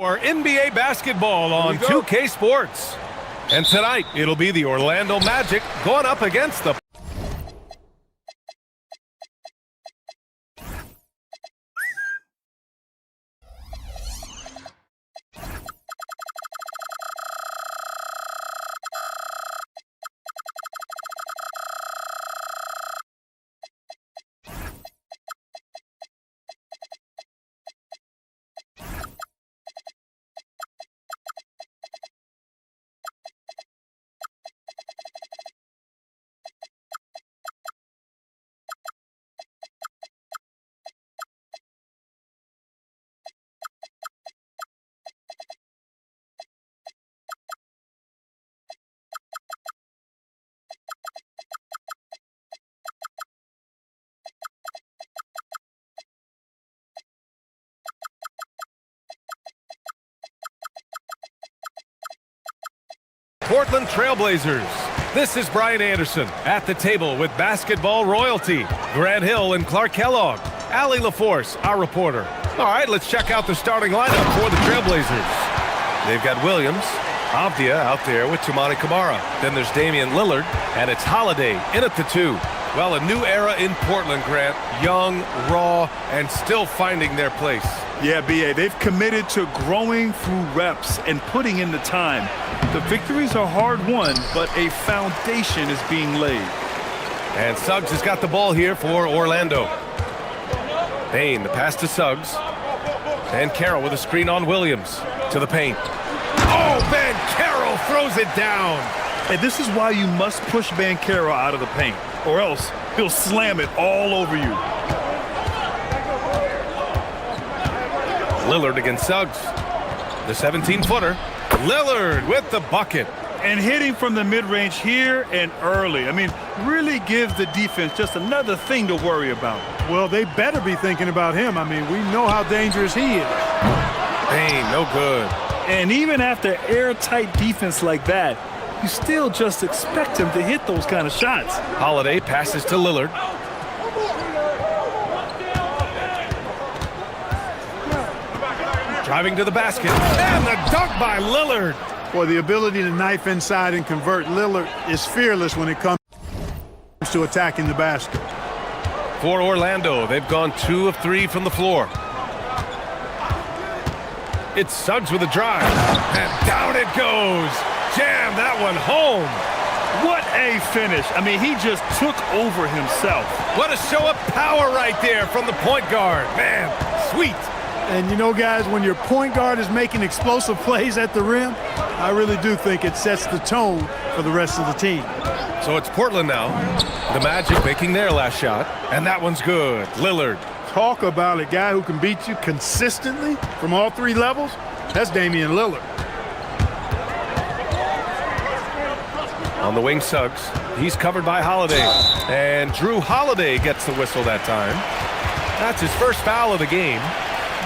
For NBA basketball on 2K Sports. And tonight, it'll be the Orlando Magic going up against the Portland Trailblazers. This is Brian Anderson at the table with basketball royalty. Grant Hill and Clark Kellogg. Allie LaForce, our reporter. All right, let's check out the starting lineup for the Trailblazers. They've got Williams, Avdia out there with Toumani Camara. Then there's Damian Lillard, and it's Holiday in at the 2. Well, a new era in Portland, Grant. Young, raw, and still finding their place. Yeah, B.A., they've committed to growing through reps and putting in the time. The victories are hard-won, but a foundation is being laid. And Suggs has got the ball here for Orlando. Payne, the pass to Suggs. And Carroll with a screen on Williams. To the paint. Oh, Banchero throws it down. And this is why you must push Banchero out of the paint, or else he'll slam it all over you. Lillard against Suggs. The 17-footer. Lillard with the bucket. And hitting from the mid-range here and early. I mean, really gives the defense just another thing to worry about. Well, they better be thinking about him. I mean, we know how dangerous he is. Payne, no good. And even after airtight defense like that, you still just expect him to hit those kind of shots. Holiday passes to Lillard. Driving to the basket. And the dunk by Lillard. Boy, the ability to knife inside and convert. Lillard is fearless when it comes to attacking the basket. For Orlando, they've gone 2 of 3 from the floor. It's Suggs with a drive. And down it goes. Jam that one home. What a finish. I mean, he just took over himself. What a show of power right there from the point guard. Man, sweet. And you know, guys, when your point guard is making explosive plays at the rim, I really do think it sets the tone for the rest of the team. So it's Portland now. The Magic making their last shot. And that one's good. Lillard. Talk about a guy who can beat you consistently from all 3 levels. That's Damian Lillard. On the wing, Suggs. He's covered by Holiday. And Drew Holiday gets the whistle that time. That's his first foul of the game.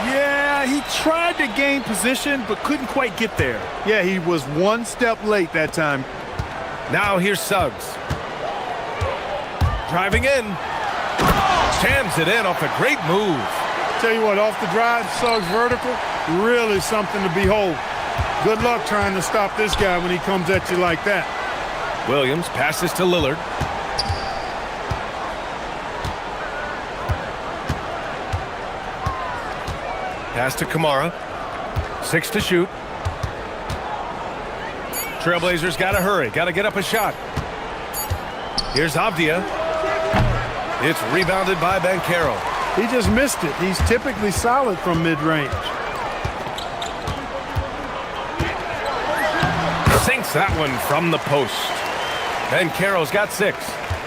Yeah, he tried to gain position, but couldn't quite get there. Yeah, he was 1 step late that time. Now here's Suggs. Driving in. Jams it in off a great move. Tell you what, off the drive, Suggs vertical, really something to behold. Good luck trying to stop this guy when he comes at you like that. Williams passes to Lillard. Pass to Camara. 6 to shoot. Trailblazers got to hurry. Got to get up a shot. Here's Avdia. It's rebounded by Banchero. He just missed it. He's typically solid from mid-range. Sinks that one from the post. Banchero's got 6.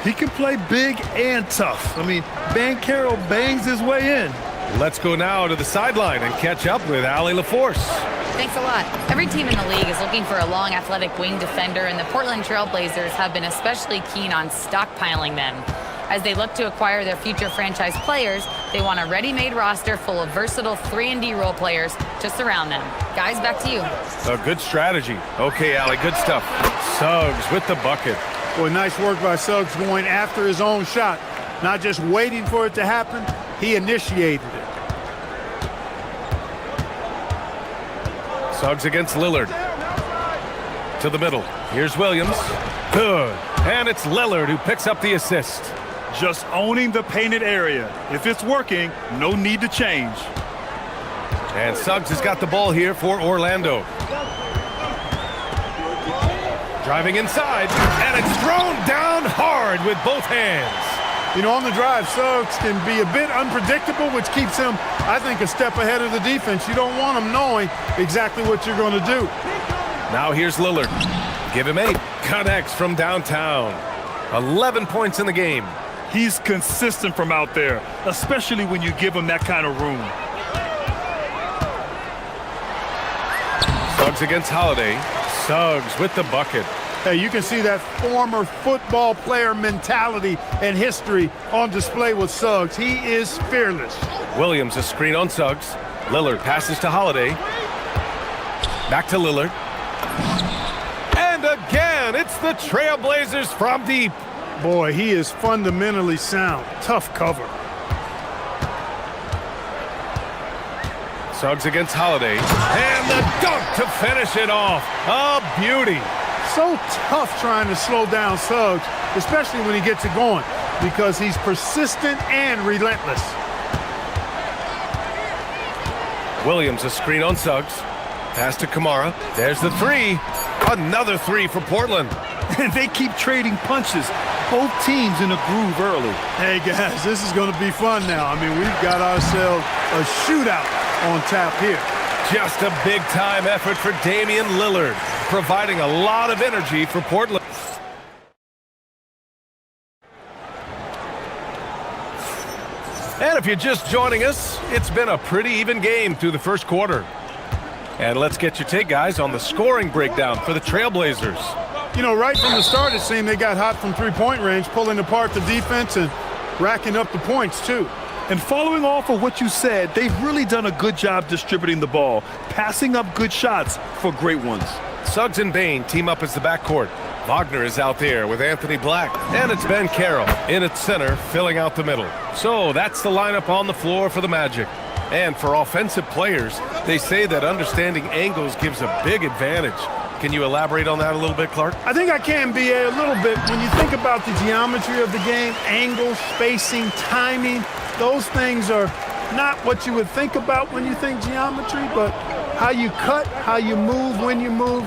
He can play big and tough. I mean, Banchero bangs his way in. Let's go now to the sideline and catch up with Allie LaForce. Thanks a lot. Every team in the league is looking for a long, athletic wing defender, and the Portland Trailblazers have been especially keen on stockpiling them. As they look to acquire their future franchise players, they want a ready-made roster full of versatile 3-and-D role players to surround them. Guys, back to you. A good strategy. Okay, Allie, good stuff. Suggs with the bucket. Boy, nice work by Suggs going after his own shot. Not just waiting for it to happen, he initiated it. Suggs against Lillard. To the middle. Here's Williams. Good. And it's Lillard who picks up the assist. Just owning the painted area. If it's working, no need to change. And Suggs has got the ball here for Orlando. Driving inside, and it's thrown down hard with both hands. You know, on the drive, Suggs can be a bit unpredictable, which keeps him, I think, a step ahead of the defense. You don't want him knowing exactly what you're going to do. Now here's Lillard. Give him 8. Connects from downtown. 11 points in the game. He's consistent from out there, especially when you give him that kind of room. Suggs against Holiday. Suggs with the bucket. Hey, you can see that former football player mentality and history on display with Suggs. He is fearless. Williams a screen on Suggs. Lillard passes to Holiday. Back to Lillard. And again, it's the Trailblazers from deep. Boy, he is fundamentally sound. Tough cover. Suggs against Holiday. And the dunk to finish it off. A beauty. So tough trying to slow down Suggs, especially when he gets it going, because he's persistent and relentless. Williams a screen on Suggs. Pass to Kamara. There's the 3. Another 3 for Portland. And they keep trading punches. Both teams in a groove early. Hey, guys, this is going to be fun now. I mean, we've got ourselves a shootout on tap here. Just a big-time effort for Damian Lillard, providing a lot of energy for Portland. And if you're just joining us, it's been a pretty even game through the first quarter. And let's get your take, guys, on the scoring breakdown for the Trailblazers. You know, right from the start, it seemed they got hot from three-point range, pulling apart the defense and racking up the points, too. And following off of what you said, they've really done a good job distributing the ball, passing up good shots for great ones. Suggs and Bain team up as the backcourt. Wagner is out there with Anthony Black. And it's Ben Carroll in at center, filling out the middle. So that's the lineup on the floor for the Magic. And for offensive players, they say that understanding angles gives a big advantage. Can you elaborate on that a little bit, Clark? I think I can, B.A., a little bit. When you think about the geometry of the game, angles, spacing, timing, those things are not what you would think about when you think geometry, but how you cut, how you move, when you move,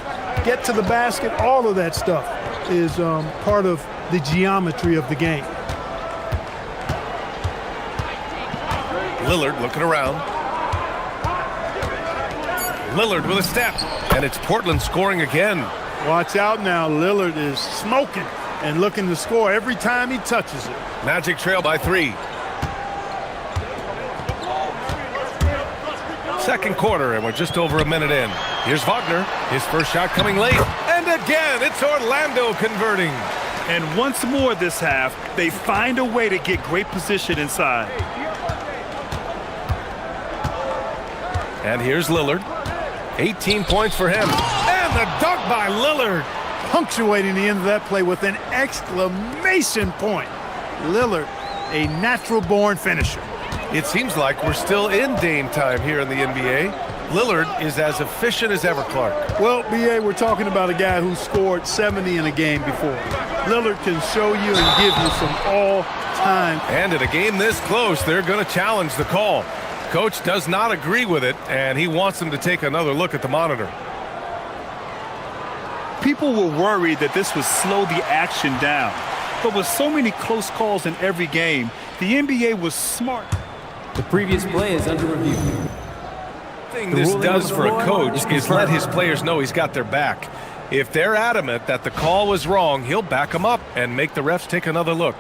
get to the basket, all of that stuff is part of the geometry of the game. Lillard looking around. Lillard with a step, and it's Portland scoring again. Watch out now. Lillard is smoking and looking to score every time he touches it. Magic trail by 3. Second quarter, and we're just over a minute in. Here's Wagner. His first shot coming late. And again, it's Orlando converting. And once more this half, they find a way to get great position inside. And here's Lillard. 18 points for him. And the dunk by Lillard. Punctuating the end of that play with an exclamation point. Lillard, a natural-born finisher. It seems like we're still in Dame time here in the NBA. Lillard is as efficient as ever, Clark. Well, B.A., we're talking about a guy who scored 70 in a game before. Lillard can show you and give you some all-time. And in a game this close, they're going to challenge the call. Coach does not agree with it, and he wants them to take another look at the monitor. People were worried that this would slow the action down. But with so many close calls in every game, the NBA was smart. The previous play is under review. The thing this does for a coach is let his players know he's got their back. If they're adamant that the call was wrong, he'll back them up and make the refs take another look.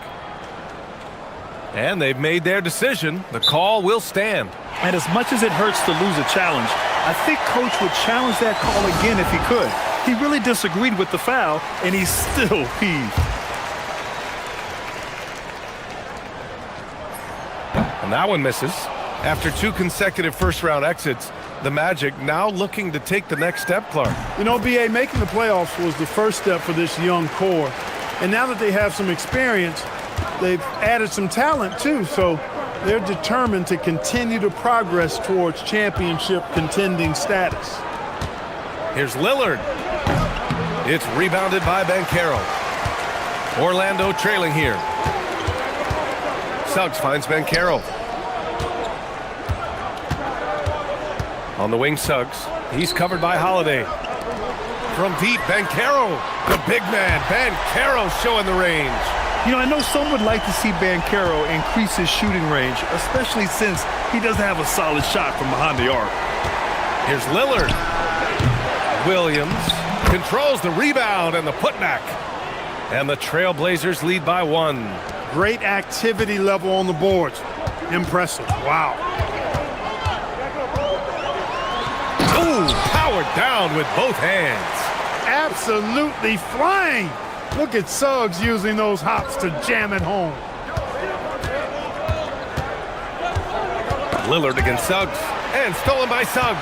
And they've made their decision. The call will stand. And as much as it hurts to lose a challenge, I think Coach would challenge that call again if he could. He really disagreed with the foul, and he's still peeved. And that one misses. After 2 consecutive first-round exits, the Magic now looking to take the next step, Clark. You know, B.A., making the playoffs was the first step for this young core. And now that they have some experience, they've added some talent, too. So they're determined to continue to progress towards championship contending status. Here's Lillard. It's rebounded by Banchero. Orlando trailing here. Suggs finds Banchero. On the wing, Suggs. He's covered by Holiday. From deep, Banchero. The big man, Banchero, showing the range. You know, I know some would like to see Banchero increase his shooting range, especially since he doesn't have a solid shot from behind the arc. Here's Lillard. Williams controls the rebound and the putback. And the Trailblazers lead by 1. Great activity level on the boards. Impressive. Wow. Ooh, powered down with both hands. Absolutely flying. Look at Suggs using those hops to jam it home. Lillard against Suggs. And stolen by Suggs.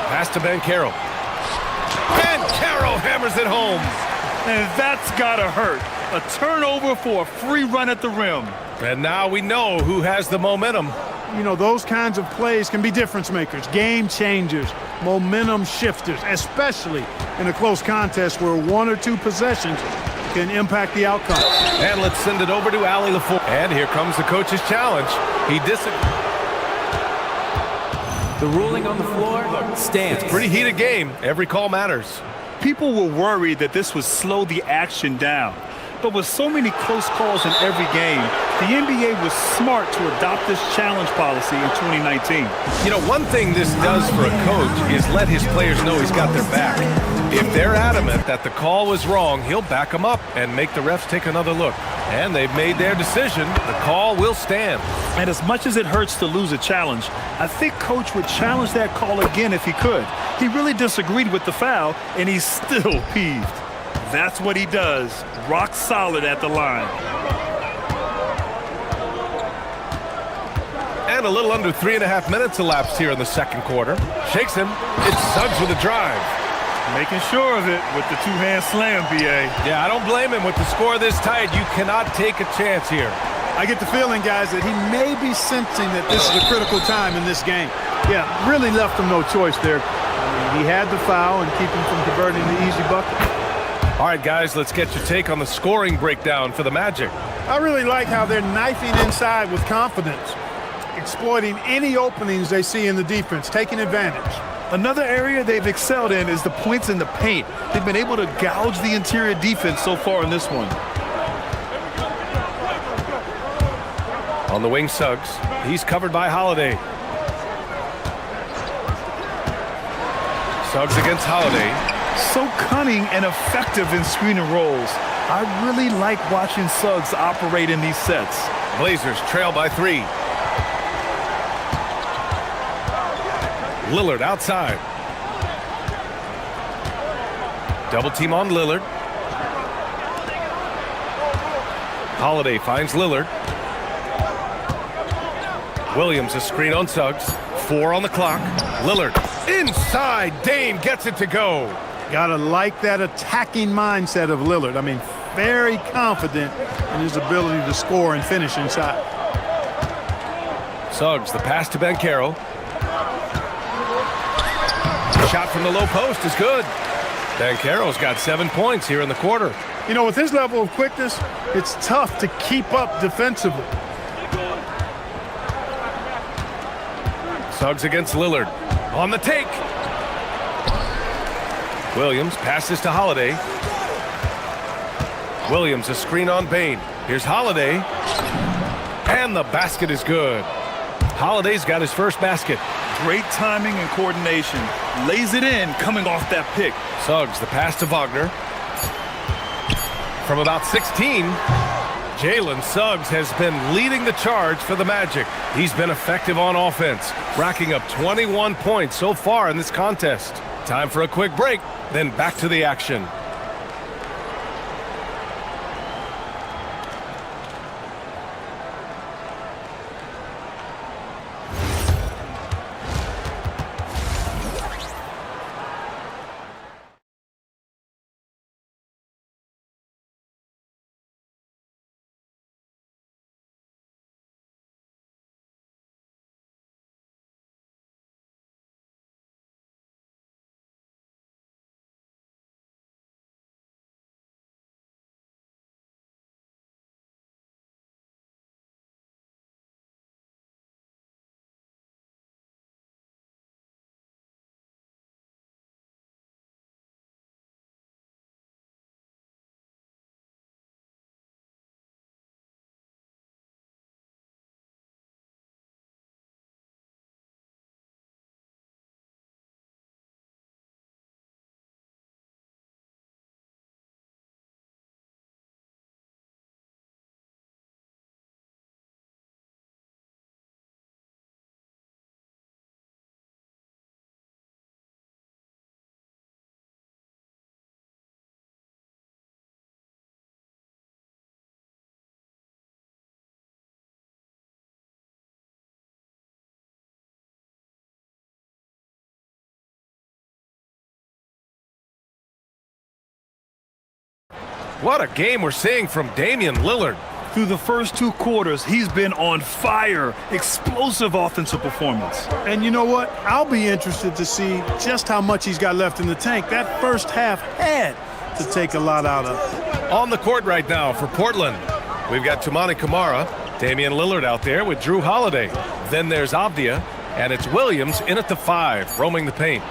Pass to Banchero. Banchero hammers it home. And that's gotta hurt. A turnover for a free run at the rim. And now we know who has the momentum. You know, those kinds of plays can be difference makers, game changers, momentum shifters, especially in a close contest where 1 or 2 possessions can impact the outcome. And let's send it over to Ali LaForce. And here comes the coach's challenge. He disagrees. The ruling on the floor stands. Pretty heated game. Every call matters. People were worried that this would slow the action down. But with so many close calls in every game, the NBA was smart to adopt this challenge policy in 2019. You know, one thing this does for a coach is let his players know he's got their back. If they're adamant that the call was wrong, he'll back them up and make the refs take another look. And they've made their decision. The call will stand. And as much as it hurts to lose a challenge, I think Coach would challenge that call again if he could. He really disagreed with the foul, and he's still peeved. That's what he does. Rock solid at the line. And a little under 3.5 minutes elapsed here in the second quarter. Shakes him. It's Suggs with a drive. Making sure of it with the two-hand slam, B.A. Yeah, I don't blame him. With the score this tight, you cannot take a chance here. I get the feeling, guys, that he may be sensing that this is a critical time in this game. Yeah, really left him no choice there. I mean, he had the foul and keep him from converting the easy bucket. All right, guys, let's get your take on the scoring breakdown for the Magic. I really like how they're knifing inside with confidence, exploiting any openings they see in the defense, taking advantage. Another area they've excelled in is the points in the paint. They've been able to gouge the interior defense so far in this one. On the wing, Suggs. He's covered by Holiday. Suggs against Holiday. So cunning and effective in screen and rolls. I really like watching Suggs operate in these sets. Blazers trail by 3. Lillard outside. Double team on Lillard. Holiday finds Lillard. Williams a screen on Suggs. 4 on the clock. Lillard inside. Dame gets it to go. Gotta like that attacking mindset of Lillard. I mean, very confident in his ability to score and finish inside. Suggs, the pass to Banchero. Shot from the low post is good. Banchero's got 7 points here in the quarter. You know, with his level of quickness, it's tough to keep up defensively. Suggs against Lillard. On the take. Williams passes to Holiday. Williams a screen on Bane. Here's Holiday. And the basket is good. Holiday's got his first basket. Great timing and coordination. Lays it in coming off that pick. Suggs, the pass to Wagner. From about 16, Jalen Suggs has been leading the charge for the Magic. He's been effective on offense, racking up 21 points so far in this contest. Time for a quick break, then back to the action. What a game we're seeing from Damian Lillard. Through the first 2 quarters, he's been on fire. Explosive offensive performance. And you know what? I'll be interested to see just how much he's got left in the tank. That first half had to take a lot out of. On the court right now for Portland, we've got Toumani Camara, Damian Lillard out there with Drew Holiday. Then there's Avdia, and it's Williams in at the 5, roaming the paint.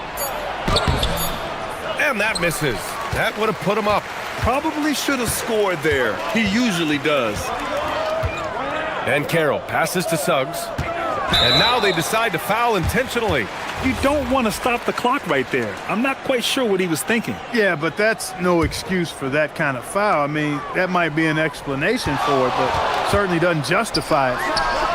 And that misses. That would have put him up. Probably should have scored there. He usually does. And Carroll passes to Suggs. And now they decide to foul intentionally. You don't want to stop the clock right there. I'm not quite sure what he was thinking. Yeah, but that's no excuse for that kind of foul. I mean, that might be an explanation for it, but certainly doesn't justify it.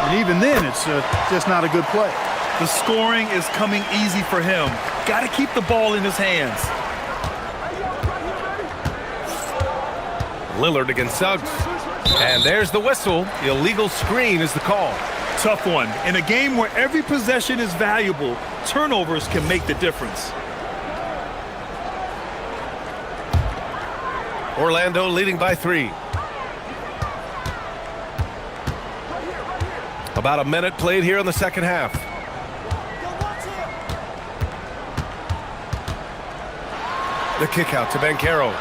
And even then, it's just not a good play. The scoring is coming easy for him. Got to keep the ball in his hands. Lillard against Suggs. And there's the whistle. Illegal screen is the call. Tough one. In a game where every possession is valuable, turnovers can make the difference. Orlando leading by 3. About a minute played here in the second half. The kick out to Banchero.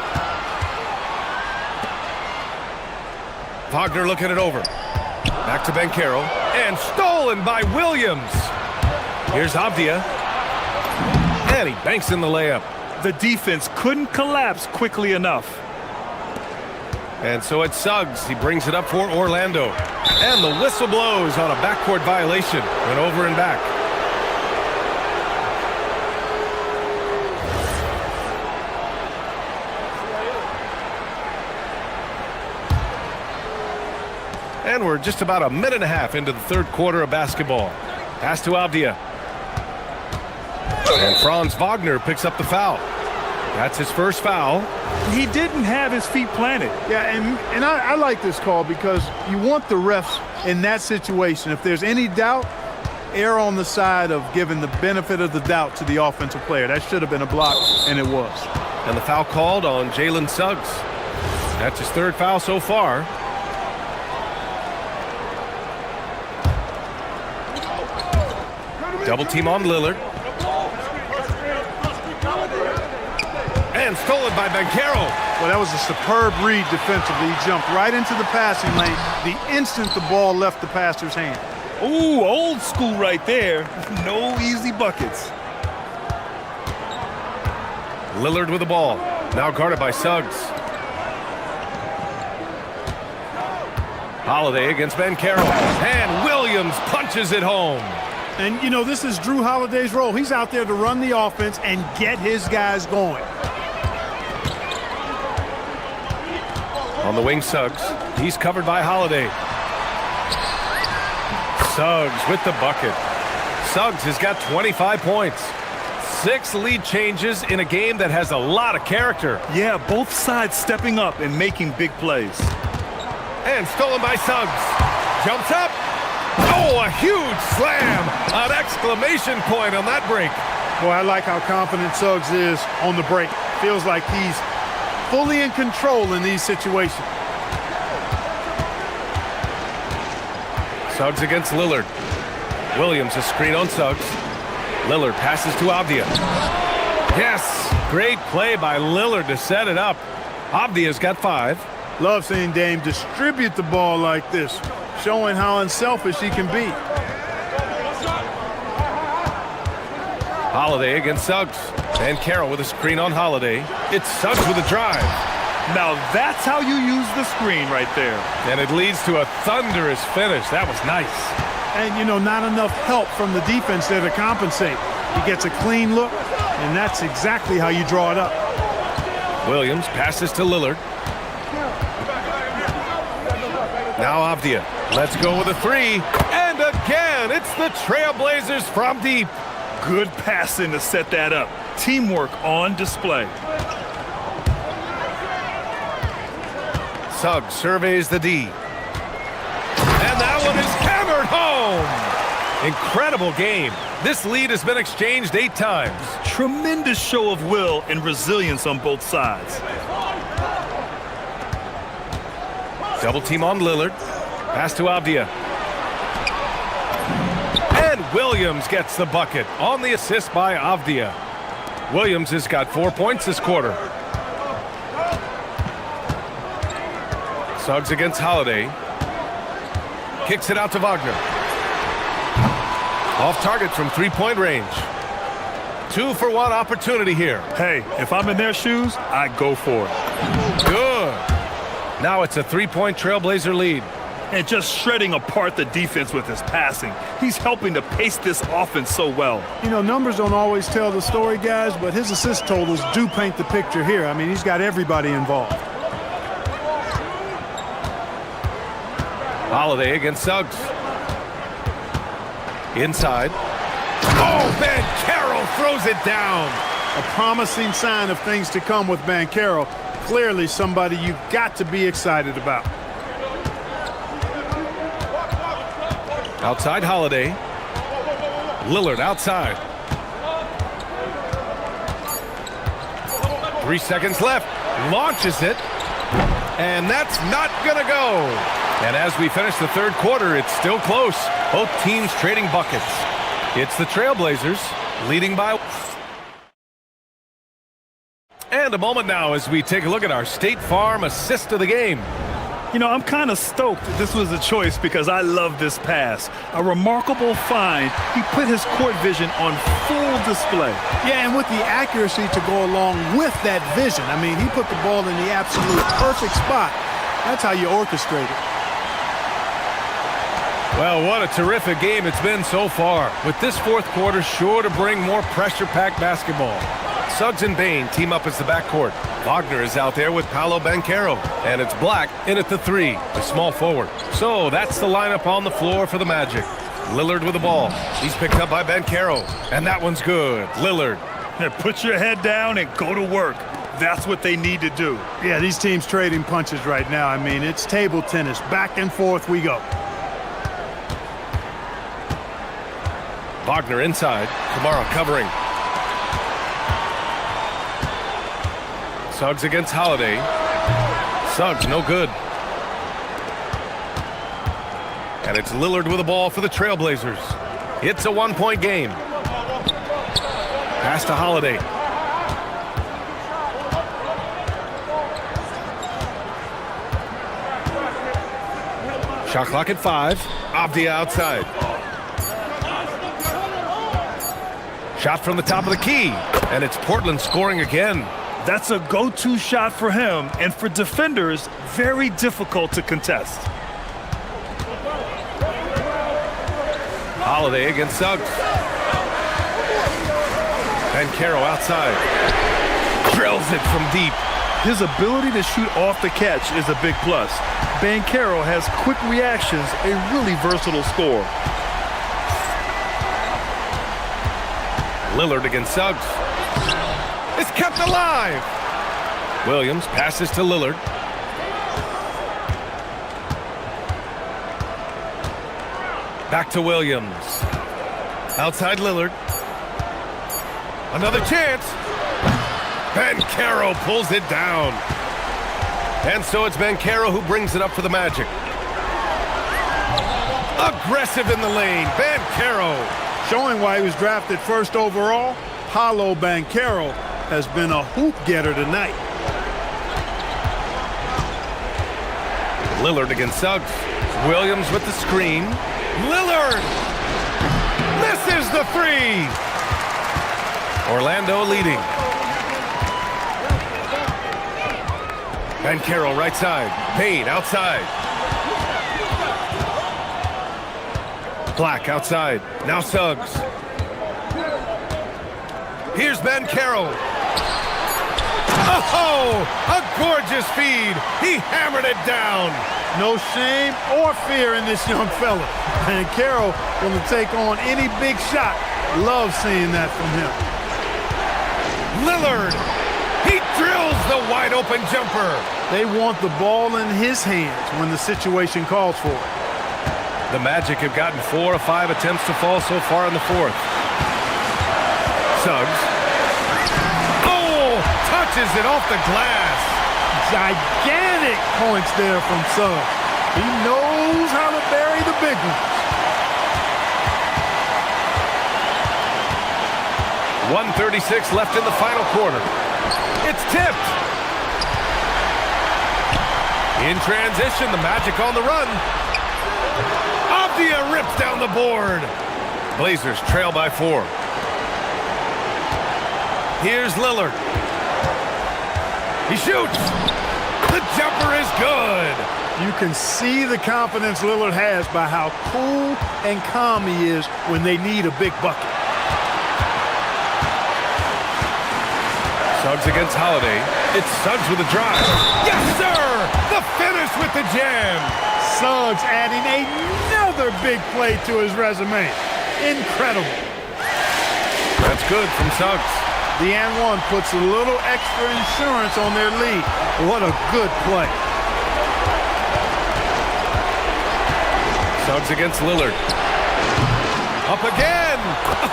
Wagner looking it over. Back to Banchero. And stolen by Williams. Here's Avdia. And he banks in the layup. The defense couldn't collapse quickly enough. And so it's Suggs. He brings it up for Orlando. And the whistle blows on a backcourt violation. Went over and back. And we're just about a minute and a half into the third quarter of basketball. Pass to Avdia. And Franz Wagner picks up the foul. That's his first foul. He didn't have his feet planted. Yeah, and I like this call because you want the refs in that situation. If there's any doubt, err on the side of giving the benefit of the doubt to the offensive player. That should have been a block, and it was. And the foul called on Jalen Suggs. That's his third foul so far. Double team on Lillard. And stolen by Banchero. Well, that was a superb read defensively. He jumped right into the passing lane the instant the ball left the passer's hand. Ooh, old school right there. No easy buckets. Lillard with the ball. Now guarded by Suggs. Holiday against Banchero. And Williams punches it home. And, you know, this is Drew Holiday's role. He's out there to run the offense and get his guys going. On the wing, Suggs. He's covered by Holiday. Suggs with the bucket. Suggs has got 25 points. 6 lead changes in a game that has a lot of character. Yeah, both sides stepping up and making big plays. And stolen by Suggs. Jumps up. Oh, a huge slam. An exclamation point on that break. Boy, I like how confident Suggs is on the break. Feels like he's fully in control in these situations. Suggs against Lillard. Williams a screen on Suggs. Lillard passes to Avdia. Yes, great play by Lillard to set it up. Avdia's got 5. Love seeing Dame distribute the ball like this, showing how unselfish he can be. Holiday against Suggs. And Carroll with a screen on Holiday. It's Suggs with a drive. Now that's how you use the screen right there. And it leads to a thunderous finish. That was nice. And, you know, not enough help from the defense there to compensate. He gets a clean look, and that's exactly how you draw it up. Williams passes to Lillard. Now Avdia. Let's go with a 3. And again, it's the Trailblazers from deep. Good passing to set that up. Teamwork on display. Suggs surveys the D. And that one is hammered home. Incredible game. This lead has been exchanged 8 times. Tremendous show of will and resilience on both sides. Double team on Lillard. Pass to Avdia. And Williams gets the bucket on the assist by Avdia. Williams has got 4 points this quarter. Suggs against Holiday. Kicks it out to Wagner. Off target from three-point range. 2-for-1 opportunity here. Hey, if I'm in their shoes, I go for it. Good. Now it's a three-point Trailblazer lead. And just shredding apart the defense with his passing. He's helping to pace this offense so well. You know, numbers don't always tell the story, guys, but his assist totals do paint the picture here. I mean, he's got everybody involved. Holiday against Suggs. Inside. Oh, Banchero throws it down. A promising sign of things to come with Banchero. Clearly somebody you've got to be excited about. Outside Holiday. Lillard outside. 3 seconds left. Launches it. And that's not gonna go. And as we finish the third quarter, it's still close. Both teams trading buckets. It's the Trailblazers leading by. And a moment now as we take a look at our State Farm assist of the game. You know, I'm kind of stoked this was a choice because I love this pass. A remarkable find. He put his court vision on full display. Yeah, and with the accuracy to go along with that vision. I mean, he put the ball in the absolute perfect spot. That's how you orchestrate it. Well, what a terrific game it's been so far. With this fourth quarter sure to bring more pressure-packed basketball. Suggs and Bain team up as the backcourt. Wagner is out there with Paolo Banchero. And it's Black in at the three, the small forward. So that's the lineup on the floor for the Magic. Lillard with the ball. He's picked up by Banchero. And that one's good. Lillard. Put your head down and go to work. That's what they need to do. Yeah, these teams trading punches right now. I mean, it's table tennis. Back and forth we go. Wagner inside. Kamara covering. Suggs against Holiday. Suggs no good. And it's Lillard with the ball for the Trailblazers. It's a one-point game. Pass to Holiday. Shot clock at 5. Avdia outside. Shot from the top of the key. And it's Portland scoring again. That's a go-to shot for him, and for defenders, very difficult to contest. Holiday against Suggs. Banchero outside. Drills it from deep. His ability to shoot off the catch is a big plus. Banchero has quick reactions, a really versatile scorer. Lillard against Suggs. It's kept alive. Williams passes to Lillard. Back to Williams. Outside Lillard. Another chance. Banchero pulls it down. And so it's Banchero who brings it up for the Magic. Aggressive in the lane. Banchero. Showing why he was drafted first overall, Paolo Banchero has been a hoop getter tonight. Lillard against Suggs. Williams with the screen. Lillard misses the three. Orlando leading. Banchero right side. Payne outside. Black outside. Now Suggs. Here's Banchero. Oh, a gorgeous feed. He hammered it down. No shame or fear in this young fella. Banchero going to take on any big shot. Love seeing that from him. Lillard. He drills the wide open jumper. They want the ball in his hands when the situation calls for it. The Magic have gotten 4 of 5 attempts to fall so far in the fourth. Suggs. Oh, touches it off the glass. Gigantic Big points there from Suggs. He knows how to bury the big ones. 1:36 left in the final quarter. It's tipped. In transition, the Magic on the run. Avdia rips down the board. Blazers trail by 4. Here's Lillard. He shoots. The jumper is good. You can see the confidence Lillard has by how cool and calm he is when they need a big bucket. Suggs against Holiday. It's Suggs with a drive. Yes, sir! The finish with the jam. Suggs adding another big play to his resume. Incredible. That's good from Suggs. The and one puts a little extra insurance on their lead. What a good play. Suggs against Lillard. Up again.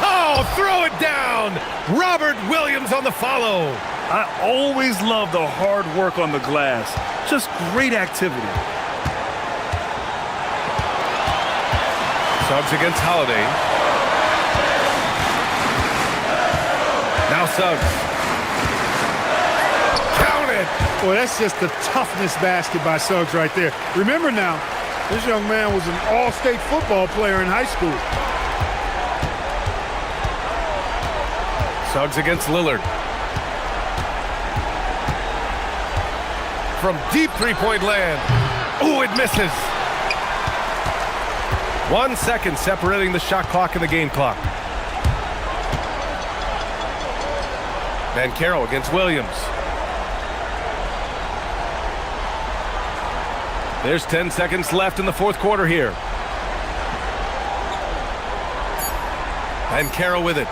Oh, throw it down. Robert Williams on the follow. I always love the hard work on the glass. Just great activity. Suggs against Holiday. Now Suggs. Count it. Boy, that's just the toughness basket by Suggs right there. Remember now, this young man was an all-state football player in high school. Suggs against Lillard. From deep three-point land. Ooh, it misses. 1 second separating the shot clock and the game clock. Banchero against Williams. There's 10 seconds left in the fourth quarter here. Banchero with it.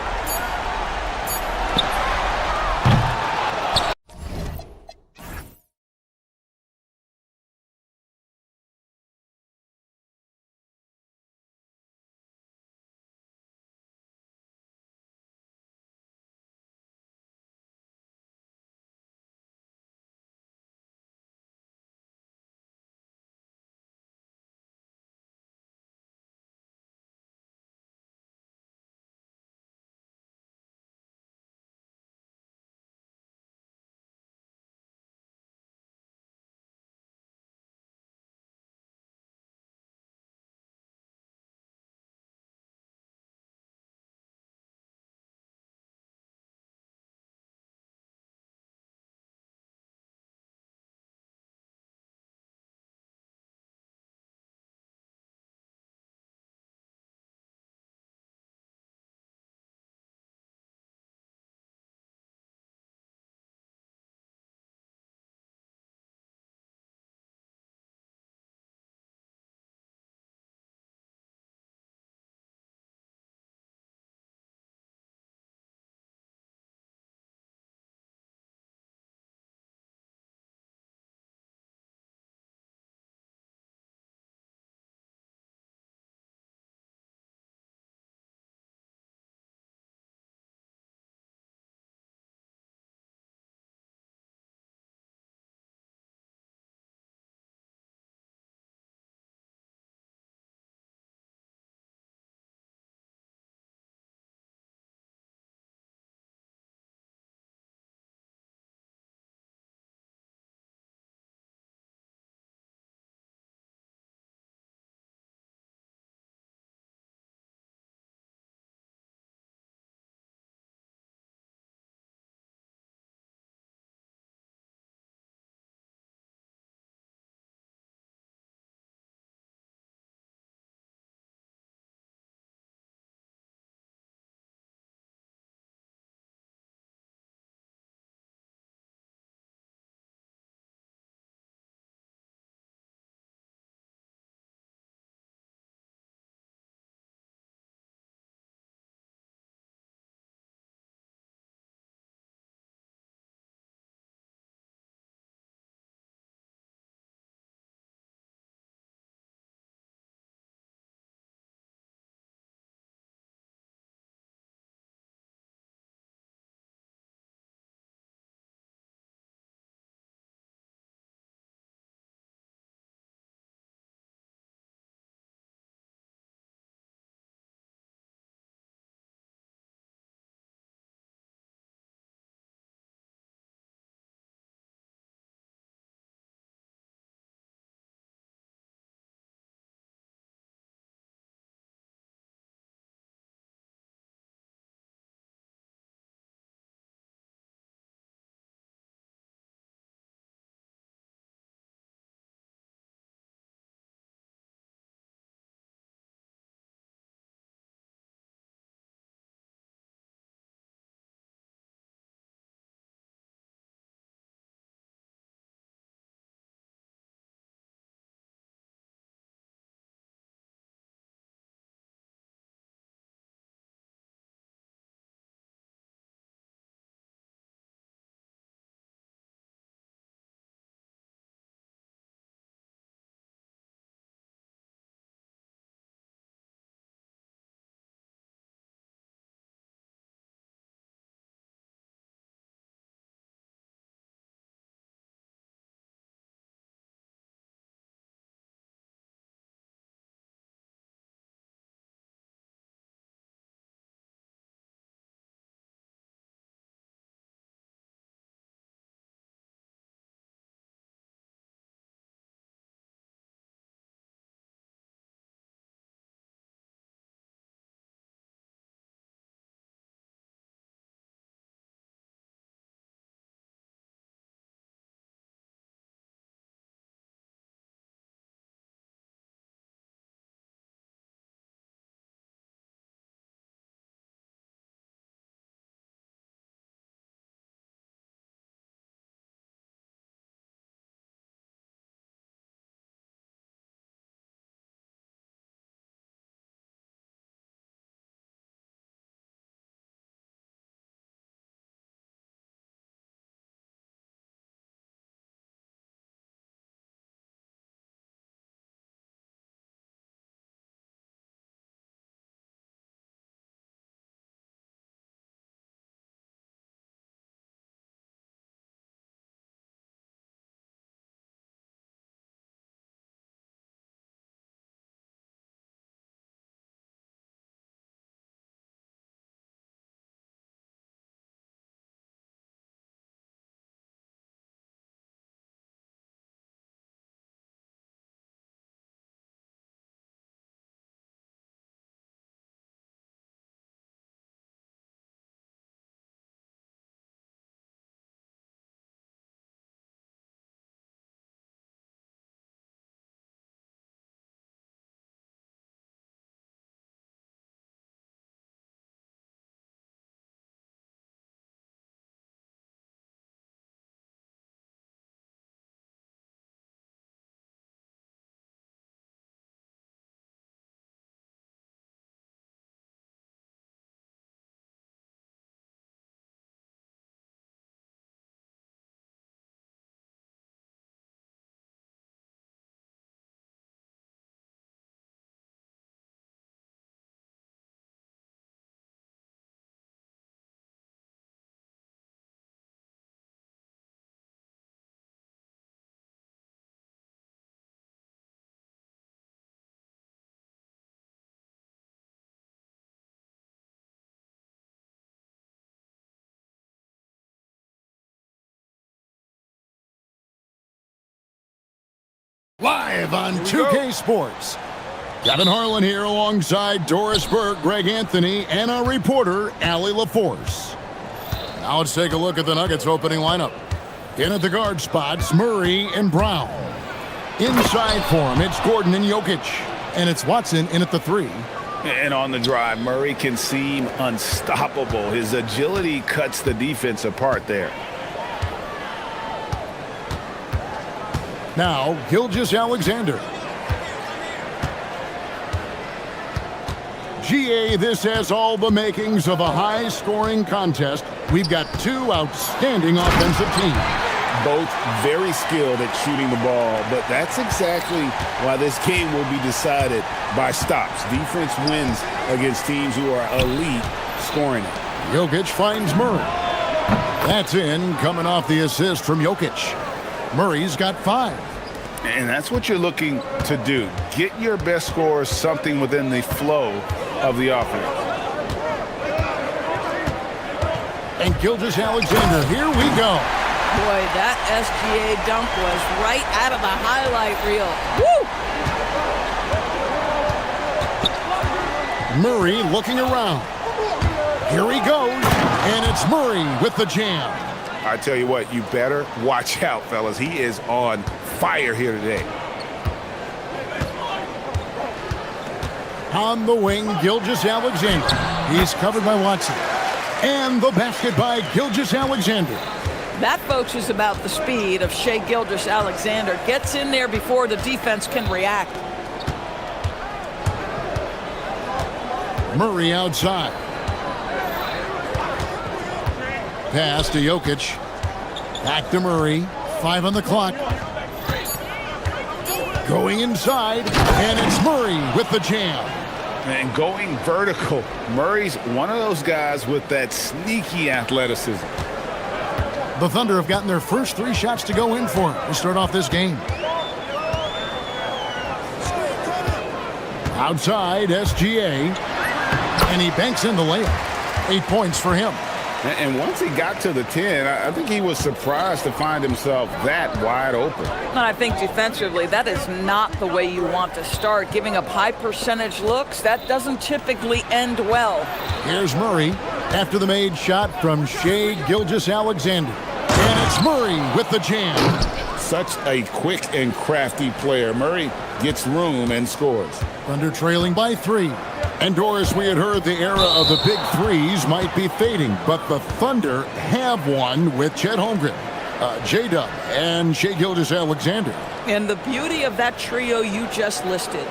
Live on 2K Sports. Kevin Harlan here alongside Doris Burke, Greg Anthony, and our reporter, Allie LaForce. Now let's take a look at the Nuggets opening lineup. In at the guard spots, Murray and Brown. Inside for him, it's Gordon and Jokic. And it's Watson in at the 3. And on the drive, Murray can seem unstoppable. His agility cuts the defense apart there. Now, Gilgeous-Alexander. GA, this has all the makings of a high-scoring contest. We've got two outstanding offensive teams. Both very skilled at shooting the ball, but that's exactly why this game will be decided by stops. Defense wins against teams who are elite scoring it. Jokic finds Murray. That's in, coming off the assist from Jokic. Murray's got 5. And that's what you're looking to do. Get your best scorers something within the flow of the offense. And Gilgeous-Alexander, here we go. Boy, that SGA dunk was right out of the highlight reel. Woo! Murray looking around. Here he goes, and it's Murray with the jam. I tell you what, you better watch out, fellas. He is on fire here today. On the wing, Gilgeous-Alexander. He's covered by Watson. And the basket by Gilgeous-Alexander. That, folks, is about the speed of Shai Gilgeous-Alexander. Gets in there before the defense can react. Murray outside. Pass to Jokic. Back to Murray. 5 on the clock. Going inside, and it's Murray with the jam. And going vertical. Murray's one of those guys with that sneaky athleticism. The Thunder have gotten their first 3 shots to go in for him to start off this game. Outside, SGA. And he banks in the layup. 8 points for him. And once he got to the 10, I think he was surprised to find himself that wide open. And I think defensively, that is not the way you want to start. Giving up high percentage looks, that doesn't typically end well. Here's Murray after the made shot from Shai Gilgeous-Alexander. And it's Murray with the jam. Such a quick and crafty player. Murray gets room and scores. Thunder trailing by 3. And Doris, we had heard the era of the big threes might be fading, but the Thunder have one with Chet Holmgren, J-Dub, and Shai Gilgeous-Alexander. And the beauty of that trio you just listed,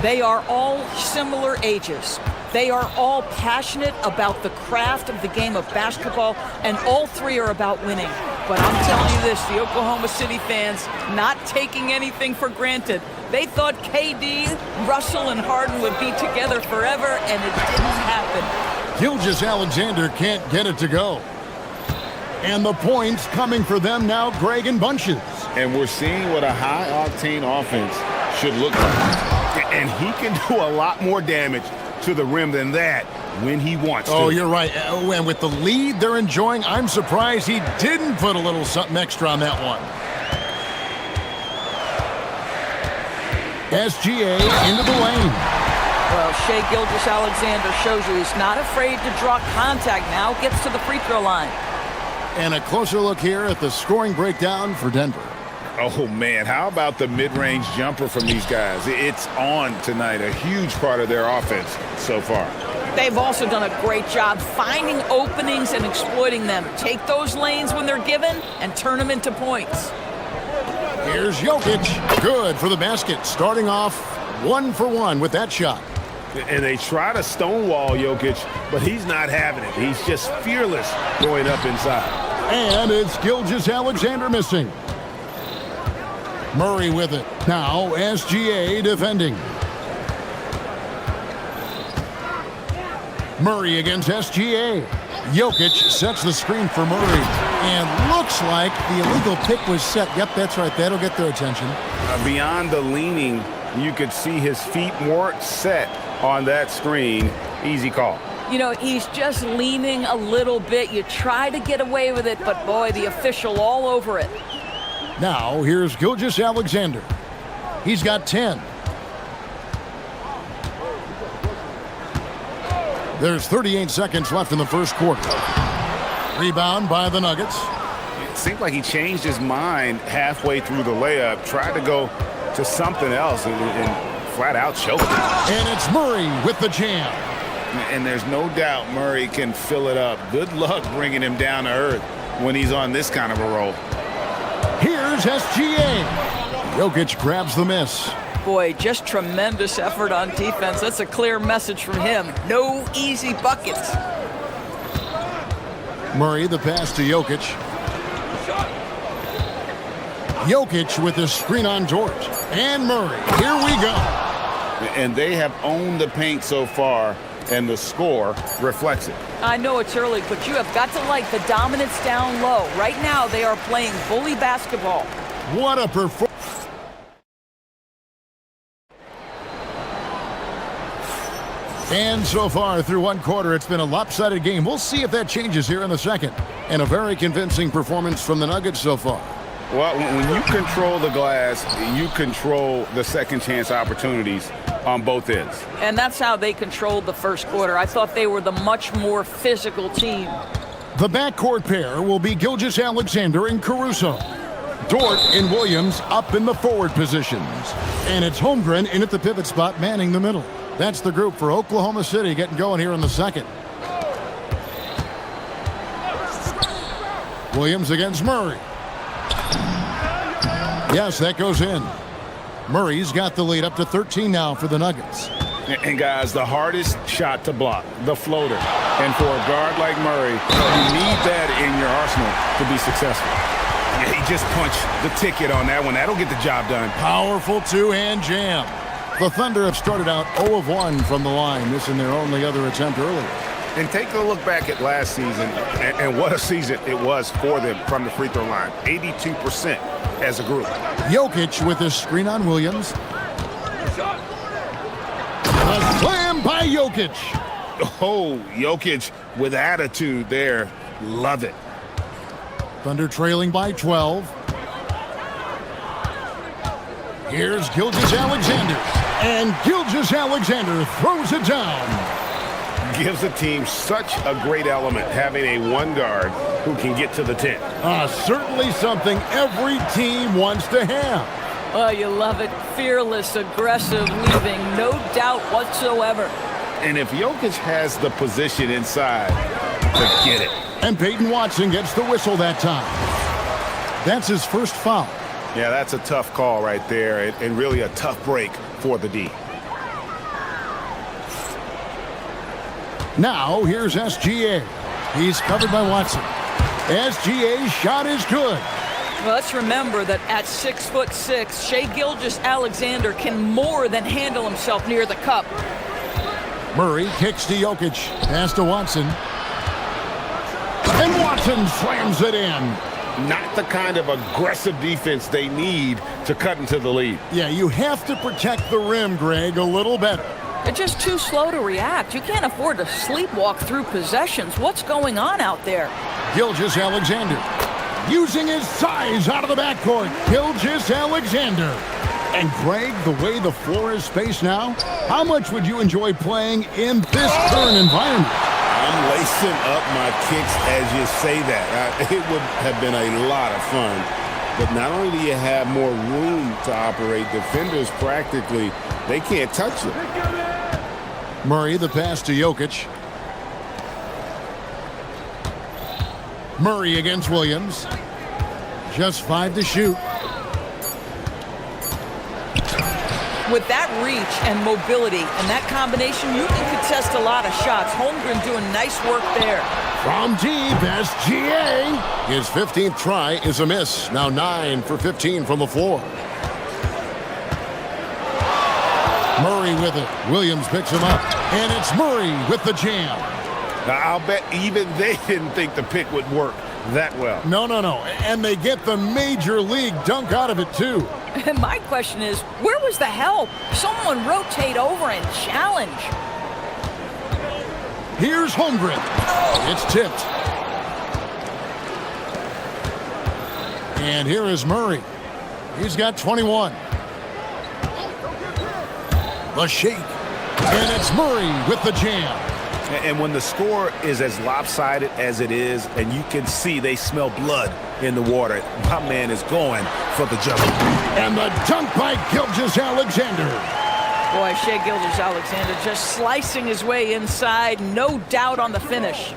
they are all similar ages. They are all passionate about the craft of the game of basketball, and all 3 are about winning. But I'm telling you this, the Oklahoma City fans not taking anything for granted. They thought KD, Russell, and Harden would be together forever, and it didn't happen. Gilgeous-Alexander can't get it to go. And the points coming for them now, Greg, in bunches. And we're seeing what a high-octane offense should look like. And he can do a lot more damage to the rim than that when he wants to. Oh, you're right. And with the lead they're enjoying, I'm surprised he didn't put a little something extra on that one. SGA into the lane. Well, Shai Gilgeous-Alexander shows you he's not afraid to draw contact now, gets to the free throw line. And a closer look here at the scoring breakdown for Denver. Oh, man, how about the mid-range jumper from these guys? It's on tonight, a huge part of their offense so far. They've also done a great job finding openings and exploiting them. Take those lanes when they're given and turn them into points. Here's Jokic. Good for the basket. Starting off 1 for 1 with that shot. And they try to stonewall Jokic, but he's not having it. He's just fearless going up inside. And it's Gilgeous-Alexander missing. Murray with it. Now SGA defending. Murray against SGA. Jokic sets the screen for Murray. And looks like the illegal pick was set. Yep, that's right. That'll get their attention. Beyond the leaning, you could see his feet weren't set on that screen. Easy call. You know, he's just leaning a little bit. You try to get away with it, but boy, the official all over it. Now, here's Gilgeous-Alexander. He's got 10. There's 38 seconds left in the first quarter. Rebound by the Nuggets. It seemed like he changed his mind halfway through the layup, tried to go to something else, and flat out choked it. And it's Murray with the jam. And there's no doubt Murray can fill it up. Good luck bringing him down to earth when he's on this kind of a roll. Here's SGA. Jokic grabs the miss. Boy, just tremendous effort on defense. That's a clear message from him. No easy buckets. Murray, the pass to Jokic. Jokic with the screen on George. And Murray, here we go. And they have owned the paint so far, and the score reflects it. I know it's early, but you have got to like the dominance down low. Right now, they are playing bully basketball. What a performance. And so far through one quarter, it's been a lopsided game. We'll see if that changes here in the second. And a very convincing performance from the Nuggets so far. Well, when you control the glass, you control the second chance opportunities on both ends. And that's how they controlled the first quarter. I thought they were the much more physical team. The backcourt pair will be Gilgeous-Alexander and Caruso. Dort and Williams up in the forward positions. And it's Holmgren in at the pivot spot, manning the middle. That's the group for Oklahoma City getting going here in the second. Williams against Murray. Yes, that goes in. Murray's got the lead up to 13 now for the Nuggets. And guys, the hardest shot to block, the floater. And for a guard like Murray, you need that in your arsenal to be successful. Yeah, he just punched the ticket on that one. That'll get the job done. Powerful two-hand jam. The Thunder have started out 0 of 1 from the line, missing their only other attempt earlier. And take a look back at last season, and what a season it was for them from the free throw line. 82% as a group. Jokic with his screen on Williams. A slam by Jokic. Oh, Jokic with attitude there. Love it. Thunder trailing by 12. Here's Gilgeous-Alexander. And Gilgeous-Alexander throws it down. Gives the team such a great element, having a one guard who can get to the 10. Certainly something every team wants to have. Oh, you love it. Fearless, aggressive, leaving no doubt whatsoever. And if Jokic has the position inside, forget it. And Peyton Watson gets the whistle that time. That's his first foul. Yeah, that's a tough call right there, and really a tough break for the D. Now, here's SGA. He's covered by Watson. SGA's shot is good. Well, let's remember that at 6'6", Shai Gilgeous-Alexander can more than handle himself near the cup. Murray kicks to Jokic. Pass to Watson. And Watson slams it in. Not the kind of aggressive defense they need to cut into the lead. Yeah, you have to protect the rim, Greg, a little better. They're just too slow to react. You can't afford to sleepwalk through possessions. What's going on out there? Gilgeous-Alexander using his size out of the backcourt. Gilgeous-Alexander. And Greg, the way the floor is spaced now, how much would you enjoy playing in this current environment? I'm lacing up my kicks as you say that. It would have been a lot of fun. But not only do you have more room to operate, defenders practically, they can't touch you. Murray, the pass to Jokic. Murray against Williams. Just 5 to shoot. With that reach and mobility and that combination, you can contest a lot of shots. Holmgren doing nice work there. From deep, SGA. His 15th try is a miss. Now 9 for 15 from the floor. Murray with it. Williams picks him up. And it's Murray with the jam. Now, I'll bet even they didn't think the pick would work that well. No. And they get the major league dunk out of it, too. And my question is, where was the help? Someone rotate over and challenge. Here's Holmgren. It's tipped. And here is Murray. He's got 21. The shake. And it's Murray with the jam. And when the score is as lopsided as it is, and you can see they smell blood in the water, my man is going for the jump. And the dunk by Gilgeous-Alexander. Boy, Shai Gilgeous-Alexander just slicing his way inside. No doubt on the finish.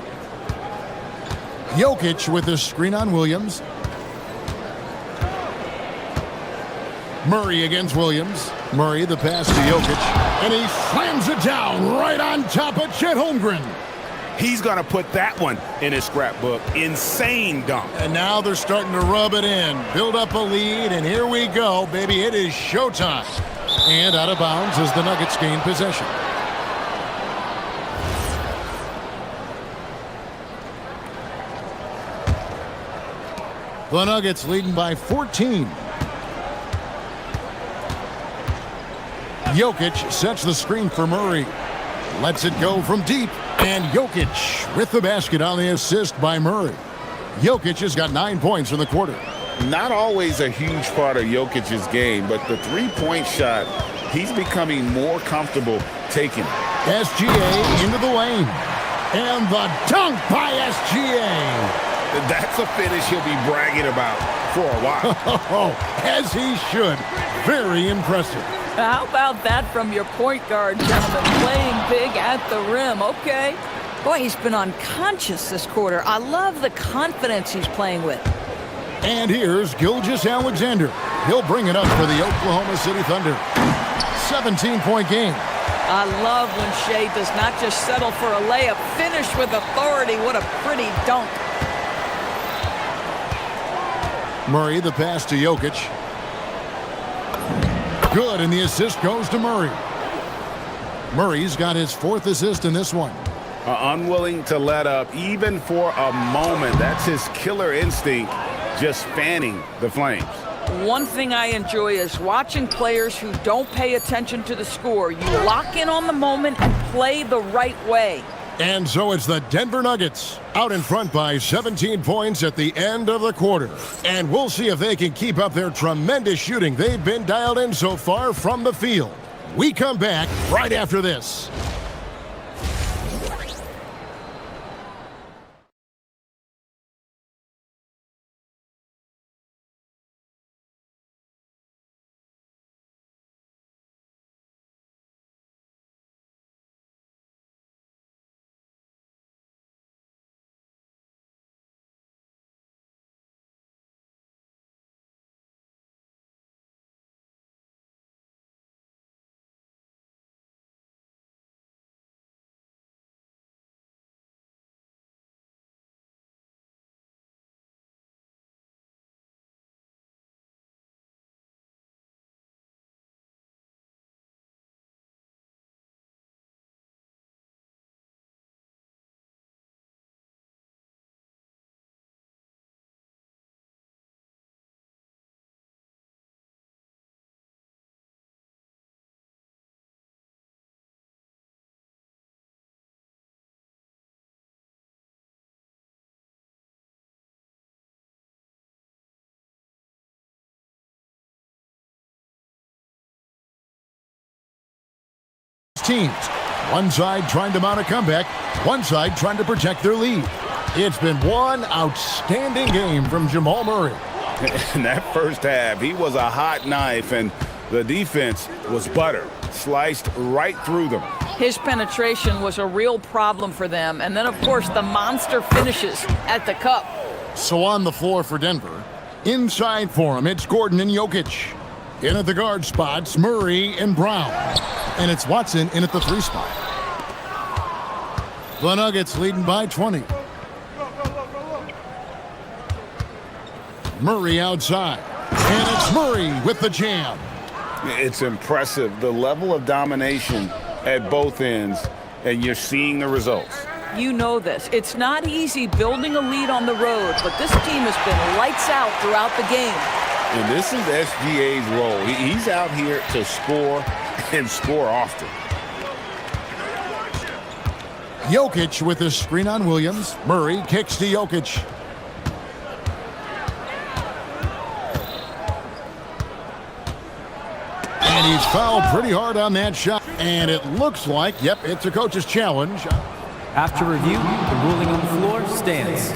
Jokic with the screen on Williams. Murray against Williams. Murray the pass to Jokic. And he slams it down right on top of Chet Holmgren. He's going to put that one in his scrapbook. Insane dunk. And now they're starting to rub it in. Build up a lead, and here we go, baby. It is showtime. And out of bounds as the Nuggets gain possession. The Nuggets leading by 14. Jokic sets the screen for Murray. Lets it go from deep. And Jokic with the basket on the assist by Murray. Jokic has got 9 points in the quarter. Not always a huge part of Jokic's game, but the three-point shot, he's becoming more comfortable taking it. SGA into the lane. And the dunk by SGA. That's a finish he'll be bragging about for a while. As he should. Very impressive. How about that from your point guard, gentlemen? Playing big at the rim. Okay. Boy, he's been unconscious this quarter. I love the confidence he's playing with. And here's Gilgeous-Alexander. He'll bring it up for the Oklahoma City Thunder. 17-point game. I love when Shai does not just settle for a layup. Finish with authority. What a pretty dunk. Murray the pass to Jokic. Good, and the assist goes to Murray. Murray's got his 4th assist in this one. Unwilling to let up even for a moment. That's his killer instinct, just fanning the flames. One thing I enjoy is watching players who don't pay attention to the score. You lock in on the moment and play the right way. And so it's the Denver Nuggets out in front by 17 points at the end of the quarter. And we'll see if they can keep up their tremendous shooting they've been dialed in so far from the field. We come back right after this. Teams. One side trying to mount a comeback, one side trying to protect their lead. It's been one outstanding game from Jamal Murray. In that first half, he was a hot knife, and the defense was butter, sliced right through them. His penetration was a real problem for them. And then, of course, the monster finishes at the cup. So on the floor for Denver, inside for him, it's Gordon and Jokic. In at the guard spots, Murray and Brown. And it's Watson in at the 3 spot. The Nuggets leading by 20. Murray outside. And it's Murray with the jam. It's impressive, the level of domination at both ends, and you're seeing the results. You know this. It's not easy building a lead on the road, but this team has been lights out throughout the game. And this is SGA's role. He's out here to score and score often. Jokic with the screen on Williams. Murray kicks to Jokic. And he's fouled pretty hard on that shot. And it looks like, yep, it's a coach's challenge. After review, the ruling on the floor stands.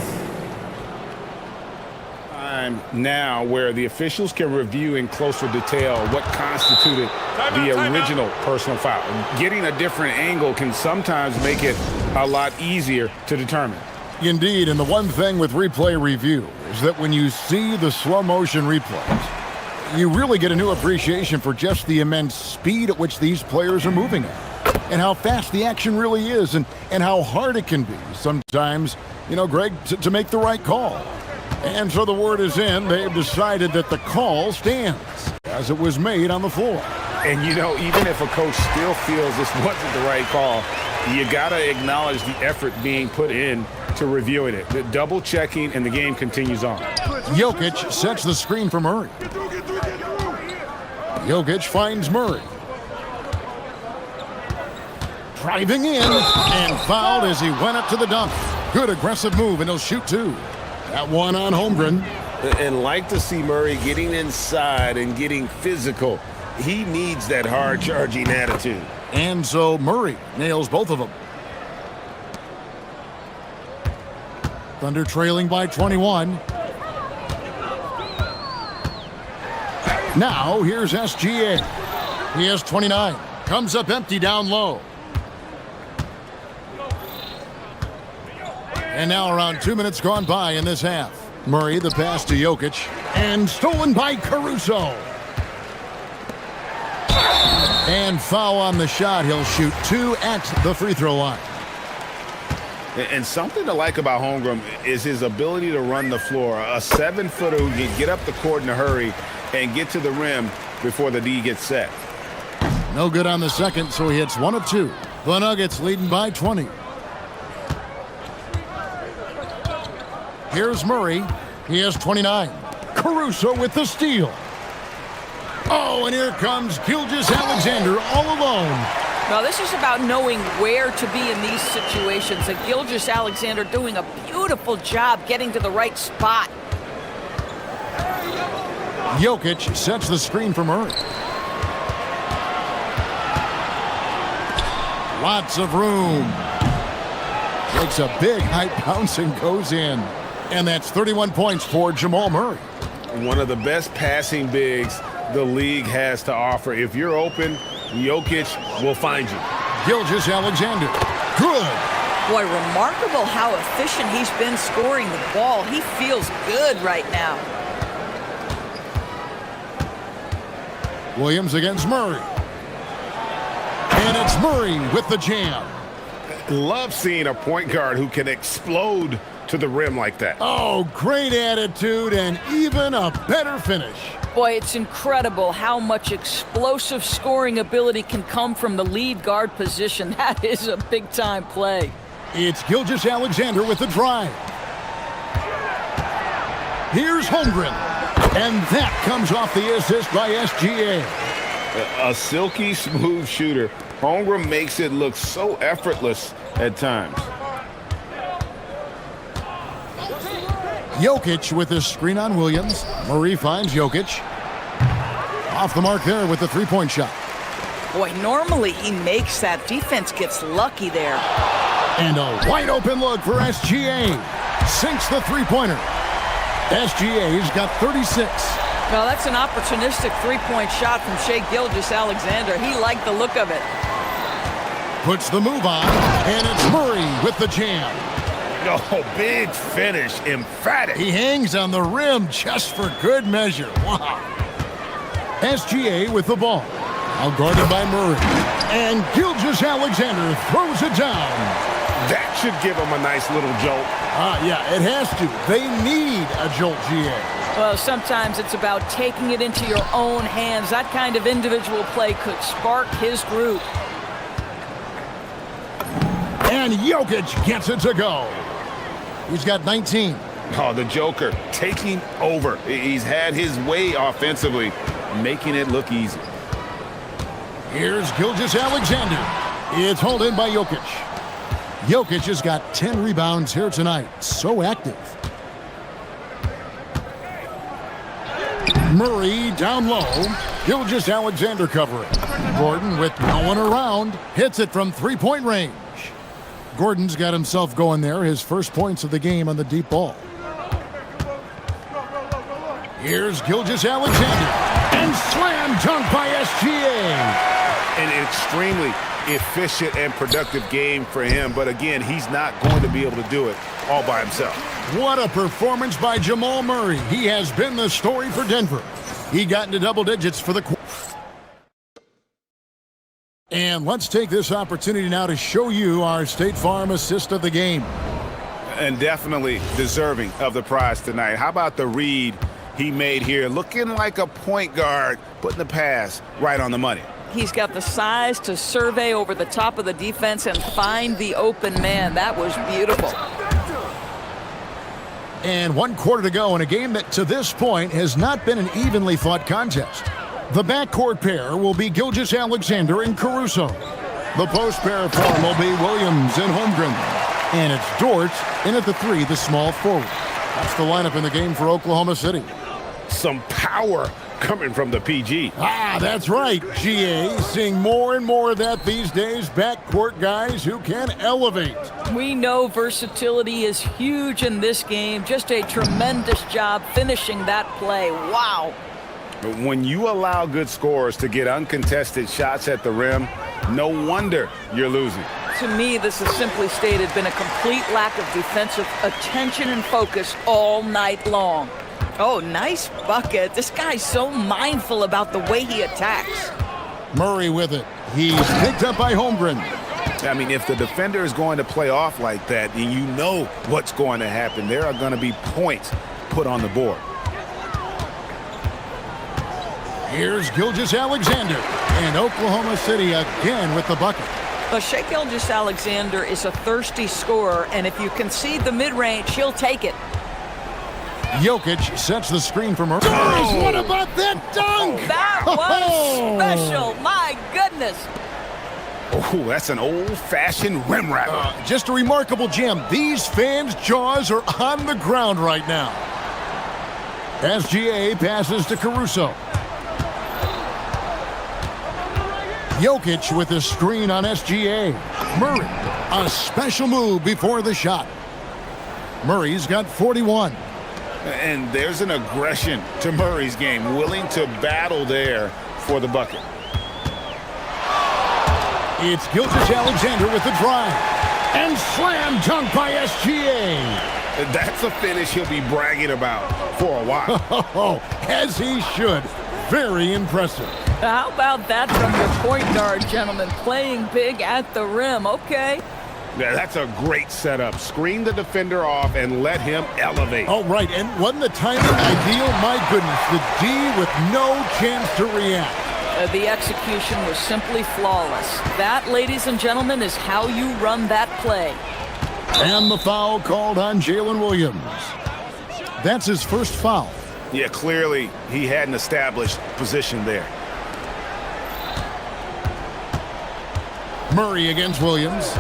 Time now where the officials can review in closer detail what constituted the original personal foul. Getting a different angle can sometimes make it a lot easier to determine. Indeed, and the one thing with replay review is that when you see the slow motion replays, you really get a new appreciation for just the immense speed at which these players are moving at, and how fast the action really is, and how hard it can be sometimes, you know, Greg, to make the right call. And so the word is in, they've decided that the call stands as it was made on the floor. And, you know, even if a coach still feels this wasn't the right call, you got to acknowledge the effort being put in to reviewing it. The double checking, and the game continues on. Jokic sets the screen for Murray. Jokic finds Murray. Driving in and fouled as he went up to the dunk. Good aggressive move, and he'll shoot two. That one on Holmgren. And like to see Murray getting inside and getting physical. He needs that hard charging attitude. And so Murray nails both of them. Thunder trailing by 21. Now here's SGA. He has 29. Comes up empty down low. And now around 2 minutes gone by in this half. Murray the pass to Jokic. And stolen by Caruso. And foul on the shot. He'll shoot two at the free throw line. And something to like about Holmgren is his ability to run the floor. A 7-footer who can get up the court in a hurry and get to the rim before the D gets set. No good on the second, so he hits 1 of 2. The Nuggets leading by 20. Here's Murray. He has 29. Caruso with the steal. Oh, and here comes Gilgeous-Alexander all alone. Now, this is about knowing where to be in these situations. And Gilgeous-Alexander doing a beautiful job getting to the right spot. Jokic sets the screen for Murray. Lots of room. Takes a big high bounce and goes in. And that's 31 points for Jamal Murray. One of the best passing bigs the league has to offer. If you're open, Jokic will find you. Gilgeous-Alexander. Good. Boy, remarkable how efficient he's been scoring the ball. He feels good right now. Williams against Murray. And it's Murray with the jam. Love seeing a point guard who can explode to the rim like that. Oh, great attitude and even a better finish. Boy, it's incredible how much explosive scoring ability can come from the lead guard position. That is a big-time play. It's Gilgeous-Alexander with the drive. Here's Holmgren. And that comes off the assist by SGA. A silky smooth shooter. Holmgren makes it look so effortless at times. Jokic with his screen on Williams. Murray finds Jokic. Off the mark there with the three-point shot. Boy, normally he makes that. Defense gets lucky there. And a wide-open look for SGA. Sinks the three-pointer. SGA's got 36. Well, that's an opportunistic three-point shot from Shai Gilgeous-Alexander. He liked the look of it. Puts the move on, and it's Murray with the jam. Oh, big finish, emphatic. He hangs on the rim just for good measure. Wow. SGA with the ball. Now guarded by Murray. And Gilgeous-Alexander throws it down. That should give him a nice little jolt. Yeah, it has to. They need a jolt, GA. Well, sometimes it's about taking it into your own hands. That kind of individual play could spark his group. And Jokic gets it to go. He's got 19. Oh, the Joker taking over. He's had his way offensively, making it look easy. Here's Gilgeous-Alexander. It's hauled in by Jokic. Jokic has got 10 rebounds here tonight. So active. Murray down low. Gilgeous-Alexander covering. Gordon with no one around. Hits it from three-point range. Gordon's got himself going there. His first points of the game on the deep ball. Here's Gilgeous-Alexander. And slam dunk by SGA. An extremely efficient and productive game for him. But again, he's not going to be able to do it all by himself. What a performance by Jamal Murray. He has been the story for Denver. He got into double digits for the quarter. And let's take this opportunity now to show you our State Farm assist of the game. And definitely deserving of the prize tonight. How about the read he made here? Looking like a point guard, putting the pass right on the money. He's got the size to survey over the top of the defense and find the open man. That was beautiful. And 1 quarter to go in a game that to this point has not been an evenly fought contest. The backcourt pair will be Gilgeous-Alexander and Caruso. The post pair form will be Williams and Holmgren. And it's Dort in at the 3, the small forward. That's the lineup in the game for Oklahoma City. Some power coming from the PG. Ah, that's right, GA. Seeing more and more of that these days. Backcourt guys who can elevate. We know versatility is huge in this game. Just a tremendous job finishing that play. Wow. When you allow good scorers to get uncontested shots at the rim, no wonder you're losing. To me, this has simply stated been a complete lack of defensive attention and focus all night long. Oh, nice bucket. This guy's so mindful about the way he attacks. Murray with it. He's picked up by Holmgren. I mean, if the defender is going to play off like that, then you know what's going to happen. There are going to be points put on the board. Here's Gilgeous-Alexander. And Oklahoma City again with the bucket. Shai Gilgeous-Alexander is a thirsty scorer, and if you concede the mid-range, he'll take it. Jokic sets the screen for Murray. Oh, what about that dunk? That was special. My goodness. Oh, that's an old-fashioned rim wrapper. Just a remarkable jam. These fans' jaws are on the ground right now. SGA passes to Caruso. Jokic with a screen on SGA. Murray, a special move before the shot. Murray's got 41. And there's an aggression to Murray's game, willing to battle there for the bucket. It's Gilgeous-Alexander with the drive. And slam dunk by SGA. That's a finish he'll be bragging about for a while. As he should. Very impressive. How about that from your point guard, gentlemen? Playing big at the rim. Okay. Yeah, that's a great setup. Screen the defender off and let him elevate. Oh, right. And wasn't the timing ideal? My goodness. The D with no chance to react. The execution was simply flawless. That, ladies and gentlemen, is how you run that play. And the foul called on Jalen Williams. That's his first foul. Yeah, clearly he had an established position there. Murray against Williams.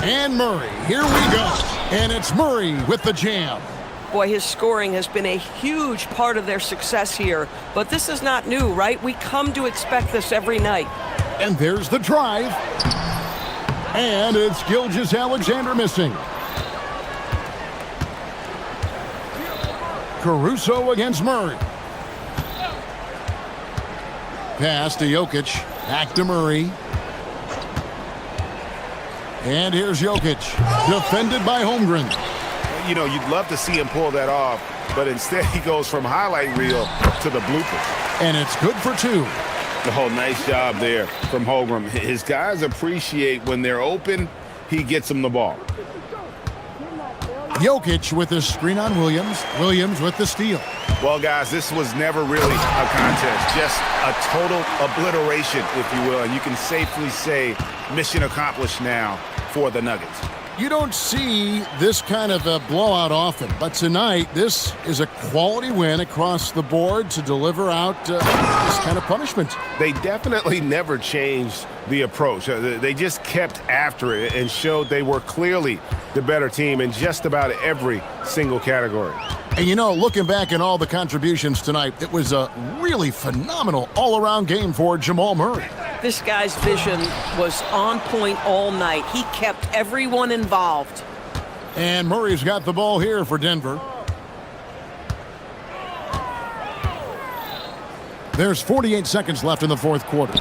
And Murray, here we go. And it's Murray with the jam. Boy, his scoring has been a huge part of their success here. But this is not new, right? We come to expect this every night. And there's the drive. And it's Gilgeous-Alexander missing. Caruso against Murray. Pass to Jokic. Back to Murray. And here's Jokic. Defended by Holmgren. You know, you'd love to see him pull that off, but instead he goes from highlight reel to the bloopers. And it's good for 2. Oh, nice job there from Holmgren. His guys appreciate when they're open, he gets them the ball. Jokic with the screen on Williams. Williams with the steal. Well, guys, this was never really a contest, just a total obliteration, if you will. And you can safely say mission accomplished now for the Nuggets. You don't see this kind of a blowout often, but tonight this is a quality win across the board to deliver out this kind of punishment. They definitely never changed the approach. They just kept after it and showed they were clearly the better team in just about every single category. And you know, looking back at all the contributions tonight, it was a really phenomenal all-around game for Jamal Murray. This guy's vision was on point all night. He kept everyone involved. And Murray's got the ball here for Denver. There's 48 seconds left in the fourth quarter.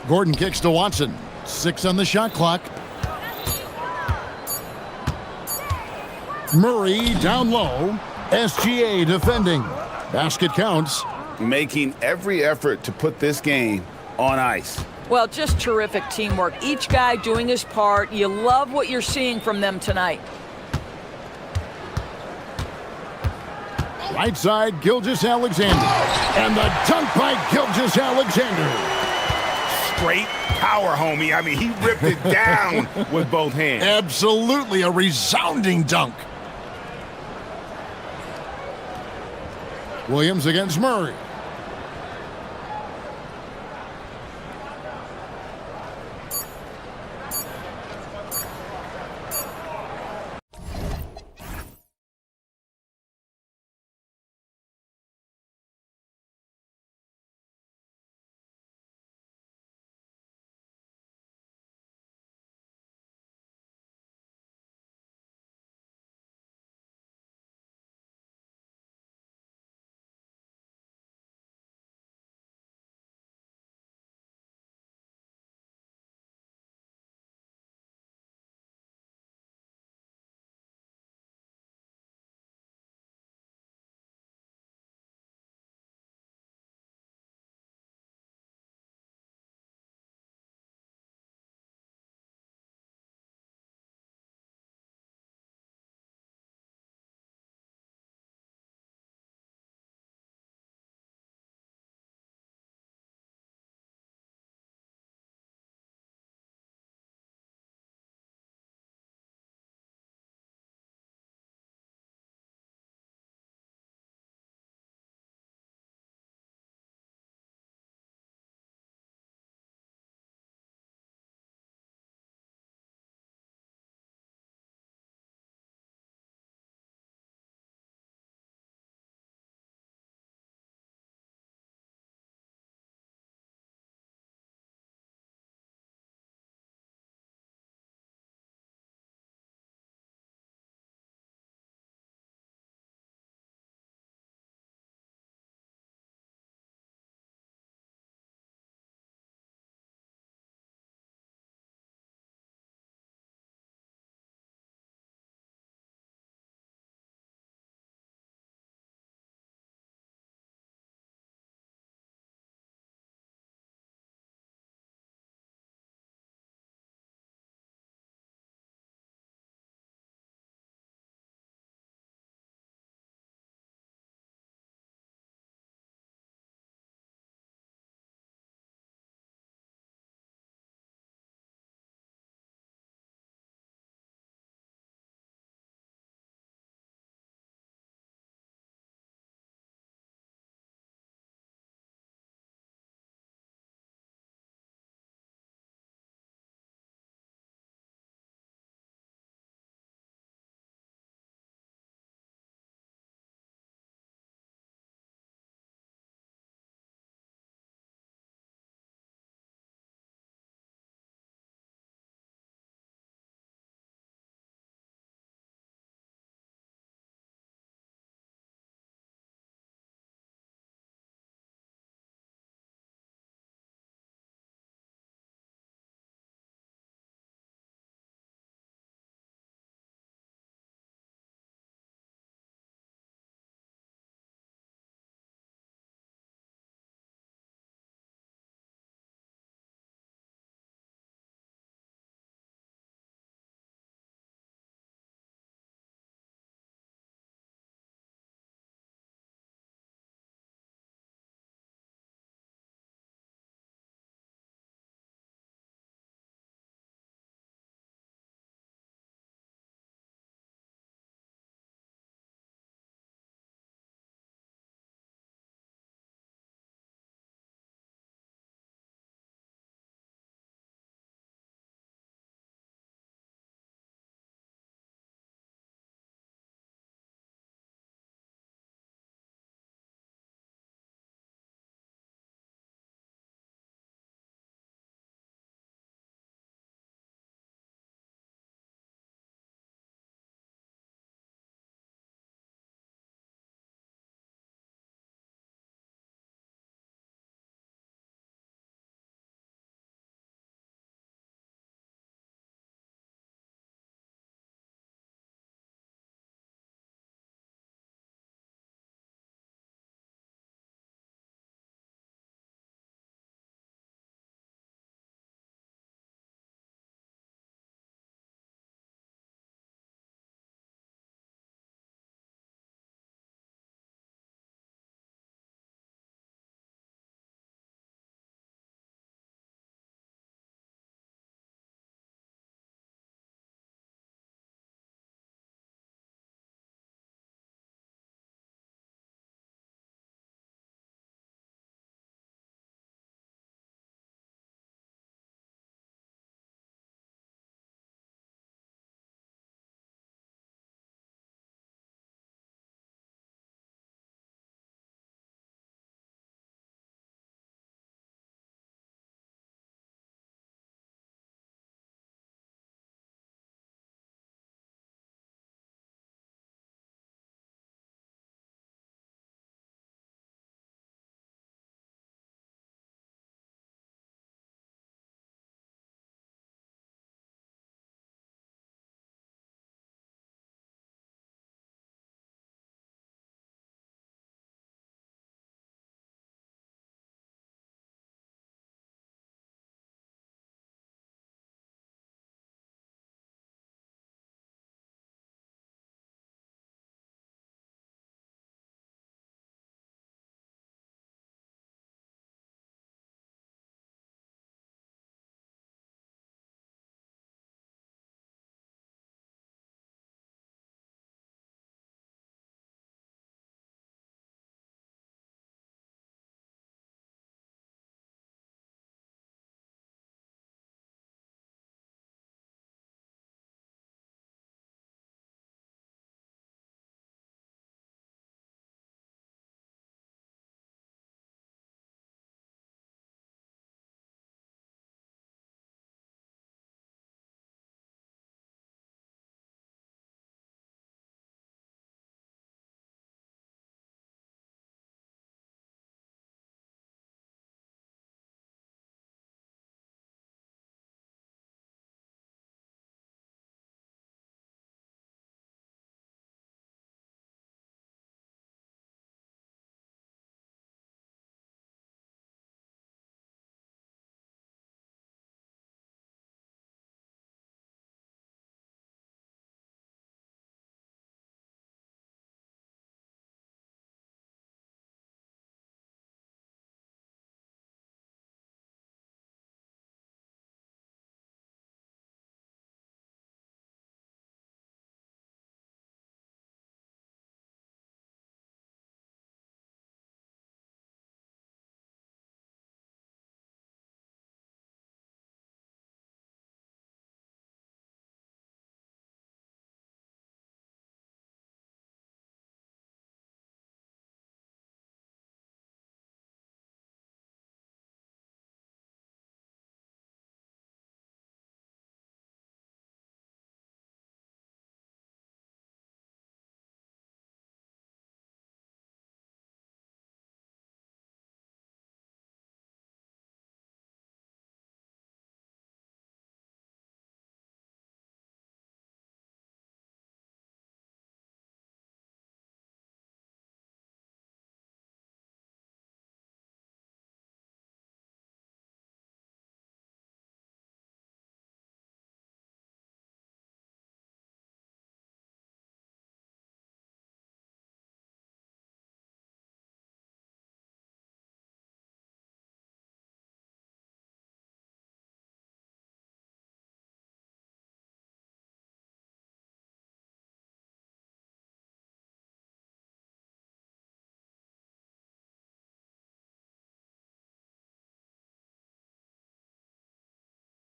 Gordon kicks to Watson. 6 on the shot clock. Murray down low. SGA defending. Basket counts. Making every effort to put this game on ice. Well, just terrific teamwork. Each guy doing his part. You love what you're seeing from them tonight. Right side, Gilgeous-Alexander. And the dunk by Gilgeous-Alexander. Straight power, homie. I mean, he ripped it down with both hands. Absolutely a resounding dunk. Williams against Murray.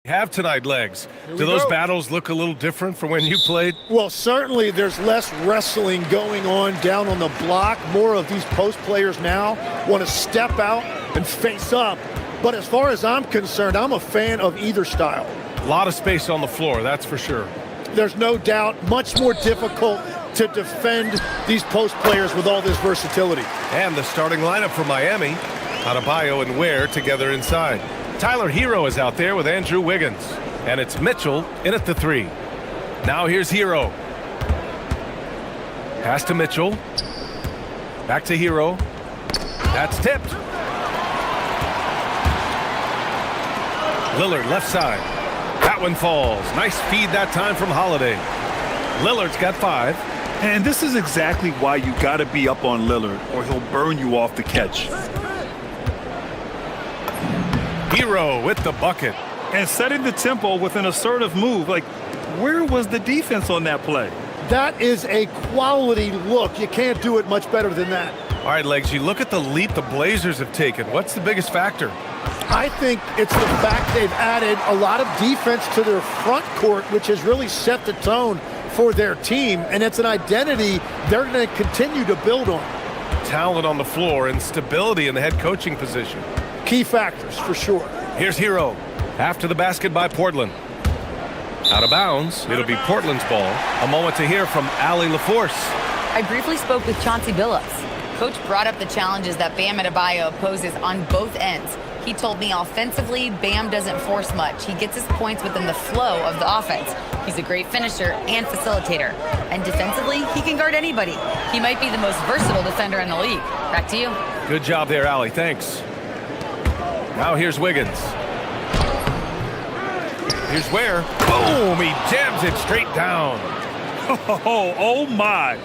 Have tonight, Legs. we Do those go. battles look a little different from when you played? Well, certainly there's less wrestling going on down on the block. More of these post players now want to step out and face up. But as far as I'm concerned, I'm a fan of either style. A lot of space on the floor, that's for sure. There's no doubt much more difficult to defend these post players with all this versatility. And the starting lineup for Miami. Adebayo and Ware together inside. Tyler Hero is out there with Andrew Wiggins. And it's Mitchell in at the 3. Now here's Hero. Pass to Mitchell. Back to Hero. That's tipped. Lillard left side. That one falls. Nice feed that time from Holiday. Lillard's got 5. And this is exactly why you got to be up on Lillard, or he'll burn you off the catch. Hero with the bucket. And setting the tempo with an assertive move. Like, where was the defense on that play? That is a quality look. You can't do it much better than that. All right, Legs, you look at the leap the Blazers have taken. What's the biggest factor? I think it's the fact they've added a lot of defense to their front court, which has really set the tone for their team, and it's an identity they're going to continue to build on. Talent on the floor and stability in the head coaching position. Key factors, for sure. Here's Hero. After the basket by Portland. Out of bounds. It'll be Portland's ball. A moment to hear from Allie LaForce. I briefly spoke with Chauncey Billups. Coach brought up the challenges that Bam Adebayo poses on both ends. He told me offensively, Bam doesn't force much. He gets his points within the flow of the offense. He's a great finisher and facilitator. And defensively, he can guard anybody. He might be the most versatile defender in the league. Back to you. Good job there, Allie. Thanks. Now here's Wiggins. Here's Ware. Boom! He jams it straight down. Oh my.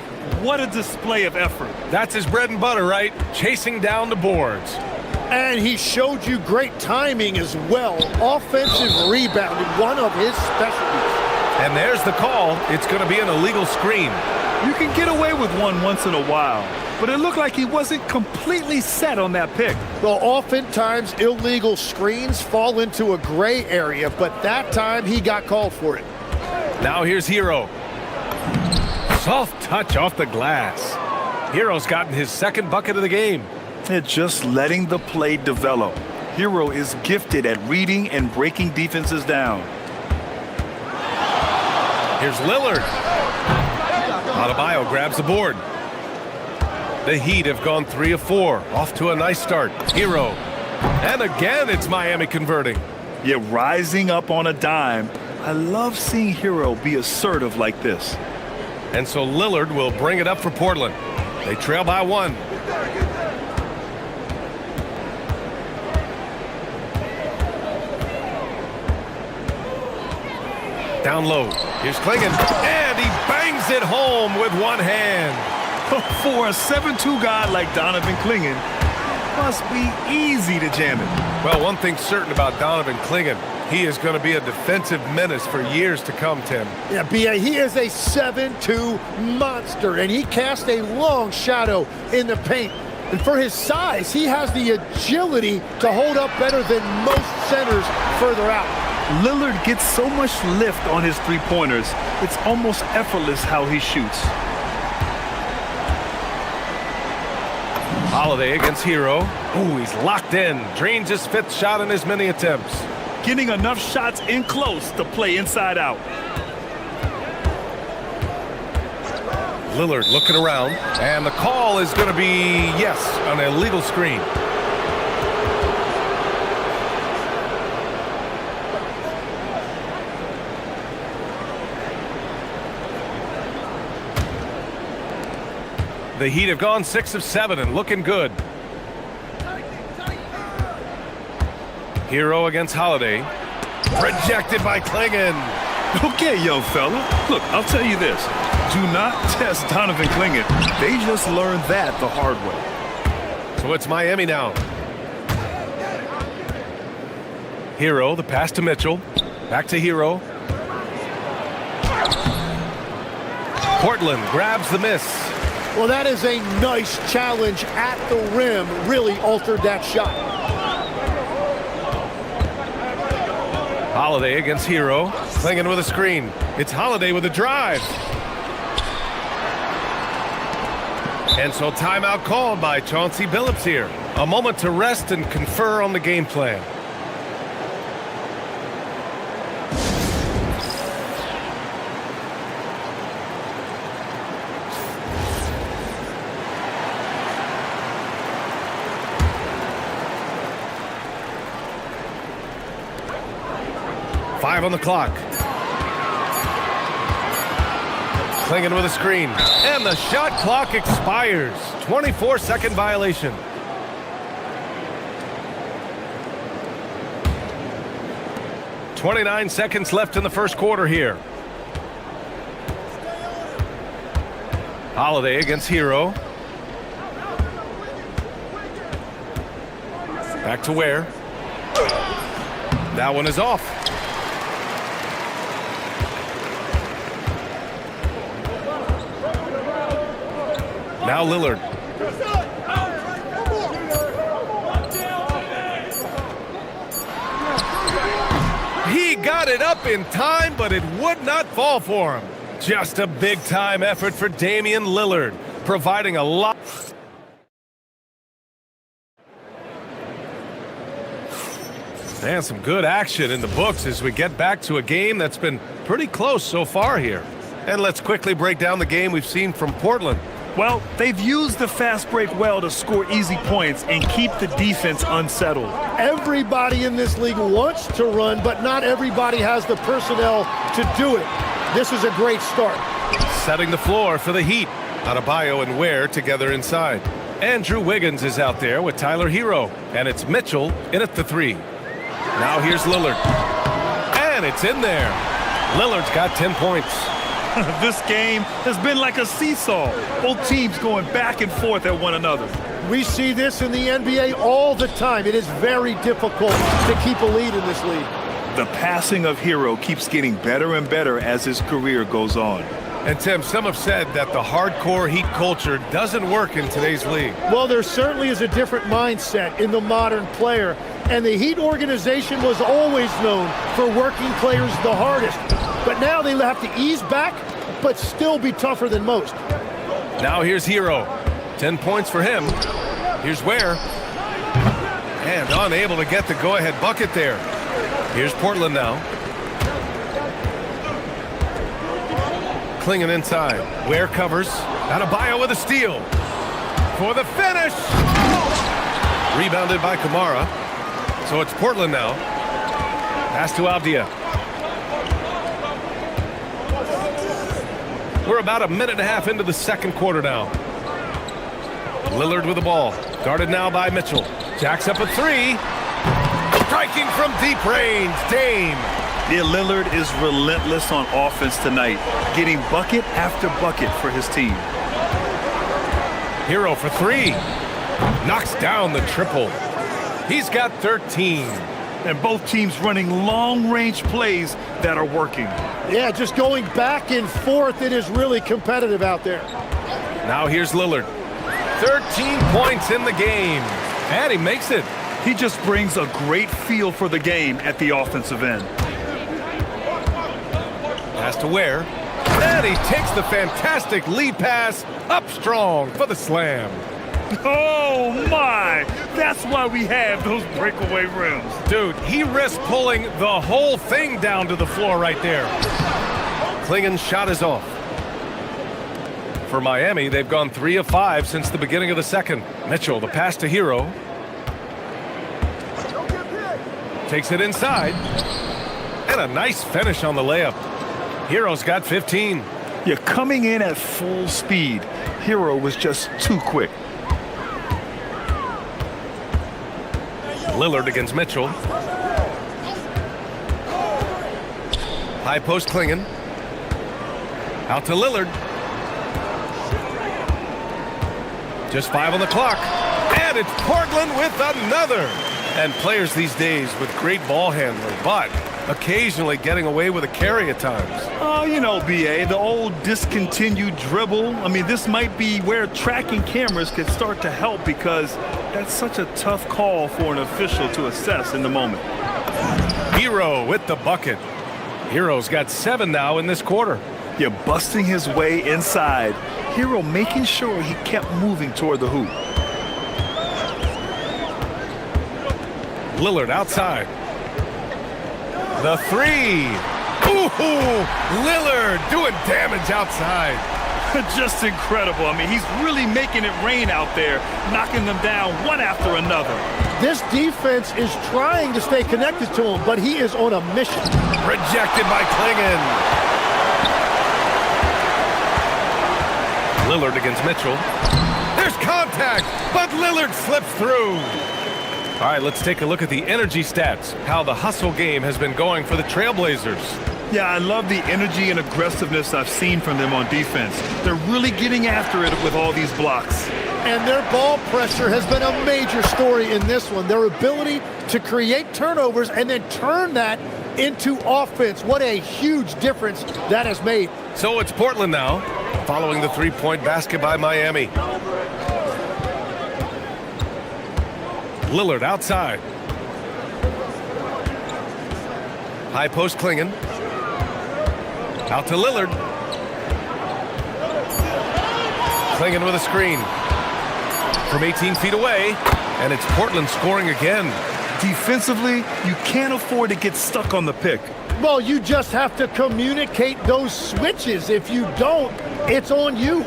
What a display of effort. That's his bread and butter, right? Chasing down the boards. And he showed you great timing as well. Offensive rebounding, one of his specialties. And there's the call. It's going to be an illegal screen. You can get away with one once in a while, but it looked like he wasn't completely set on that pick. Well, oftentimes illegal screens fall into a gray area, but that time he got called for it. Now here's Hero. Soft touch off the glass. Hero's gotten his second bucket of the game. And just letting the play develop. Hero is gifted at reading and breaking defenses down. Here's Lillard. Adebayo grabs the board. The Heat have gone 3 of 4. Off to a nice start. Hero. And again, it's Miami converting. Yeah, rising up on a dime. I love seeing Hero be assertive like this. And so Lillard will bring it up for Portland. They trail by 1. Down low. Here's Klingon. And he bangs it home with one hand. For a 7'2" guy like Donovan Klingon, must be easy to jam it. Well, one thing's certain about Donovan Klingon. He is going to be a defensive menace for years to come, Tim. Yeah, B.A., he is a 7'2" monster, and he casts a long shadow in the paint. And for his size, he has the agility to hold up better than most centers further out. Lillard gets so much lift on his three-pointers, it's almost effortless how he shoots. Holiday against Hero. Ooh, he's locked in. Drains his 5th shot in his many attempts. Getting enough shots in close to play inside out. Lillard looking around, and the call is going to be, yes, an illegal screen. The Heat have gone 6 of 7 and looking good. Hero against Holiday. Rejected by Klingon. Okay, young fella. Look, I'll tell you this. Do not test Donovan Klingon. They just learned that the hard way. So it's Miami now. Hero, the pass to Mitchell. Back to Hero. Portland grabs the miss. Well, that is a nice challenge at the rim. Really altered that shot. Holiday against Hero. Klingon with a screen. It's Holiday with a drive. And so timeout called by Chauncey Billups here. A moment to rest and confer on the game plan. Five on the clock. Klingon with a screen. And the shot clock expires. 24-second violation. .29 seconds left in the first quarter here. Holiday against Hero. Back to Ware. That one is off. Now Lillard. He got it up in time, but it would not fall for him. Just a big-time effort for Damian Lillard, providing a lot. And some good action in the books as we get back to a game that's been pretty close so far here. And let's quickly break down the game we've seen from Portland. Well, they've used the fast break well to score easy points and keep the defense unsettled. Everybody in this league wants to run, but not everybody has the personnel to do it. This is a great start. Setting the floor for the Heat. Adebayo and Ware together inside. Andrew Wiggins is out there with Tyler Hero. And it's Mitchell in at the three. Now here's Lillard. And it's in there. Lillard's got 10 points. This game has been like a seesaw. Both teams going back and forth at one another. We see this in the NBA all the time. It is very difficult to keep a lead in this league. The passing of Hero keeps getting better and better as his career goes on. And Tim, some have said that the hardcore Heat culture doesn't work in today's league. Well, there certainly is a different mindset in the modern player. And the Heat organization was always known for working players the hardest. But now they have to ease back, but still be tougher than most. Now here's Hero. 10 points for him. Here's Ware. And unable to get the go-ahead bucket there. Here's Portland now. Klingon inside. Ware covers. Adebayo with a steal. For the finish! Rebounded by Kamara. So it's Portland now. Pass to Avdia. We're about a minute and a half into the second quarter now. Lillard with the ball. Guarded now by Mitchell. Jacks up a three. Striking from deep range. Dame. Yeah, Lillard is relentless on offense tonight, getting bucket after bucket for his team. Hero for three. Knocks down the triple. He's got 13. And both teams running long-range plays that are working. Yeah, just going back and forth. It is really competitive out there. Now here's Lillard. 13 points in the game. And he makes it. He just brings a great feel for the game at the offensive end. Pass to Ware. And he takes the fantastic lead pass up strong for the slam. Oh, my! That's why we have those breakaway rims. Dude, he risked pulling the whole thing down to the floor right there. Klingon's shot is off. For Miami, they've gone 3 of 5 since the beginning of the second. Mitchell, the pass to Hero. Takes it inside. And a nice finish on the layup. Hero's got 15. You're coming in at full speed. Hero was just too quick. Lillard against Mitchell. High post Klingon. Out to Lillard. Just 5 on the clock. And it's Portland with another. And players these days with great ball handling, but occasionally getting away with a carry at times. Oh, you know, BA, the old discontinued dribble. I mean, this might be where tracking cameras could start to help because that's such a tough call for an official to assess in the moment. He Hero with the bucket. Hero's got 7 now in this quarter. Yeah, busting his way inside. Hero making sure he kept moving toward the hoop. Lillard outside. The three. Ooh, Lillard doing damage outside. Just incredible. I mean, he's really making it rain out there, knocking them down one after another. This defense is trying to stay connected to him, but he is on a mission. Rejected by Klingon. Lillard against Mitchell. There's contact, but Lillard slips through. All right, let's take a look at the energy stats, how the hustle game has been going for the Trailblazers. Yeah, I love the energy and aggressiveness I've seen from them on defense. They're really getting after it with all these blocks. And their ball pressure has been a major story in this one. Their ability to create turnovers and then turn that into offense. What a huge difference that has made. So it's Portland now, following the three-point basket by Miami. Lillard outside. High post Klingon. Out to Lillard. Klingon with a screen. From 18 feet away, and it's Portland scoring again. Defensively, you can't afford to get stuck on the pick. Well, you just have to communicate those switches. If you don't, it's on you.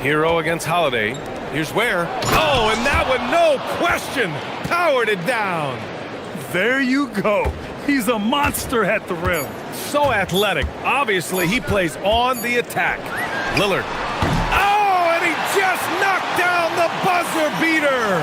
Hero against Holiday. Here's where. Oh, and that one, no question, powered it down. There you go. He's a monster at the rim. So athletic. Obviously, he plays on the attack. Lillard. Oh, and he just knocked down the buzzer beater.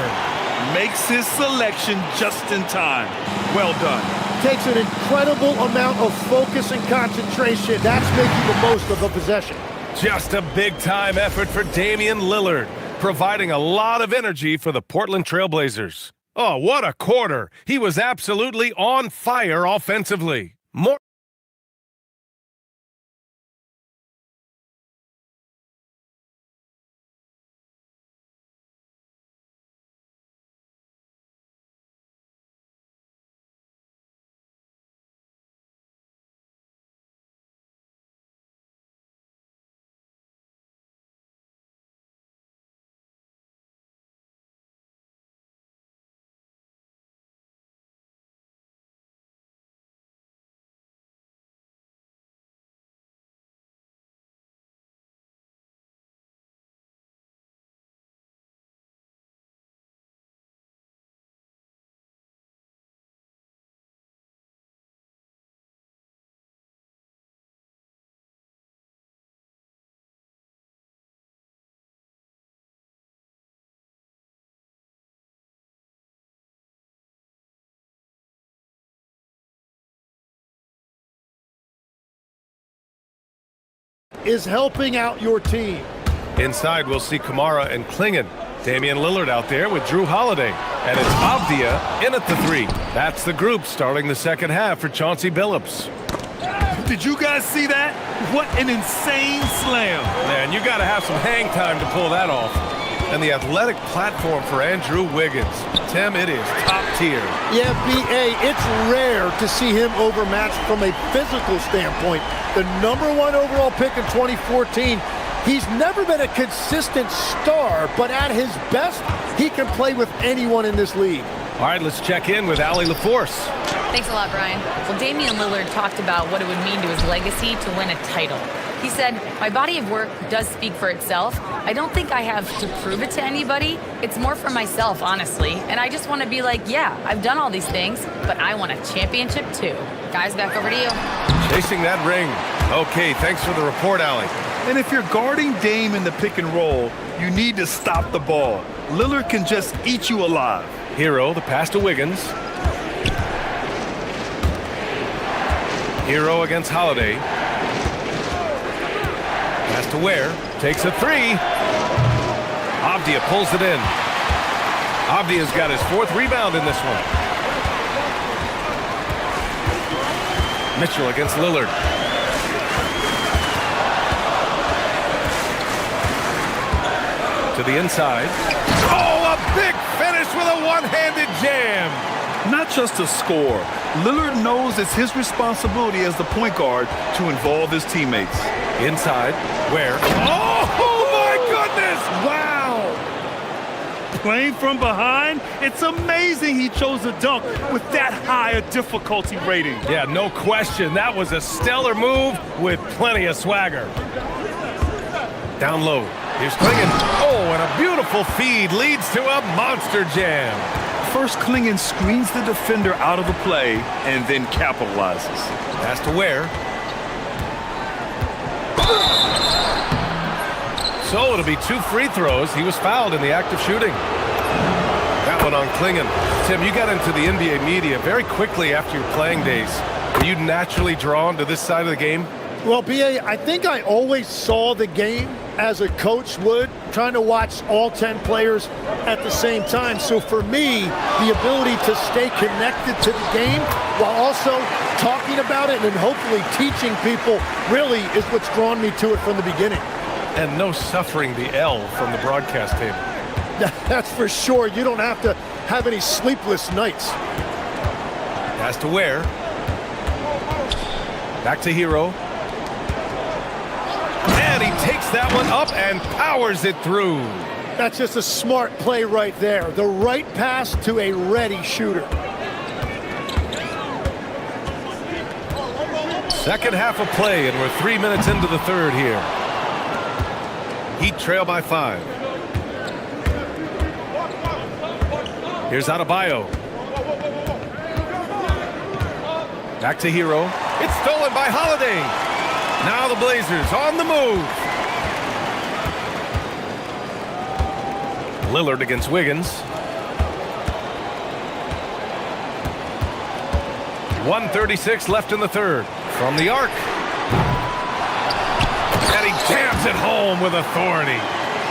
Makes his selection just in time. Well done. Takes an incredible amount of focus and concentration. That's making the most of the possession. Just a big-time effort for Damian Lillard, providing a lot of energy for the Portland Trailblazers. Oh, what a quarter. He was absolutely on fire offensively. More is helping out your team. inside, we'll see Kamara and Klingon. Damian Lillard out there with Drew Holiday. And it's Avdia in at the three. That's the group starting the second half for Chauncey Billups. Did you guys see that? What an insane slam. Man, you got to have some hang time to pull that off. And the athletic platform for Andrew Wiggins. Tim, it is top tier. Yeah, B.A., it's rare to see him overmatched from a physical standpoint. The #1 overall pick in 2014. He's never been a consistent star, but at his best, he can play with anyone in this league. All right, let's check in with Allie LaForce. Thanks a lot, Brian. Well, Damian Lillard talked about what it would mean to his legacy to win a title. He said, "My body of work does speak for itself. I don't think I have to prove it to anybody. It's more for myself, honestly. And I just want to be like, yeah, I've done all these things, but I want a championship too." Guys, back over to you. Chasing that ring. Okay, thanks for the report, Allie. And if you're guarding Dame in the pick and roll, you need to stop the ball. Lillard can just eat you alive. Hero, the pass to Wiggins. Hero against Holiday. Pass to Ware. Takes a three. Avdia pulls it in. Avdia's got his 4th rebound in this one. Mitchell against Lillard. To the inside. Oh, a big finish LaForce with a one-handed jam. Not just a score. Lillard knows it's his responsibility as the point guard to involve his teammates. Inside, where? Oh my goodness! Wow! Playing from behind, it's amazing he chose a dunk with that high a difficulty rating. Yeah, no question. That was a stellar move with plenty of swagger. Down low. Here's Klingon. Oh, and a beautiful feed leads to a monster jam. First, Klingon screens the defender out of the play and then capitalizes. Pass to Ware. So it'll be 2 free throws. He was fouled in the act of shooting. That one on Klingon. Tim, you got into the NBA media very quickly after your playing days. Were you naturally drawn to this side of the game? Well, B.A., I think I always saw the game as a coach would, trying to watch all 10 players at the same time. So for me, the ability to stay connected to the game while also talking about it and hopefully teaching people really is what's drawn me to it from the beginning. And no suffering the L from the broadcast table. That's for sure. You don't have to have any sleepless nights. Pass to Ware. Back to Hero. And he takes that one up and powers it through. That's just a smart play right there. The right pass to a ready shooter. Second half of play, and we're 3 minutes into the third here. Heat trail by 5. Here's Adebayo. Back to Hero. It's stolen by Holiday. Now the Blazers on the move. Lillard against Wiggins. 1:36 left in the third. From the arc. And he jams it home with authority.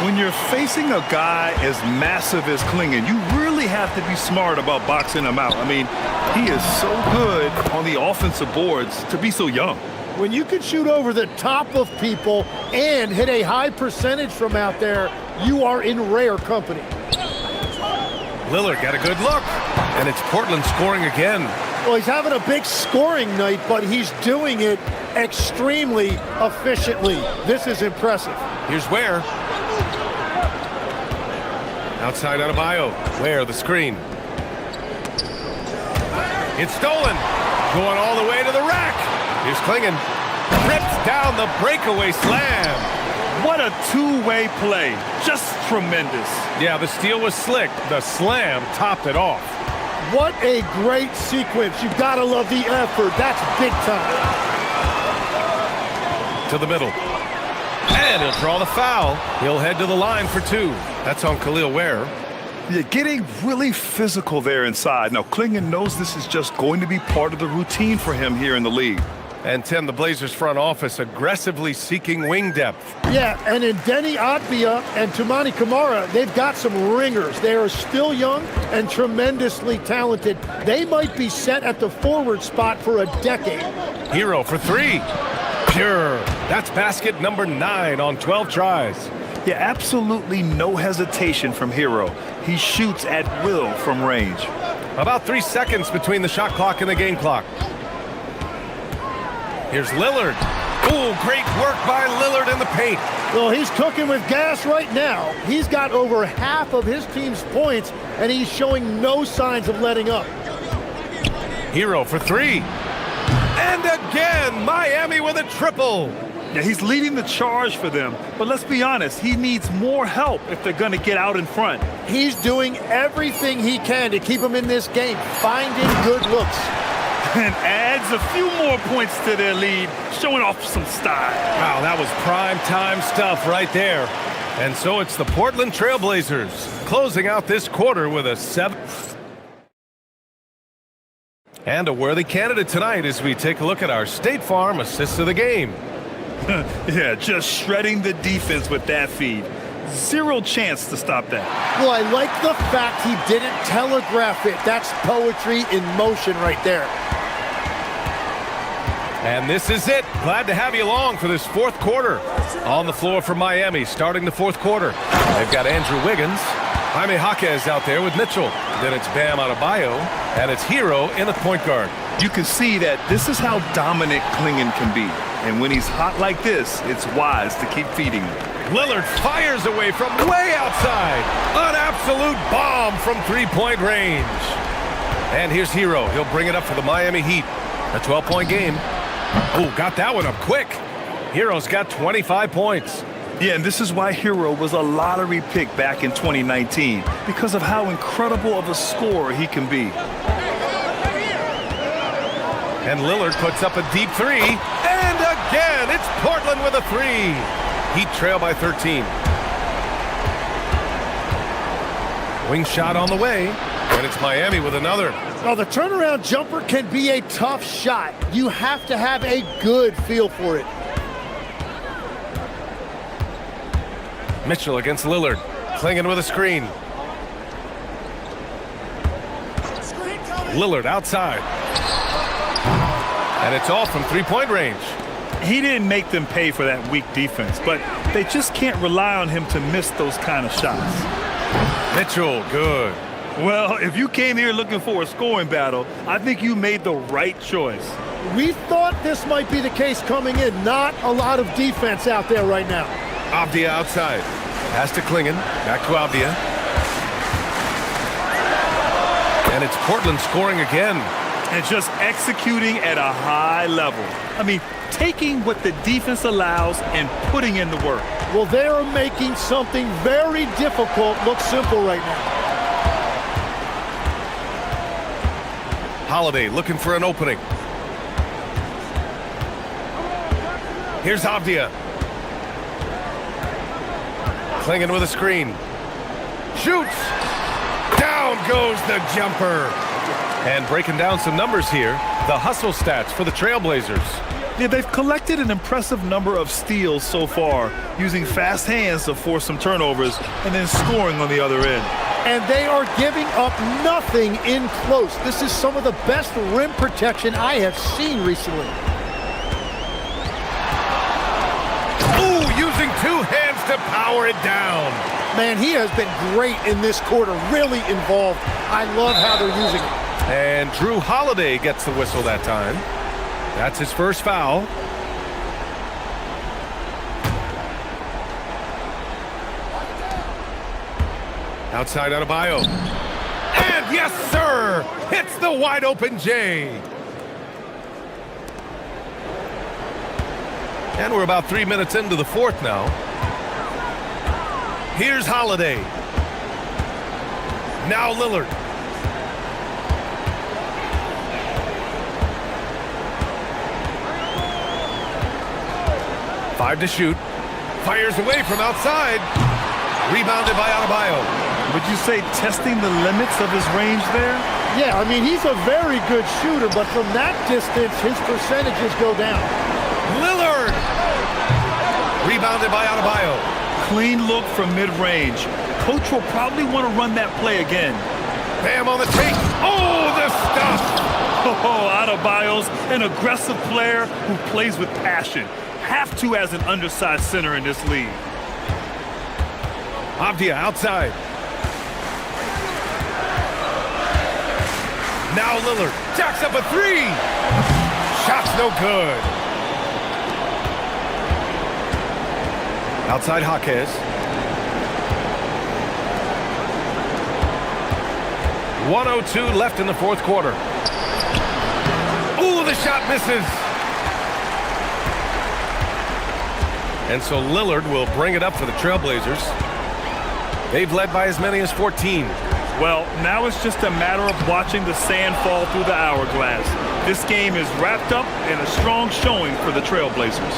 When you're facing a guy as massive as Klingon, you really have to be smart about boxing him out. I mean, he is so good on the offensive boards to be so young. When you can shoot over the top of people and hit a high percentage from out there, you are in rare company. Lillard got a good look, and it's Portland scoring again. Well, he's having a big scoring night, but he's doing it extremely efficiently. This is impressive. Here's Ware. Outside Adebayo. Ware, the screen. It's stolen. Going all the way to the rack. Here's Klingon. Rips down the breakaway slam. What a two-way play. Just tremendous. Yeah, the steal was slick. The slam topped it off. What a great sequence. You've got to love the effort. That's big time. To the middle. And he'll draw the foul. He'll head to the line for 2. That's on Khalil Ware. You're getting really physical there inside. Now, Klingon knows this is just going to be part of the routine for him here in the league. And Tim, the Blazers front office aggressively seeking wing depth. Yeah, and in Denny Atbia and Toumani Camara, they've got some ringers. They are still young and tremendously talented. They might be set at the forward spot for a decade. Hero for 3. Pure. That's basket number 9 on 12 tries. Yeah, absolutely no hesitation from Hero. He shoots at will from range. About 3 seconds between the shot clock and the game clock. Here's Lillard. Ooh, great work by Lillard in the paint. Well, he's cooking with gas right now. He's got over half of his team's points, and he's showing no signs of letting up. Hero for 3. And again, Miami with a triple. Yeah, he's leading the charge for them. But let's be honest, he needs more help if they're going to get out in front. He's doing everything he can to keep them in this game, finding good looks. And adds a few more points to their lead, showing off some style. Wow, that was prime time stuff right there. And so it's the Portland Trail Blazers closing out this quarter with a 7. And a worthy candidate tonight as we take a look at our State Farm assists of the game. Yeah, just shredding the defense with that feed. Zero chance to stop that. Well, I like the fact he didn't telegraph it. That's poetry in motion right there. And this is it. Glad to have you along for this fourth quarter. On the floor for Miami, starting the fourth quarter. They've got Andrew Wiggins. Jaime Jaquez out there with Mitchell. Then it's Bam Adebayo, and it's Hero in the point guard. You can see that this is how dominant Klingon can be. And when he's hot like this, it's wise to keep feeding him. Lillard fires away from way outside. An absolute bomb from three-point range. And here's Hero. He'll bring it up for the Miami Heat. A 12-point game. Oh, got that one up quick. Hero's got 25 points. Yeah, and this is why Hero was a lottery pick back in 2019, because of how incredible of a scorer he can be. And Lillard puts up a deep three. And again, it's Portland with a three. Heat trail by 13. Wing shot on the way. And it's Miami with another. Well, the turnaround jumper can be a tough shot. You have to have a good feel for it. Mitchell against Lillard. Klingon with a screen. Lillard outside. And it's all from three-point range. He didn't make them pay for that weak defense, but they just can't rely on him to miss those kind of shots. Mitchell, good. Well, if you came here looking for a scoring battle, I think you made the right choice. We thought this might be the case coming in. Not a lot of defense out there right now. Avdia outside. Pass to Klingon. Back to Avdia. And it's Portland scoring again. And just executing at a high level. I mean, taking what the defense allows and putting in the work. Well, they are making something very difficult look simple right now. Holiday looking for an opening. Here's Avdia. Klingon with a screen. Shoots! Down goes the jumper. And breaking down some numbers here, the hustle stats for the Trailblazers. Yeah, they've collected an impressive number of steals so far, using fast hands to force some turnovers and then scoring on the other end. And they are giving up nothing in close. This is some of the best rim protection I have seen recently. Ooh, using two hands to power it down. Man, he has been great in this quarter, really involved. I love how they're using it. And Drew Holiday gets the whistle that time. That's his first foul. Outside Adebayo. And yes, sir! Hits the wide open J. And we're about 3 minutes into the fourth now. Here's Holiday. Now Lillard. Five to shoot. Fires away from outside. Rebounded by Adebayo. Would you say testing the limits of his range there? Yeah, I mean, he's a very good shooter, but from that distance, his percentages go down. Lillard! Rebounded by Adebayo. Clean look from mid-range. Coach will probably want to run that play again. Bam on the take. Oh, the stuff! Oh, Adebayo's an aggressive player who plays with passion. Have to as an undersized center in this league. Avdia outside. Now Lillard jacks up a three. Shot's no good. Outside Jaquez. 1:02 left in the fourth quarter. Ooh, the shot misses. And so Lillard will bring it up for the Trailblazers. They've led by as many as 14. Well, now it's just a matter of watching the sand fall through the hourglass. This game is wrapped up in a strong showing for the Trailblazers.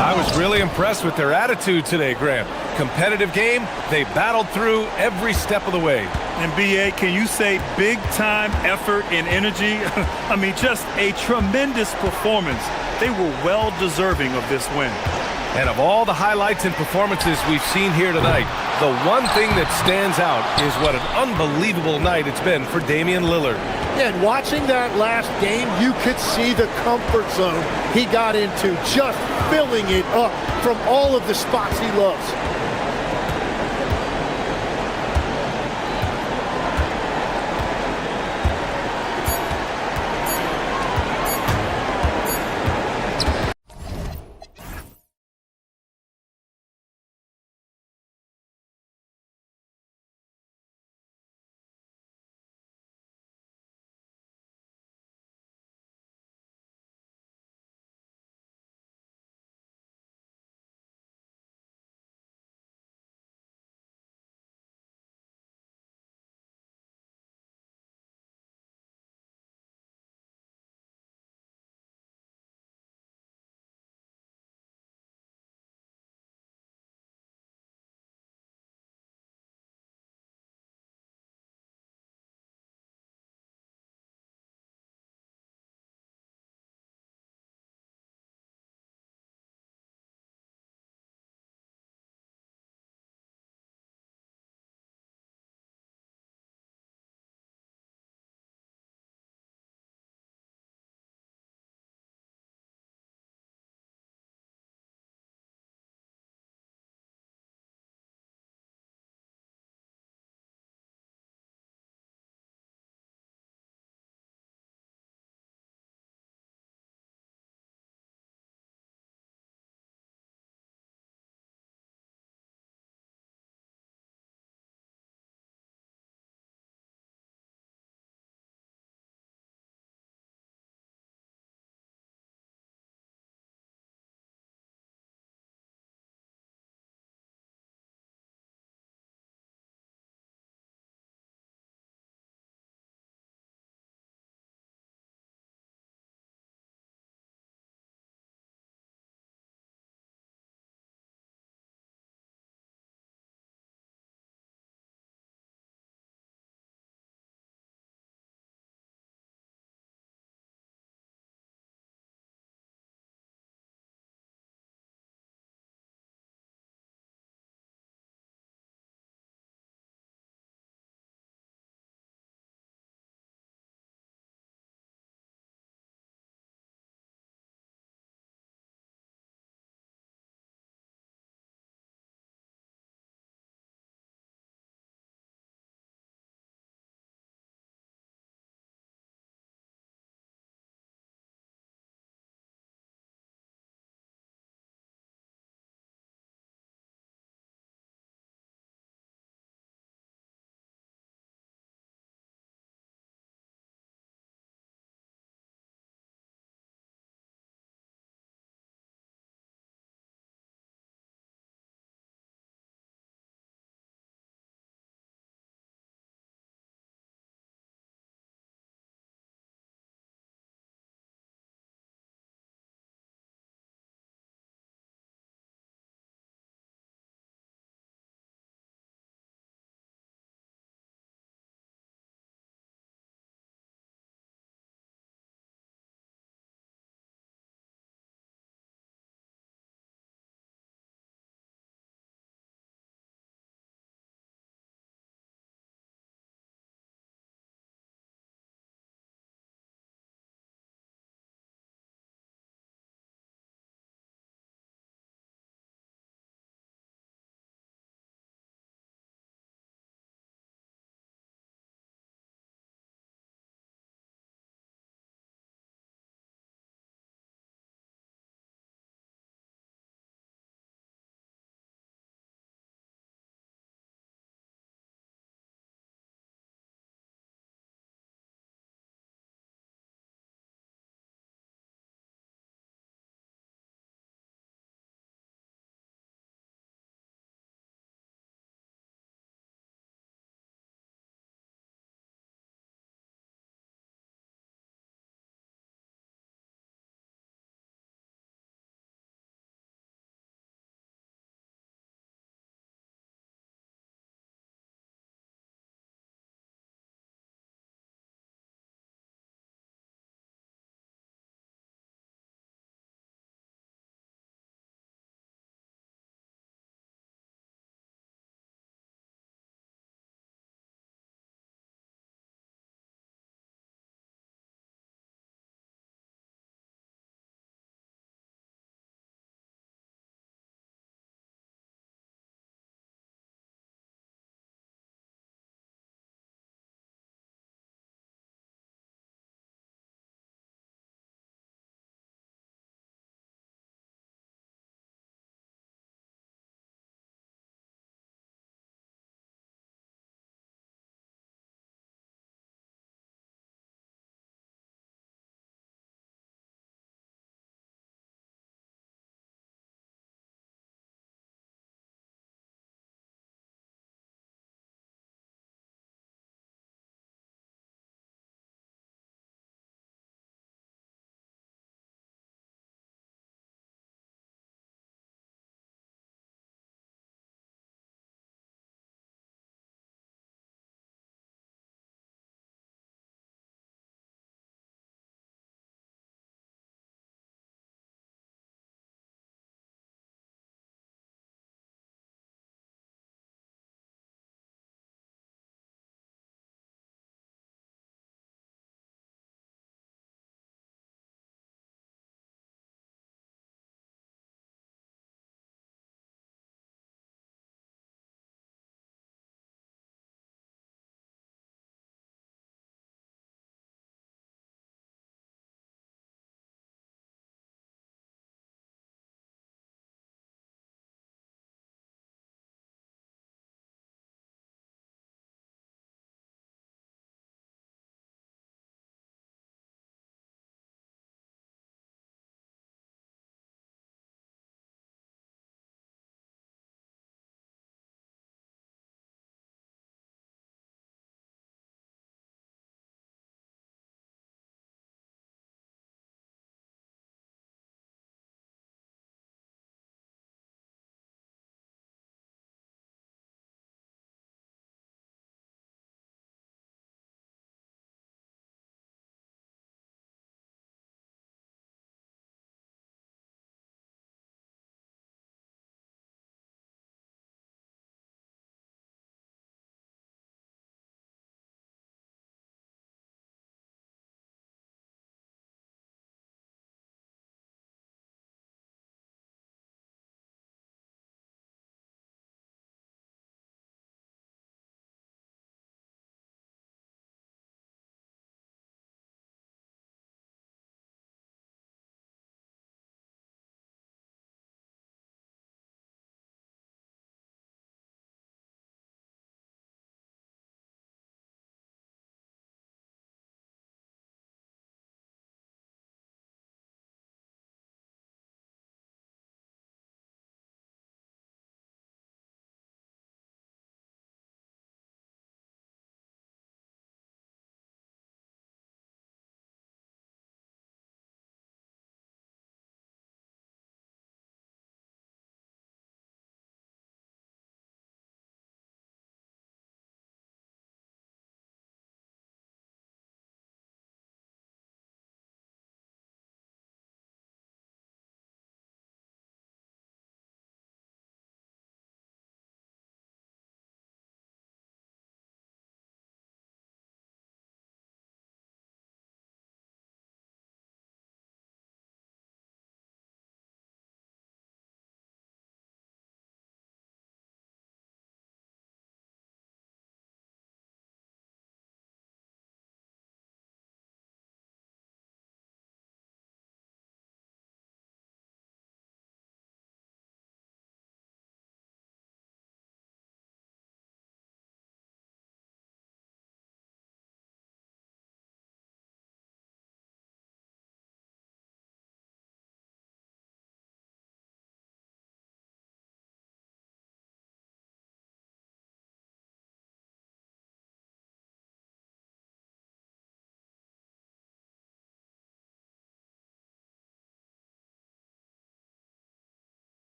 I was really impressed with their attitude today, Graham. Competitive game, they battled through every step of the way. And BA, can you say big time effort and energy? I mean, just a tremendous performance. They were well deserving of this win. And of all the highlights and performances we've seen here tonight, the one thing that stands out is what an unbelievable night it's been for Damian Lillard. Yeah, and watching that last game, you could see the comfort zone he got into, just filling it up from all of the spots he loves.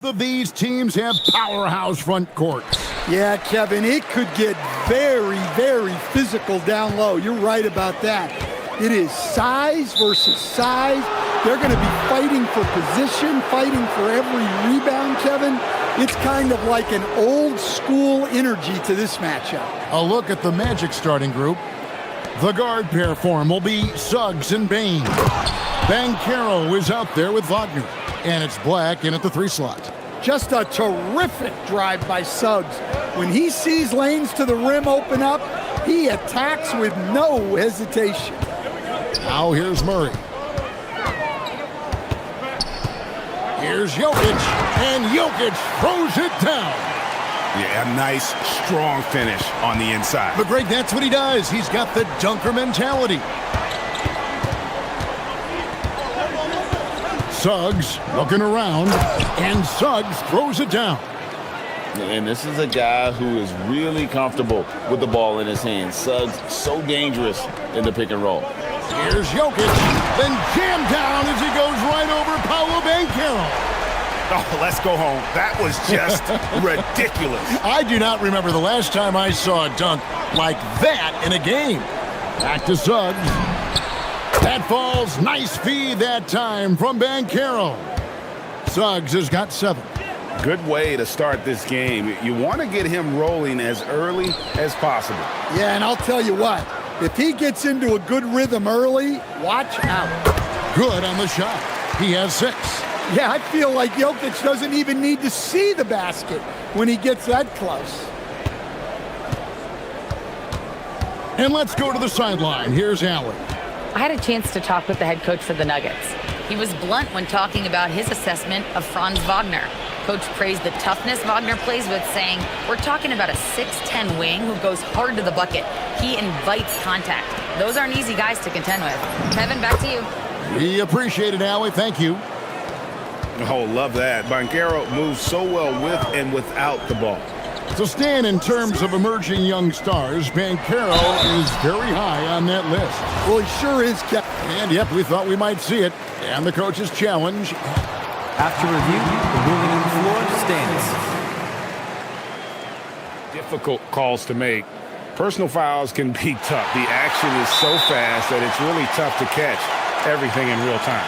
Of these teams have powerhouse front courts. Yeah, Kevin, it could get very, very physical down low. You're right about that. It is size versus size. They're going to be fighting for position, fighting for every rebound, Kevin. It's kind of like an old school energy to this matchup. A look at the Magic starting group. The guard pair form will be Suggs and Bain. Banchero is out there with Wagner. And it's Black in at the 3 slot. Just a terrific drive by Suggs. When he sees lanes to the rim open up, he attacks with no hesitation. Now here's Murray. Here's Jokic, and Jokic throws it down. Yeah, a nice, strong finish on the inside. But Greg, that's what he does. He's got the dunker mentality. Suggs looking around, and Suggs throws it down. And this is a guy who is really comfortable with the ball in his hands. Suggs, so dangerous in the pick and roll. Here's Jokic, then jammed down as he goes right over Paolo Banchero. Oh, let's go home. That was just ridiculous. I do not remember the last time I saw a dunk like that in a game. Back to Suggs. That falls. Nice feed that time from Banchero. Suggs has got 7. Good way to start this game. You want to get him rolling as early as possible. Yeah, and I'll tell you what, if he gets into a good rhythm early, watch out. Good on the shot. He has 6. Yeah, I feel like Jokic doesn't even need to see the basket when he gets that close. And let's go to the sideline. Here's Allen. I had a chance to talk with the head coach for the Nuggets. He was blunt when talking about his assessment of Franz Wagner. Coach praised the toughness Wagner plays with, saying, "We're talking about a 6'10" wing who goes hard to the bucket. He invites contact. Those aren't easy guys to contend with." Kevin, back to you. We appreciate it, Allie. Thank you. Oh, love that. Banchero moves so well with and without the ball. So, Stan, in terms of emerging young stars, Banchero is very high on that list. Well, he sure is, Kevin. And, yep, we thought we might see it. And the coach's challenge. After review, the ruling on the floor stands. Difficult calls to make. Personal fouls can be tough. The action is so fast that it's really tough to catch everything in real time.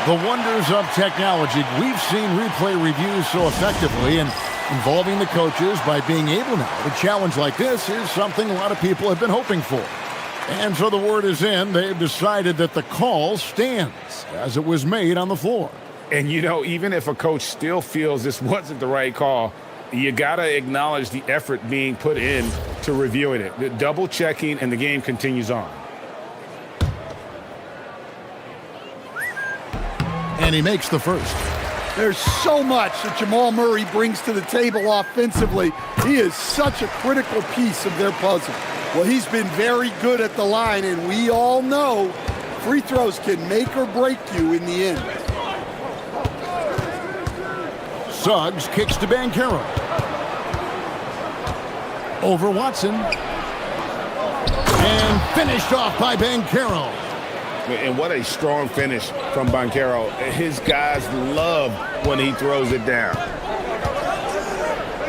The wonders of technology. We've seen replay reviews so effectively, and involving the coaches by being able now to challenge like this is something a lot of people have been hoping for. And so the word is in. They've decided that the call stands as it was made on the floor. And, you know, even if a coach still feels this wasn't the right call, you got to acknowledge the effort being put in to reviewing it. The double checking, and the game continues on. And he makes the first. There's so much that Jamal Murray brings to the table offensively. He is such a critical piece of their puzzle. Well, he's been very good at the line, and we all know free throws can make or break you in the end. Suggs kicks to Banchero. Over Watson. And finished off by Banchero. And what a strong finish from Banchero. His guys love when he throws it down.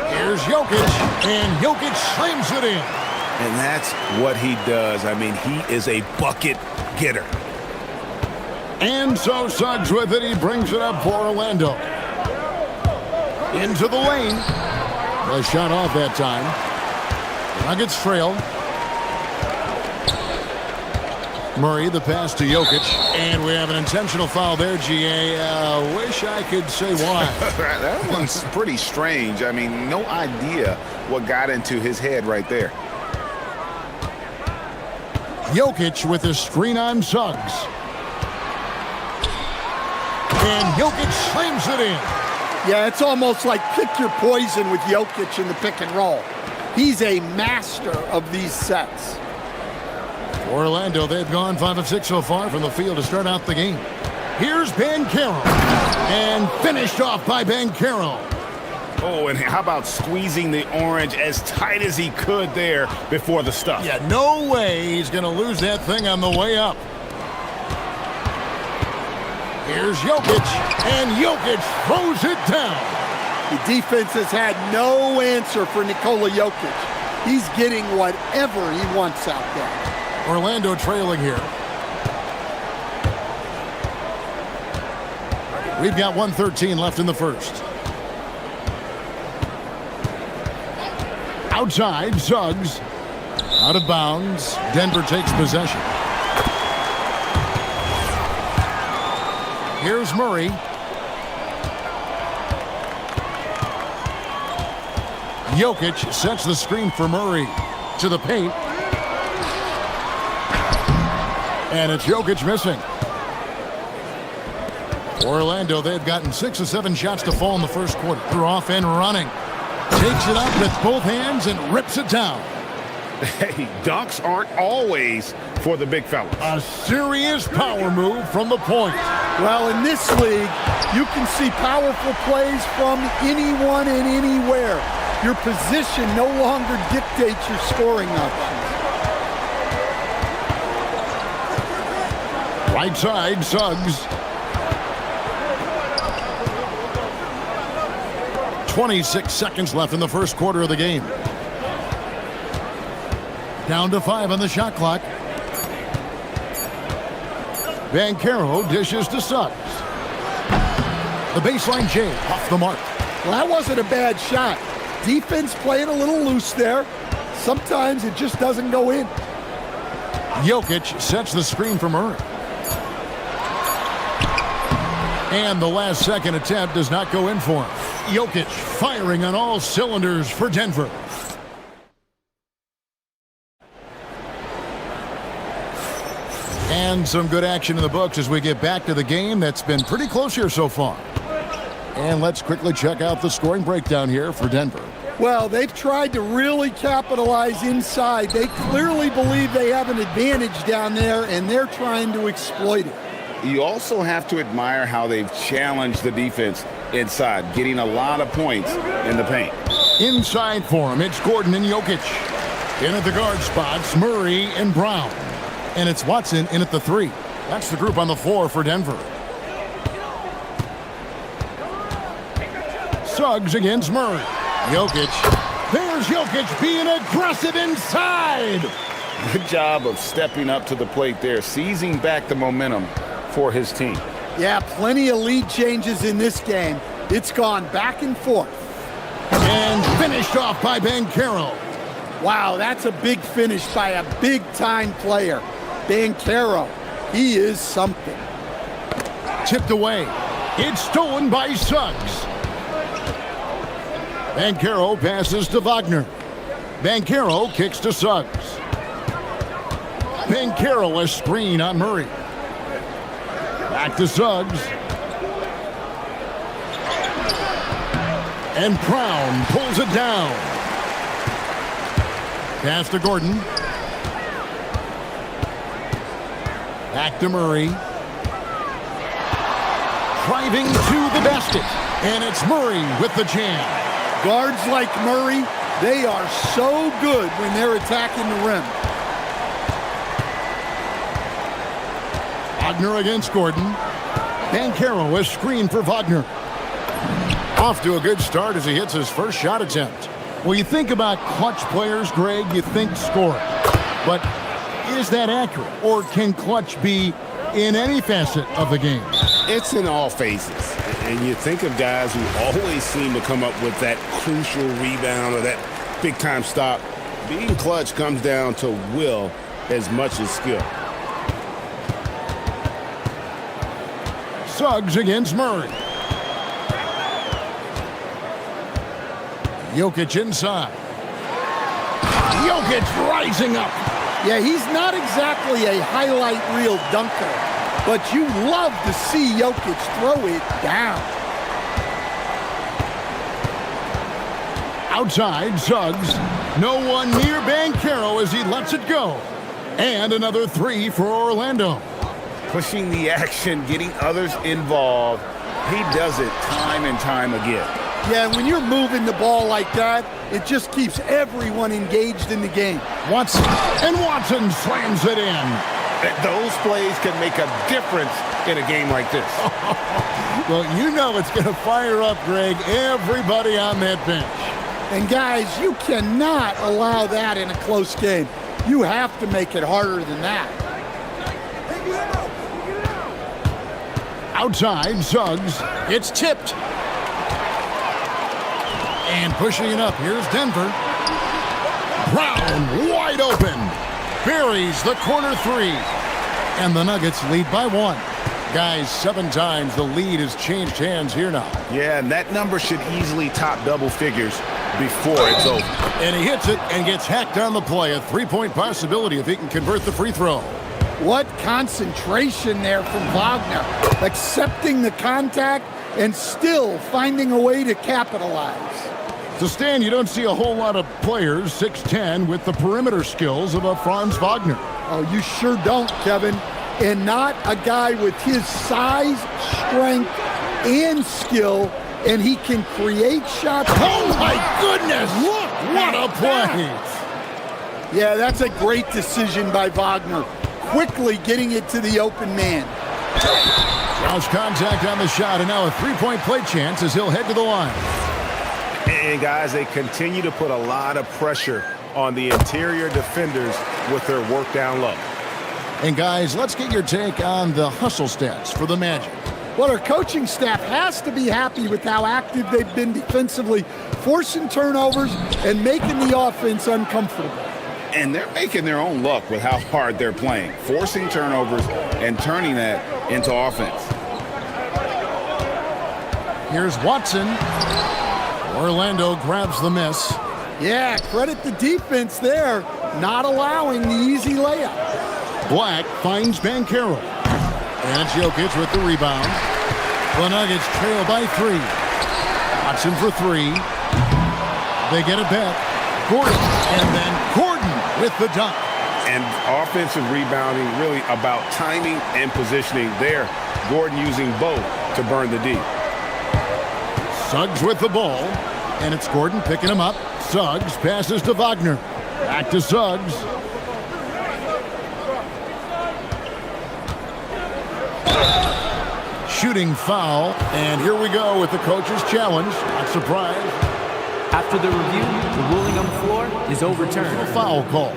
Here's Jokic, and Jokic slams it in. And that's what he does. I mean, he is a bucket getter. And so Suggs with it. He brings it up for Orlando. Into the lane. A shot off that time. Nuggets trail. Murray, the pass to Jokic. And we have an intentional foul there, GA. Wish I could say why. That one's pretty strange. I mean, no idea what got into his head right there. Jokic with a screen on Suggs. And Jokic slams it in. Yeah, it's almost like pick your poison with Jokic in the pick and roll. He's a master of these sets. Orlando, they've gone 5 of 6 so far from the field to start out the game. Here's Banchero. And finished off by Banchero. Oh, and how about squeezing the orange as tight as he could there before the stuff? Yeah, no way he's going to lose that thing on the way up. Here's Jokic, and Jokic throws it down. The defense has had no answer for Nikola Jokic. He's getting whatever he wants out there. Orlando trailing here. We've got 1:13 left in the first. Outside, Suggs. Out of bounds. Denver takes possession. Here's Murray. Jokic sets the screen for Murray to the paint. And it's Jokic missing. Orlando, they've gotten 6 of 7 shots to fall in the first quarter. They're off and running. Takes it up with both hands and rips it down. Hey, dunks aren't always for the big fellas. A serious power move from the point. Well, in this league, you can see powerful plays from anyone and anywhere. Your position no longer dictates your scoring options. Right side, Suggs. 26 seconds left in the first quarter of the game. Down to 5 on the shot clock. Banchero dishes to Suggs. The baseline J off the mark. Well, that wasn't a bad shot. Defense playing a little loose there. Sometimes it just doesn't go in. Jokic sets the screen for Murray. And the last second attempt does not go in for him. Jokic firing on all cylinders for Denver. And some good action in the books as we get back to the game that's been pretty close here so far. And let's quickly check out the scoring breakdown here for Denver. Well, they've tried to really capitalize inside. They clearly believe they have an advantage down there, and they're trying to exploit it. You also have to admire how they've challenged the defense inside, getting a lot of points in the paint. Inside for him, it's Gordon and Jokic. In at the guard spots, Murray and Brown. And it's Watson in at the 3. That's the group on the floor for Denver. Suggs against Murray. Jokic. There's Jokic being aggressive inside. Good job of stepping up to the plate there, seizing back the momentum for his team. Yeah, plenty of lead changes in this game. It's gone back and forth. And finished off by Banchero. Wow, that's a big finish by a big-time player. Banchero, he is something. Tipped away. It's stolen by Suggs. Banchero passes to Wagner. Banchero kicks to Suggs. Banchero a screen on Murray. Back to Suggs. And Brown pulls it down. Pass to Gordon. Back to Murray. Driving to the basket. And it's Murray with the jam. Guards like Murray, they are so good when they're attacking the rim. Wagner against Gordon. Banchero a screen for Wagner. Off to a good start as he hits his first shot attempt. Well, you think about clutch players, Greg, you think scoring. But is that accurate? Or can clutch be in any facet of the game? It's in all phases. And you think of guys who always seem to come up with that crucial rebound or that big-time stop. Being clutch comes down to will as much as skill. Suggs against Murray. Jokic inside. Jokic rising up. Yeah, he's not exactly a highlight reel dunker, but you love to see Jokic throw it down. Outside, Suggs. No one near Banchero as he lets it go. And another 3 for Orlando. Pushing the action, getting others involved. He does it time and time again. Yeah, when you're moving the ball like that, it just keeps everyone engaged in the game. Watson slams it in. Those plays can make a difference in a game like this. Well, you know it's going to fire up, Greg, everybody on that bench. And guys, you cannot allow that in a close game. You have to make it harder than that. Outside, Suggs. It's tipped. And pushing it up, here's Denver. Brown wide open. Buries the corner three. And the Nuggets lead by 1. Guys, 7 times the lead has changed hands here now. Yeah, and that number should easily top double figures before it's over. And he hits it and gets hacked on the play. A 3-point possibility if he can convert the free throw. What concentration there from Wagner. Accepting the contact and still finding a way to capitalize. To Stan, you don't see a whole lot of players, 6'10", with the perimeter skills of a Franz Wagner. Oh, you sure don't, Kevin. And not a guy with his size, strength, and skill, and he can create shots. Oh, my goodness! Look, what a play! Yeah, that's a great decision by Wagner. Quickly getting it to the open man. Cross contact on the shot, and now a 3-point play chance as he'll head to the line. And guys, they continue to put a lot of pressure on the interior defenders with their work down low. And guys, let's get your take on the hustle stats for the Magic. Well, our coaching staff has to be happy with how active they've been defensively, forcing turnovers and making the offense uncomfortable. And they're making their own luck with how hard they're playing, forcing turnovers and turning that into offense. Here's Watson. Orlando grabs the miss. Yeah, credit the defense there, not allowing the easy layup. Black finds Banchero. And it's Jokic with the rebound. The Nuggets trail by 3. Watson for 3. They get it back. Gordon. And then Gordon with the dunk. And offensive rebounding really about timing and positioning there. Gordon using both to burn the D. Suggs with the ball. And it's Gordon picking him up. Suggs passes to Wagner. Back to Suggs. Shooting foul. And here we go with the coach's challenge. Not surprised. After the review, the ruling on the floor is overturned. A foul call.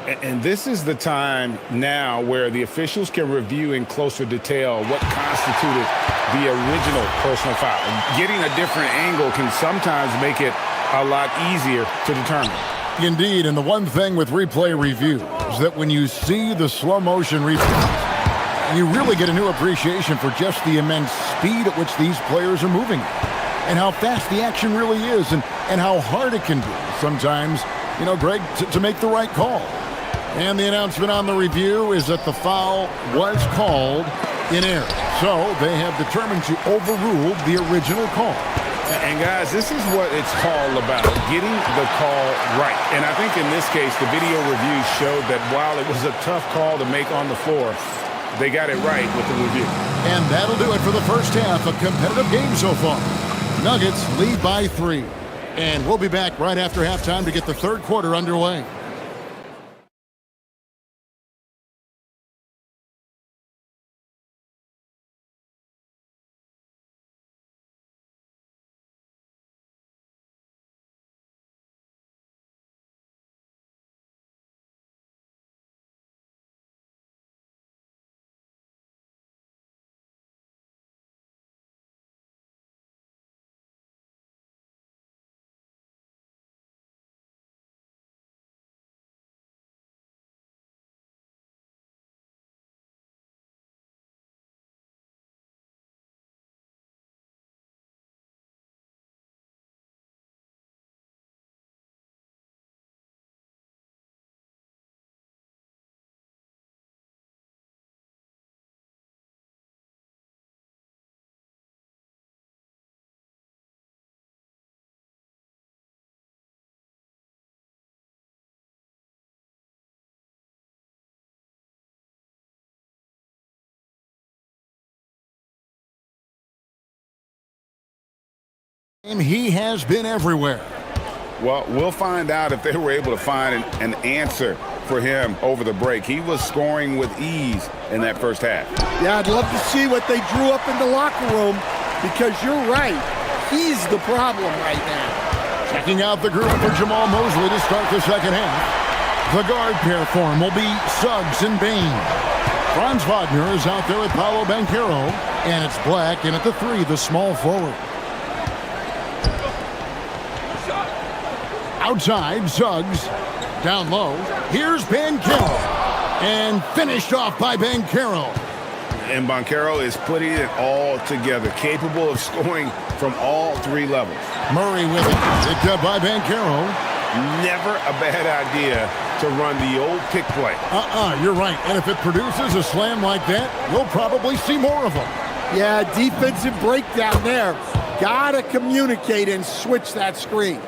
And this is the time now where the officials can review in closer detail what constituted the original personal foul. Getting a different angle can sometimes make it a lot easier to determine. Indeed, and the one thing with replay review is that when you see the slow motion replay, you really get a new appreciation for just the immense speed at which these players are moving and how fast the action really is and how hard it can be sometimes, you know, Greg, to make the right call. And the announcement on the review is that the foul was called in error. So they have determined to overrule the original call. And guys, this is what it's all about, getting the call right. And I think in this case, the video review showed that while it was a tough call to make on the floor, they got it right with the review. And that'll do it for the first half. A competitive game so far. Nuggets lead by 3. And we'll be back right after halftime to get the third quarter underway. He has been everywhere. Well, we'll find out if they were able to find an answer for him over the break. He was scoring with ease in that first half. Yeah, I'd love to see what they drew up in the locker room, because you're right. He's the problem right now. Checking out the group for Jamal Mosley to start the second half. The guard pair for him will be Suggs and Bain. Franz Wagner is out there with Paolo Banchero, and it's Black in at the 3, the small forward. Outside, Suggs. Down low, here's Banchero. And finished off by Banchero. And Banchero is putting it all together, capable of scoring from all 3 levels. Murray with it. Picked up by Banchero. Never a bad idea to run the old pick play. You're right. And if it produces a slam like that, you'll probably see more of them. Yeah, defensive breakdown there. Gotta communicate and switch that screen.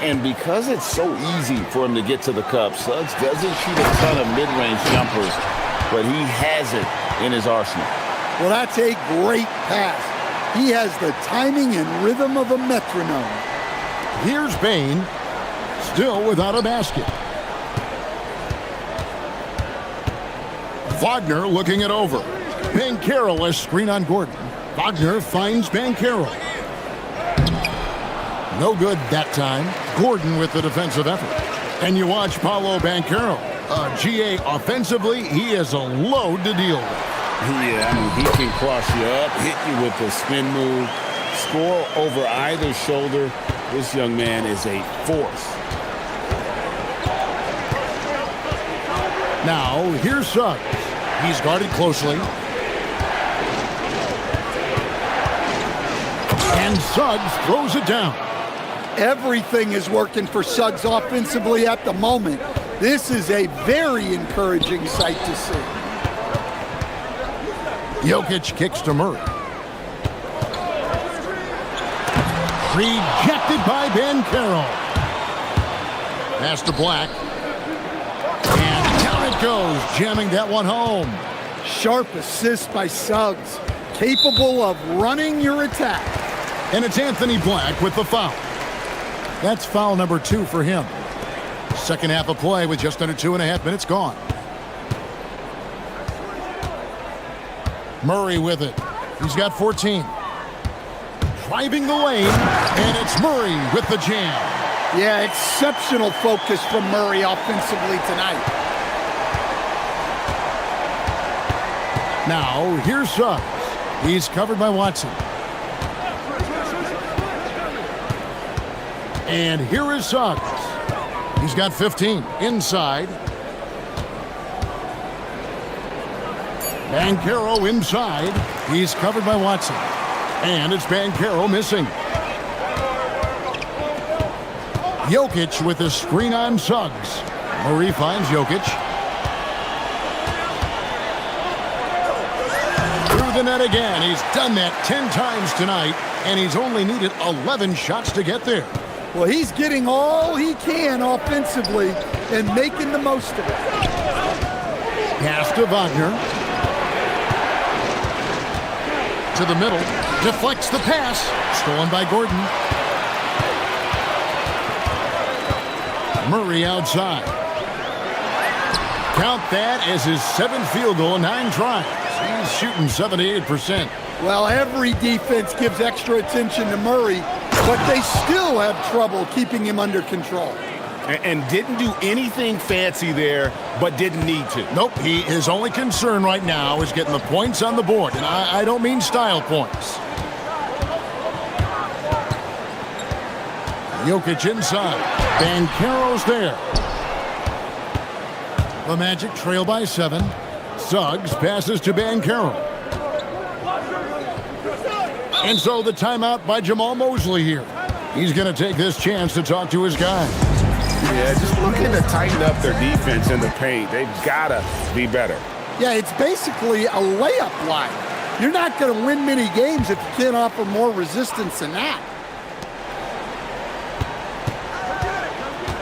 And because it's so easy for him to get to the cup, Suggs doesn't shoot a ton of mid-range jumpers, but he has it in his arsenal. Well, that's a great pass. He has the timing and rhythm of a metronome. Here's Bain, still without a basket. Wagner looking it over. Banchero, a screen on Gordon. Wagner finds Banchero. No good that time. Gordon with the defensive effort. And you watch Paolo Banchero. GA offensively, he is a load to deal with. Yeah, I mean, he can cross you up, hit you with a spin move, score over either shoulder. This young man is a force. Now, here's Suggs. He's guarded closely. And Suggs throws it down. Everything is working for Suggs offensively at the moment. This is a very encouraging sight to see. Jokic kicks to Murray. Rejected by Banchero. Pass to Black. And down it goes, jamming that one home. Sharp assist by Suggs, capable of running your attack. And it's Anthony Black with the foul. That's foul number 2 for him. Second half of play with just under 2.5 minutes gone. Murray with it. He's got 14. Driving the lane, and it's Murray with the jam. Yeah, exceptional focus from Murray offensively tonight. Now, here's Suggs. He's covered by Watson. And here is Suggs. He's got 15 inside. Banchero inside. He's covered by Watson. And it's Banchero missing. Jokic with a screen on Suggs. Murray finds Jokic. Through the net again. He's done that 10 times tonight, and he's only needed 11 shots to get there. Well, he's getting all he can offensively and making the most of it. Pass to Wagner. To the middle. Deflects the pass. Stolen by Gordon. Murray outside. Count that as his 7th field goal in 9 tries. He's shooting 78%. Well, every defense gives extra attention to Murray, but they still have trouble keeping him under control. And didn't do anything fancy there, but didn't need to. Nope, his only concern right now is getting the points on the board. And I don't mean style points. Jokic inside. Banchero's there. The Magic trail by 7. Suggs passes to Banchero. And so the timeout by Jamal Mosley here. He's going to take this chance to talk to his guy. Yeah, just looking to tighten up their defense in the paint. They've got to be better. Yeah, it's basically a layup line. You're not going to win many games if you can't offer more resistance than that.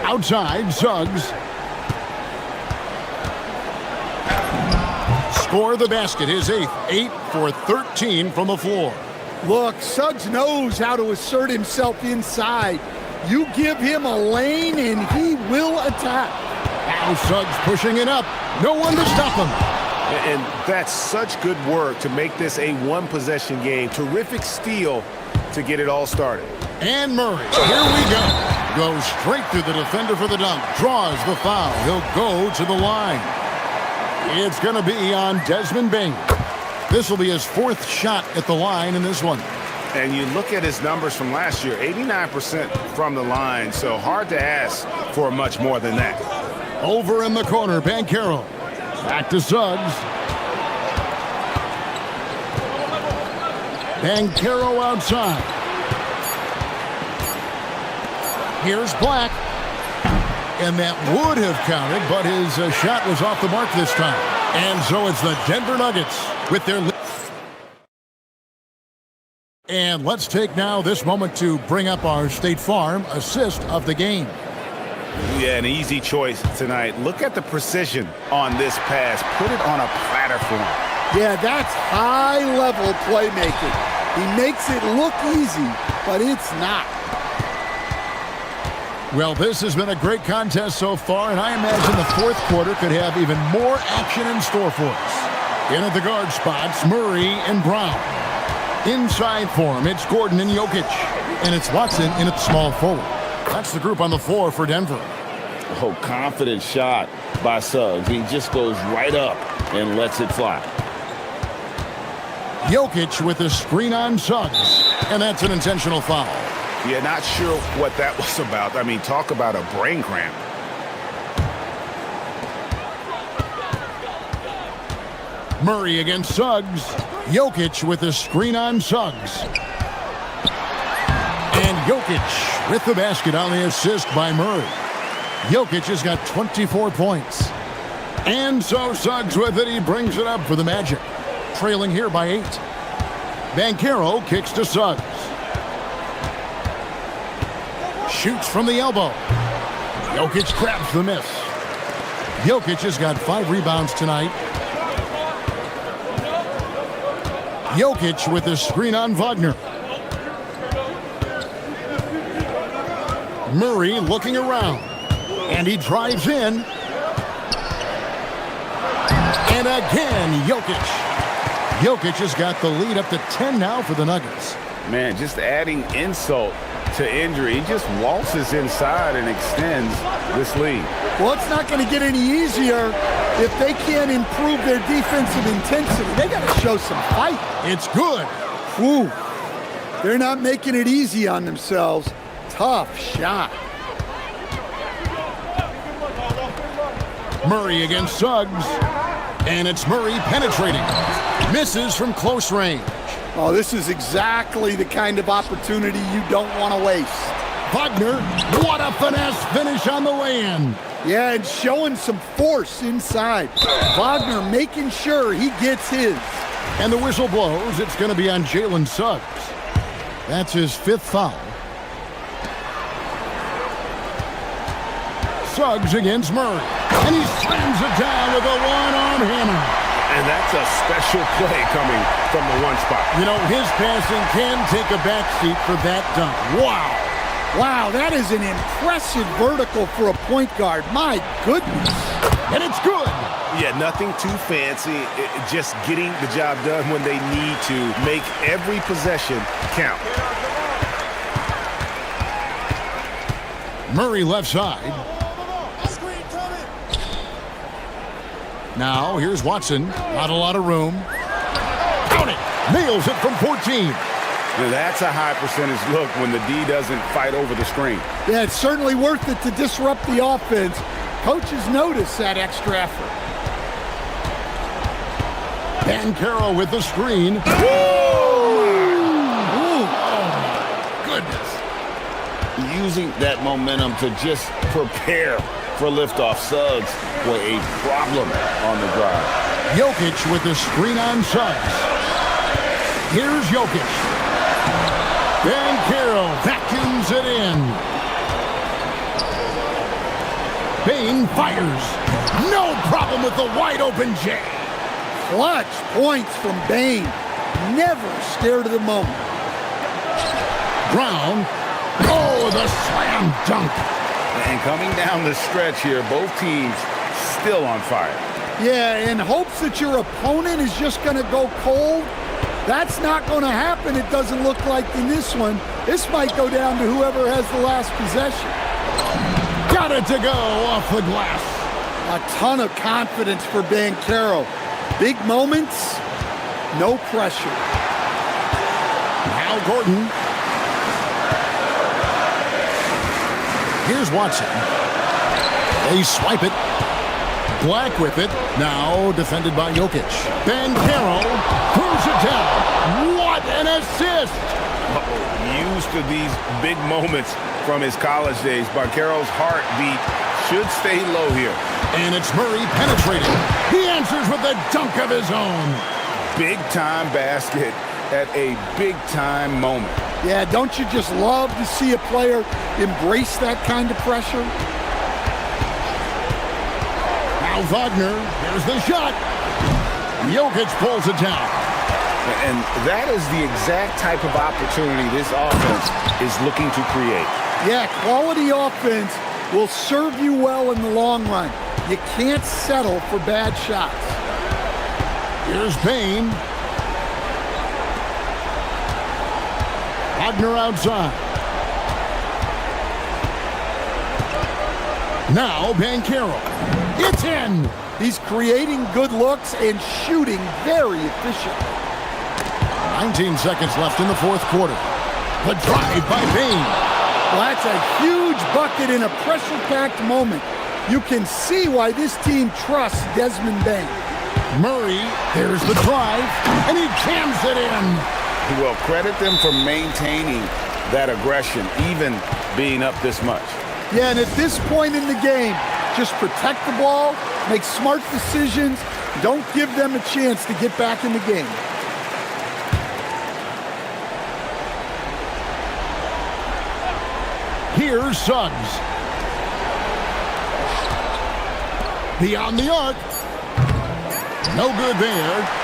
Outside, Suggs. Score the basket, his 8th. 8 for 13 from the floor. Look, Suggs knows how to assert himself inside. You give him a lane and he will attack. Now Suggs pushing it up. No one to stop him. And that's such good work to make this a one-possession game. Terrific steal to get it all started. And Murray, here we go. Goes straight through the defender for the dunk. Draws the foul. He'll go to the line. It's going to be on Desmond Bain. This will be his fourth shot at the line in this one. And you look at his numbers from last year, 89% from the line, so hard to ask for much more than that. Over in the corner, Banchero. Back to Suggs. Banchero outside. Here's Black. And that would have counted, but his shot was off the mark this time. And so it's the Denver Nuggets with their lead. And let's take now this moment to bring up our State Farm assist of the game. Yeah, an easy choice tonight. Look at the precision on this pass. Put it on a platter for him. Yeah, that's high-level playmaking. He makes it look easy, but it's not. Well, this has been a great contest so far, and I imagine the fourth quarter could have even more action in store for us. In at the guard spots, Murray and Brown. Inside for him, it's Gordon and Jokic. And it's Watson in at small forward. That's the group on the floor for Denver. Oh, confident shot by Suggs. He just goes right up and lets it fly. Jokic with a screen on Suggs. And that's an intentional foul. Yeah, not sure what that was about. I mean, talk about a brain cramp. Murray against Suggs. Jokic with a screen on Suggs. And Jokic with the basket on the assist by Murray. Jokic has got 24 points. And so Suggs with it. He brings it up for the Magic. Trailing here by 8. Banchero kicks to Suggs. Shoots from the elbow. Jokic grabs the miss. Jokic has got 5 rebounds tonight. Jokic with a screen on Wagner. Murray looking around. And he drives in. And again, Jokic. Jokic has got the lead up to 10 now for the Nuggets. Man, just adding insult to injury. He just waltzes inside and extends this lead. Well, it's not going to get any easier if they can't improve their defensive intensity. They got to show some fight. It's good. Whew. They're not making it easy on themselves. Tough shot. Murray against Suggs. And it's Murray penetrating. Misses from close range. Oh, this is exactly the kind of opportunity you don't want to waste. Wagner, what a finesse finish on the way-in. Yeah, and showing some force inside. Wagner making sure he gets his. And the whistle blows. It's going to be on Jalen Suggs. That's his 5th foul. Suggs against Murray. And he slams it down with a one-arm hammer. And that's a special play coming from the one spot. You know, his passing can take a backseat for that dunk. Wow. Wow, that is an impressive vertical for a point guard. My goodness. And it's good. Yeah, nothing too fancy. Just getting the job done when they need to. Make every possession count. Murray left side. Now, here's Watson. Not a lot of room. Count it. Nails it from 14. Now that's a high percentage look when the D doesn't fight over the screen. Yeah, it's certainly worth it to disrupt the offense. Coaches notice that extra effort. Banchero with the screen. Goodness. Using that momentum to just prepare for liftoff. Suggs with a problem on the drive. Jokic with the screen on Suggs. Here's Jokic. Banchero vacuums it in. Bain fires. No problem with the wide open J. Clutch points from Bain. Never scared of the moment. Brown. Oh, the slam dunk. And coming down the stretch here, both teams still on fire. Yeah, in hopes that your opponent is just going to go cold. That's not going to happen, it doesn't look like in this one. This might go down to whoever has the last possession. Got it to go off the glass. A ton of confidence for Banchero. Big moments, no pressure. Now Gordon. Here's Watson. They swipe it. Black with it. Now defended by Jokic. Banchero throws it down. What an assist! Used to these big moments from his college days. Banchero's heartbeat should stay low here. And it's Murray penetrating. He answers with a dunk of his own. Big-time basket at a big-time moment. Yeah, don't you just love to see a player embrace that kind of pressure? Now Wagner, here's the shot. Jokic pulls it down. And that is the exact type of opportunity this offense is looking to create. Yeah, quality offense will serve you well in the long run. You can't settle for bad shots. Here's Payne. Wagner outside. Now Banchero. It's in. He's creating good looks and shooting very efficient. 19 seconds left in the fourth quarter. The drive by Payne. Well, that's a huge bucket in a pressure-packed moment. You can see why this team trusts Desmond Bain. Murray, there's the drive, and he jams it in. Well, credit them for maintaining that aggression, even being up this much. Yeah, and at this point in the game, just protect the ball, make smart decisions, don't give them a chance to get back in the game. Here's Suggs. Beyond the arc. No good there.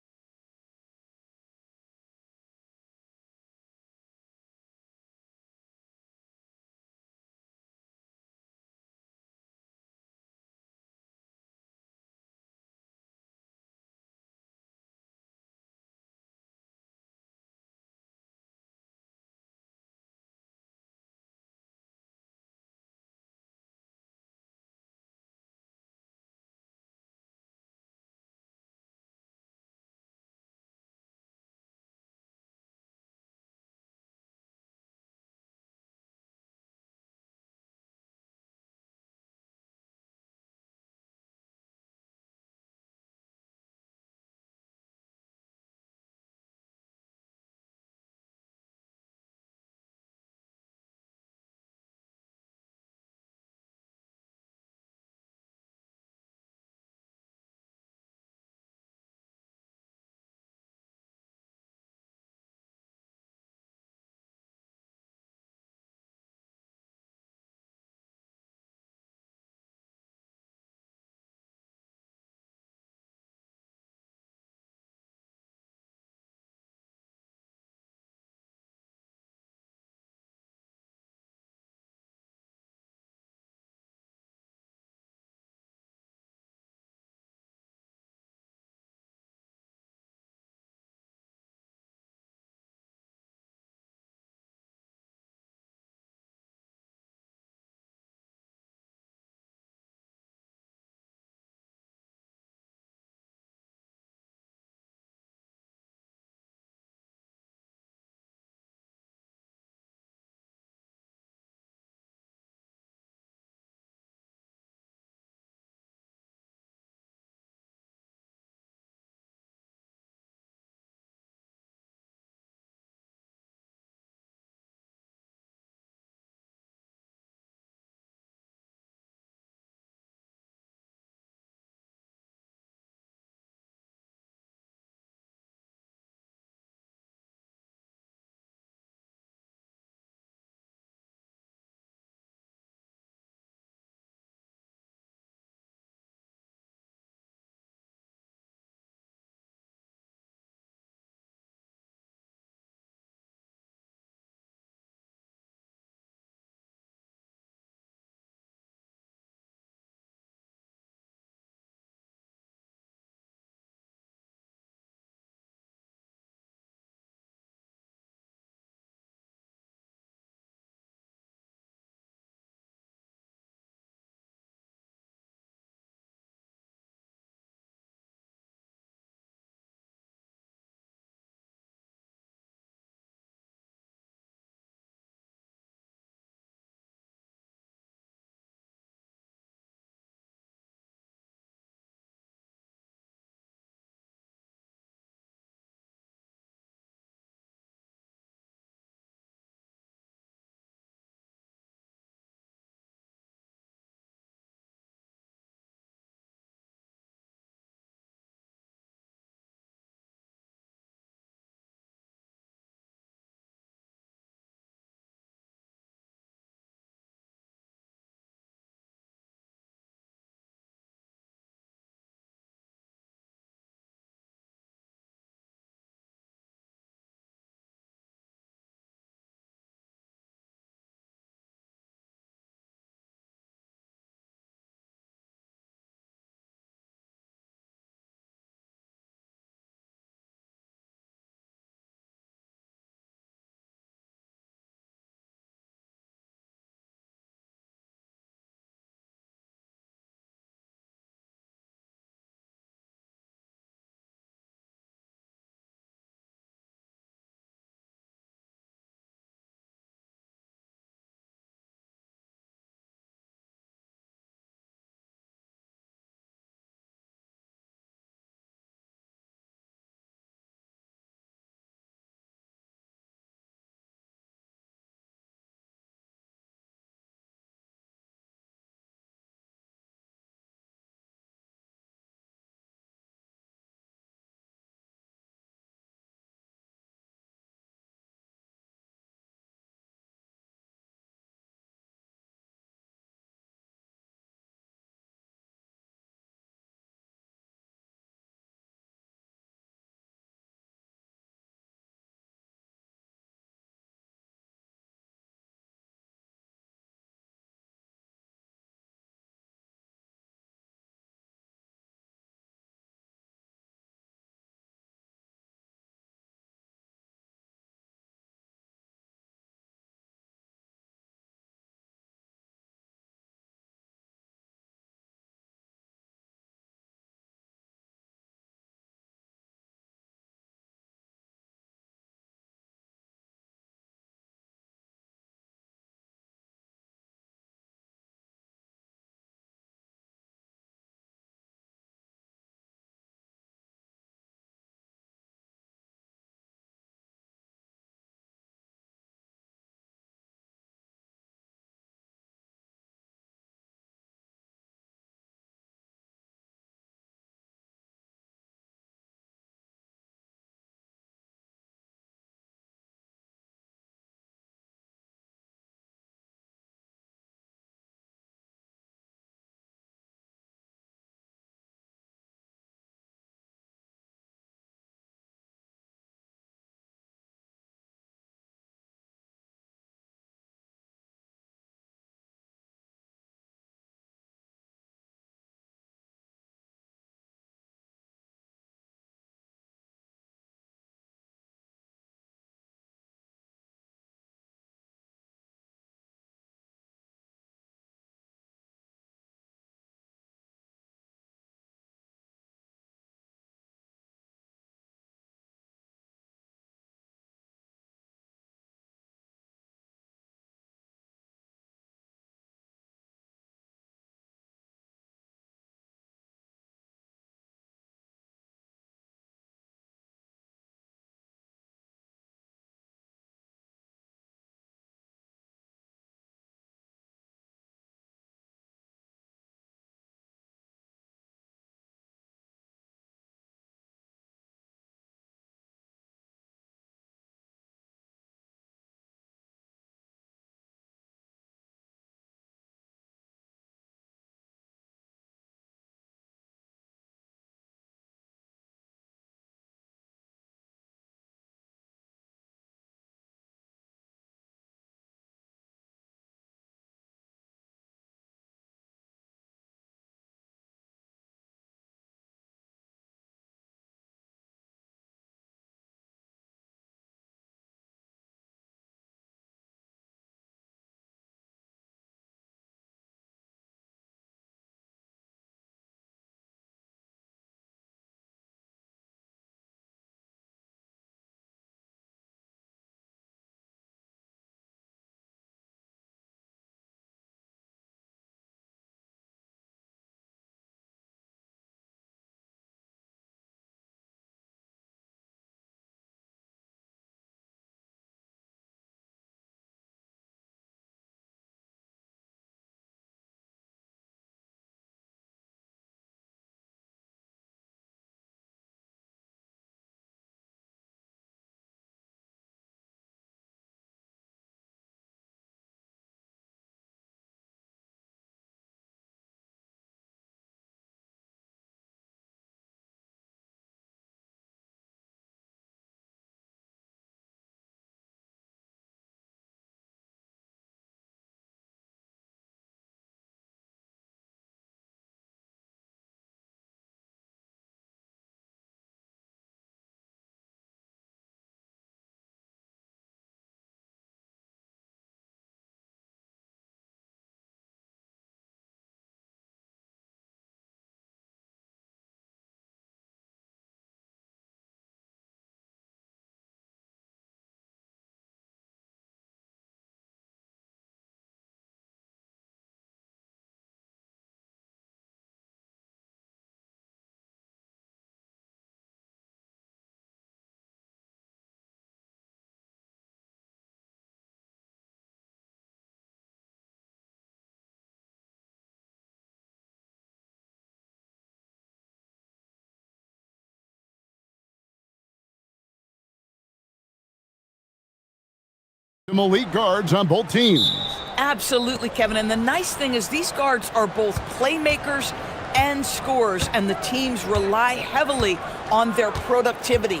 Some elite guards on both teams. Absolutely, Kevin. And the nice thing is these guards are both playmakers and scorers, and the teams rely heavily on their productivity.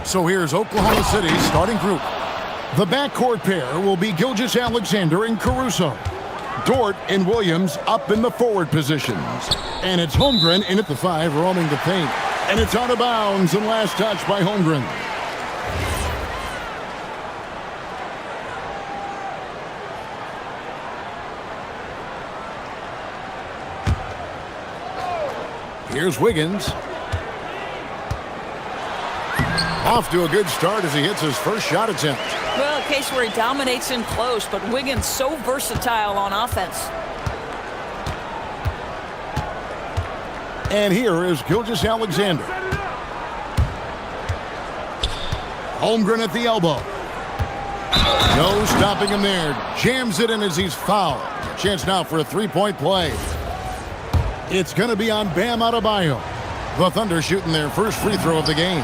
So here's Oklahoma City's starting group. The backcourt pair will be Gilgeous-Alexander and Caruso. Dort and Williams up in the forward positions. And it's Holmgren in at the 5, roaming the paint. And it's out of bounds, and last touch by Holmgren. Here's Wiggins. Off to a good start as he hits his first shot attempt. Well, a case where he dominates in close, but Wiggins so versatile on offense. And here is Gilgeous-Alexander. Holmgren at the elbow. No stopping him there. Jams it in as he's fouled. A chance now for a three-point play. It's going to be on Bam Adebayo. The Thunder shooting their first free throw of the game.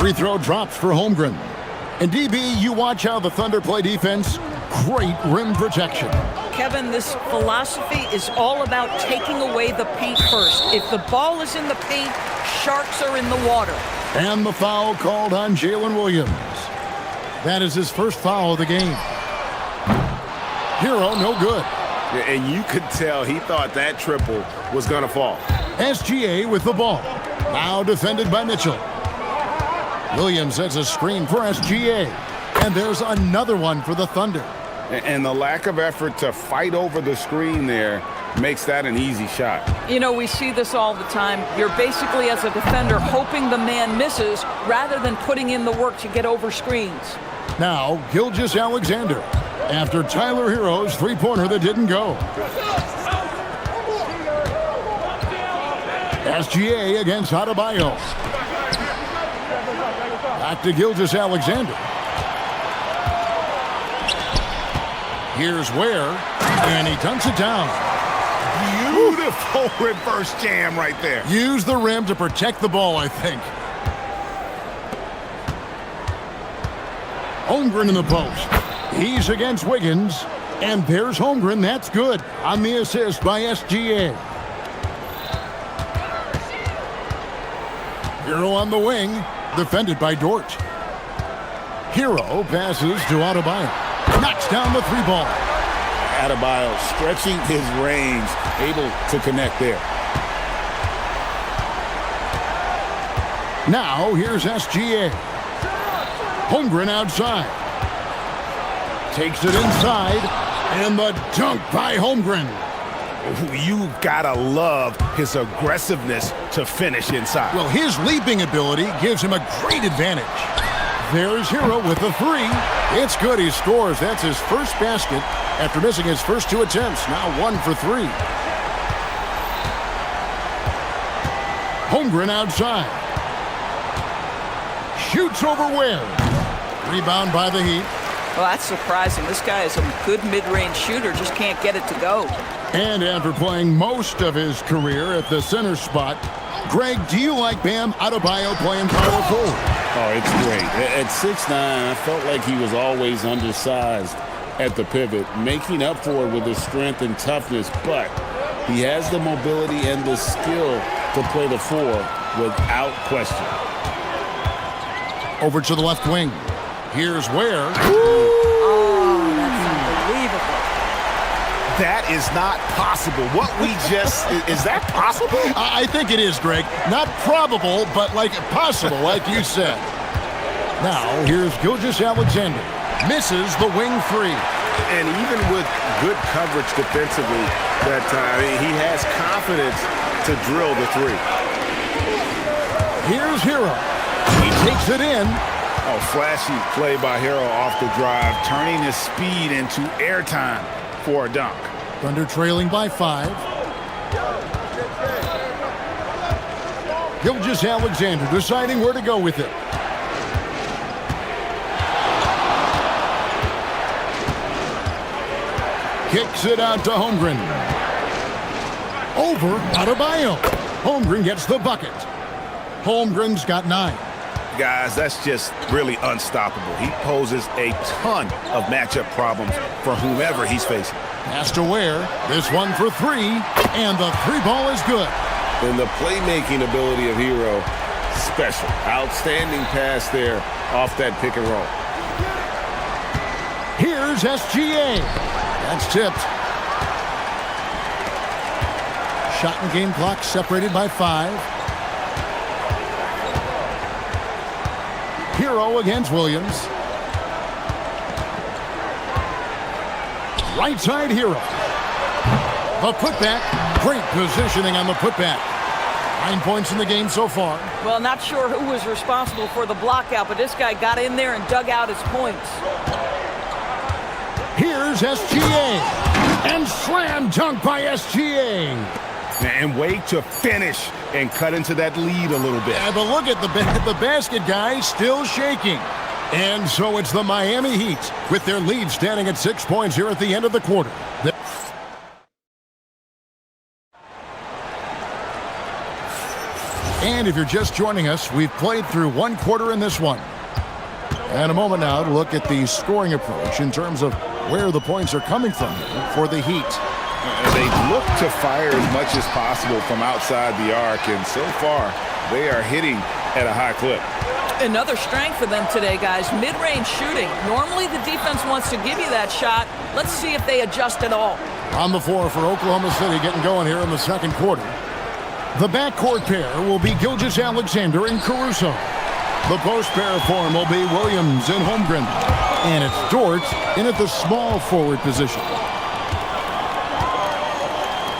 Free throw drops for Holmgren. And DB, you watch how the Thunder play defense. Great rim protection. Kevin, this philosophy is all about taking away the paint first. If the ball is in the paint, sharks are in the water. And the foul called on Jalen Williams. That is his first foul of the game. Hero, no good. And you could tell he thought that triple was going to fall. SGA with the ball. Now defended by Mitchell. Williams sets a screen for SGA. And there's another one for the Thunder. And the lack of effort to fight over the screen there makes that an easy shot. You know, we see this all the time. You're basically, as a defender, hoping the man misses rather than putting in the work to get over screens. Now, Gilgeous-Alexander. After Tyler Hero's three-pointer that didn't go. SGA against Adebayo. Back to Gilgeous-Alexander. Here's Ware, and he dunks it down. Beautiful reverse jam right there. Use the rim to protect the ball, I think. Holmgren in the post. He's against Wiggins, and there's Holmgren. That's good on the assist by SGA. Hero on the wing, defended by Dort. Hero passes to Adebayo. Knocks down the three ball. Adebayo stretching his range, able to connect there. Now here's SGA. Holmgren outside. Takes it inside, and the dunk by Holmgren. You gotta love his aggressiveness to finish inside. Well, his leaping ability gives him a great advantage. There's Hero with the three. It's good, he scores. That's his first basket after missing his first two attempts. Now 1 for 3. Holmgren outside. Shoots over Ware. Rebound by the Heat. Well, that's surprising. This guy is a good mid-range shooter, just can't get it to go. And after playing most of his career at the center spot, Greg, do you like Bam Adebayo playing power forward? Oh, it's great. At 6'9", I felt like he was always undersized at the pivot, making up for it with his strength and toughness, but he has the mobility and the skill to play the 4 without question. Over to the left wing. Here's Ware. Oh, that's unbelievable. That is not possible. What we just, is that possible? I think it is, Greg. Not probable, but like possible, like you said. Now, here's Gilgeous-Alexander. Misses the wing 3. And even with good coverage defensively that time, he has confidence to drill the 3. Here's Hero. He takes it in. Oh, flashy play by Hero off the drive, turning his speed into airtime for a dunk. Thunder trailing by 5. Gilgeous-Alexander deciding where to go with it. Kicks it out to Holmgren. Over Adebayo. Holmgren gets the bucket. Holmgren's got 9. guys, that's just really unstoppable. He poses a ton of matchup problems for whomever he's facing. Pass to Ware. This one for three, and the three ball is good. And the playmaking ability of Hero, special. Outstanding pass there off that pick and roll. Here's SGA. That's tipped. Shot and game clock separated by 5. Hero against Williams. Right side Hero. The putback. Great positioning on the putback. 9 points in the game so far. Well, not sure who was responsible for the block out, but this guy got in there and dug out his points. Here's SGA. And slam dunk by SGA. And way to finish and cut into that lead a little bit. Yeah, but look at the basket guy still shaking. And so it's the Miami Heat with their lead standing at 6 points here at the end of the quarter. And if you're just joining us, we've played through 1 quarter in this one. And a moment now to look at the scoring approach in terms of where the points are coming from for the Heat. They look to fire as much as possible from outside the arc, and so far they are hitting at a high clip. Another strength for them today, guys. Mid-range shooting. Normally the defense wants to give you that shot. Let's see if they adjust at all. On the floor for Oklahoma City getting going here in the second quarter. The backcourt pair will be Gilgeous-Alexander and Caruso. The post pair form will be Williams and Holmgren. And it's Dort in at the small forward position.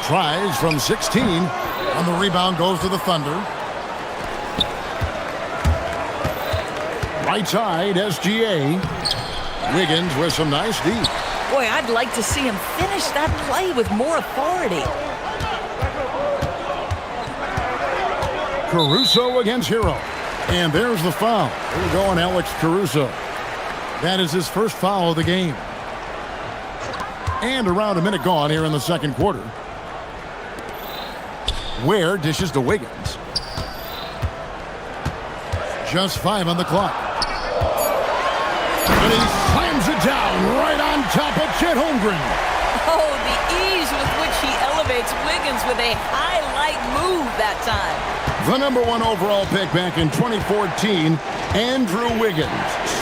Tries from 16. On the rebound goes to the Thunder. Right side, SGA. Wiggins with some nice D. Boy, I'd like to see him finish that play with more authority. Caruso against Hero. And there's the foul. Here we go on Alex Caruso. That is his first foul of the game. And around a minute gone here in the second quarter. Ware dishes to Wiggins. Just 5 on the clock. And he slams it down right on top of Chet Holmgren. Oh, the ease with which he elevates Wiggins with a highlight move that time. The #1 overall pick back in 2014, Andrew Wiggins,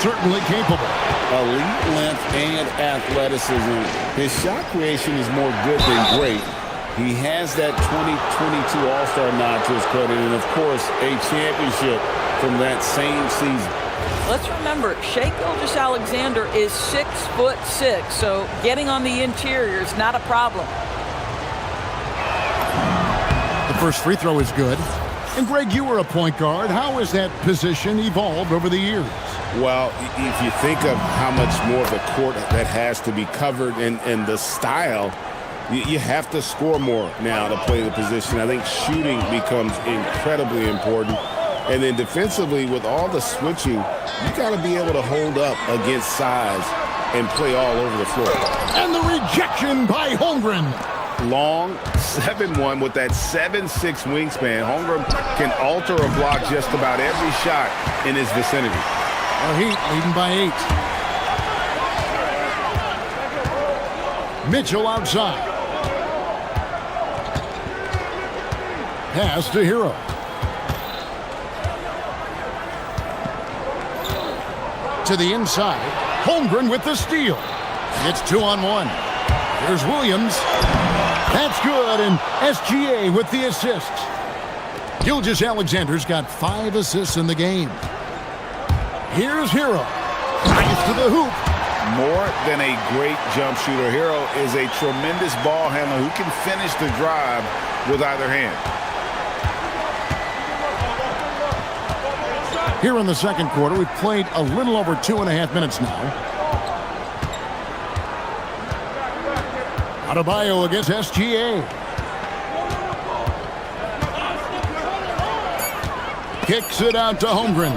certainly capable. Elite length and athleticism. His shot creation is more good than great. He has that 2022 All-Star nod to his credit, and of course, a championship from that same season. Let's remember, Shai Gilgeous-Alexander is 6'6", so getting on the interior is not a problem. The first free throw is good. And Greg, you were a point guard. How has that position evolved over the years? Well, if you think of how much more of the court that has to be covered and the style, you have to score more now to play the position. I think shooting becomes incredibly important. And then defensively, with all the switching, you got to be able to hold up against size and play all over the floor. And the rejection by Holmgren. Long 7'1" with that 7'6" wingspan. Holmgren can alter a block just about every shot in his vicinity. The Heat leading by 8. Mitchell outside. Pass to Hero. To the inside. Holmgren with the steal. It's 2-on-1. Here's Williams. That's good, and SGA with the assist. Gilgeous-Alexander's got 5 assists in the game. Here's Hero. Nice to the hoop. More than a great jump shooter, Hero is a tremendous ball handler who can finish the drive with either hand. Here in the second quarter, we've played a little over 2.5 minutes now. Adebayo against SGA. Kicks it out to Holmgren.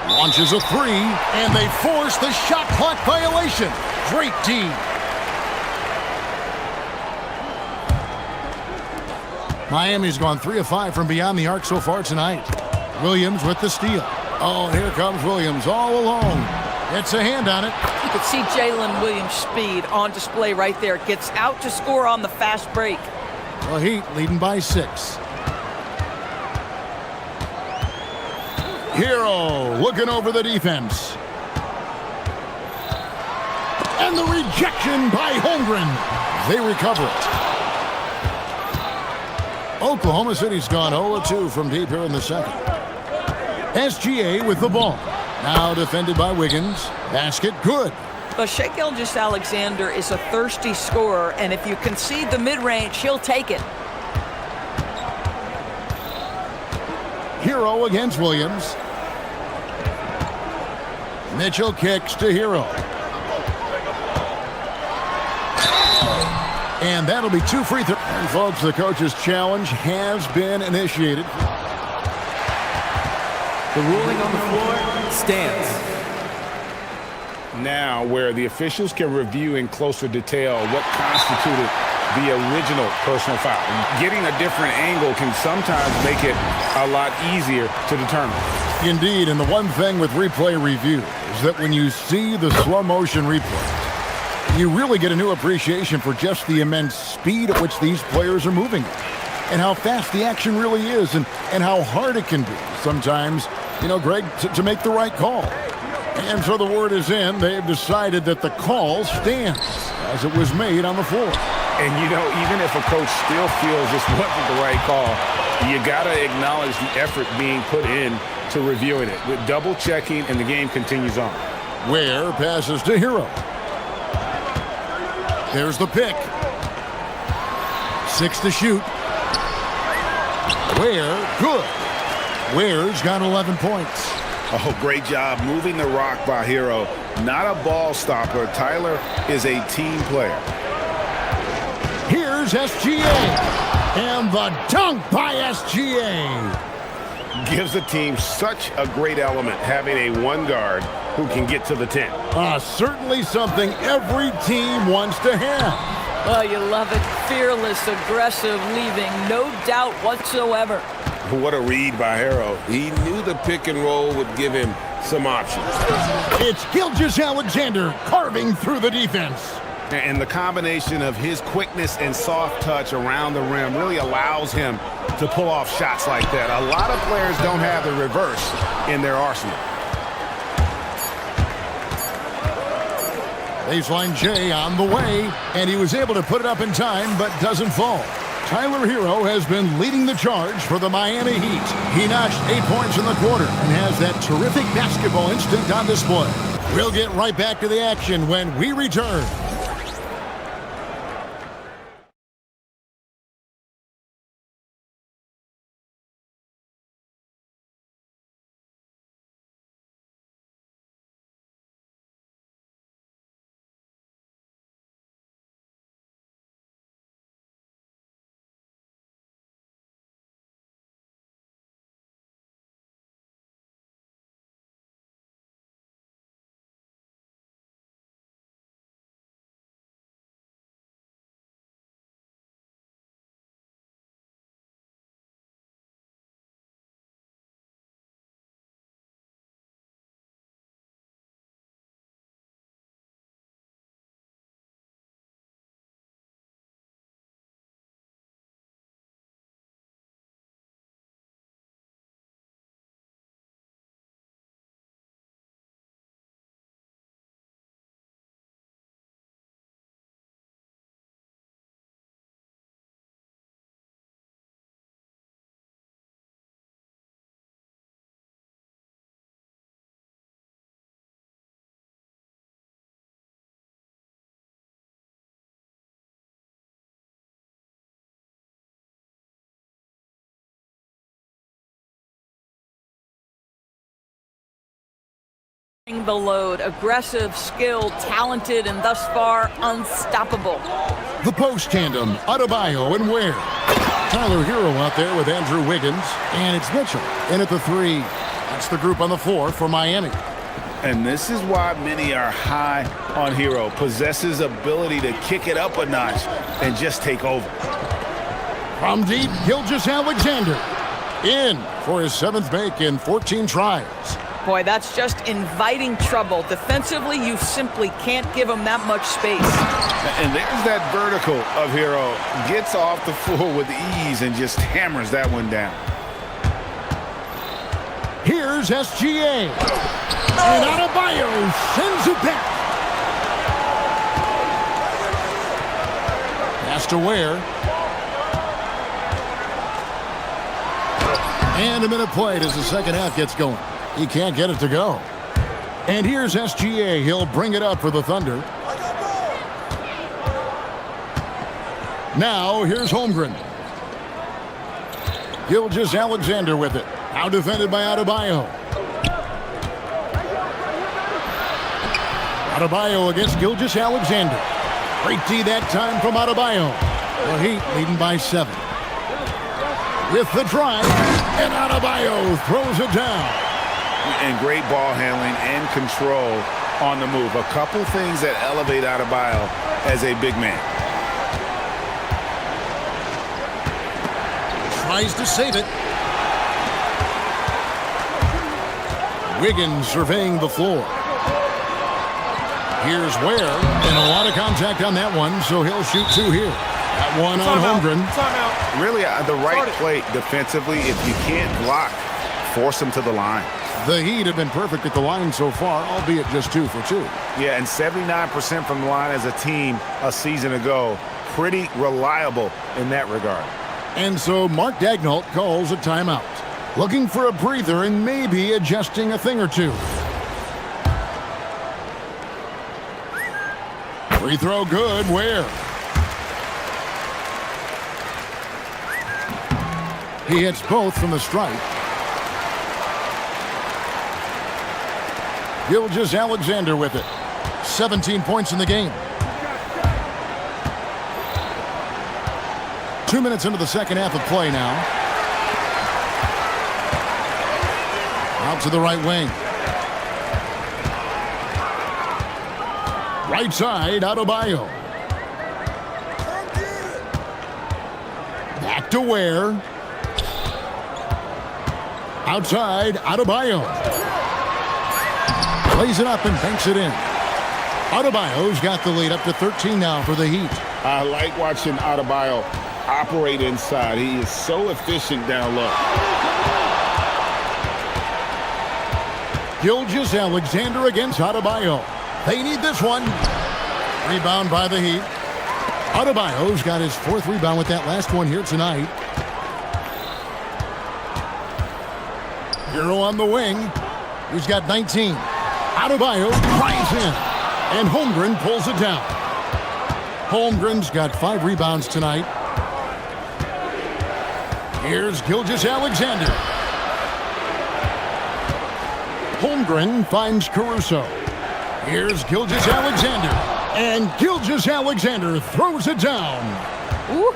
Launches a 3, and they force the shot clock violation. Great D. Miami's gone 3 of 5 from beyond the arc so far tonight. Williams with the steal. Oh, and here comes Williams all alone. It's a hand on it. You could see Jalen Williams' speed on display right there. Gets out to score on the fast break. The Heat leading by 6. Hero looking over the defense. And the rejection by Holmgren. They recover it. Oklahoma City's gone 0-2 from deep here in the second. SGA with the ball. Now defended by Wiggins. Basket good. But Shai Gilgeous-Alexander is a thirsty scorer, and if you concede the mid-range, he'll take it. Hero against Williams. Mitchell kicks to Hero. And that'll be 2 free throws. And folks, the coach's challenge has been initiated. The ruling on the floor stands. Now, where the officials can review in closer detail what constituted the original personal foul. Getting a different angle can sometimes make it a lot easier to determine. Indeed, and the one thing with replay review is that when you see the slow motion replay, you really get a new appreciation for just the immense speed at which these players are moving and how fast the action really is and how hard it can be sometimes, you know, Greg, to make the right call. And so the word is in. They've decided that the call stands as it was made on the floor. And, you know, even if a coach still feels this wasn't the right call, you got to acknowledge the effort being put in to reviewing it with double checking, and the game continues on. Ware passes to Hero. There's the pick. 6 to shoot. Ware, good. Ware's got 11 points. Oh, great job moving the rock by Hero. Not a ball stopper. Tyler is a team player. Here's SGA. And the dunk by SGA. Gives the team such a great element having a one guard who can get to the 10. Certainly something every team wants to have. Oh, you love it. Fearless, aggressive, leaving no doubt whatsoever. What a read by Hero. He knew the pick and roll would give him some options. It's Gilgeous-Alexander carving through the defense. And the combination of his quickness and soft touch around the rim really allows him to pull off shots like that. A lot of players don't have the reverse in their arsenal. Baseline J on the way, and he was able to put it up in time, but doesn't fall. Tyler Hero has been leading the charge for the Miami Heat. He notched 8 points in the quarter and has that terrific basketball instinct on display. We'll get right back to the action when we return. The load, aggressive, skilled, talented, and thus far unstoppable. The post tandem, Adebayo and Ware. Tyler Hero out there with Andrew Wiggins, and it's Mitchell in at the 3. That's the group on the floor for Miami. And this is why many are high on Hero. Possesses ability to kick it up a notch and just take over. From deep, Gilgeous-Alexander. In for his 7th make in 14 tries. Boy, that's just inviting trouble. Defensively, you simply can't give him that much space. And there's that vertical of Hero. Gets off the floor with ease and just hammers that one down. Here's SGA. And Adebayo sends it back. Pass to Ware. And a minute played as the second half gets going. He can't get it to go. And here's SGA. He'll bring it up for the Thunder. Now here's Holmgren. Gilgeous-Alexander with it. Now defended by Adebayo. Adebayo against Gilgeous-Alexander. Great D that time from Adebayo. The Heat leading by 7. With the drive, and Adebayo throws it down. And great ball handling and control on the move. A couple things that elevate Adebayo as a big man. Tries to save it. Wiggins surveying the floor. Here's Ware, and a lot of contact on that one, so he'll shoot 2 here. That one on Holmgren. Really, the right play defensively. If you can't block, force him to the line. The Heat have been perfect at the line so far, albeit just 2 for 2. Yeah, and 79% from the line as a team a season ago. Pretty reliable in that regard. And so Mark Daigneault calls a timeout. Looking for a breather and maybe adjusting a thing or 2. Free throw good. Ware. He hits both from the stripe. Gilgeous-Alexander with it. 17 points in the game. 2 minutes into the second half of play now. Out to the right wing. Right side, Adebayo. Back to Ware. Outside, Adebayo. Plays it up and banks it in. Adebayo's got the lead up to 13 now for the Heat. I like watching Adebayo operate inside. He is so efficient down low. Gilgeous-Alexander against Adebayo. They need this one. Rebound by the Heat. Adebayo's got his 4th rebound with that last one here tonight. Hero on the wing. He's got 19. Adebayo drives in. And Holmgren pulls it down. Holmgren's got 5 rebounds tonight. Here's Gilgeous-Alexander. Holmgren finds Caruso. Here's Gilgeous-Alexander. And Gilgeous-Alexander throws it down. Ooh,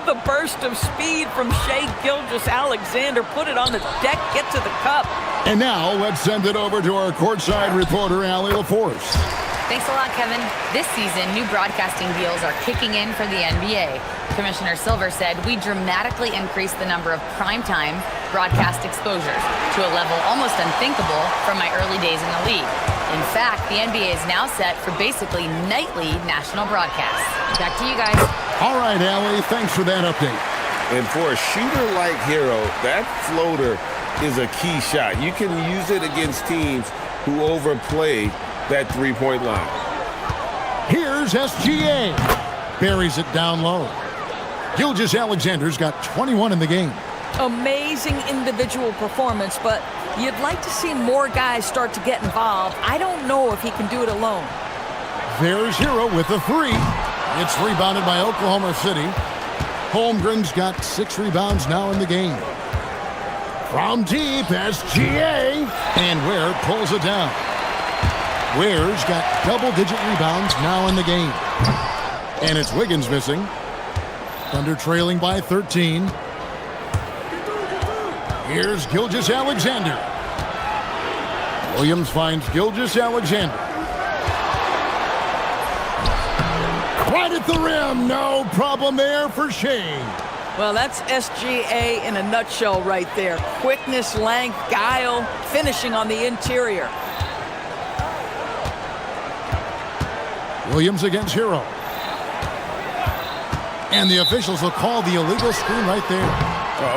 the burst of speed from Shai Gilgeous-Alexander. Put it on the deck, get to the cup. And now let's send it over to our courtside reporter, Allie LaForce. Thanks a lot, Kevin. This season, new broadcasting deals are kicking in for the NBA. Commissioner Silver said we dramatically increased the number of primetime broadcast exposures to a level almost unthinkable from my early days in the league. In fact, the NBA is now set for basically nightly national broadcasts. Back to you guys. All right, Allie, thanks for that update. And for a shooter like Hero, that floater is a key shot. You can use it against teams who overplay that three-point line. Here's SGA. Buries it down low. Gilgeous-Alexander's got 21 in the game. Amazing individual performance, but you'd like to see more guys start to get involved. I don't know if he can do it alone. There's Hero with the 3. It's rebounded by Oklahoma City. Holmgren's got 6 rebounds now in the game. From deep, SGA. And Ware pulls it down. Ware's got double-digit rebounds now in the game. And it's Wiggins missing. Thunder trailing by 13. Here's Gilgeous-Alexander. Williams finds Gilgeous-Alexander. Right at the rim. No problem there for Shai. Well, that's SGA in a nutshell right there. Quickness, length, guile, finishing on the interior. Williams against Hero. And the officials will call the illegal screen right there.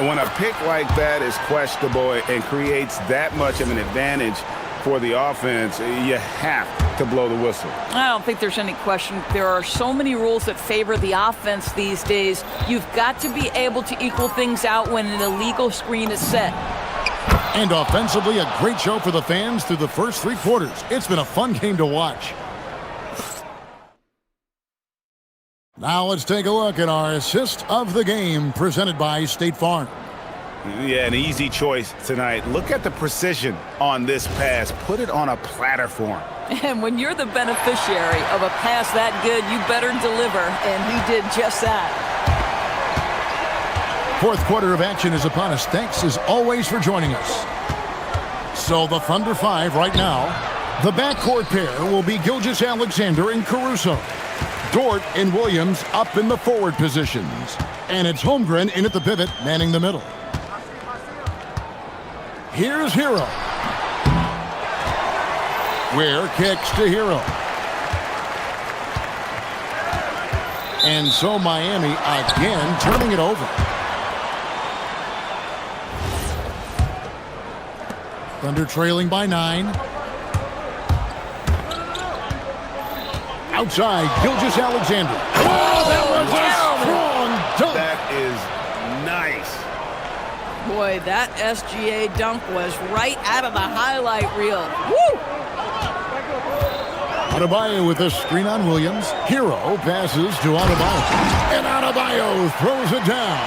When a pick like that is questionable and creates that much of an advantage for the offense, you have to blow the whistle. I don't think there's any question. There are so many rules that favor the offense these days. You've got to be able to equal things out when an illegal screen is set. And offensively, a great show for the fans through the first 3 quarters. It's been a fun game to watch. Now let's take a look at our assist of the game presented by State Farm. Yeah, an easy choice tonight. Look at the precision on this pass. Put it on a platter form. And when you're the beneficiary of a pass that good, you better deliver, and he did just that. Fourth quarter of action is upon us. Thanks as always for joining us. So the Thunder 5 right now. The backcourt pair will be Gilgeous-Alexander and Caruso. Dort and Williams up in the forward positions. And it's Holmgren in at the pivot, manning the middle. Here's Hero. Ware kicks to Hero. And so Miami again turning it over. Thunder trailing by 9. Outside, Gilgeous-Alexander. Oh, that was a strong dunk. That is nice. Boy, that SGA dunk was right out of the highlight reel. Woo! Adebayo with a screen on Williams. Hero passes to Adebayo. And Adebayo throws it down.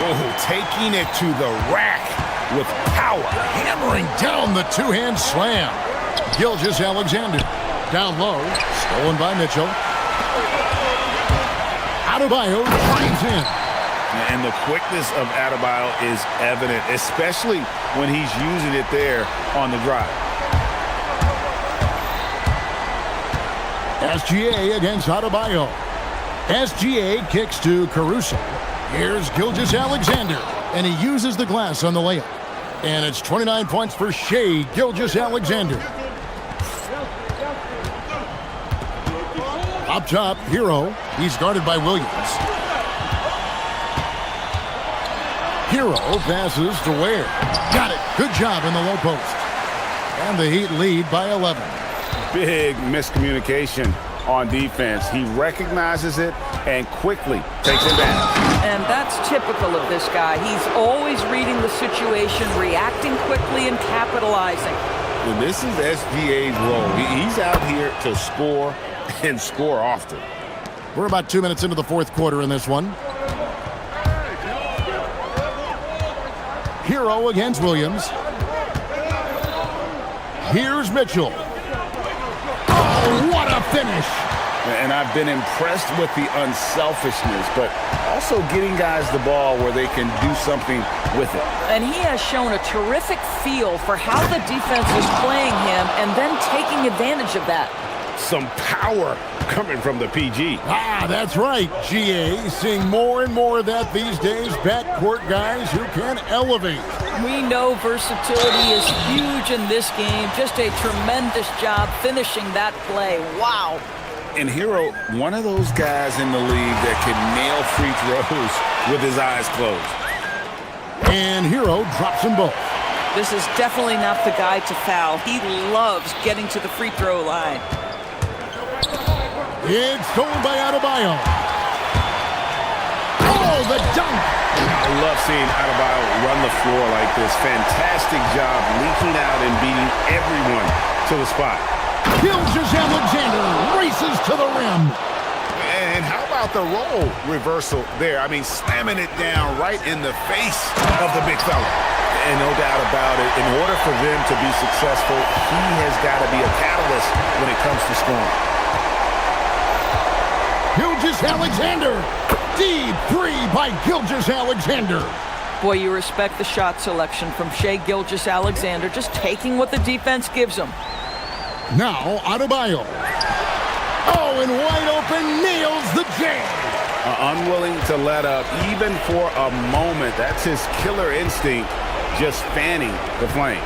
Oh, taking it to the rack with power. Hammering down the two-hand slam. Gilgeous-Alexander down low. Stolen by Mitchell. Adebayo drives in. And the quickness of Adebayo is evident, especially when he's using it there on the drive. SGA against Adebayo. SGA kicks to Caruso. Here's Gilgeous-Alexander, and he uses the glass on the layup. And it's 29 points for Shai Gilgeous-Alexander. Up top, Hero. He's guarded by Williams. Hero passes to Ware. Got it. Good job in the low post. And the Heat lead by 11. Big miscommunication on defense. He recognizes it and quickly takes it back. And that's typical of this guy. He's always reading the situation, reacting quickly, and capitalizing. And this is SGA's role. He's out here to score and score often. We're about 2 minutes into the fourth quarter in this one. Hero against Williams. Here's Mitchell. Oh, what a finish. And I've been impressed with the unselfishness, but also getting guys the ball where they can do something with it. And he has shown a terrific feel for how the defense is playing him and then taking advantage of that. Some power coming from the PG. Ah, that's right, GA. Seeing more and more of that these days. Backcourt guys who can elevate. We know versatility is huge in this game. Just a tremendous job finishing that play. Wow. And Hero, one of those guys in the league that can nail free throws with his eyes closed. And Hero drops them both. This is definitely not the guy to foul. He loves getting to the free throw line. It's stolen by Adebayo. Oh, the dunk! I love seeing Adebayo run the floor like this. Fantastic job leaking out and beating everyone to the spot. Gilgeous-Alexander races to the rim. And how about the role reversal there? I mean, slamming it down right in the face of the big fella. And no doubt about it, in order for them to be successful, he has got to be a catalyst when it comes to scoring. Gilgeous-Alexander. Deep three by Gilgeous-Alexander. Boy, you respect the shot selection from Shai Gilgeous-Alexander, just taking what the defense gives him. Now, Adebayo. Oh, and wide open, nails the jam. unwilling to let up even for a moment. That's his killer instinct, just fanning the flame.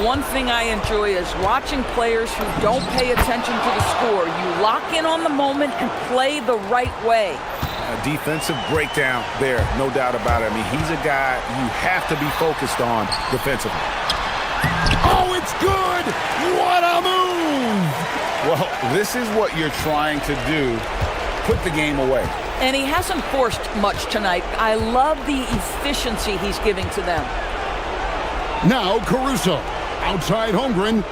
One thing I enjoy is watching players who don't pay attention to the score. You lock in on the moment and play the right way. A defensive breakdown there, no doubt about it. I mean, he's a guy you have to be focused on defensively. Oh, it's good! What a move! Well, this is what you're trying to do. Put the game away. And he hasn't forced much tonight. I love the efficiency he's giving to them. Now Caruso. Outside Holmgren.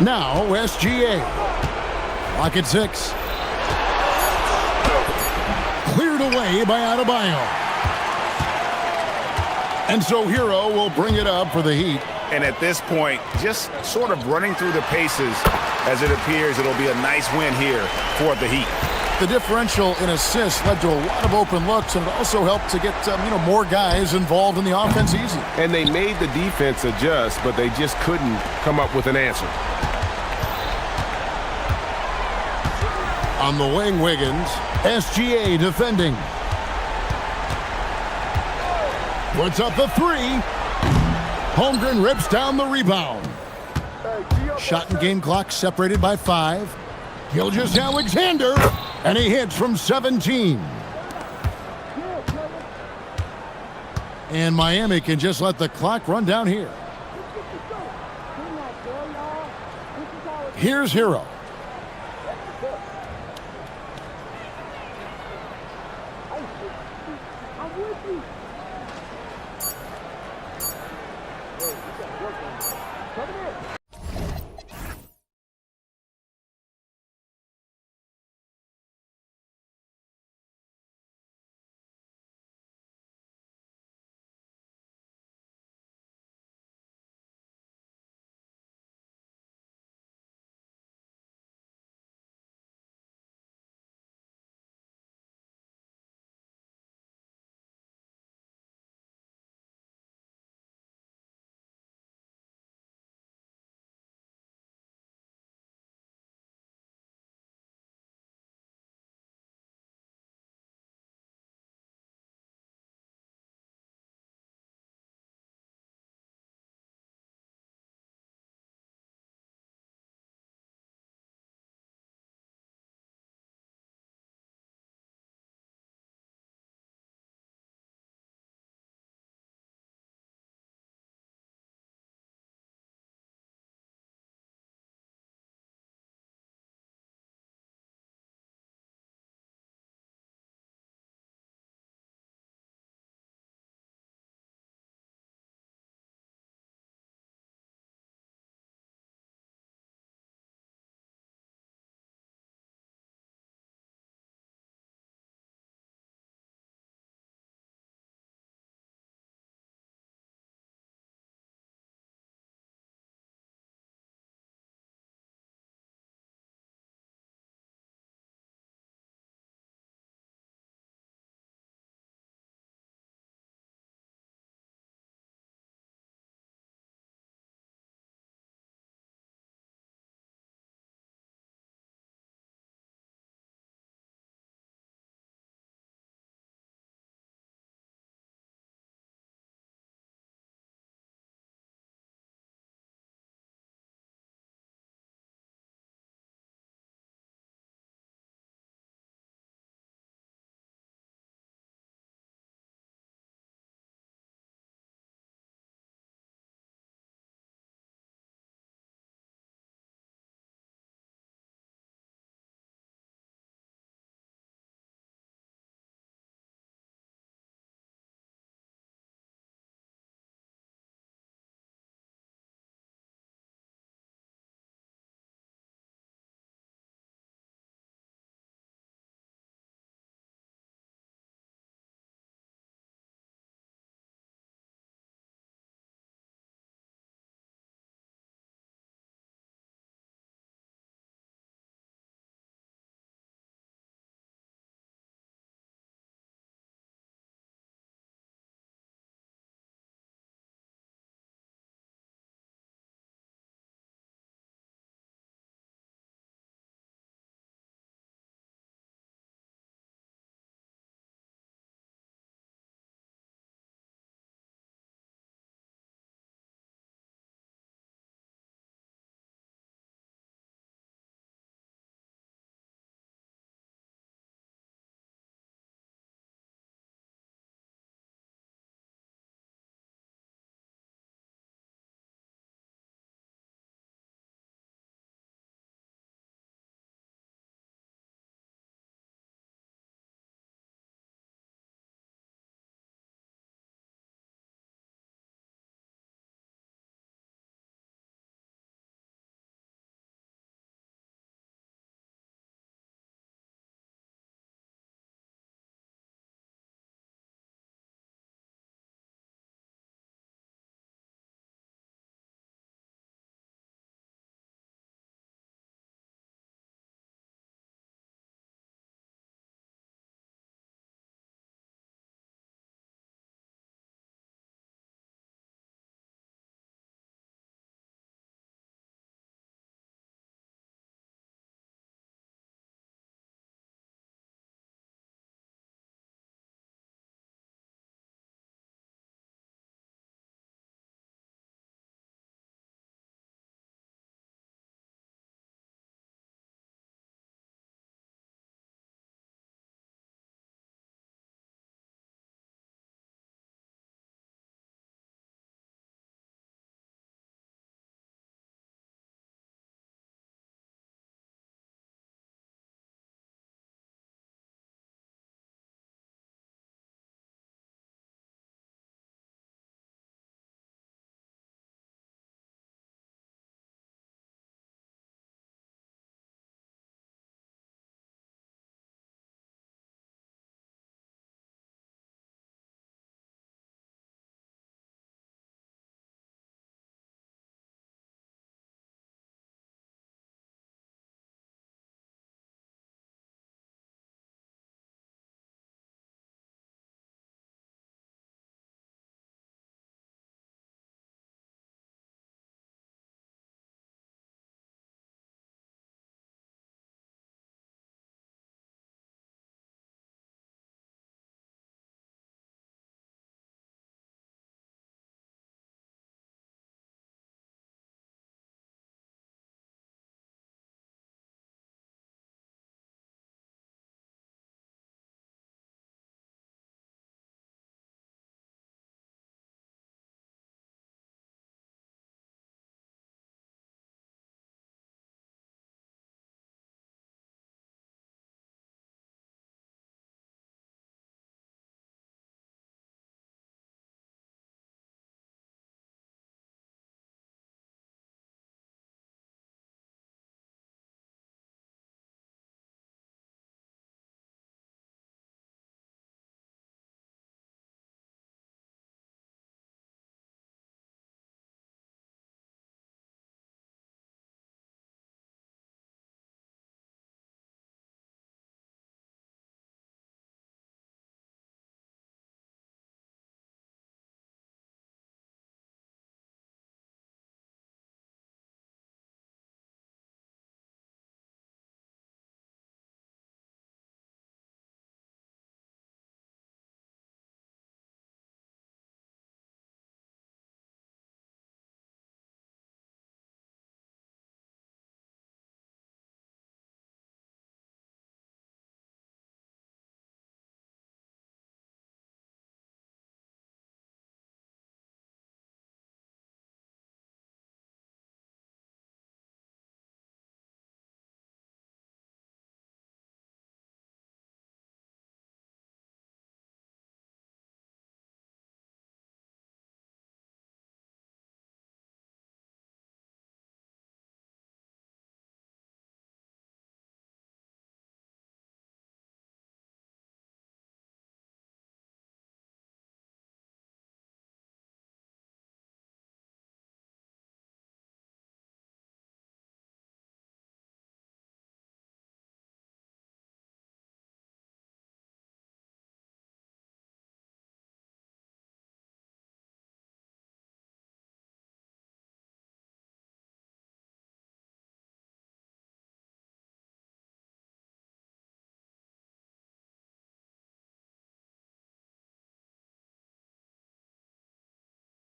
Now SGA. Lock at 6. Cleared away by Adebayo. And so Hero will bring it up for the Heat. And at this point, just sort of running through the paces as it appears it'll be a nice win here for the Heat. The differential in assists led to a lot of open looks, and it also helped to get more guys involved in the offense easy. And they made the defense adjust, but they just couldn't come up with an answer. On the wing, Wiggins. SGA defending. Puts up the 3. Holmgren rips down the rebound. Shot and game clock separated by 5. Gilgeous-Alexander, and he hits from 17. And Miami can just let the clock run down here. Here's Hero.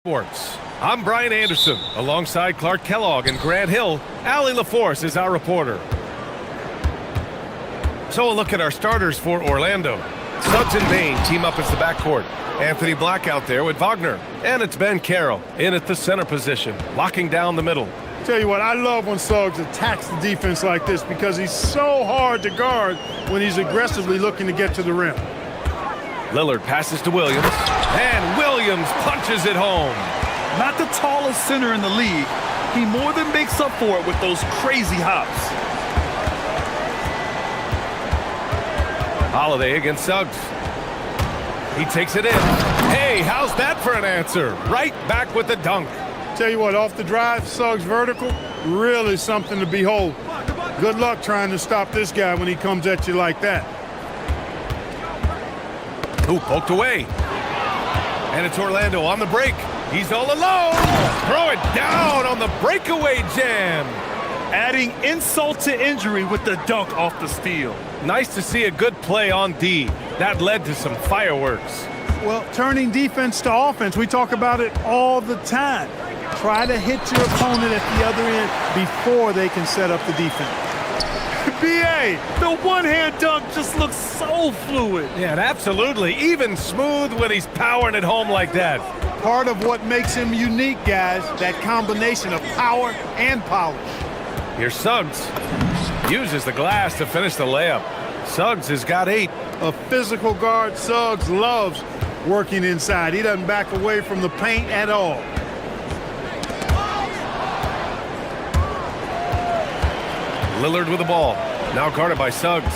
Sports. I'm Brian Anderson. Alongside Clark Kellogg and Grant Hill, Allie LaForce is our reporter. So a look at our starters for Orlando. Suggs and Bain team up as the backcourt. Anthony Black out there with Wagner. And it's Ben Carroll in at the center position, locking down the middle. Tell you what, I love when Suggs attacks the defense like this because he's so hard to guard when he's aggressively looking to get to the rim. Lillard passes to Williams, and Williams punches it home. Not the tallest center in the league. He more than makes up for it with those crazy hops. Holiday against Suggs. He takes it in. Hey, how's that for an answer? Right back with the dunk. Tell you what, off the drive, Suggs vertical, really something to behold. Good luck trying to stop this guy when he comes at you like that. Ooh, poked away. And it's Orlando on the break. He's all alone. Throw it down on the breakaway jam. Adding insult to injury with the dunk off the steal. Nice to see a good play on D. That led to some fireworks. Well, turning defense to offense, we talk about it all the time. Try to hit your opponent at the other end before they can set up the defense. B.A., the one-hand dunk just looks so fluid. Yeah, and absolutely. Even smooth when he's powering it home like that. Part of what makes him unique, guys, that combination of power and polish. Here's Suggs. Uses the glass to finish the layup. Suggs has got 8. A physical guard, Suggs loves working inside. He doesn't back away from the paint at all. Lillard with the ball. Now guarded by Suggs.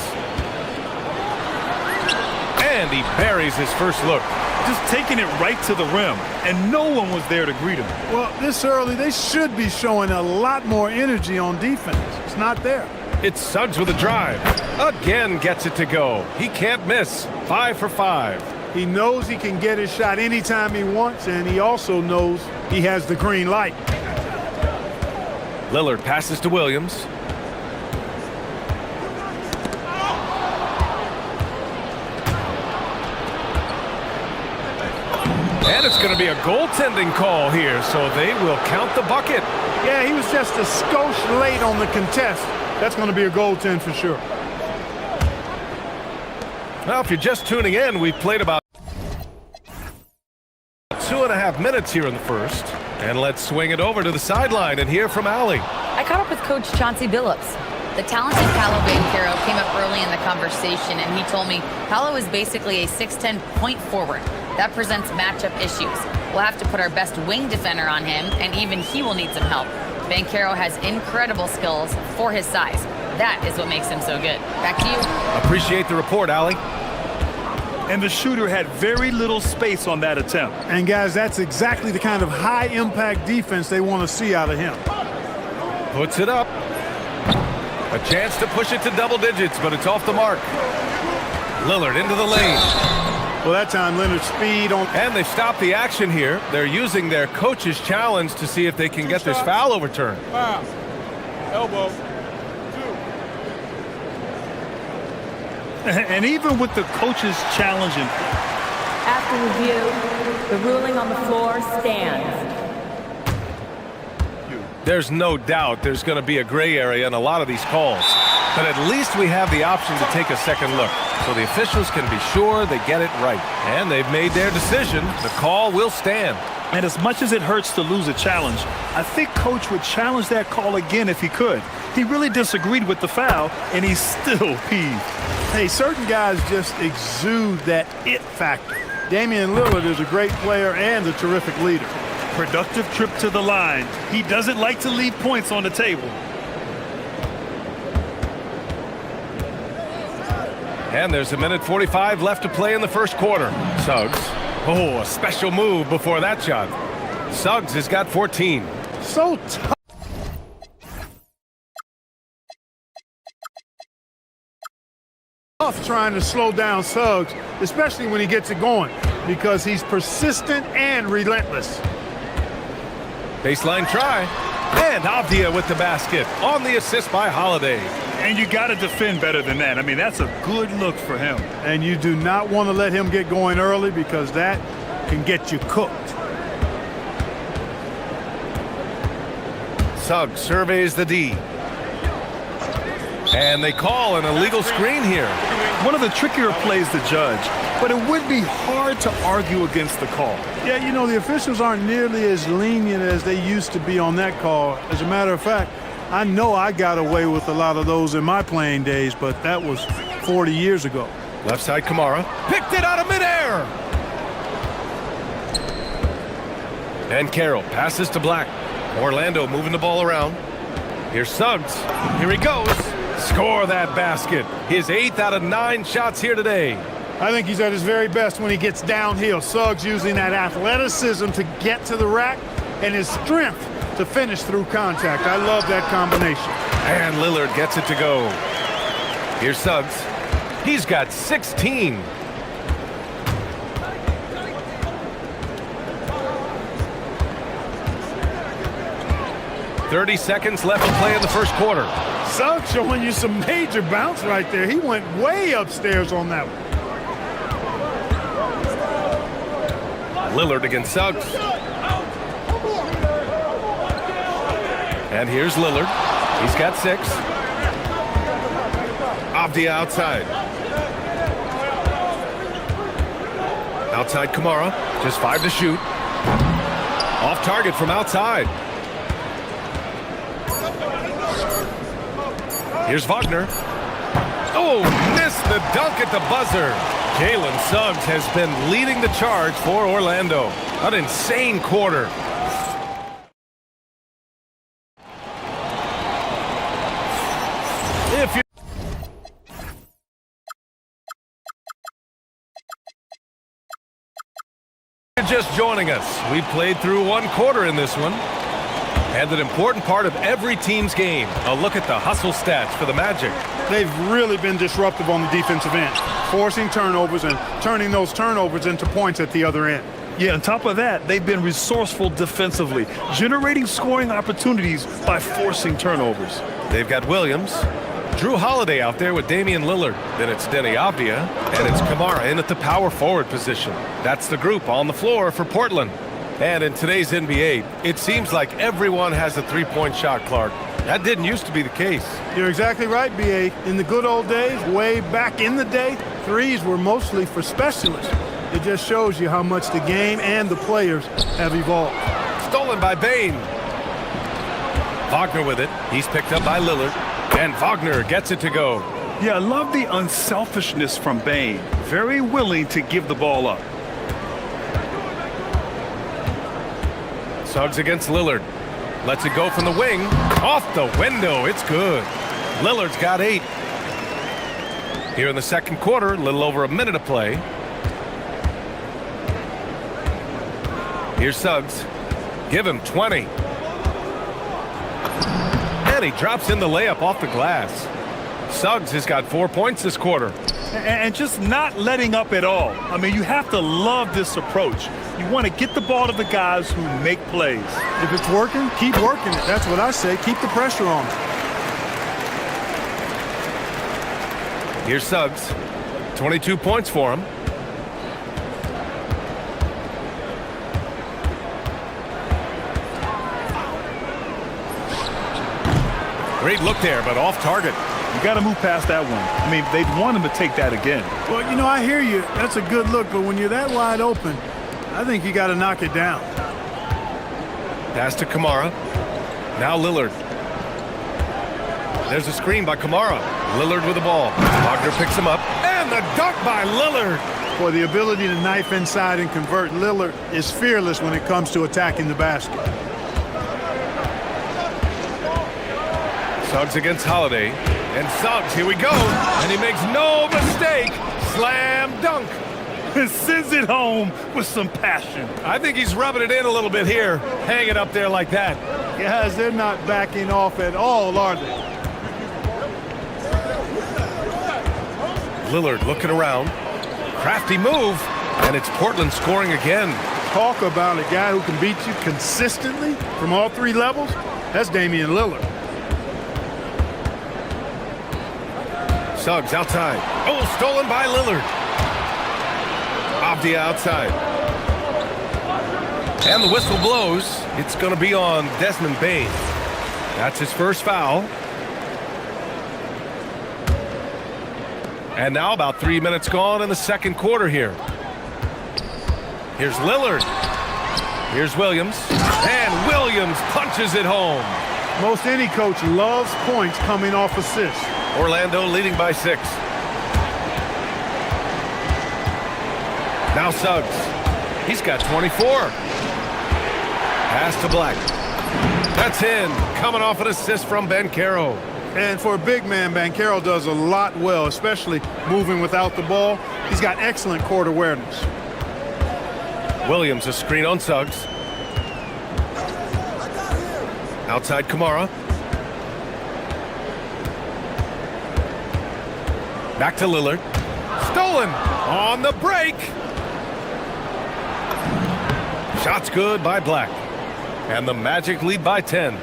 And he buries his first look. Just taking it right to the rim, and no one was there to greet him. Well, this early, they should be showing a lot more energy on defense. It's not there. It's Suggs with a drive. Again gets it to go. He can't miss. 5 for 5. He knows he can get his shot anytime he wants, and he also knows he has the green light. Lillard passes to Williams. And it's going to be a goaltending call here, so they will count the bucket. Yeah, he was just a skosh late on the contest. That's going to be a goaltend for sure. Well, if you're just tuning in, we've played about 2.5 minutes here in the first. And let's swing it over to the sideline and hear from Allie. I caught up with Coach Chauncey Billups. The talented Paolo Banchero came up early in the conversation, and he told me Paolo is basically a 6'10" point forward. That presents matchup issues. We'll have to put our best wing defender on him, and even he will need some help. Banchero has incredible skills for his size. That is what makes him so good. Back to you. Appreciate the report, Allie. And the shooter had very little space on that attempt. And guys, that's exactly the kind of high-impact defense they want to see out of him. Puts it up. A chance to push it to double digits, but it's off the mark. Lillard into the lane. Well, that time Leonard's speed on. And they stopped the action here. They're using their coach's challenge to see if they can get this foul overturned. Foul. Elbow. And even with the coach's challenge, after review, the ruling on the floor stands. There's no doubt there's going to be a gray area in a lot of these calls. But at least we have the option to take a second look, so the officials can be sure they get it right. And they've made their decision. The call will stand. and as much as it hurts to lose a challenge, I think Coach would challenge that call again if he could. He really disagreed with the foul, and he's still peeved. Hey, certain guys just exude that it factor. Damian Lillard is a great player and a terrific leader. Productive trip to the line. He doesn't like to leave points on the table. And there's a minute 45 left to play in the first quarter. Suggs. Oh, a special move before that shot. Suggs has got 14. So tough. Trying to slow down Suggs, especially when he gets it going, because he's persistent and relentless. Baseline try. And Avdia with the basket on the assist by Holiday. And you got to defend better than that. I mean, that's a good look for him. And you do not want to let him get going early because that can get you cooked. Suggs surveys the D. And they call an illegal screen here. One of the trickier plays to judge, but it would be hard to argue against the call. Yeah, you know, the officials aren't nearly as lenient as they used to be on that call. As a matter of fact, I know I got away with a lot of those in my playing days, but that was 40 years ago. Left side, Kamara. Picked it out of midair. And Carroll passes to Black. Orlando moving the ball around. Here's Suggs. Here he goes. Score that basket. His 8th out of 9 shots here today. I think he's at his very best when he gets downhill. Suggs using that athleticism to get to the rack and his strength to finish through contact. I love that combination. And Lillard gets it to go. Here's Suggs. He's got 16. "30 seconds left to play in the first quarter." Suggs showing you some major bounce right there. He went way upstairs on that one. Lillard against Suggs. And here's Lillard. He's got 6. Avdia outside. Outside Kamara. Just 5 to shoot. Off target from outside. Here's Wagner. Oh, missed the dunk at the buzzer. Jalen Suggs has been leading the charge for Orlando. An insane quarter. If you're just joining us, we played through 1 quarter in this one. And an important part of every team's game, a look at the hustle stats for the Magic. They've really been disruptive on the defensive end, forcing turnovers and turning those turnovers into points at the other end. Yeah, on top of that, they've been resourceful defensively, generating scoring opportunities by forcing turnovers. They've got Williams, Drew Holiday out there with Damian Lillard. Then it's Denny Avdia, and it's Kamara in at the power forward position. That's the group on the floor for Portland. And in today's NBA, it seems like everyone has a three-point shot, Clark. That didn't used to be the case. You're exactly right, B.A. In the good old days, way back in the day, threes were mostly for specialists. It just shows you how much the game and the players have evolved. Stolen by Bane. Wagner with it. He's picked up by Lillard. And Wagner gets it to go. Yeah, I love the unselfishness from Bane. Very willing to give the ball up. Suggs against Lillard. Lets it go from the wing. Off the window. It's good. Lillard's got 8. Here in the second quarter, a little over a minute to play. Here's Suggs. Give him 20. And he drops in the layup off the glass. Suggs has got 4 points this quarter. And just not letting up at all. I mean, you have to love this approach. You want to get the ball to the guys who make plays. If it's working, keep working it. That's what I say. Keep the pressure on. Here's Suggs. 22 points for him. Great look there, but off target. You got to move past that one. I mean, they'd want him to take that again. Well, you know, I hear you. That's a good look, but when you're that wide open, I think you got to knock it down. Pass to Kamara. Now Lillard. There's a screen by Kamara. Lillard with the ball. Wagner picks him up. And the dunk by Lillard. Boy, the ability to knife inside and convert. Lillard is fearless when it comes to attacking the basket. Suggs against Holiday. And Suggs, here we go. And he makes no mistake. Slam dunk. Sends it home with some passion. I think he's rubbing it in a little bit here. Hang it up there like that. Guys, they're not backing off at all, are they? Lillard looking around. Crafty move. And it's Portland scoring again. Talk about a guy who can beat you consistently from all 3 levels. That's Damian Lillard. Suggs outside. Oh, stolen by Lillard. Avdia outside. And the whistle blows. It's going to be on Desmond Bane. That's his first foul. And now about 3 minutes gone in the second quarter here. Here's Lillard. Here's Williams. And Williams punches it home. Most any coach loves points coming off assists. Orlando leading by 6. Now Suggs. He's got 24. Pass to Black. That's in. Coming off an assist from Banchero. And for a big man, Banchero does a lot well, especially moving without the ball. He's got excellent court awareness. Williams, a screen on Suggs. Outside Kamara. Back to Lillard. Stolen on the break. Shot's good by Black. And the Magic lead by 10.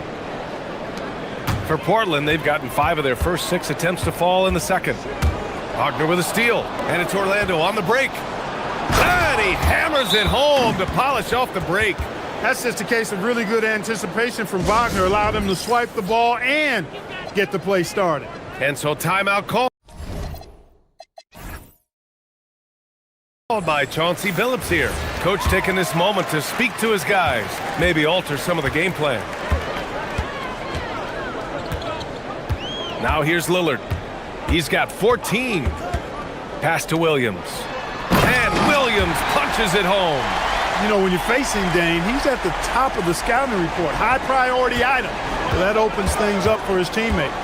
For Portland, they've gotten 5 of their first 6 attempts to fall in the second. Wagner with a steal. And it's Orlando on the break. And he hammers it home to polish off the break. That's just a case of really good anticipation from Wagner. Allowed him to swipe the ball and get the play started. And so timeout call by Chauncey Billups here. Coach taking this moment to speak to his guys, maybe alter some of the game plan. Now here's Lillard. He's got 14. Pass to Williams. And Williams punches it home. You know, when you're facing Dame, he's at the top of the scouting report. High priority item. So that opens things up for his teammates.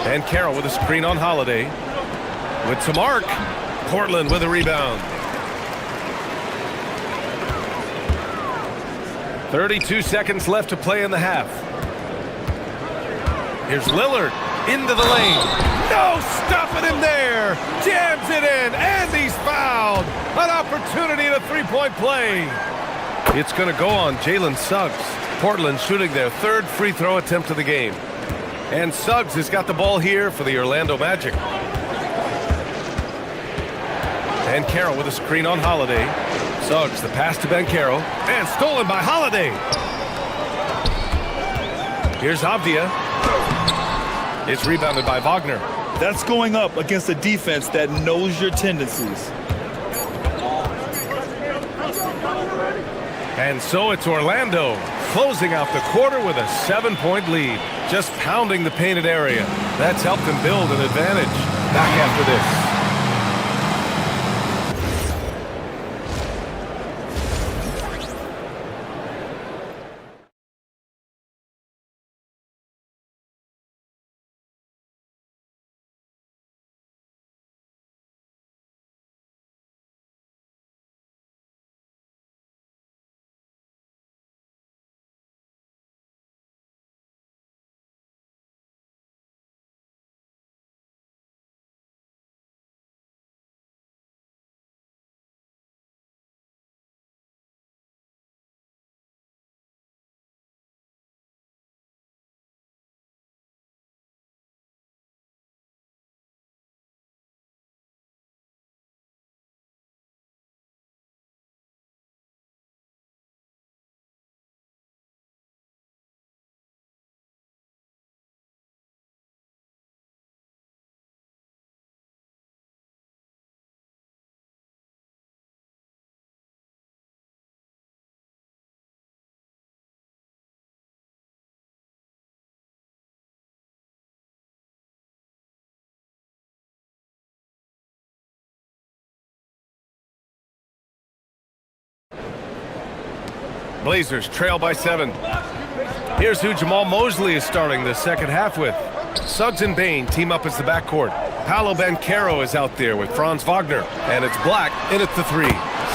And Carroll with a screen on Holiday. With some arc. Portland with a rebound. 32 seconds left to play in the half. Here's Lillard into the lane. No stopping him there. Jams it in, and he's fouled. An opportunity at a three-point play. It's going to go on Jalen Suggs. Portland shooting their 3rd free throw attempt of the game. And Suggs has got the ball here for the Orlando Magic. And Carroll with a screen on Holiday. Suggs, the pass to Banchero. And stolen by Holiday. Here's Avdia. It's rebounded by Wagner. That's going up against a defense that knows your tendencies. And so it's Orlando closing out the quarter with a 7-point lead. Just pounding the painted area. That's helped them build an advantage. Back after this. Blazers trail by 7. Here's who Jamal Mosley is starting the second half with. Suggs and Bain team up as the backcourt. Paolo Banchero is out there with Franz Wagner. And it's Black in at the 3.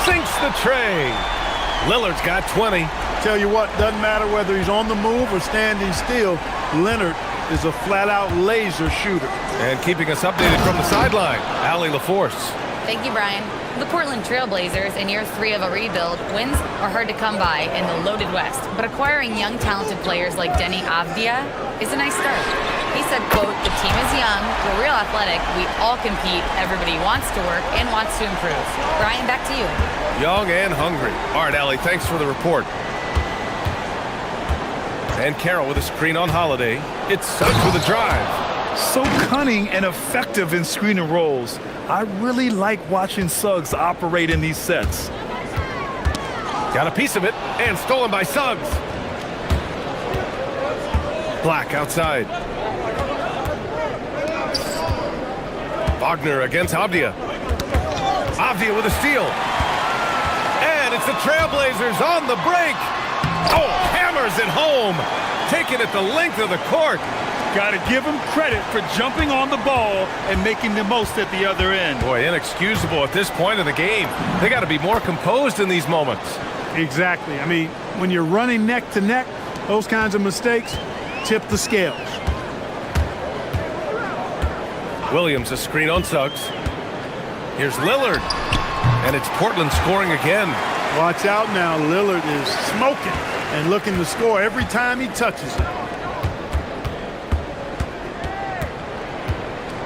Sinks the tray. Lillard's got 20. Tell you what, doesn't matter whether he's on the move or standing still, Leonard is a flat-out laser shooter. And keeping us updated from the sideline, Allie LaForce. Thank you, Brian. The Portland Trail Blazers, in year 3 of a rebuild, wins are hard to come by in the loaded West. But acquiring young, talented players like Deni Avdia is a nice start. He said, quote, "The team is young, we're real athletic, we all compete, everybody wants to work and wants to improve." Brian, back to you. Young and hungry. All right, Allie, thanks for the report. And Carroll with a screen on Holiday. It's Suggs with a drive. So cunning and effective in screen and rolls. I really like watching Suggs operate in these sets. Got a piece of it, and stolen by Suggs. Black outside. Wagner against Avdia. Avdia with a steal. And it's the Trailblazers on the break. Oh, hammers it home. Taking it the length of the court. Got to give him credit for jumping on the ball and making the most at the other end. Boy, inexcusable at this point in the game. They got to be more composed in these moments. Exactly. I mean, when you're running neck to neck, those kinds of mistakes tip the scales. Williams, a screen on Suggs. Here's Lillard. And it's Portland scoring again. Watch out now. Lillard is smoking and looking to score every time he touches it.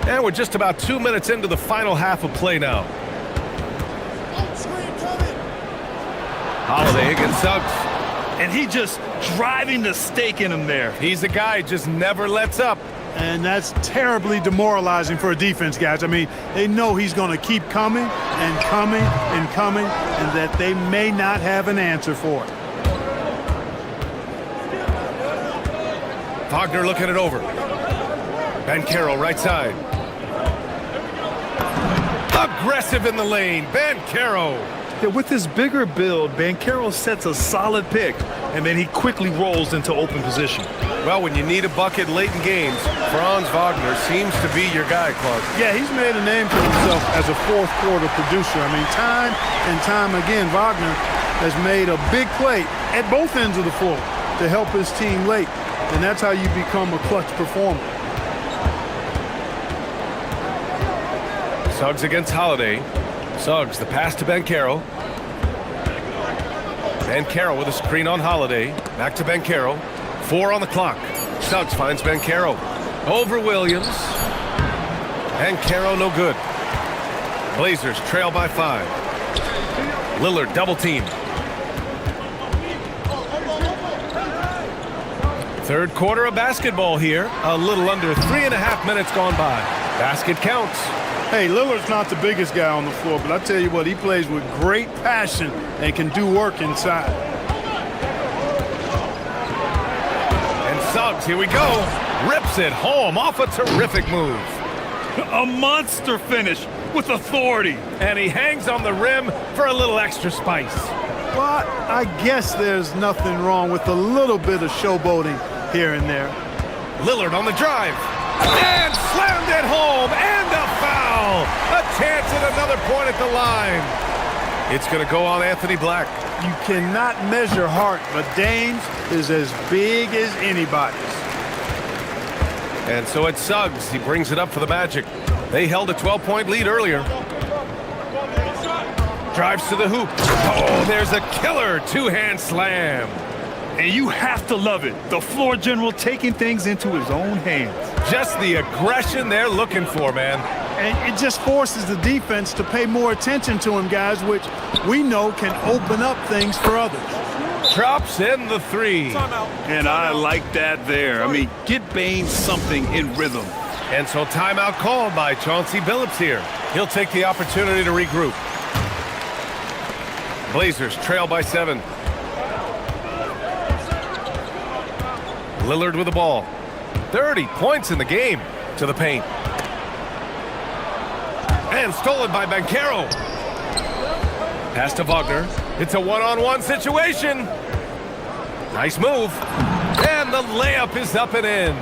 And we're just about 2 minutes into the final half of play now. Holiday against Suggs. And he just driving the stake in him there. He's the guy, just never lets up. And that's terribly demoralizing for a defense, guys. I mean, they know he's going to keep coming and coming and coming, and that they may not have an answer for it. Wagner looking it over. Ben Carroll, right side. Aggressive in the lane, Ben Carroll. Yeah, with his bigger build, Banchero sets a solid pick, and then he quickly rolls into open position. Well, when you need a bucket late in games, Franz Wagner seems to be your guy, Clark. Yeah, he's made a name for himself as a fourth quarter producer. I mean, time and time again, Wagner has made a big play at both ends of the floor to help his team late, and that's how you become a clutch performer. Suggs against Holiday. Suggs, the pass to Ben Carroll. Ben Carroll with a screen on Holiday. Back to Ben Carroll. 4 on the clock. Suggs finds Ben Carroll. Over Williams. Ben Carroll no good. Blazers trail by 5. Lillard double team. Third quarter of basketball here. A little under 3.5 minutes gone by. Basket counts. Hey, Lillard's not the biggest guy on the floor, but I tell you what, he plays with great passion and can do work inside. And Suggs, here we go. Rips it home off a terrific move. A monster finish with authority. And he hangs on the rim for a little extra spice. Well, I guess there's nothing wrong with a little bit of showboating here and there. Lillard on the drive. And slammed it home. And a foul. A chance at another point at the line. It's going to go on Anthony Black. You cannot measure heart, but Dame's is as big as anybody's. And so it's Suggs. He brings it up for the Magic. They held a 12-point lead earlier. Drives to the hoop. Oh, there's a killer two-hand slam. And you have to love it. The floor general taking things into his own hands. Just the aggression they're looking for, man. And it just forces the defense to pay more attention to him, guys, which we know can open up things for others. Drops in the 3. And I like that there. I mean, get Baines something in rhythm. And so timeout called by Chauncey Billups here. He'll take the opportunity to regroup. Blazers trail by 7. Lillard with the ball. 30 points in the game to the paint. And stolen by Banchero. Pass to Wagner. It's a one-on-one situation. Nice move. And the layup is up and in.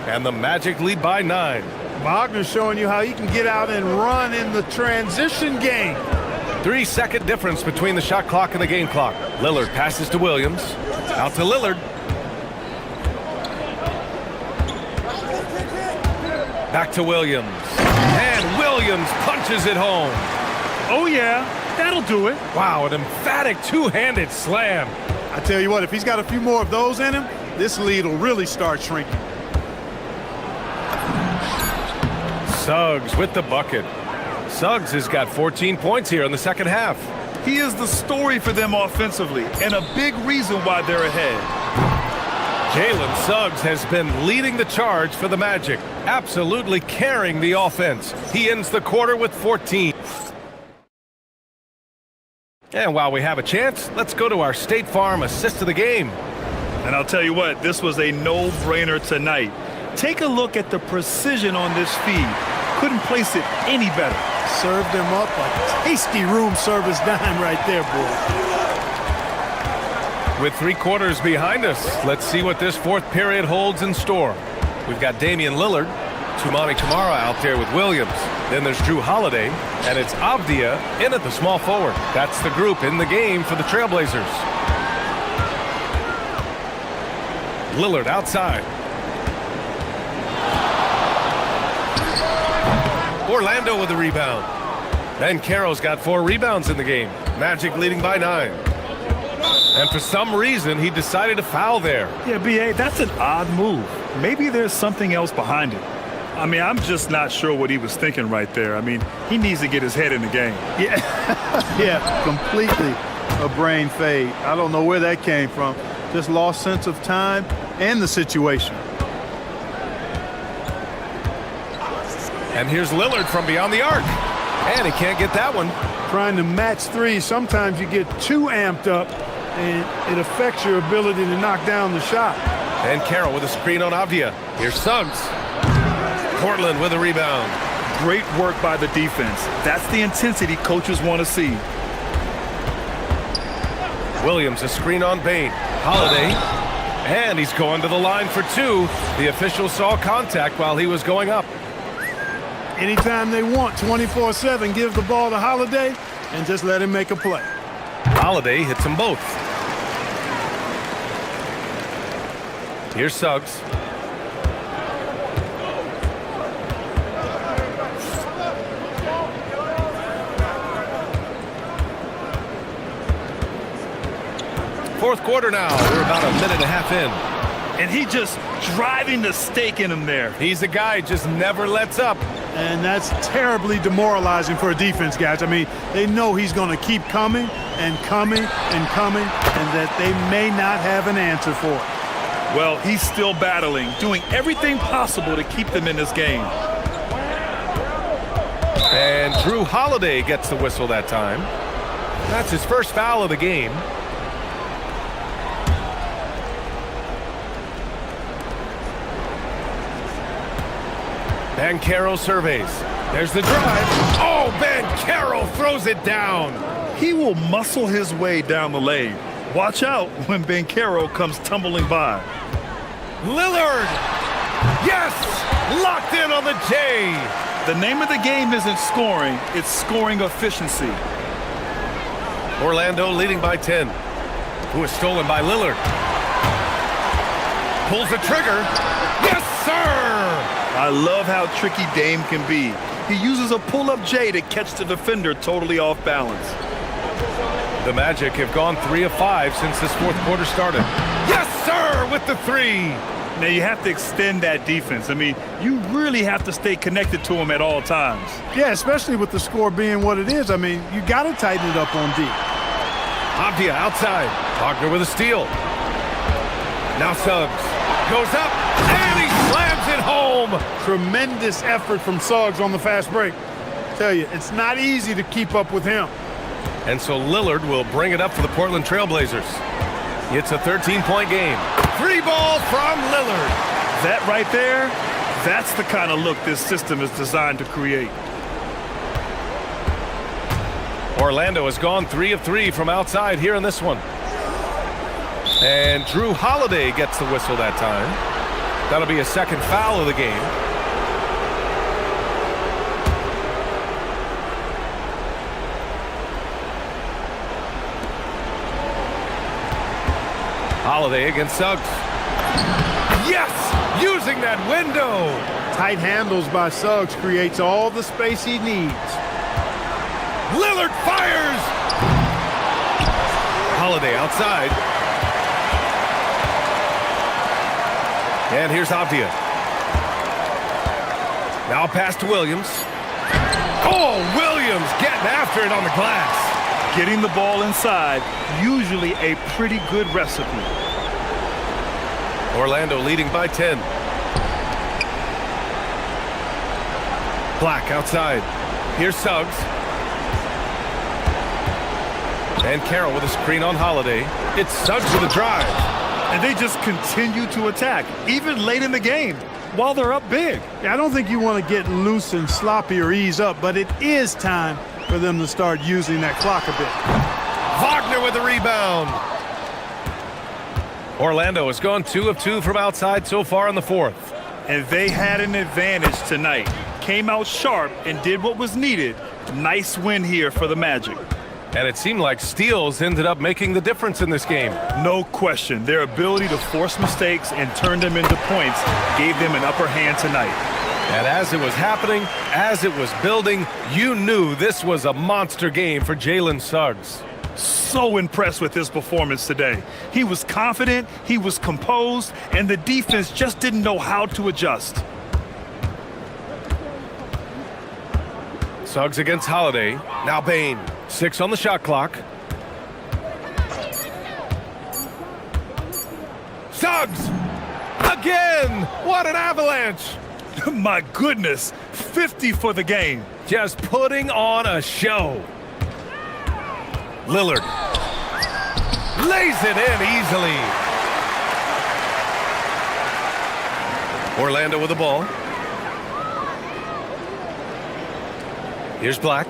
And the Magic lead by 9. Wagner's showing you how he can get out and run in the transition game. 3-second difference between the shot clock and the game clock. Lillard passes to Williams. Out to Lillard. Back to Williams. And Williams punches it home. Oh, yeah. That'll do it. Wow, an emphatic two-handed slam. I tell you what, if he's got a few more of those in him, this lead will really start shrinking. Suggs with the bucket. Suggs has got 14 points here in the second half. He is the story for them offensively and a big reason why they're ahead. Jalen Suggs has been leading the charge for the Magic, absolutely carrying the offense. He ends the quarter with 14. And while we have a chance, let's go to our State Farm assist of the game. And I'll tell you what, this was a no-brainer tonight. Take a look at the precision on this feed. Couldn't place it any better. Served him up a tasty room service dime right there, boy. With 3 quarters behind us, let's see what this fourth period holds in store. We've got Damian Lillard, Tumani Kamara out there with Williams. Then there's Drew Holiday, and it's Avdia in at the small forward. That's the group in the game for the Trailblazers. Lillard outside. Orlando with the rebound. Ben Carroll's got 4 rebounds in the game. Magic leading by 9. And for some reason, he decided to foul there. Yeah, B.A., that's an odd move. Maybe there's something else behind it. I mean, I'm just not sure what he was thinking right there. I mean, he needs to get his head in the game. Yeah, yeah, completely a brain fade. I don't know where that came from. Just lost sense of time and the situation. And here's Lillard from beyond the arc. And he can't get that one. Trying to match 3, sometimes you get too amped up, and it affects your ability to knock down the shot. And Carroll with a screen on Avdia. Here's Suggs. Portland with a rebound. Great work by the defense. That's the intensity coaches want to see. Williams a screen on Bain. Holiday. And he's going to the line for 2. The official saw contact while he was going up. Anytime they want, 24/7, give the ball to Holiday and just let him make a play. Holiday hits them both. Here's Suggs. Fourth quarter now. We're about a minute and a half in. And he just driving the stake in him there. He's a guy who just never lets up. And that's terribly demoralizing for a defense, guys. I mean, they know he's going to keep coming and coming and coming, and that they may not have an answer for it. Well, he's still battling, doing everything possible to keep them in this game. And Drew Holiday gets the whistle that time. That's his first foul of the game. Ben Carroll surveys. There's the drive. Oh, Ben Carroll throws it down. He will muscle his way down the lane. Watch out when Ben Carroll comes tumbling by. Lillard. Yes! Locked in on the J. The name of the game isn't scoring, it's scoring efficiency. Orlando leading by 10. Who is stolen by Lillard. Pulls the trigger. Yes, sir! I love how tricky Dame can be. He uses a pull-up J to catch the defender totally off balance. The Magic have gone 3 of 5 since this fourth quarter started. Yes, sir, with the 3. Now you have to extend that defense. I mean, you really have to stay connected to him at all times. Yeah, especially with the score being what it is. I mean, you got to tighten it up on D. Avdia outside. Wagner with a steal. Now Suggs goes up, and he slams it home. Tremendous effort from Suggs on the fast break. Tell you, it's not easy to keep up with him. And so Lillard will bring it up for the Portland Trailblazers. It's a 13-point game. 3 ball from Lillard. That right there, that's the kind of look this system is designed to create. Orlando has gone 3 of 3 from outside here in this one. And Drew Holiday gets the whistle that time. That'll be a second foul of the game. Holiday against Suggs. Yes! Using that window! Tight handles by Suggs creates all the space he needs. Lillard fires! Holiday outside. And here's Avdia. Now pass to Williams. Oh, Williams getting after it on the glass. Getting the ball inside, usually a pretty good recipe. Orlando leading by 10. Black outside. Here's Suggs. And Carroll with a screen on Holiday. It's Suggs with a drive. And they just continue to attack, even late in the game, while they're up big. Yeah, I don't think you want to get loose and sloppy or ease up, but it is time for them to start using that clock a bit. Wagner with the rebound. Orlando has gone 2 of 2 from outside so far in the fourth. And they had an advantage tonight. Came out sharp and did what was needed. Nice win here for the Magic. And it seemed like steals ended up making the difference in this game. No question. Their ability to force mistakes and turn them into points gave them an upper hand tonight. And as it was happening, as it was building, you knew this was a monster game for Jalen Suggs. So impressed with his performance today. He was confident, he was composed, and the defense just didn't know how to adjust. Suggs against Holiday. Now Bain. 6 on the shot clock. Suggs! Again! What an avalanche! My goodness, 50 for the game. Just putting on a show. Lillard lays it in easily. Orlando with the ball. Here's Black.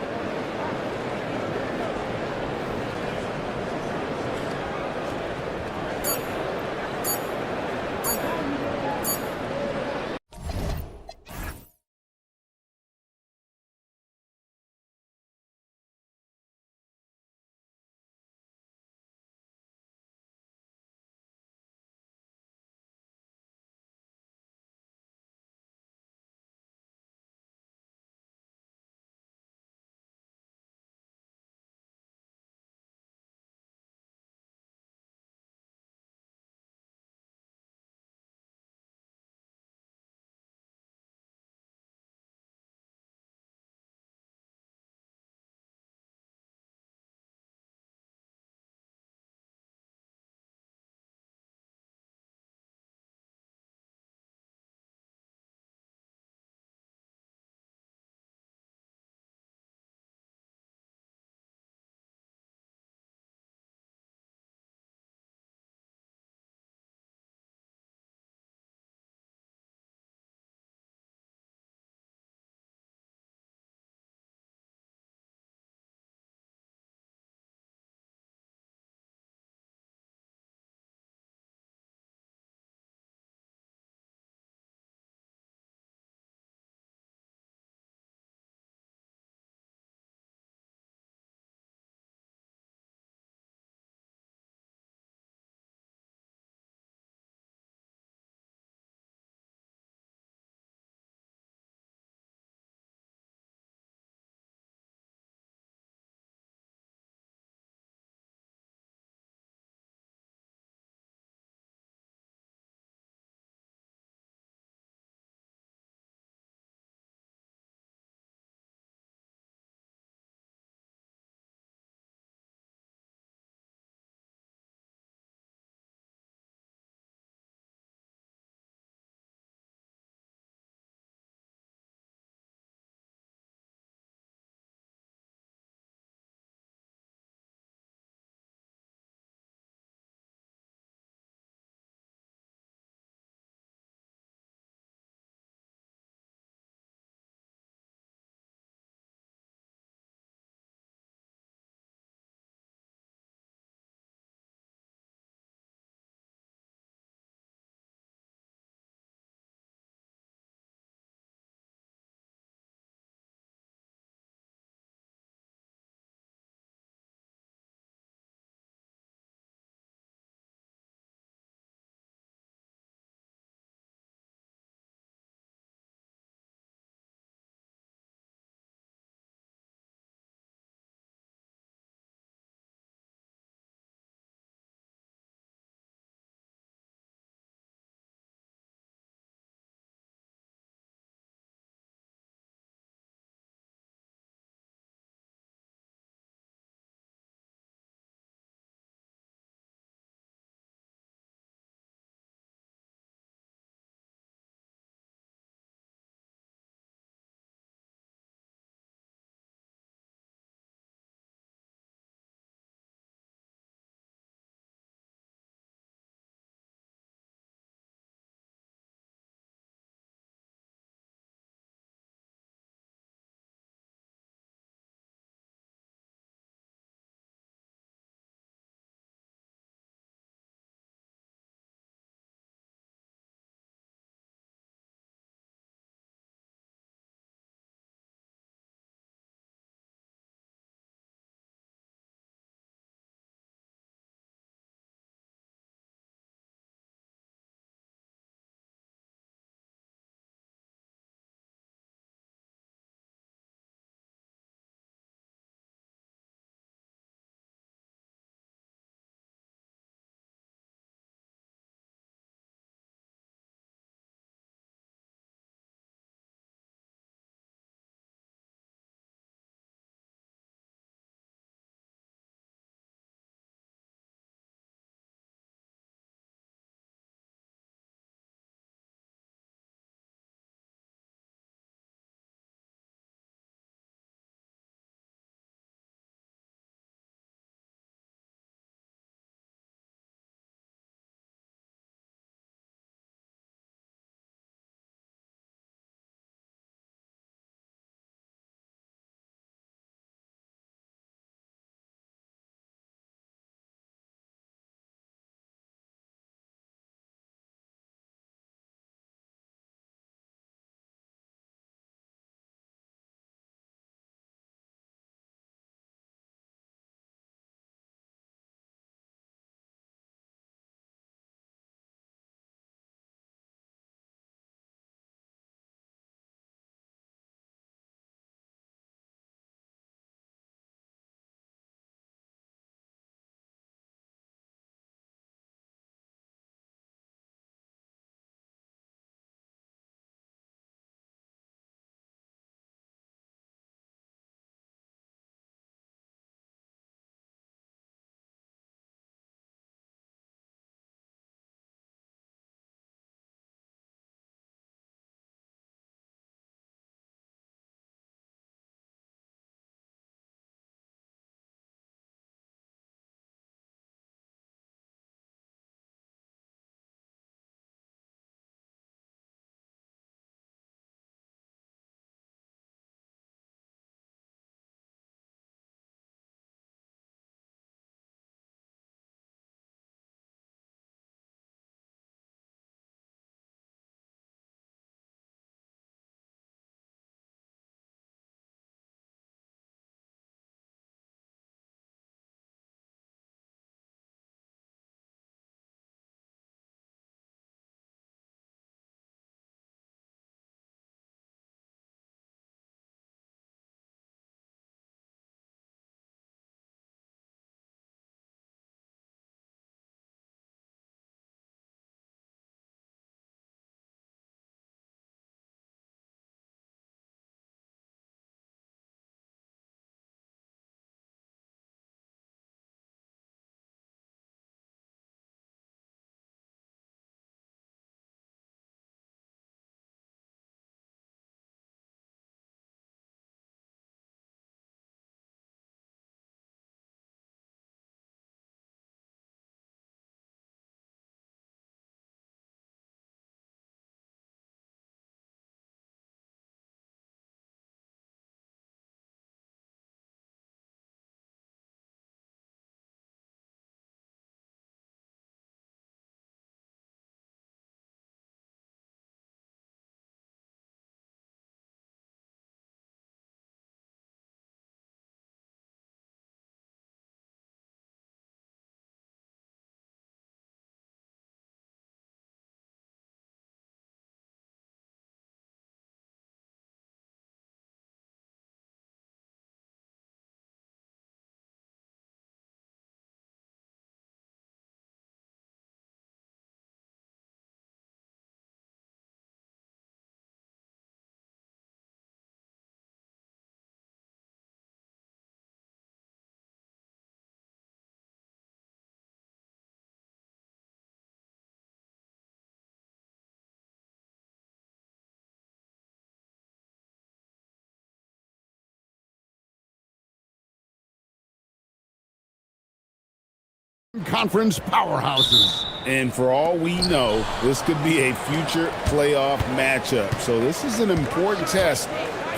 conference powerhouses. And for all we know, this could be a future playoff matchup. So this is an important test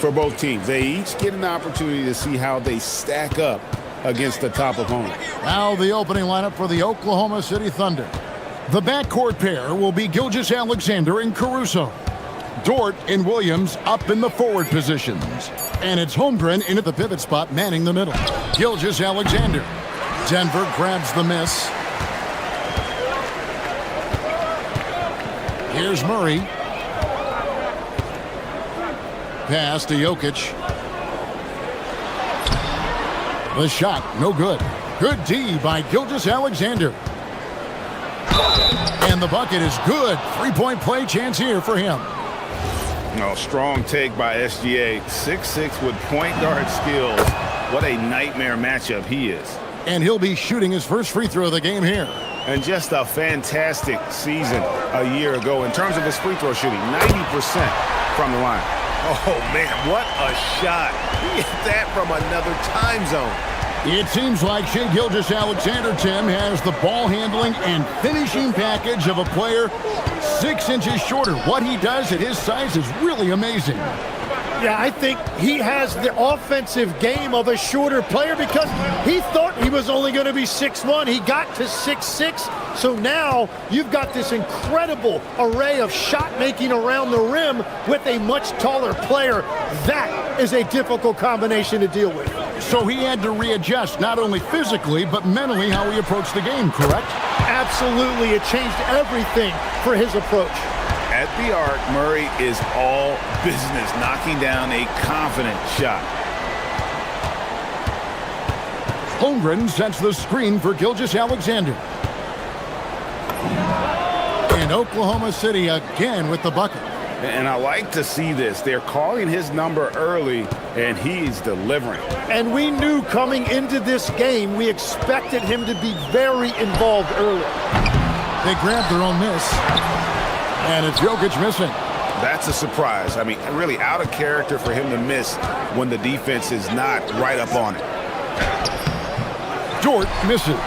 for both teams. They each get an opportunity to see how they stack up against the top opponent. Now the opening lineup for the Oklahoma City Thunder. The backcourt pair will be Gilgeous-Alexander and Caruso. Dort and Williams up in the forward positions. And it's Holmgren in at the pivot spot, manning the middle. Gilgeous-Alexander. Denver grabs the miss. Here's Murray. Pass to Jokic. The shot, no good. Good D by Gilgeous-Alexander. And the bucket is good. Three-point play chance here for him. No, strong take by SGA. 6'6" with point guard skills. What a nightmare matchup he is. And he'll be shooting his first free throw of the game here. And just a fantastic season a year ago in terms of his free throw shooting. 90% from the line. Oh, man, what a shot. He hit that from another time zone. It seems like Shai Gilgeous-Alexander, Tim, has the ball handling and finishing package of a player 6 inches shorter. What he does at his size is really amazing. Yeah, I think he has the offensive game of a shorter player because he thought he was only going to be 6'1". He got to 6'6". So now you've got this incredible array of shot making around the rim with a much taller player. That is a difficult combination to deal with. So he had to readjust not only physically but mentally how he approached the game, correct? Absolutely. It changed everything for his approach. At the arc, Murray is all business, knocking down a confident shot. Holmgren sets the screen for Gilgeous-Alexander. And Oklahoma City again with the bucket. And I like to see this. They're calling his number early, and he's delivering. And we knew coming into this game, we expected him to be very involved early. They grabbed their own miss. And it's Jokic missing. That's a surprise. I mean, really out of character for him to miss when the defense is not right up on it. Dort misses.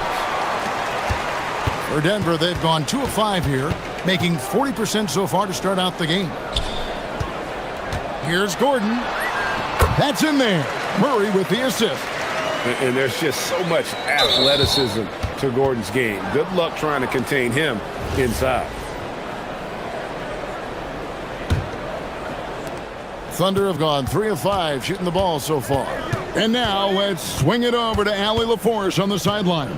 For Denver, they've gone 2 of 5 here, making 40% so far to start out the game. Here's Gordon. That's in there. Murray with the assist. And there's just so much athleticism to Gordon's game. Good luck trying to contain him inside. Thunder have gone 3 of 5 shooting the ball so far. And now let's swing it over to Allie LaForce on the sideline.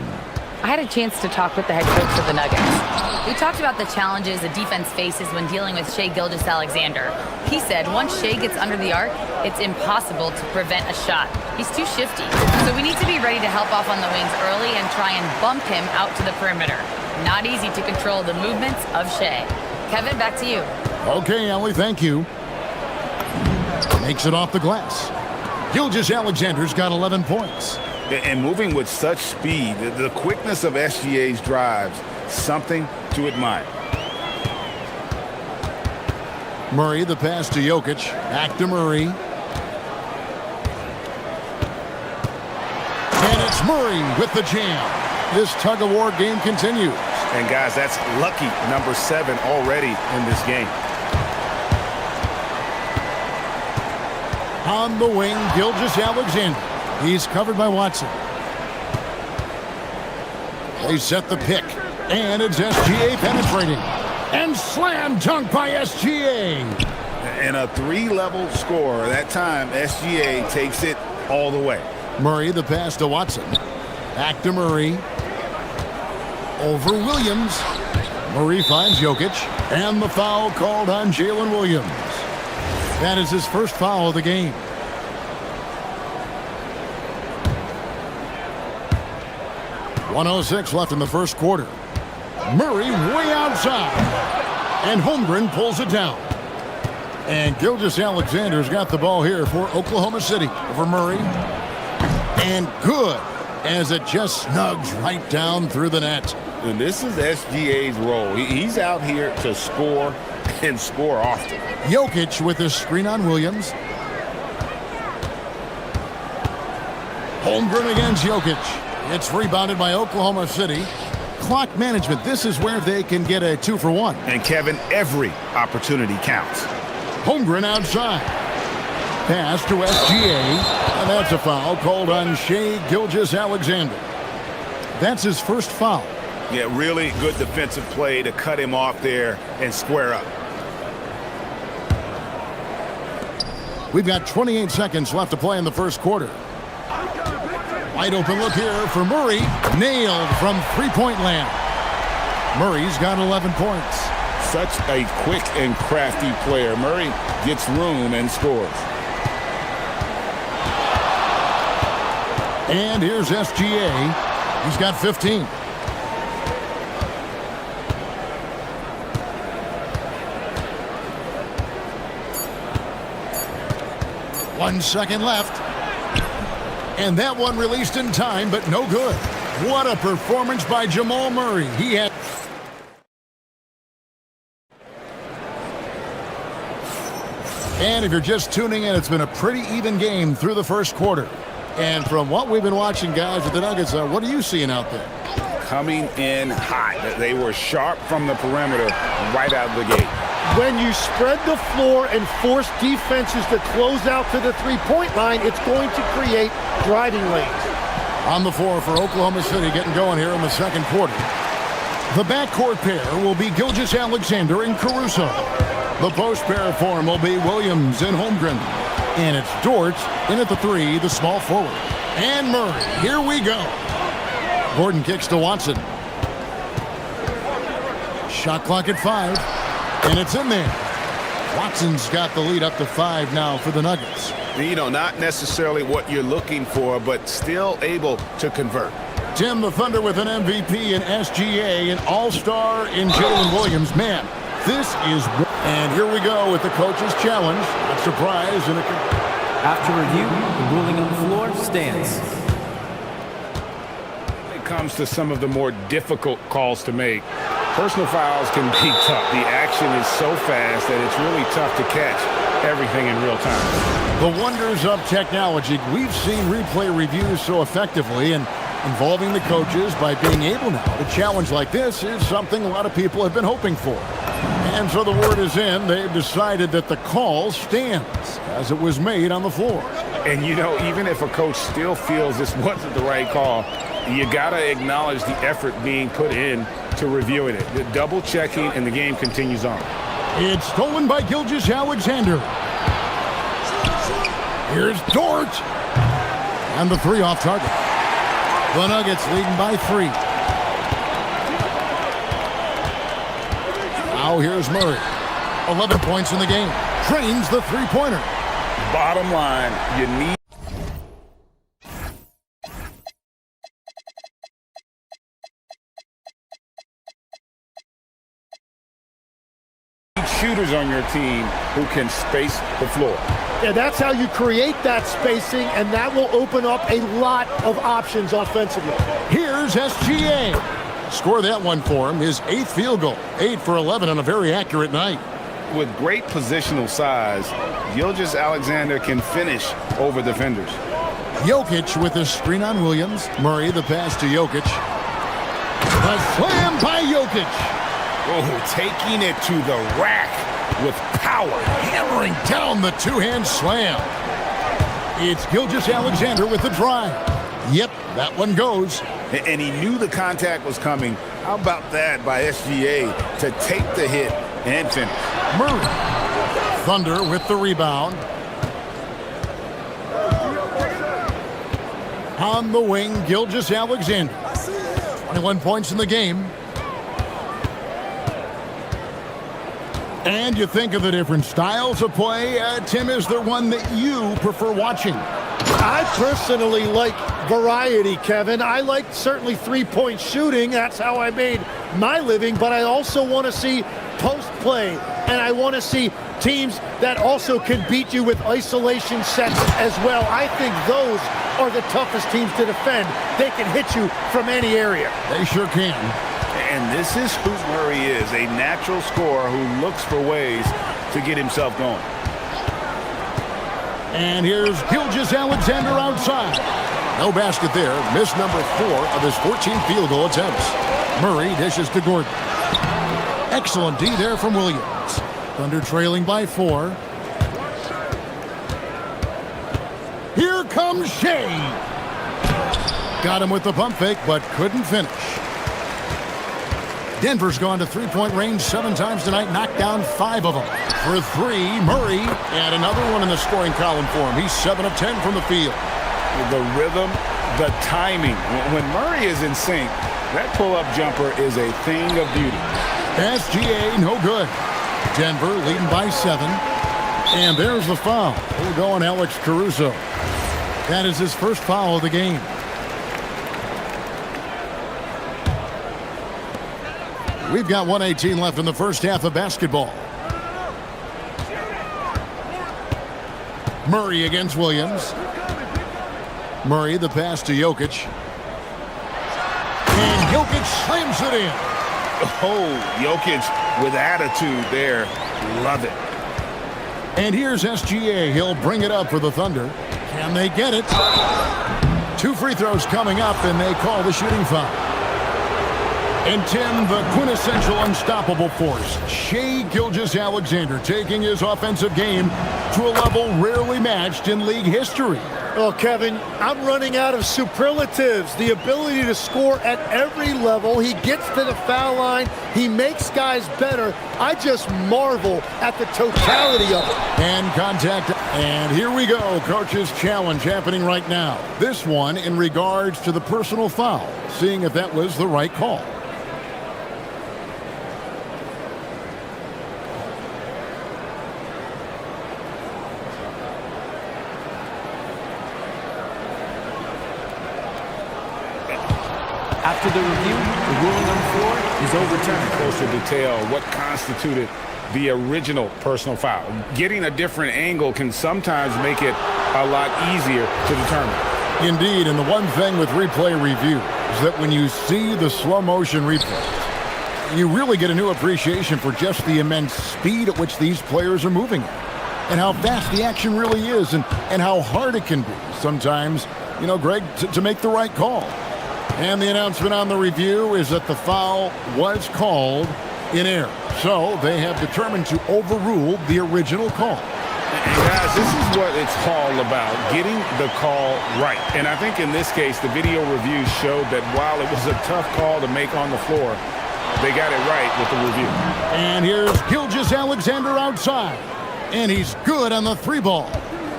I had a chance to talk with the head coach of the Nuggets. We talked about the challenges the defense faces when dealing with Shai Gilgeous-Alexander. He said once Shai gets under the arc, it's impossible to prevent a shot. He's too shifty. So we need to be ready to help off on the wings early and try and bump him out to the perimeter. Not easy to control the movements of Shai. Kevin, back to you. Okay, Allie, thank you. Makes it off the glass. Gilgeous-Alexander's got 11 points. And moving with such speed, the quickness of SGA's drives, something to admire. Murray, the pass to Jokic. Back to Murray. And it's Murray with the jam. This tug-of-war game continues. And guys, that's lucky number 7 already in this game. On the wing, Gilgeous-Alexander. He's covered by Watson. They set the pick. And it's SGA penetrating. And slam dunk by SGA. And a 3-level score. That time, SGA takes it all the way. Murray, the pass to Watson. Back to Murray. Over Williams. Murray finds Jokic. And the foul called on Jalen Williams. That is his first foul of the game. .106 left in the first quarter. Murray way outside. And Holmgren pulls it down. And Gilgeous-Alexander's got the ball here for Oklahoma City over Murray. And good, as it just snugs right down through the net. And this is SGA's role. He's out here to score and score often. Jokic with his screen on Williams. Holmgren against Jokic. It's rebounded by Oklahoma City. Clock management, this is where they can get a 2-for-1. And Kevin, every opportunity counts. Holmgren outside. Pass to SGA, and that's a foul called on Shai Gilgeous-Alexander. That's his first foul. Yeah, really good defensive play to cut him off there and square up. We've got 28 seconds left to play in the first quarter. Wide open look here for Murray. Nailed from three-point land. Murray's got 11 points. Such a quick and crafty player. Murray gets room and scores. And here's SGA. He's got 15. One second left. And that one released in time, but no good. What a performance by Jamal Murray. He had... And if you're just tuning in, it's been a pretty even game through the first quarter. And from what we've been watching, guys, with the Nuggets, what are you seeing out there? Coming in hot. They were sharp from the perimeter right out of the gate. When you spread the floor and force defenses to close out to the three-point line, it's going to create driving lanes. On the floor for Oklahoma City, getting going here in the second quarter. The backcourt pair will be Gilgeous-Alexander and Caruso. The post pair form will be Williams and Holmgren. And it's Dort in at the three, the small forward. And Murray, here we go. Gordon kicks to Watson. Shot clock at 5. And it's in there. Watson's got the lead up to 5 now for the Nuggets. You know, not necessarily what you're looking for, but still able to convert. Tim, the Thunder with an MVP in SGA, an all-star in Jalen Williams. Man, this is... And here we go with the coach's challenge. Not surprised. After review, the ruling on the floor stands. When it comes to some of the more difficult calls to make, personal fouls can be tough. The action is so fast that it's really tough to catch everything in real time. The wonders of technology. We've seen replay reviews so effectively, and involving the coaches by being able now to challenge like this is something a lot of people have been hoping for. And so the word is in. They've decided that the call stands as it was made on the floor. And, you know, even if a coach still feels this wasn't the right call, you got to acknowledge the effort being put in to reviewing it. The double checking, and the game continues on. It's stolen by Gilgeous-Alexander. Here's Dort. And the three off target. The Nuggets leading by 3. Now here's Murray. 11 points in the game. Trains the three-pointer. Bottom line, you need shooters on your team who can space the floor. Yeah, that's how you create that spacing, and that will open up a lot of options offensively. Here's SGA. Score that one for him. His 8th field goal. 8 for 11 on a very accurate night. With great positional size, Gilgeous-Alexander can finish over defenders. Jokic with a screen on Williams. Murray the pass to Jokic. A slam by Jokic. Oh, taking it to the rack with power. Hammering down the two-hand slam. It's Gilgeous-Alexander with the drive. Yep, that one goes. And he knew the contact was coming. How about that by SGA to take the hit and finish? Murray. Thunder with the rebound. On the wing, Gilgeous-Alexander. 21 points in the game. And you think of the different styles of play. Tim, is there one that you prefer watching? I personally like variety, Kevin. I like certainly three-point shooting. That's how I made my living. But I also want to see post play. And I want to see teams that also can beat you with isolation sets as well. I think those are the toughest teams to defend. They can hit you from any area. They sure can. And this is who Murray is, a natural scorer who looks for ways to get himself going. And here's Gilgeous-Alexander outside. No basket there. Missed number 4 of his 14 field goal attempts. Murray dishes to Gordon. Excellent D there from Williams. Thunder trailing by 4. Here comes Shea. Got him with the pump fake, but couldn't finish. Denver's gone to three-point range 7 times tonight, knocked down 5 of them. For 3, Murray, and another one in the scoring column for him. He's 7 of 10 from the field. The rhythm, the timing. When Murray is in sync, that pull-up jumper is a thing of beauty. SGA, no good. Denver leading by 7. And there's the foul. We'll go on Alex Caruso. That is his first foul of the game. We've got 1:18 left in the first half of basketball. Murray against Williams. Murray, the pass to Jokic. And Jokic slams it in. Oh, Jokic with attitude there. Love it. And here's SGA. He'll bring it up for the Thunder. Can they get it? 2 free throws coming up, and they call the shooting foul. And Tim, the quintessential unstoppable force, Shai Gilgeous-Alexander, taking his offensive game to a level rarely matched in league history. Oh, Kevin, I'm running out of superlatives. The ability to score at every level. He gets to the foul line. He makes guys better. I just marvel at the totality of it. And contact. And here we go. Coach's challenge happening right now. This one in regards to the personal foul. Seeing if that was the right call. After the review, the ruling on the floor is overturned. Closer detail, what constituted the original personal foul. Getting a different angle can sometimes make it a lot easier to determine. Indeed, and the one thing with replay review is that when you see the slow motion replay, you really get a new appreciation for just the immense speed at which these players are moving at, and how fast the action really is, and how hard it can be sometimes, you know, Greg, to make the right call. And the announcement on the review is that the foul was called in error. So they have determined to overrule the original call. And guys, this is what it's all about, getting the call right. And I think in this case, the video review showed that while it was a tough call to make on the floor, they got it right with the review. And here's Gilgeous-Alexander outside. And he's good on the 3 ball.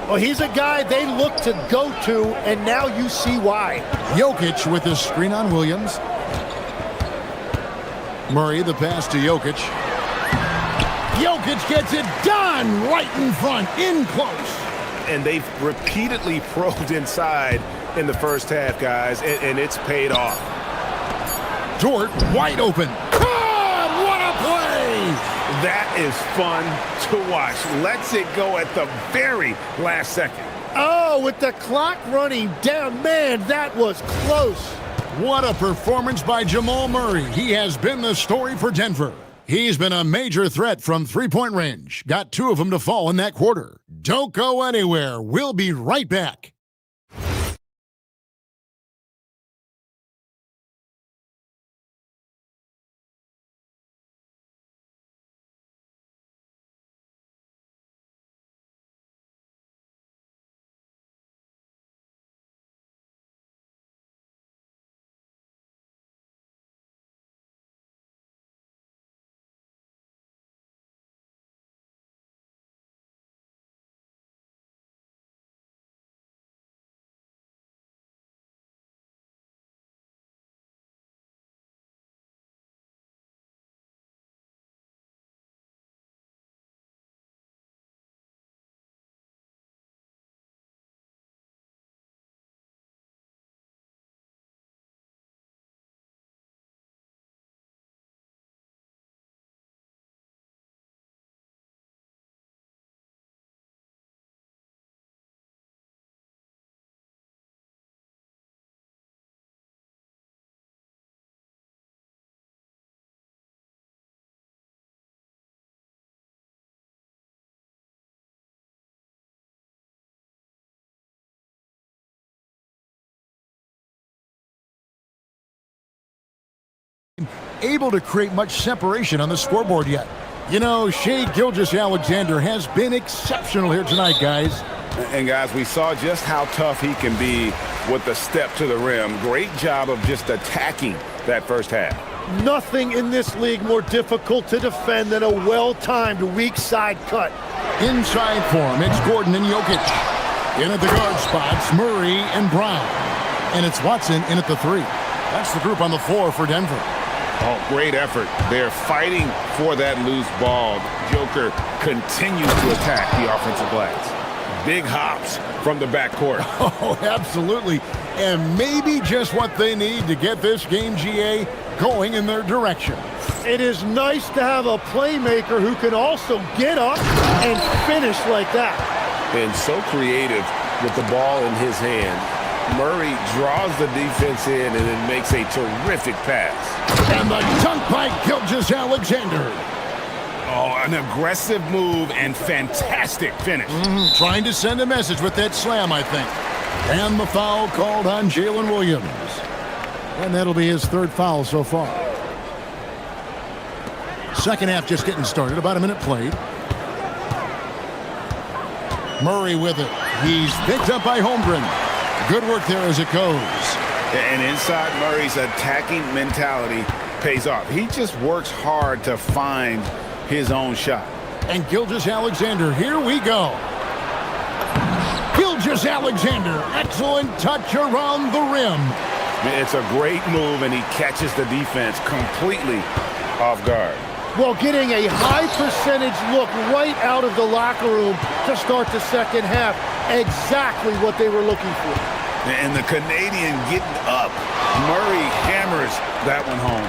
Well, he's a guy they look to go to, and now you see why. Jokic with his screen on Williams. Murray, the pass to Jokic. Jokic gets it done right in front, in close. And they've repeatedly probed inside in the first half, guys, and it's paid off. Dort wide open. Oh, what a play! That is fun to watch. Lets it go at the very last second. Oh, with the clock running down, man, that was close. What a performance by Jamal Murray. He has been the story for Denver. He's been a major threat from three-point range. Got 2 of them to fall in that quarter. Don't go anywhere. We'll be right back. able to create much separation on the scoreboard yet. You know, Shai Gilgeous-Alexander has been exceptional here tonight, guys. And guys, we saw just how tough he can be with the step to the rim. Great job of just attacking that first half. Nothing in this league more difficult to defend than a well-timed weak side cut. Inside for him, it's Gordon and Jokic. In at the guard spots, Murray and Brown. And it's Watson in at the 3. That's the group on the floor for Denver. Oh, great effort. They're fighting for that loose ball. Joker continues to attack the offensive glass. Big hops from the backcourt. Oh, absolutely. And maybe just what they need to get this game, GA, going in their direction. It is nice to have a playmaker who can also get up and finish like that. And so creative with the ball in his hand. Murray draws the defense in and then makes a terrific pass. And the dunk by Gilgeous-Alexander. Oh, an aggressive move and fantastic finish. Trying to send a message with that slam, I think. And the foul called on Jalen Williams. And that'll be his 3rd foul so far. Second half just getting started. About a minute played. Murray with it. He's picked up by Holmgren. Good work there as it goes. And inside Murray's attacking mentality pays off. He just works hard to find his own shot. And Gilgeous-Alexander, here we go. Gilgeous-Alexander, excellent touch around the rim. It's a great move, and he catches the defense completely off guard. Well, getting a high percentage look right out of the locker room to start the second half. Exactly what they were looking for. And the Canadian getting up. Murray hammers that one home.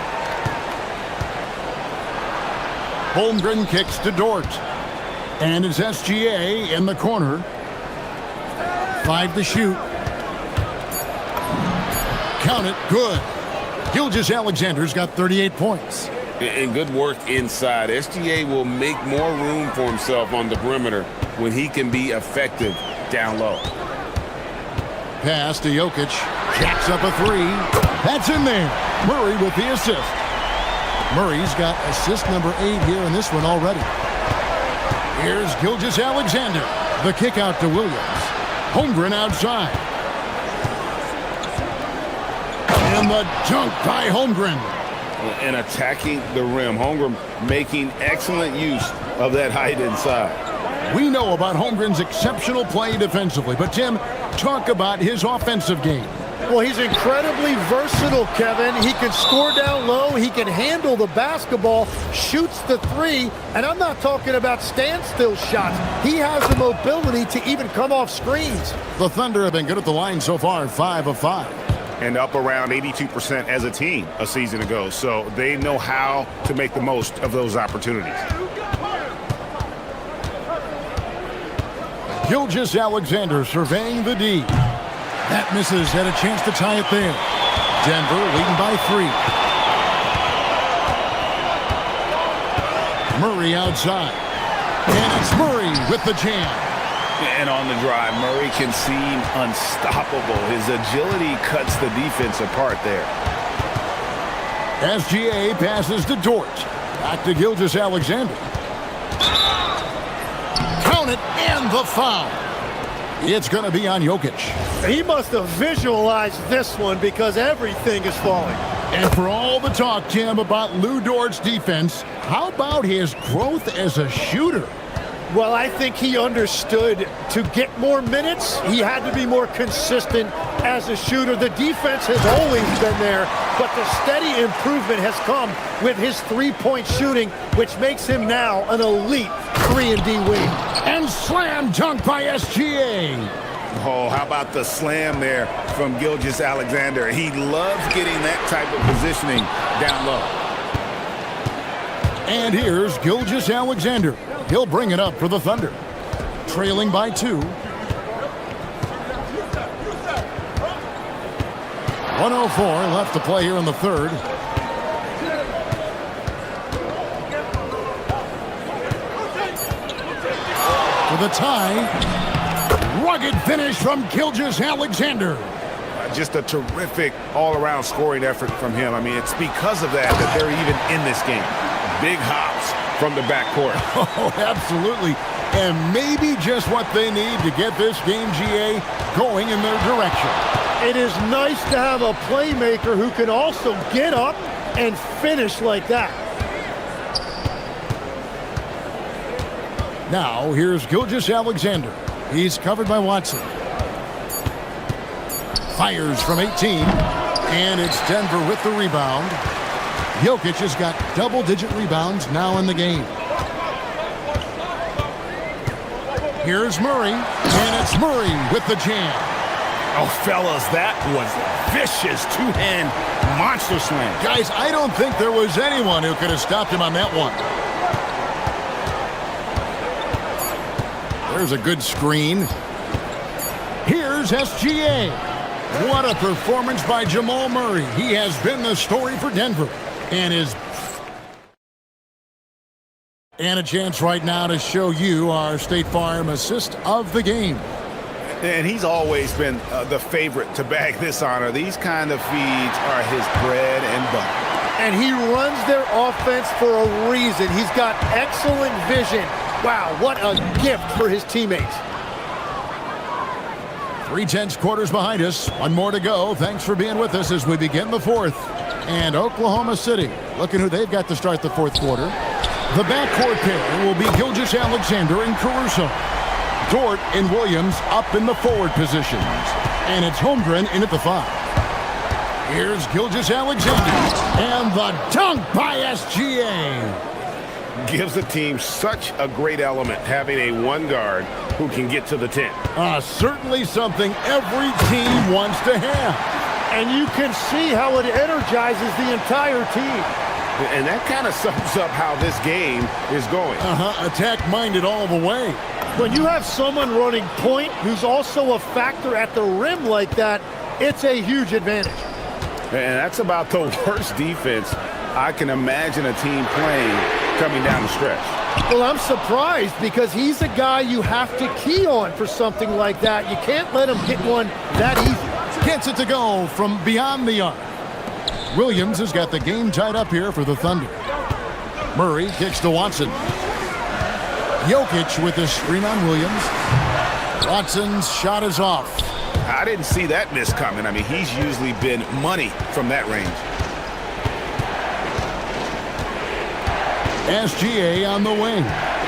Holmgren kicks to Dort. And it's SGA in the corner. 5 to shoot. Count it, good. Gilgeous-Alexander's got 38 points. And good work inside. SGA will make more room for himself on the perimeter when he can be effective down low. Pass to Jokic. Jacks up a 3. That's in there. Murray with the assist. Murray's got assist number 8 here in this one already. Here's Gilgeous-Alexander. The kick out to Williams. Holmgren outside. And the dunk by Holmgren. And attacking the rim. Holmgren making excellent use of that height inside. We know about Holmgren's exceptional play defensively, but Tim, talk about his offensive game. Well, he's incredibly versatile, Kevin. He can score down low. He can handle the basketball, shoots the 3, and I'm not talking about standstill shots. He has the mobility to even come off screens. The Thunder have been good at the line so far, 5 of 5. And up around 82% as a team a season ago. So they know how to make the most of those opportunities. Gilgeous-Alexander surveying the D. That misses, had a chance to tie it there. Denver leading by 3. Murray outside. And it's Murray with the jam. And on the drive, Murray can seem unstoppable. His agility cuts the defense apart there. SGA passes to Dort. Back to Gilgeous-Alexander. Count it, and the foul. It's going to be on Jokic. He must have visualized this one because everything is falling. And for all the talk, Tim, about Lou Dort's defense, how about his growth as a shooter? Well, I think he understood to get more minutes, he had to be more consistent as a shooter. The defense has always been there, but the steady improvement has come with his three-point shooting, which makes him now an elite 3-and-D wing. And slam dunk by SGA. Oh, how about the slam there from Gilgeous-Alexander? He loves getting that type of positioning down low. And here's Gilgeous-Alexander. He'll bring it up for the Thunder. Trailing by 2. 1:04 left to play here in the third. For the tie. Rugged finish from Gilgeous-Alexander. just a terrific all-around scoring effort from him. I mean, it's because of that they're even in this game. Big hops from the backcourt. Oh, absolutely. And maybe just what they need to get this game, GA, going in their direction. It is nice to have a playmaker who can also get up and finish like that. Now, here's Gilgeous-Alexander. He's covered by Watson. Fires from 18, and it's Denver with the rebound. Jokic has got double-digit rebounds now in the game. Here's Murray, and it's Murray with the jam. Oh, fellas, that was vicious two-hand monster slam. Guys, I don't think there was anyone who could have stopped him on that one. There's a good screen. Here's SGA. What a performance by Jamal Murray. He has been the story for Denver. And a chance right now to show you our State Farm assist of the game. And he's always been the favorite to bag this honor. These kind of feeds are his bread and butter. And he runs their offense for a reason. He's got excellent vision. Wow, what a gift for his teammates. 3/10 quarters behind us. One more to go. Thanks for being with us as we begin the fourth. And Oklahoma City, looking who they've got to start the fourth quarter. The backcourt pair will be Gilgeous-Alexander and Caruso. Dort and Williams up in the forward positions. And it's Holmgren in at the 5. Here's Gilgeous-Alexander. And the dunk by SGA. Gives the team such a great element having a one guard who can get to the 10. Certainly something every team wants to have. And you can see how it energizes the entire team. And that kind of sums up how this game is going. Attack-minded all the way. When you have someone running point who's also a factor at the rim like that, it's a huge advantage. And that's about the worst defense I can imagine a team playing coming down the stretch. Well, I'm surprised because he's a guy you have to key on for something like that. You can't let him get one that easy. Gets it to go from beyond the arc. Williams has got the game tied up here for the Thunder. Murray kicks to Watson. Jokic with the screen on Williams. Watson's shot is off. I didn't see that miss coming. I mean, he's usually been money from that range. SGA on the wing.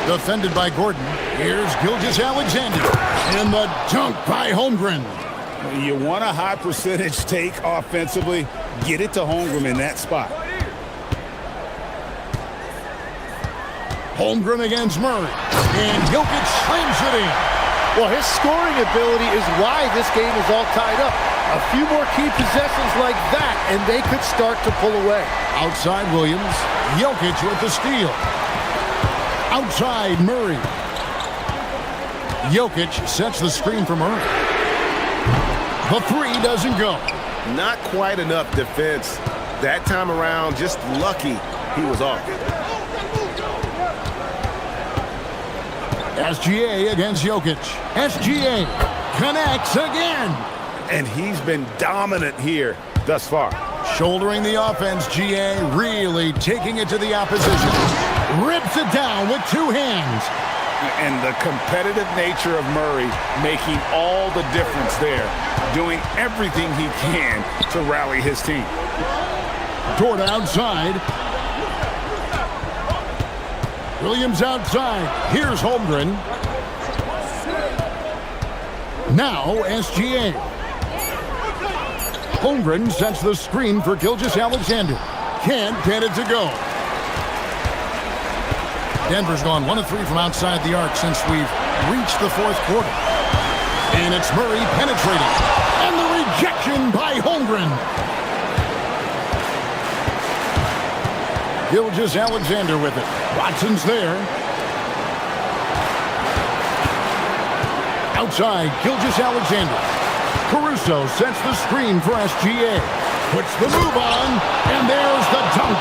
Defended by Gordon. Here's Gilgeous-Alexander. And the dunk by Holmgren. You want a high percentage take offensively, get it to Holmgren in that spot. Holmgren against Murray. And Jokic slams it in. Well, his scoring ability is why this game is all tied up. A few more key possessions like that, and they could start to pull away. Outside Williams. Jokic with the steal. Outside Murray. Jokic sets the screen for Murray. The 3 doesn't go. Not quite enough defense that time around. Just lucky he was off. SGA against Jokic. SGA connects again. And he's been dominant here thus far. Shouldering the offense, GA really taking it to the opposition. Rips it down with 2 hands. And the competitive nature of Murray making all the difference there. Doing everything he can to rally his team. Dort outside. Williams outside. Here's Holmgren. Now SGA. Holmgren sets the screen for Gilgeous-Alexander. Can't get it to go. Denver's gone 1 of 3 from outside the arc since we've reached the fourth quarter. And it's Murray penetrating. And the rejection by Holmgren. Gilgeous-Alexander with it. Watson's there. Outside, Gilgeous-Alexander. Caruso sets the screen for SGA. Puts the move on, and there's the dunk.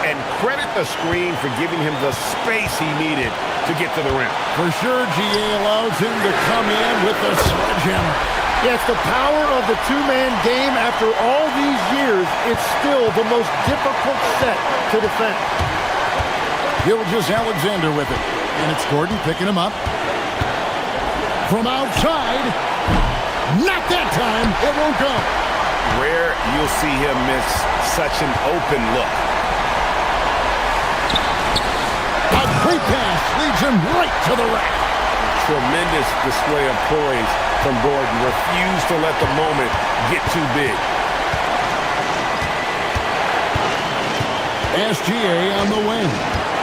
And credit the screen for giving him the space he needed to get to the rim. For sure, GA allows him to come in with the sledgehammer. Yeah, it's the power of the two-man game. After all these years, it's still the most difficult set to defend. Gilgeous-Alexander with it. And it's Gordon picking him up. From outside. Not that time. It won't go. Rare you'll see him miss such an open look. A great pass leads him right to the rack. Tremendous display of poise from Gordon. Refused to let the moment get too big. SGA on the wing.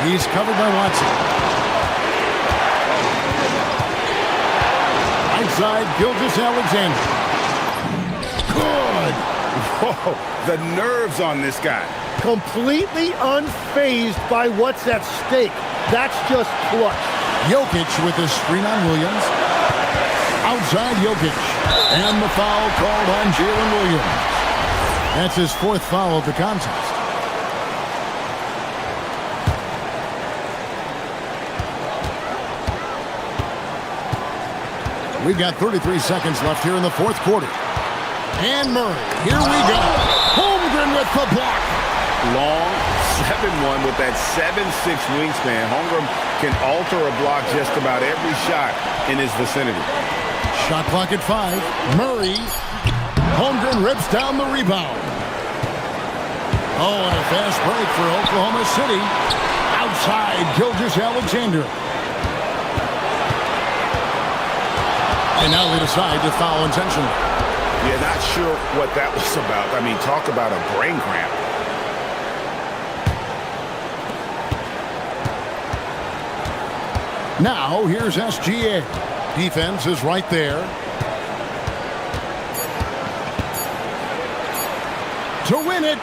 He's covered by Watson. Outside, Gilgeous-Alexander. Good. Whoa, the nerves on this guy. Completely unfazed by what's at stake. That's just clutch. Jokic with his screen on Williams. Outside Jokic. And the foul called on Jalen Williams. That's his fourth foul of the contest. We've got 33 seconds left here in the fourth quarter. And Murray, here we go. Holmgren with the block. Long 7-1 with that 7'6" wingspan. Holmgren can alter a block just about every shot in his vicinity. Shot clock at 5. Murray. Holmgren rips down the rebound. Oh, and a fast break for Oklahoma City. Outside, Gilgeous-Alexander. And now they decide to foul intentionally. Yeah, not sure what that was about. I mean, talk about a brain cramp. Now, here's SGA. Defense is right there. To win it.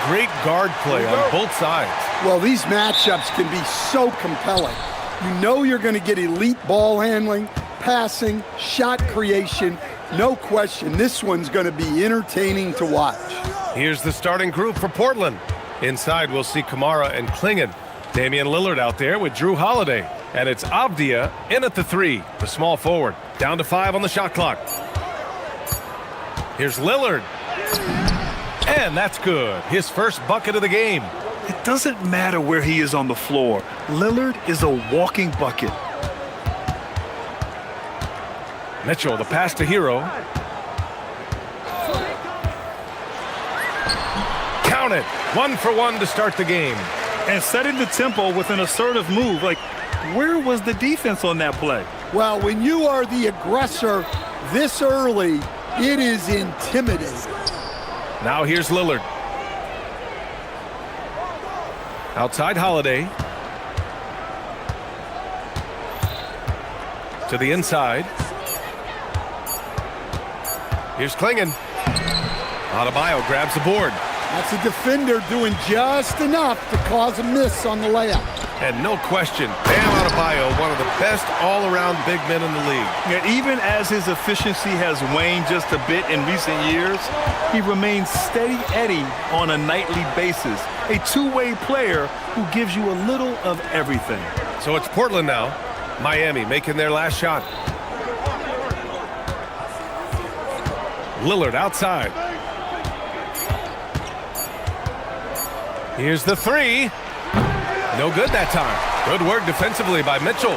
Great guard play on both sides. Well, these matchups can be so compelling. You know you're going to get elite ball handling, passing, shot creation. No question, this one's going to be entertaining to watch. Here's the starting group for Portland. Inside, we'll see Kamara and Klingen. Damian Lillard out there with Drew Holiday. And it's Avdia in at the 3, the small forward. Down to 5 on the shot clock. Here's Lillard. And that's good. His first bucket of the game. It doesn't matter where he is on the floor. Lillard is a walking bucket. Mitchell, the pass to Hero. Count it. 1 for 1 to start the game. And setting the tempo with an assertive move. Like, where was the defense on that play? Well, when you are the aggressor this early, it is intimidating. Now here's Lillard. Outside Holiday. To the inside. Here's Klingen. Adebayo grabs the board. That's a defender doing just enough to cause a miss on the layup. And no question, Bam Adebayo, one of the best all-around big men in the league. And even as his efficiency has waned just a bit in recent years, he remains steady Eddie on a nightly basis. A two-way player who gives you a little of everything. So it's Portland now. Miami making their last shot. Lillard outside. Here's the 3. No good that time. Good work defensively by Mitchell.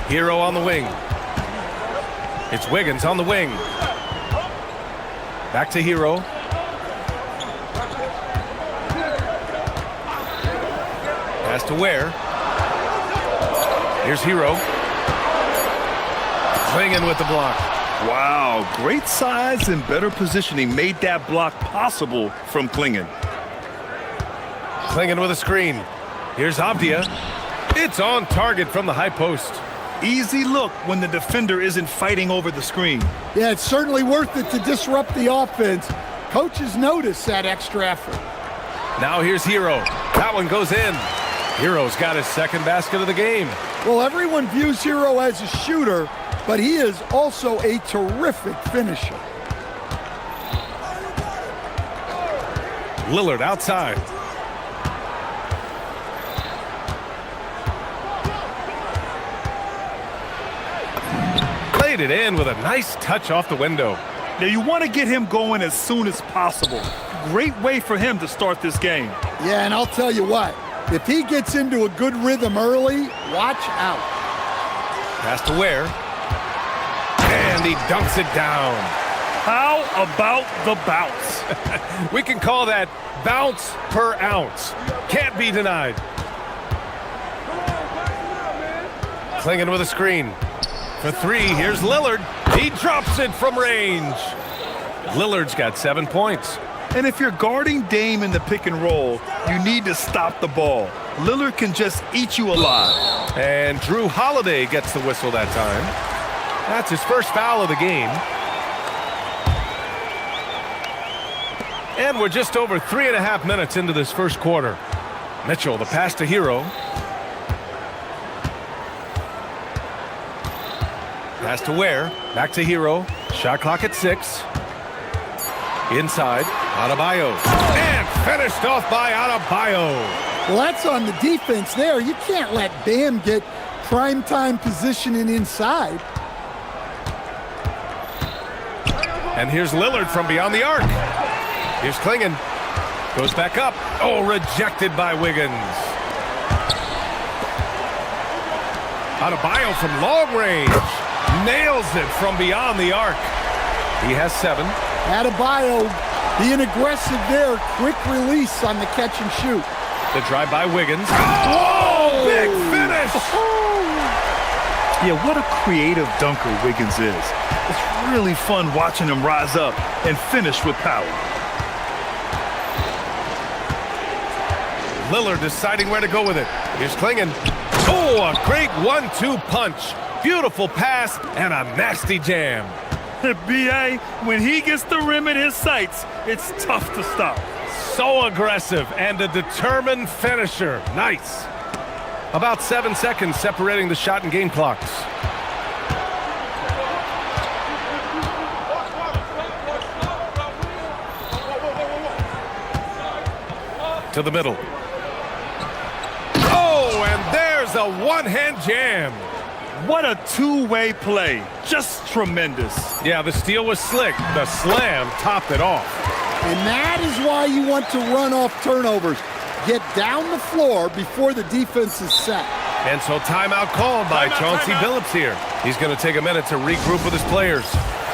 Hero on the wing. It's Wiggins on the wing. Back to Hero. Pass to Ware. Here's Hero. Klingen with the block. Wow, great size and better positioning made that block possible from Klingen. Klingen with a screen. Here's Avdia. It's on target from the high post. Easy look when the defender isn't fighting over the screen. Yeah, it's certainly worth it to disrupt the offense. Coaches notice that extra effort. Now here's Hero. That one goes in. Hero's got his second basket of the game. Well, everyone views Hero as a shooter, but he is also a terrific finisher. Lillard outside. Laid it in with a nice touch off the window. Now you want to get him going as soon as possible. Great way for him to start this game. Yeah, and I'll tell you what, if he gets into a good rhythm early, watch out. Pass to Ware. And he dunks it down. How about the bounce? We can call that bounce per ounce. Can't be denied. Klingen with a screen. For 3, here's Lillard. He drops it from range. Lillard's got 7 points. And if you're guarding Dame in the pick and roll, you need to stop the ball. Lillard can just eat you alive. And Drew Holiday gets the whistle that time. That's his first foul of the game. And we're just over 3.5 minutes into this first quarter. Mitchell, the pass to Hero. Pass to Ware. Back to Hero. Shot clock at 6. Inside. Adebayo. And finished off by Adebayo. Well, that's on the defense there. You can't let Bam get primetime positioning inside. And here's Lillard from beyond the arc. Here's Klingen. Goes back up. Oh, rejected by Wiggins. Adebayo from long range. Nails it from beyond the arc. He has 7. Adebayo being aggressive there. Quick release on the catch and shoot. The drive by Wiggins. Oh, big finish. Yeah, what a creative dunker Wiggins is. It's really fun watching him rise up and finish with power. Lillard deciding where to go with it. Here's Klingen. Oh, a great 1-2 punch. Beautiful pass and a nasty jam. B.A., when he gets the rim in his sights, it's tough to stop. So aggressive and a determined finisher. Nice. About 7 seconds separating the shot and game clocks. To the middle. Oh, and there's a one-hand jam. What a two-way play. Just tremendous. Yeah, the steal was slick. The slam topped it off. And that is why you want to run off turnovers. Get down the floor before the defense is set. And so timeout called by Chauncey Billups here. He's going to take a minute to regroup with his players.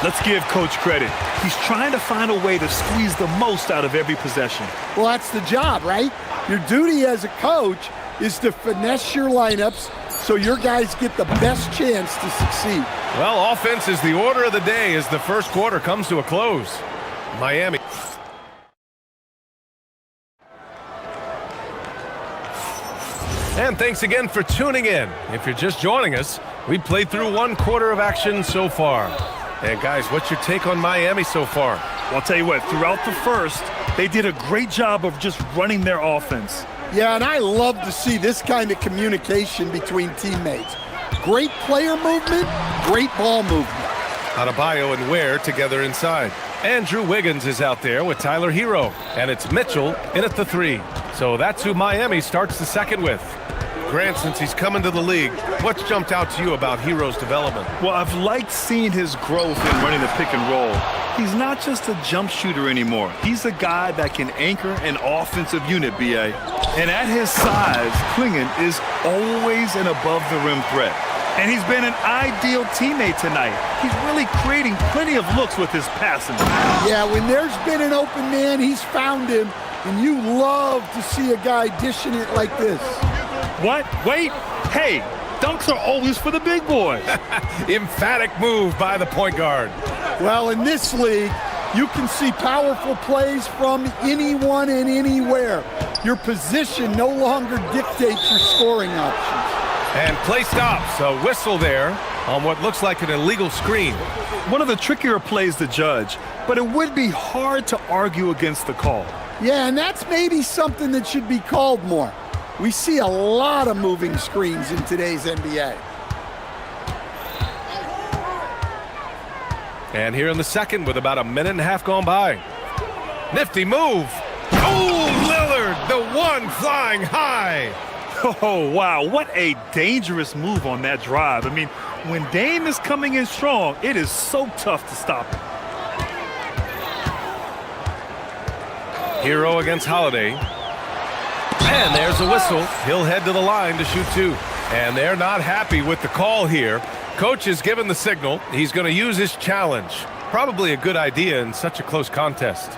Let's give Coach credit. He's trying to find a way to squeeze the most out of every possession. Well, that's the job, right? Your duty as a coach is to finesse your lineups so your guys get the best chance to succeed. Well, offense is the order of the day as the first quarter comes to a close. Miami. And thanks again for tuning in. If you're just joining us, we played through one quarter of action so far. And guys, what's your take on Miami so far? Well, I'll tell you what, throughout the first, they did a great job of just running their offense. Yeah, and I love to see this kind of communication between teammates. Great player movement, great ball movement. Adebayo and Ware together inside. Andrew Wiggins is out there with Tyler Hero. And it's Mitchell in at the three. So that's who Miami starts the second with. Grant, since he's coming to the league, what's jumped out to you about Hero's development? Well, I've liked seeing his growth in running the pick and roll. He's not just a jump shooter anymore. He's a guy that can anchor an offensive unit, B.A. And at his size, Klingon is always an above-the-rim threat. And he's been an ideal teammate tonight. He's really creating plenty of looks with his passing. Yeah, when there's been an open man, he's found him. And you love to see a guy dishing it like this. What? Wait. Hey, dunks are always for the big boys. Emphatic move by the point guard. Well, in this league, you can see powerful plays from anyone and anywhere. Your position no longer dictates your scoring options. And play stops. A whistle there on what looks like an illegal screen. One of the trickier plays to judge, but it would be hard to argue against the call. Yeah, and that's maybe something that should be called more. We see a lot of moving screens in today's NBA. And here in the second with about a minute and a half gone by. Nifty move. Oh, Lillard, the one flying high. Oh, wow, what a dangerous move on that drive. I mean, when Dame is coming in strong, it is so tough to stop him. Hero against Holiday. And there's a whistle. He'll head to the line to shoot two. And they're not happy with the call here. Coach has given the signal. He's going to use his challenge. Probably a good idea in such a close contest.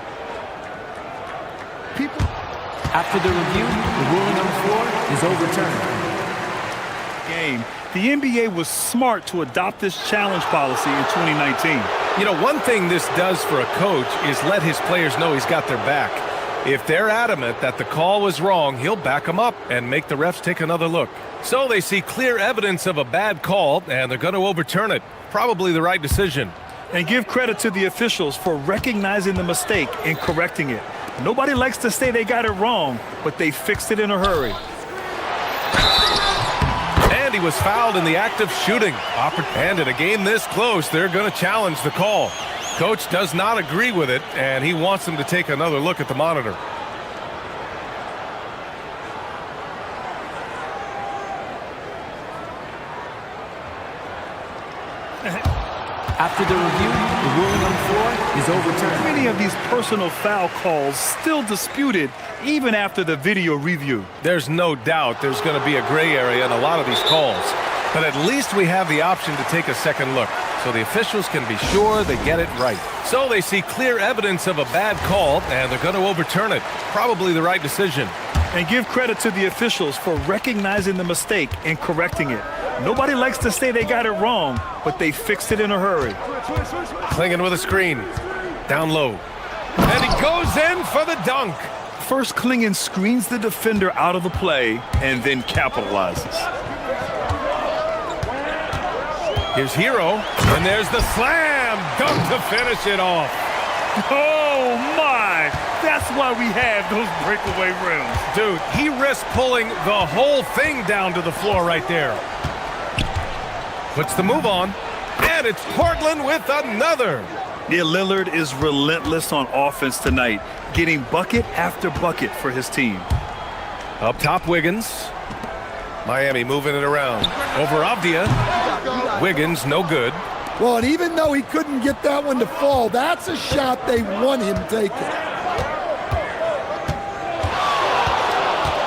After the review, the ruling on the floor is overturned. Game. The NBA was smart to adopt this challenge policy in 2019. You know, one thing this does for a coach is let his players know he's got their back. If they're adamant that the call was wrong, he'll back them up and make the refs take another look. So they see clear evidence of a bad call, and they're going to overturn it. Probably the right decision. And give credit to the officials for recognizing the mistake and correcting it. Nobody likes to say they got it wrong, but they fixed it in a hurry. And he was fouled in the act of shooting. And in a game this close, they're going to challenge the call. Coach does not agree with it, and he wants them to take another look at the monitor. After the review, the ruling on the floor is overturned. Many of these personal foul calls still disputed even after the video review. There's no doubt there's going to be a gray area in a lot of these calls. But at least we have the option to take a second look, so the officials can be sure they get it right. So they see clear evidence of a bad call, and they're going to overturn it. Probably the right decision. And give credit to the officials for recognizing the mistake and correcting it. Nobody likes to say they got it wrong, but they fixed it in a hurry. Klingon with a screen. Down low. And he goes in for the dunk. First, Klingon screens the defender out of the play and then capitalizes. Here's Hero, and there's the slam dunk to finish it off. Oh, my. That's why we have those breakaway rims. Dude, he risked pulling the whole thing down to the floor right there. Puts the move on, and it's Portland with another. Yeah, Lillard is relentless on offense tonight, getting bucket after bucket for his team. Up top, Wiggins. Miami moving it around. Over Avdia. Wiggins, no good. Well, and even though he couldn't get that one to fall, that's a shot they want him taking.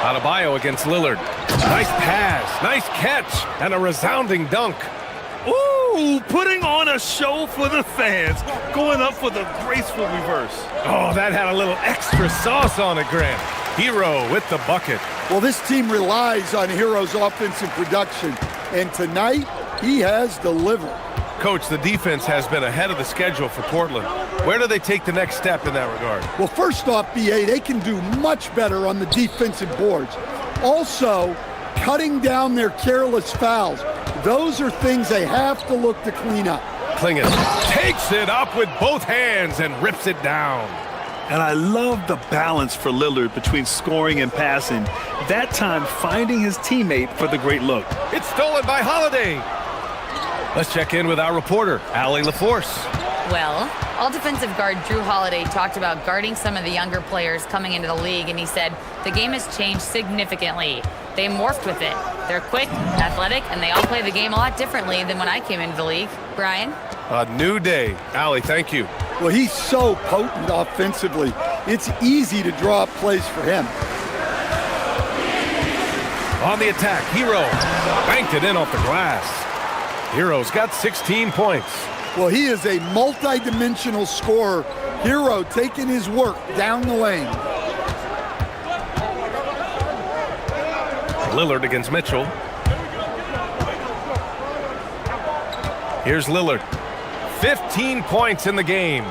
Adebayo against Lillard. Nice pass, nice catch, and a resounding dunk. Ooh, putting on a show for the fans, going up for the graceful reverse. Oh, that had a little extra sauce on it, Grant. Hero with the bucket. Well, this team relies on Hero's offensive production, and tonight he has delivered. Coach, the defense has been ahead of the schedule for Portland. Where do they take the next step in that regard? Well, first off, BA, they can do much better on the defensive boards. Also, cutting down their careless fouls. Those are things they have to look to clean up. Klingon takes it up with both hands and rips it down. And I love the balance for Lillard between scoring and passing. That time finding his teammate for the great look. It's stolen by Holiday. Let's check in with our reporter, Allie LaForce. Well, all defensive guard Drew Holiday talked about guarding some of the younger players coming into the league, and he said the game has changed significantly. They morphed with it. They're quick, athletic, and they all play the game a lot differently than when I came into the league. Brian? A new day. Allie, thank you. Well, he's so potent offensively. It's easy to draw up plays for him. On the attack, Hero banked it in off the glass. Hero's got 16 points. Well, he is a multi-dimensional scorer. Hero taking his work down the lane. Lillard against Mitchell. Here's Lillard. 15 points in the game.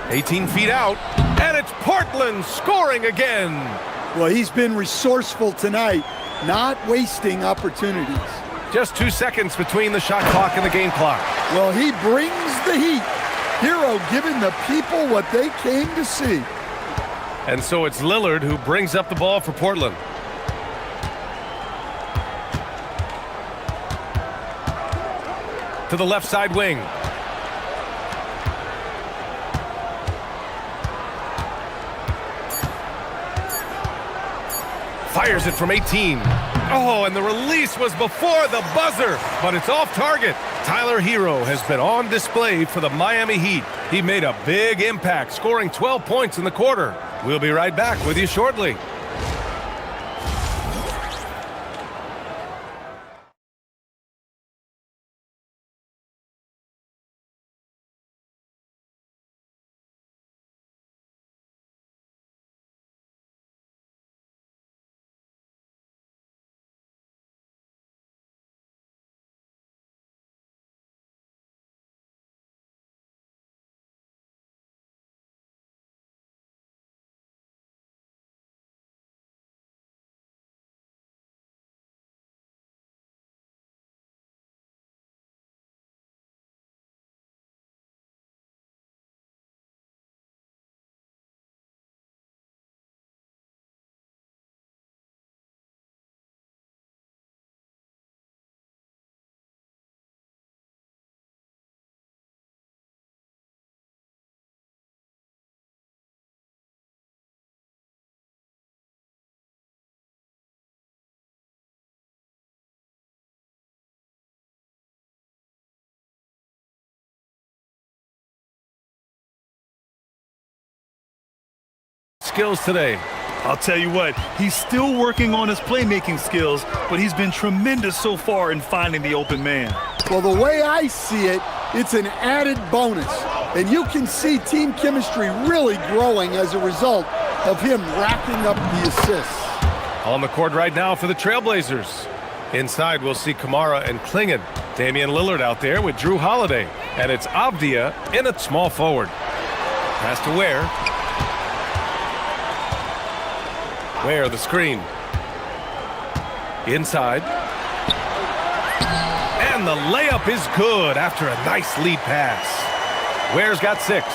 "18 feet out, and it's Portland scoring again." Well, he's been resourceful tonight, not wasting opportunities. Just 2 seconds between the shot clock and the game clock. Well, he brings the heat. Hero giving the people what they came to see. And so it's Lillard who brings up the ball for Portland. To the left side wing. Fires it from 18. Oh, and the release was before the buzzer, but it's off target. Tyler Hero has been on display for the Miami Heat. He made a big impact, scoring 12 points in the quarter. We'll be right back with you shortly. Skills today. I'll tell you what, he's still working on his playmaking skills, but he's been tremendous so far in finding the open man. Well, the way I see it, it's an added bonus. And you can see team chemistry really growing as a result of him racking up the assists. On the court right now for the Trailblazers. Inside, we'll see Kamara and Klingon. Damian Lillard out there with Drew Holiday. And it's Avdia in at small forward. Pass to Ware. Ware the screen. Inside. And the layup is good after a nice lead pass. Ware's got 6.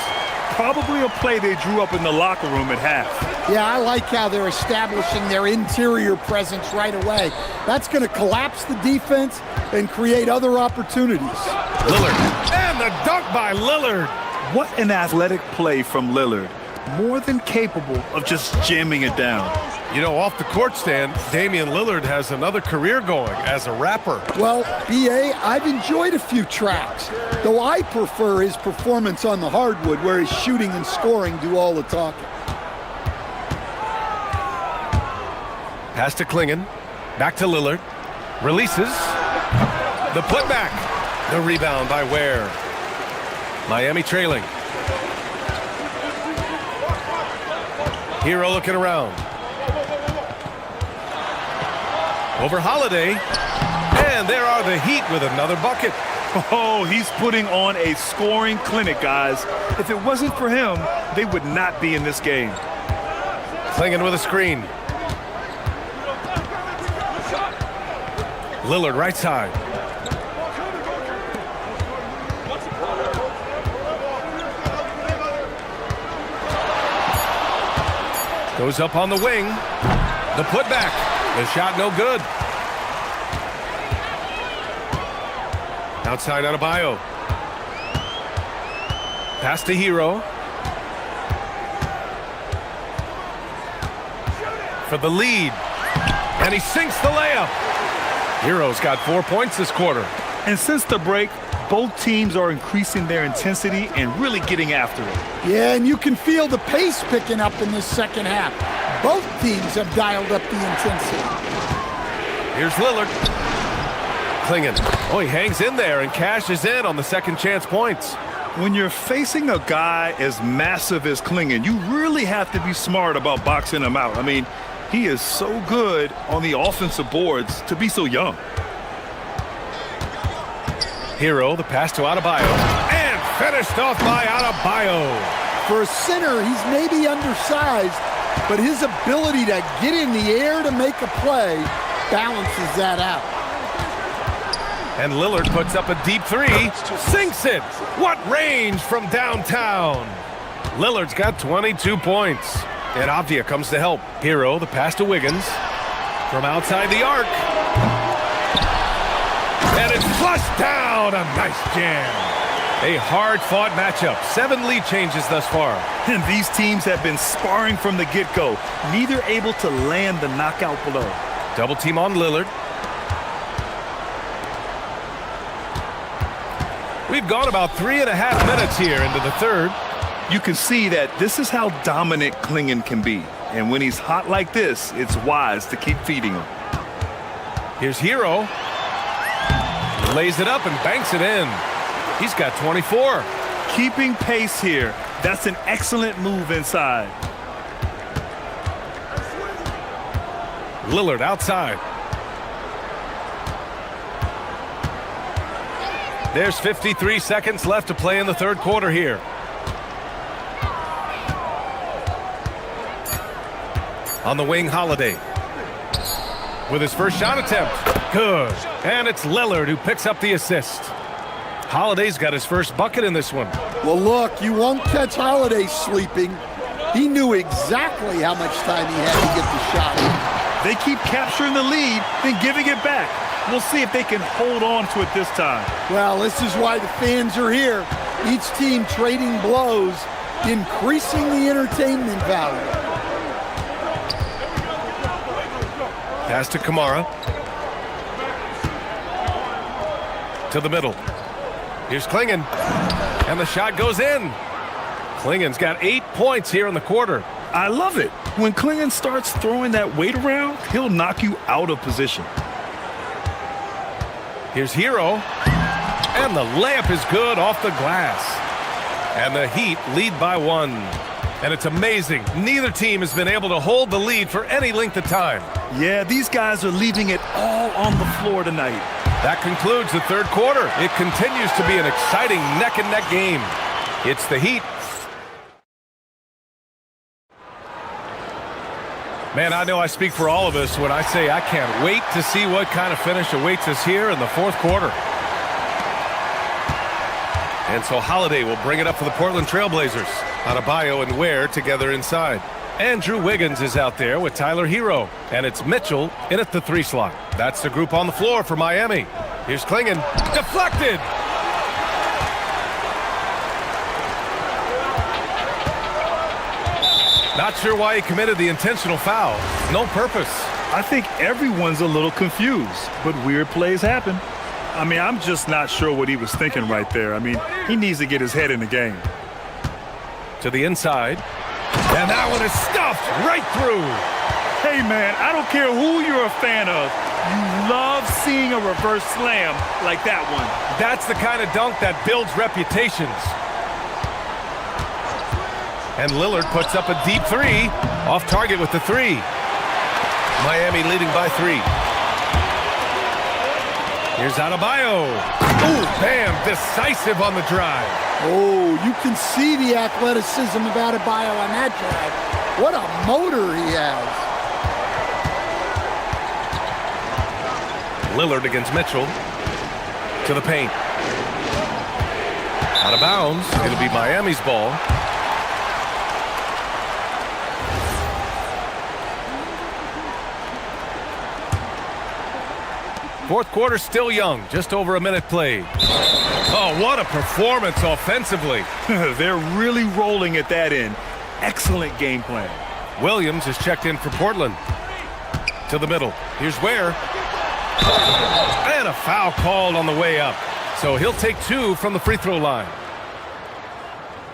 Probably a play they drew up in the locker room at half. Yeah, I like how they're establishing their interior presence right away. That's going to collapse the defense and create other opportunities. Lillard. And the dunk by Lillard. What an athletic play from Lillard. More than capable of just jamming it down. You know, off the court stand, Damian Lillard has another career going as a rapper. Well, B.A., I've enjoyed a few tracks, though I prefer his performance on the hardwood where his shooting and scoring do all the talking. Pass to Klingon. Back to Lillard. Releases. The putback. The rebound by Ware. Miami trailing. Hero looking around. Over Holiday. And there are the Heat with another bucket. Oh, he's putting on a scoring clinic, guys. If it wasn't for him, they would not be in this game. Klingon with a screen. Lillard right side. Goes up on the wing. The putback. The shot no good. Outside Adebayo. Pass to Hero. For the lead. And he sinks the layup. Hero's got 4 points this quarter. And since the break, both teams are increasing their intensity and really getting after it. Yeah, and you can feel the pace picking up in this second half. Both teams have dialed up the intensity. Here's Lillard. Klingon. Oh, he hangs in there and cashes in on the second chance points. When you're facing a guy as massive as Klingon, you really have to be smart about boxing him out. I mean, he is so good on the offensive boards to be so young. Hero, the pass to Adebayo. And finished off by Adebayo. For a center, he's maybe undersized, but his ability to get in the air to make a play balances that out. And Lillard puts up a deep 3. Sinks it. What range from downtown. Lillard's got 22 points. And Avdia comes to help. Hero, the pass to Wiggins. From outside the arc. And it's flushed down. A nice jam. A hard-fought matchup. 7 lead changes thus far. And these teams have been sparring from the get-go. Neither able to land the knockout blow. Double team on Lillard. We've gone about 3.5 minutes here into the third. You can see that this is how dominant Klingon can be. And when he's hot like this, it's wise to keep feeding him. Here's Hero. Lays it up and banks it in. He's got 24. Keeping pace here. That's an excellent move inside. Lillard outside. There's 53 seconds left to play in the third quarter here. On the wing, Holiday. With his first shot attempt. Good. And it's Lillard who picks up the assist. Holiday's got his first bucket in this one. Well, look, you won't catch Holiday sleeping. He knew exactly how much time he had to get the shot in. They keep capturing the lead, then giving it back. We'll see if they can hold on to it this time. Well, this is why the fans are here. Each team trading blows, increasing the entertainment value. Pass to Kamara. To the middle. Here's Klingon. And the shot goes in. Klingon's got 8 points here in the quarter. I love it. When Klingon starts throwing that weight around, he'll knock you out of position. Here's Hero. And the layup is good off the glass. And the Heat lead by 1. And it's amazing. Neither team has been able to hold the lead for any length of time. Yeah, these guys are leaving it all on the floor tonight. That concludes the third quarter. It continues to be an exciting neck-and-neck game. It's the Heat. Man, I know I speak for all of us when I say I can't wait to see what kind of finish awaits us here in the fourth quarter. And so Holiday will bring it up for the Portland Trailblazers. Adebayo and Ware together inside. Andrew Wiggins is out there with Tyler Hero. And it's Mitchell in at the 3 slot. That's the group on the floor for Miami. Here's Klingon. Deflected! Not sure why he committed the intentional foul. No purpose. I think everyone's a little confused, but weird plays happen. I mean, I'm just not sure what he was thinking right there. I mean, he needs to get his head in the game. To the inside. And that one is stuffed right through. Hey, man, I don't care who you're a fan of. You love seeing a reverse slam like that one. That's the kind of dunk that builds reputations. And Lillard puts up a deep 3. Off target with the 3. Miami leading by 3. Here's Adebayo. Ooh, bam, decisive on the drive. Oh, you can see the athleticism of Adebayo on that drive. What a motor he has. Lillard against Mitchell. To the paint. Out of bounds. It'll be Miami's ball. Fourth quarter still young, just over a minute played. Oh, what a performance offensively. They're really rolling at that end. Excellent game plan. Williams is checked in for Portland. To the middle. Here's Ware. And a foul called on the way up. So he'll take 2 from the free throw line.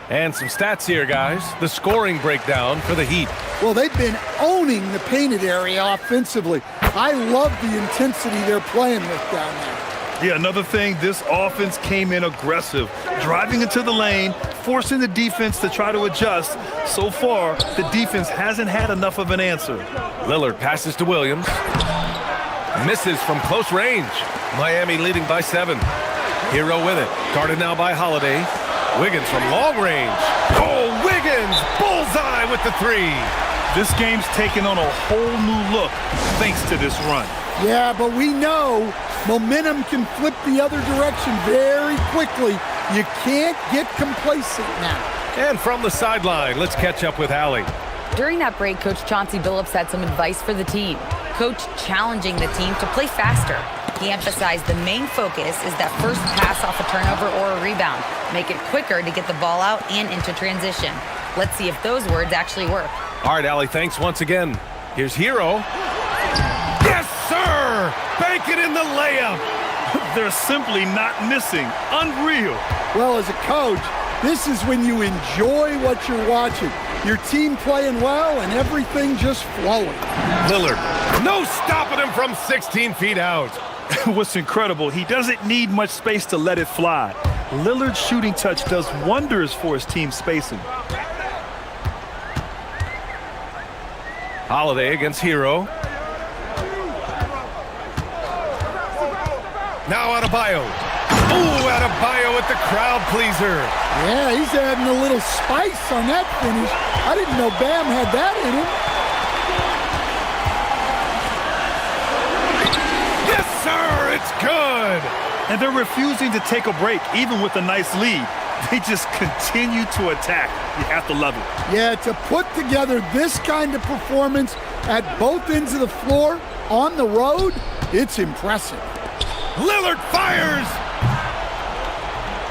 And some stats here, guys. The scoring breakdown for the Heat. Well, they've been owning the painted area offensively. I love the intensity they're playing with down there. Yeah, another thing, this offense came in aggressive, driving into the lane, forcing the defense to try to adjust. So far, the defense hasn't had enough of an answer. Lillard passes to Williams. Misses from close range. Miami leading by 7. Hero with it. Guarded now by Holiday. Wiggins from long range. Oh, Wiggins! Bullseye with the 3. This game's taken on a whole new look thanks to this run. Yeah, but we know momentum can flip the other direction very quickly. You can't get complacent now. And from the sideline, let's catch up with Allie. During that break, Coach Chauncey Billups had some advice for the team. Coach challenging the team to play faster. He emphasized the main focus is that first pass off a turnover or a rebound. Make it quicker to get the ball out and into transition. Let's see if those words actually work. All right, Allie, thanks once again. Here's Hero. Yes, sir! Bank it in the layup. They're simply not missing. Unreal. Well, as a coach, this is when you enjoy what you're watching. Your team playing well and everything just flowing. Lillard, no stopping him from 16 feet out. What's incredible, he doesn't need much space to let it fly. Lillard's shooting touch does wonders for his team spacing. Holiday against Hero. Now Adebayo. Ooh, Adebayo with the crowd pleaser. Yeah, he's adding a little spice on that finish. I didn't know Bam had that in him. Yes, sir, it's good. And they're refusing to take a break, even with a nice lead. They just continue to attack. You have to love it. Yeah, to put together this kind of performance at both ends of the floor on the road, it's impressive. Lillard fires.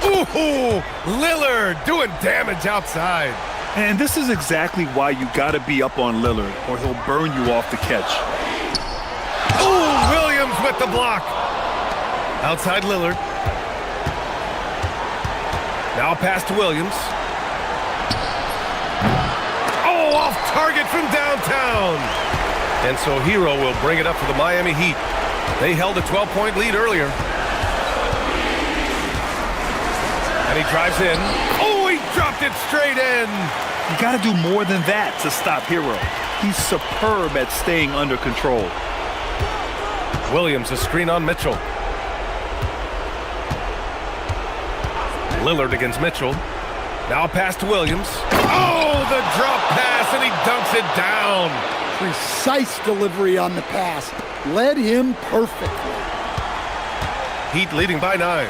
Ooh, Lillard doing damage outside. And this is exactly why you got to be up on Lillard, or he'll burn you off the catch. Ooh, Williams with the block. Outside Lillard. Now a pass to Williams. Oh, off target from downtown. And so Hero will bring it up for the Miami Heat. They held a 12-point lead earlier. And he drives in. Oh, he dropped it straight in. You got to do more than that to stop Hero. He's superb at staying under control. Williams, a screen on Mitchell. Lillard against Mitchell. Now a pass to Williams. Oh, the drop pass, and he dunks it down. Precise delivery on the pass. Led him perfectly. Heat leading by 9.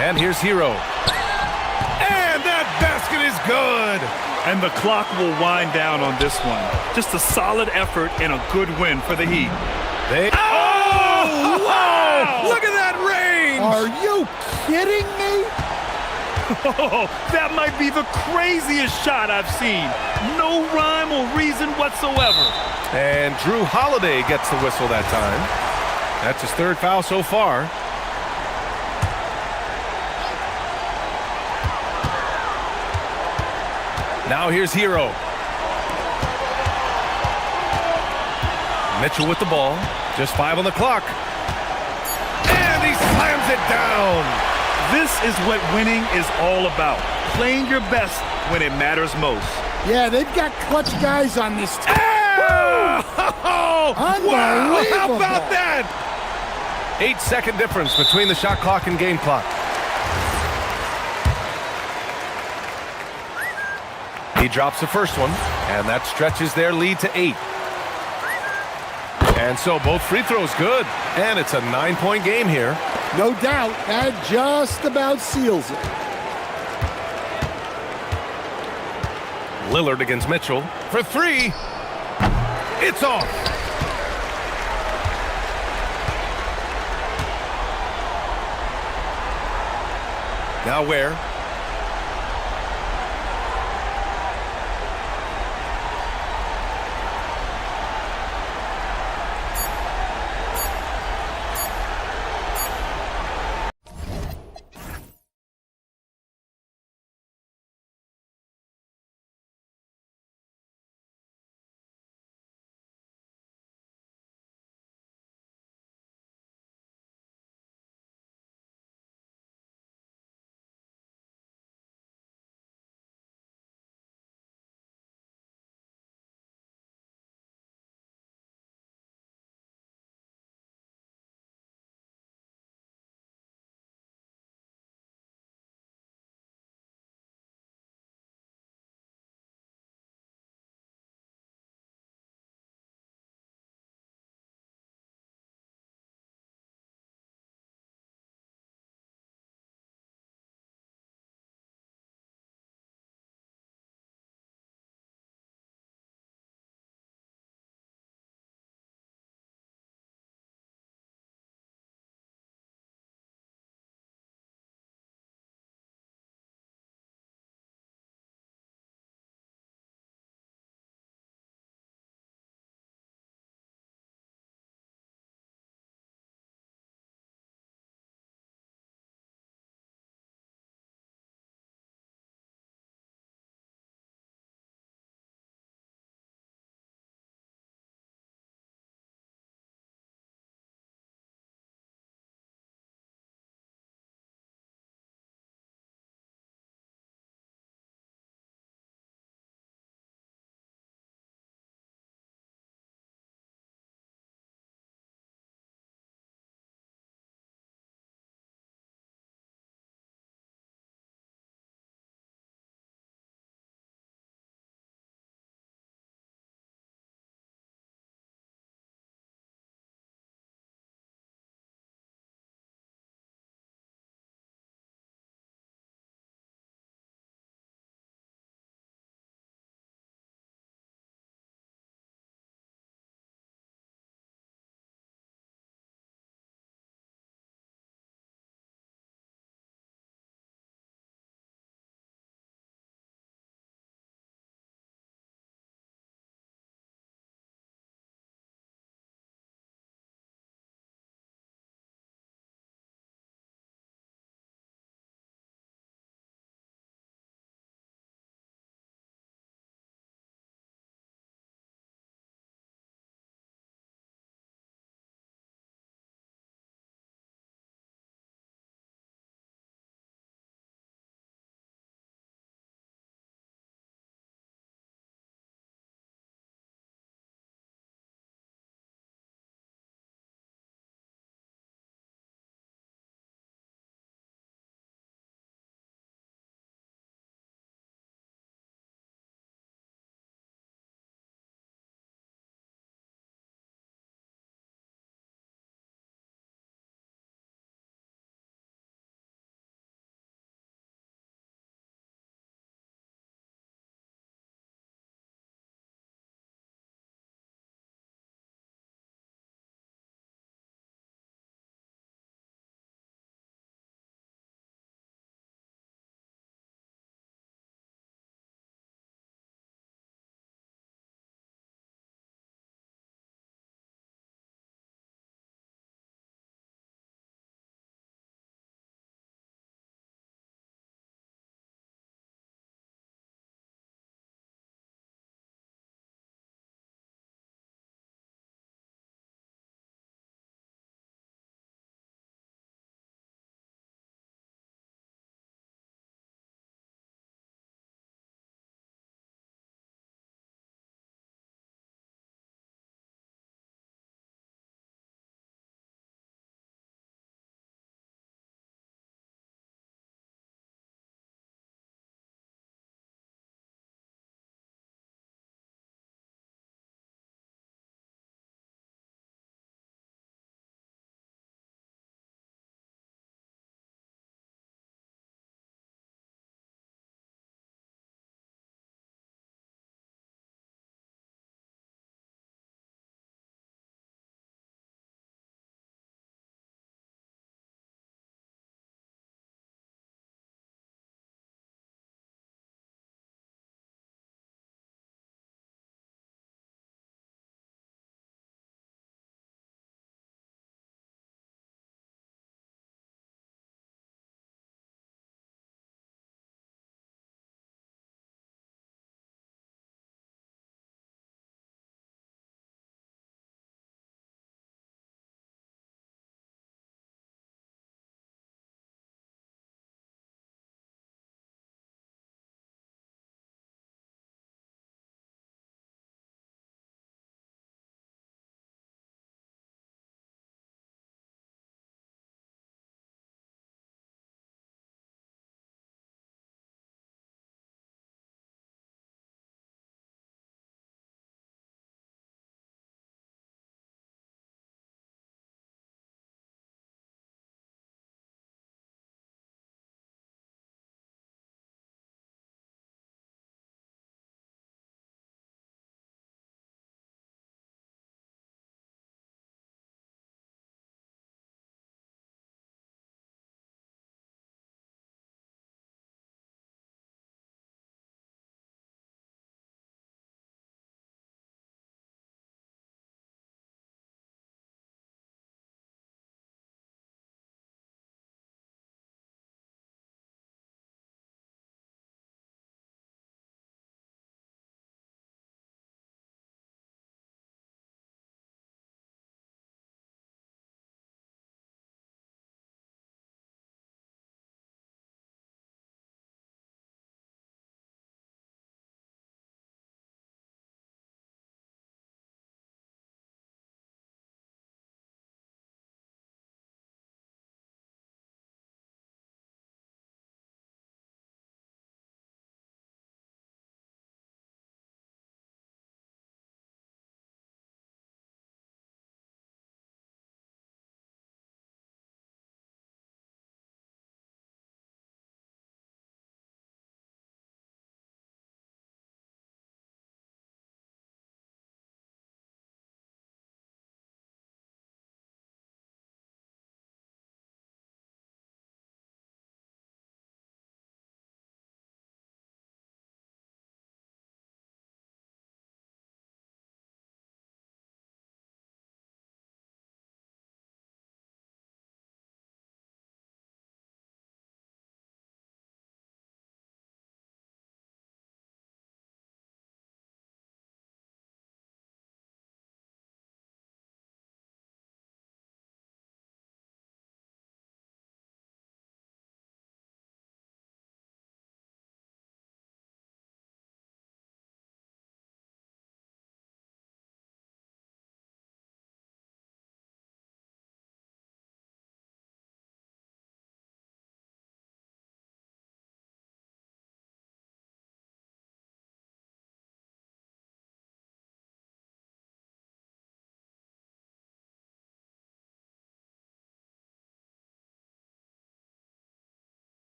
And here's Hero. And that basket is good. And the clock will wind down on this one. Just a solid effort and a good win for the Heat. Oh! Wow! Look at that range! Are you kidding me? Oh, that might be the craziest shot I've seen. No rhyme or reason whatsoever. And Drew Holiday gets the whistle that time. That's his 3rd foul so far. Now here's Hero. Mitchell with the ball. Just 5 on the clock. And he slams it down. This is what winning is all about. Playing your best when it matters most. Yeah, they've got clutch guys on this team. Oh! Wow! Unbelievable. How about that? 8-second difference between the shot clock and game clock. He drops the first one, and that stretches their lead to 8. And so both free throws good, and it's a 9-point game here. No doubt, that just about seals it. Lillard against Mitchell for 3. It's off. Now where?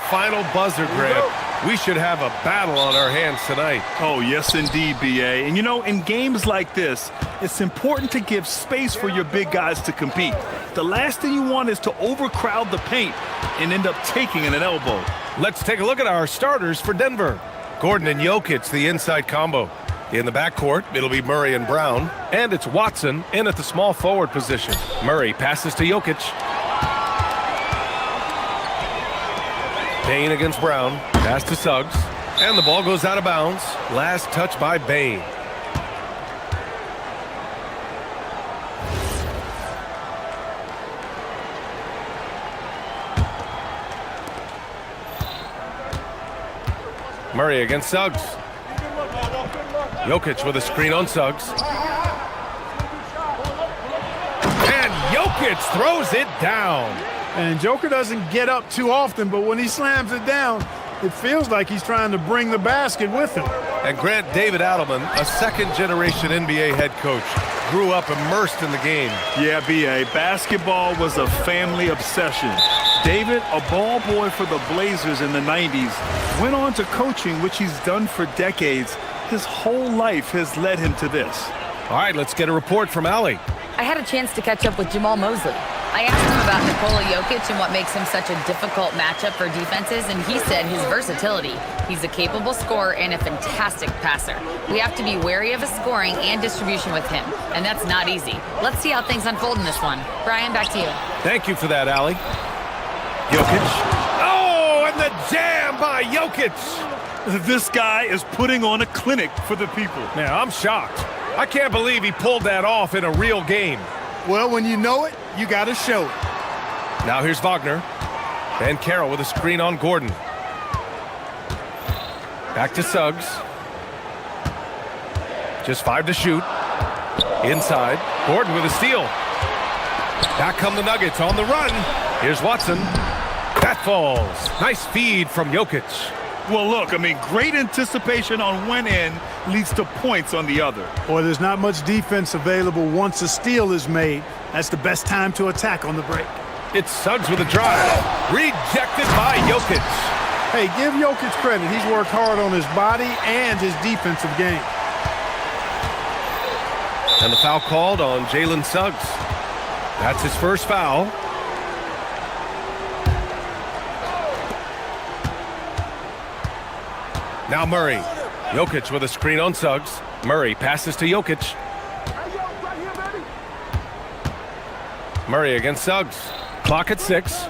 Final buzzer, Grant. We should have a battle on our hands tonight. Oh, yes, indeed, B.A. And, you know, in games like this, it's important to give space for your big guys to compete. The last thing you want is to overcrowd the paint and end up taking an elbow. Let's take a look at our starters for Denver. Gordon and Jokic, the inside combo. In the backcourt, it'll be Murray and Brown. And it's Watson in at the small forward position. Murray passes to Jokic. Bain against Brown. Pass to Suggs. And the ball goes out of bounds. Last touch by Bain. Murray against Suggs. Jokic with a screen on Suggs. And Jokic throws it down. And Joker doesn't get up too often, but when he slams it down, it feels like he's trying to bring the basket with him. And Grant, David Adelman, a second-generation NBA head coach, grew up immersed in the game. Yeah, B.A., basketball was a family obsession. David, a ball boy for the Blazers in the 90s, went on to coaching, which he's done for decades. His whole life has led him to this. All right, let's get a report from Allie. I had a chance to catch up with Jamal Mosley. I asked him about Nikola Jokic and what makes him such a difficult matchup for defenses, and he said his versatility. He's a capable scorer and a fantastic passer. We have to be wary of his scoring and distribution with him, and that's not easy. Let's see how things unfold in this one. Brian, back to you. Thank you for that, Allie. Jokic. Oh, and the jam by Jokic. This guy is putting on a clinic for the people. Man, I'm shocked. I can't believe he pulled that off in a real game. Well, when you know it, you got to show it. Now here's Wagner. Ben Carroll with a screen on Gordon. Back to Suggs. Just 5 to shoot. Inside. Gordon with a steal. Back come the Nuggets on the run. Here's Watson. That falls. Nice feed from Jokic. Well, look, I mean, great anticipation on one end leads to points on the other. Boy, there's not much defense available once a steal is made. That's the best time to attack on the break. It's Suggs with a drive. Rejected by Jokic. Hey, give Jokic credit. He's worked hard on his body and his defensive game. And the foul called on Jalen Suggs. That's his first foul. Now Murray. Jokic with a screen on Suggs. Murray passes to Jokic. Murray against Suggs. Clock at 6.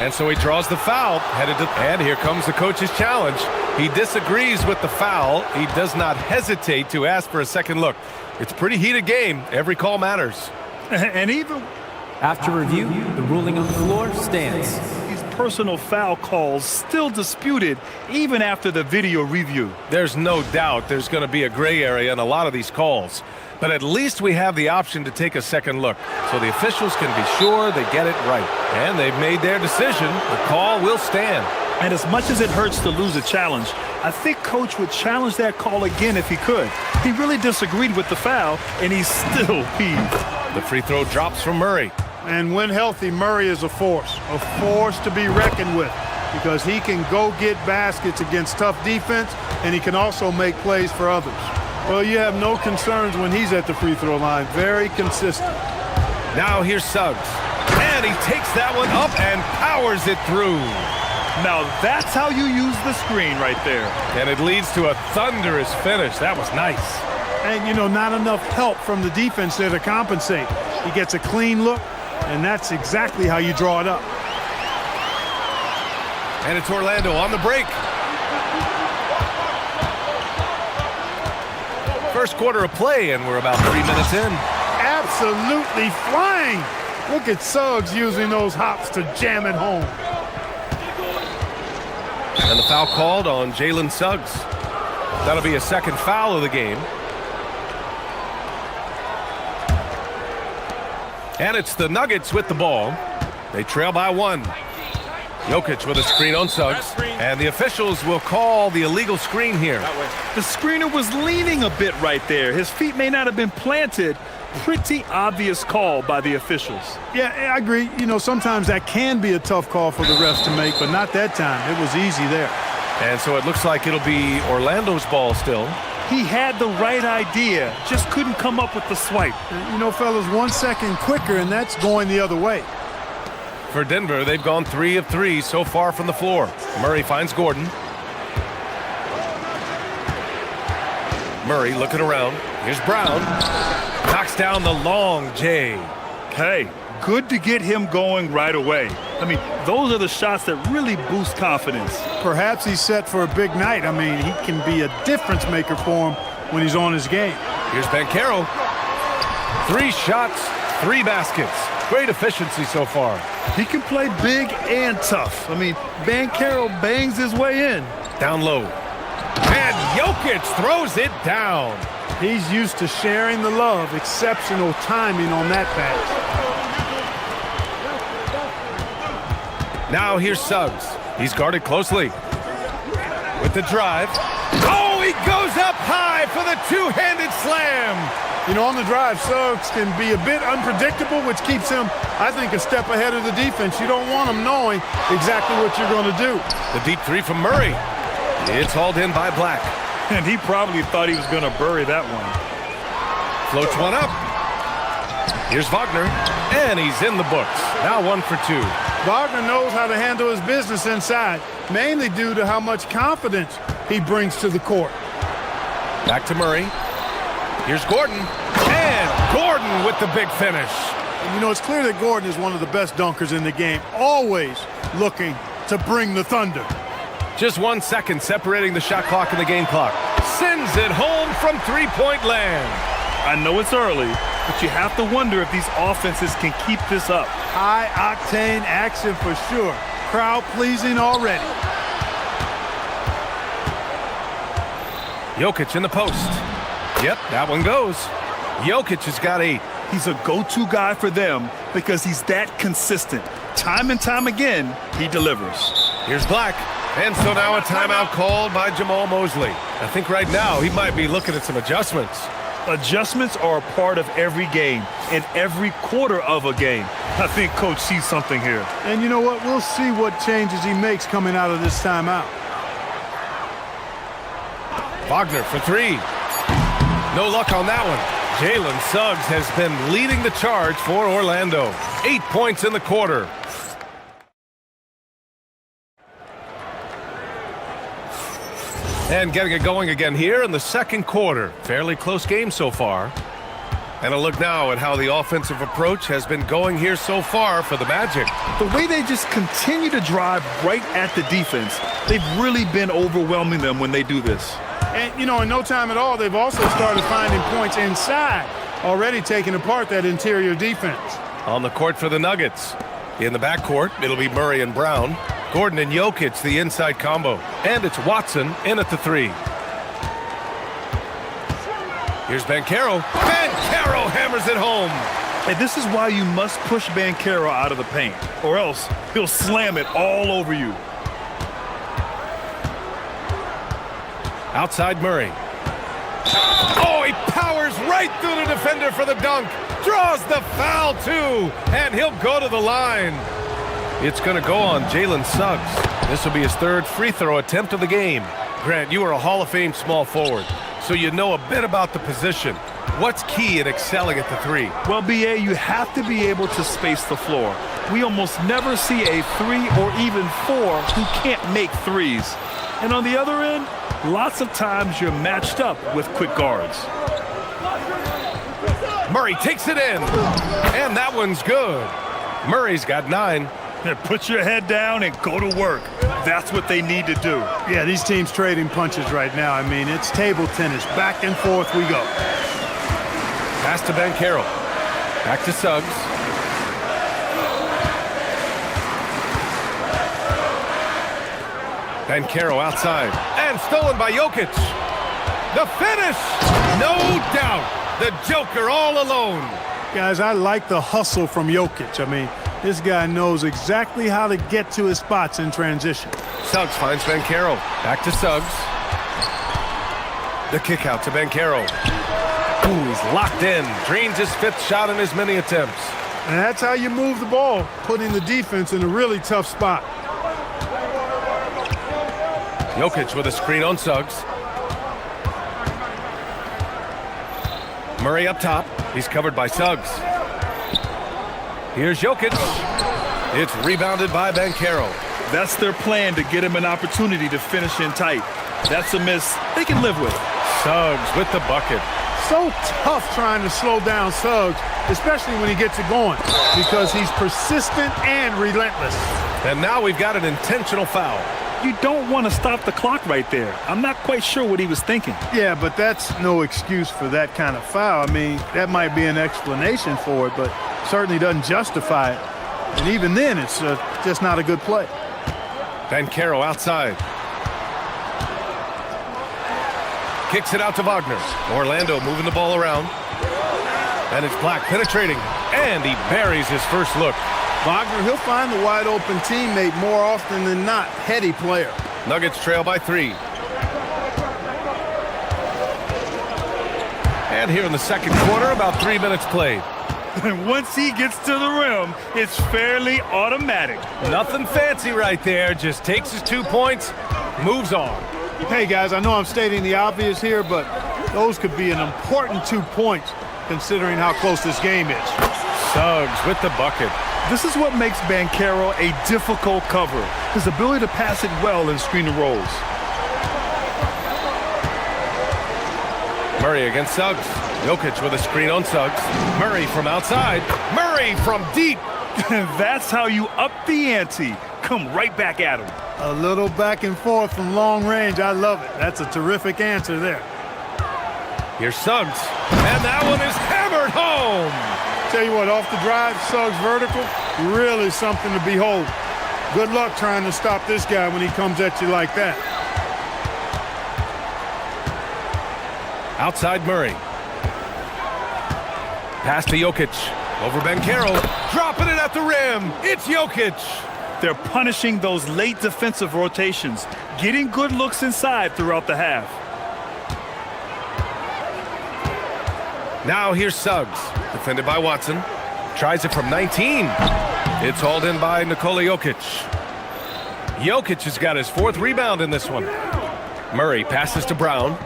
And so he draws the foul. And here comes the coach's challenge. He disagrees with the foul. He does not hesitate to ask for a second look. It's a pretty heated game. Every call matters. And even after review, the ruling on the floor stands. Personal foul calls still disputed even after the video review. There's no doubt there's going to be a gray area in a lot of these calls, but at least we have the option to take a second look so the officials can be sure they get it right. And they've made their decision. The call will stand. And as much as it hurts to lose a challenge, I think Coach would challenge that call again if he could. He really disagreed with the foul, and he's still peeved. The free throw drops from Murray. And when healthy, Murray is a force to be reckoned with, because he can go get baskets against tough defense, and he can also make plays for others. Well, you have no concerns when he's at the free throw line. Very consistent. Now here's Suggs. And he takes that one up and powers it through. Now that's how you use the screen right there. And it leads to a thunderous finish. That was nice. And, you know, not enough help from the defense there to compensate. He gets a clean look. And that's exactly how you draw it up. And it's Orlando on the break. First quarter of play, and we're about 3 minutes in. Absolutely flying. Look at Suggs using those hops to jam it home. And the foul called on Jalen Suggs. That'll be a second foul of the game. And it's the Nuggets with the ball. They trail by 1. Jokic with a screen on Suggs. And the officials will call the illegal screen here. The screener was leaning a bit right there. His feet may not have been planted, pretty obvious call by the officials. Yeah, I agree. You know, sometimes that can be a tough call for the refs to make, but not that time. It was easy there. And so it looks like it'll be Orlando's ball still. He had the right idea, just couldn't come up with the swipe. You know, fellas, 1 second quicker, and that's going the other way. For Denver, they've gone 3 of 3 so far from the floor. Murray finds Gordon. Murray looking around. Here's Brown. Knocks down the long J. Hey, good to get him going right away. I mean, those are the shots that really boost confidence. Perhaps he's set for a big night. I mean, he can be a difference maker for him when he's on his game. Here's Banchero. 3 shots, 3 baskets. Great efficiency so far. He can play big and tough. I mean, Banchero bangs his way in. Down low. And Jokic throws it down. He's used to sharing the love. Exceptional timing on that pass. Now here's Suggs. He's guarded closely. With the drive. Oh, he goes up high for the two-handed slam. You know, on the drive, Suggs can be a bit unpredictable, which keeps him, I think, a step ahead of the defense. You don't want him knowing exactly what you're going to do. The deep 3 from Murray. It's hauled in by Black. And he probably thought he was going to bury that one. Floats one up. Here's Wagner. And he's in the books. Now 1 for 2. Wagner knows how to handle his business inside, mainly due to how much confidence he brings to the court. Back to Murray. Here's Gordon. And Gordon with the big finish. And you know, it's clear that Gordon is one of the best dunkers in the game, always looking to bring the thunder. Just 1 second separating the shot clock and the game clock. Sends it home from three-point land. I know it's early, but you have to wonder if these offenses can keep this up. High-octane action for sure. Crowd-pleasing already. Jokic in the post. Yep, that one goes. Jokic has got 8. He's a go-to guy for them because he's that consistent. Time and time again, he delivers. Here's Black. And so now a timeout called by Jamal Mosley. I think right now he might be looking at some adjustments. Adjustments are a part of every game and every quarter of a game. I think Coach sees something here. And you know what? We'll see what changes he makes coming out of this timeout. Wagner for 3. No luck on that one. Jalen Suggs has been leading the charge for Orlando. 8 points in the quarter. And getting it going again here in the second quarter. Fairly close game so far. And a look now at how the offensive approach has been going here so far for the Magic. The way they just continue to drive right at the defense, they've really been overwhelming them when they do this. And, you know, in no time at all, they've also started finding points inside, already taking apart that interior defense. On the court for the Nuggets. In the backcourt, it'll be Murray and Brown. Gordon and Jokic, the inside combo. And it's Watson in at the 3. Here's Banchero. Banchero hammers it home. And this is why you must push Banchero out of the paint, or else he'll slam it all over you. Outside Murray. Oh, he powers right through the defender for the dunk. Draws the foul, too. And he'll go to the line. It's going to go on Jalen Suggs. This will be his 3rd free throw attempt of the game. Grant, you are a Hall of Fame small forward, so you know a bit about the position. What's key in excelling at the 3? Well, B.A., you have to be able to space the floor. We almost never see a 3 or even 4 who can't make threes. And on the other end, lots of times you're matched up with quick guards. Murray takes it in, and that one's good. Murray's got 9. Put your head down and go to work. That's what they need to do. Yeah, these teams trading punches right now. I mean, it's table tennis. Back and forth we go. Pass to Banchero. Back to Suggs. Banchero outside. And stolen by Jokic. The finish! No doubt. The Joker all alone. Guys, I like the hustle from Jokic. I mean, this guy knows exactly how to get to his spots in transition. Suggs finds Banchero. Back to Suggs. The kick out to Banchero. Ooh, he's locked in. Drains his fifth shot in as many attempts. And that's how you move the ball, putting the defense in a really tough spot. Jokic with a screen on Suggs. Murray up top. He's covered by Suggs. Here's Jokic. It's rebounded by Banchero. That's their plan, to get him an opportunity to finish in tight. That's a miss they can live with. Suggs with the bucket. So tough trying to slow down Suggs, especially when he gets it going, because he's persistent and relentless. And now we've got an intentional foul. You don't want to stop the clock right there. I'm not quite sure what he was thinking. Yeah, but that's no excuse for that kind of foul. I mean, that might be an explanation for it, but certainly doesn't justify it. And even then, it's just not a good play. Banchero outside. Kicks it out to Wagner. Orlando moving the ball around. And it's Black penetrating. And he buries his first look. Wagner, he'll find the wide open teammate more often than not. Heady player. Nuggets trail by 3. And here in the second quarter, about 3 minutes played. And once he gets to the rim, it's fairly automatic. Nothing fancy right there. Just takes his 2 points, moves on. Hey, guys, I know I'm stating the obvious here, but those could be an important 2 points considering how close this game is. Suggs with the bucket. This is what makes Banchero a difficult cover, his ability to pass it well in screen and rolls. Murray against Suggs. Jokic with a screen on Suggs. Murray from outside. Murray from deep. That's how you up the ante. Come right back at him. A little back and forth from long range. I love it. That's a terrific answer there. Here's Suggs. And that one is hammered home. Tell you what, off the drive, Suggs vertical, really something to behold. Good luck trying to stop this guy when he comes at you like that. Outside Murray. Pass to Jokic. Over Banchero. Dropping it at the rim. It's Jokic. They're punishing those late defensive rotations, getting good looks inside throughout the half. Now here's Suggs. Defended by Watson. Tries it from 19. It's hauled in by Nikola Jokic. Jokic has got his 4th rebound in this one. Murray passes to Brown.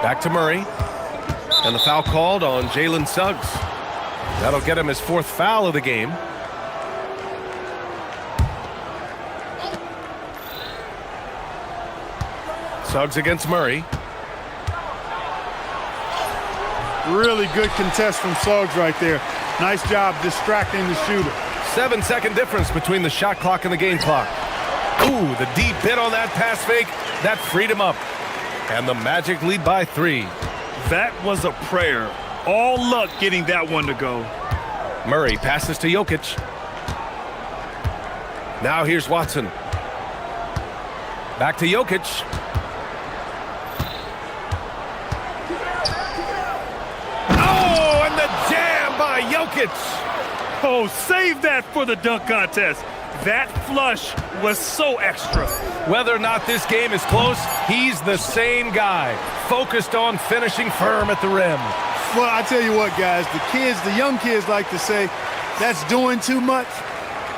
Back to Murray. And the foul called on Jalen Suggs. That'll get him his 4th foul of the game. Suggs against Murray. Really good contest from Suggs right there. Nice job distracting the shooter. 7-second difference between the shot clock and the game clock. Ooh, the deep hit on that pass fake. That freed him up. And the Magic lead by 3. That was a prayer. All luck getting that one to go. Murray passes to Jokic. Now here's Watson. Back to Jokic. Oh, and the jam by Jokic. Oh, save that for the dunk contest. That flush was so extra. Whether or not this game is close, he's the same guy, focused on finishing firm at the rim. Well, I tell you what, guys, the young kids like to say, that's doing too much.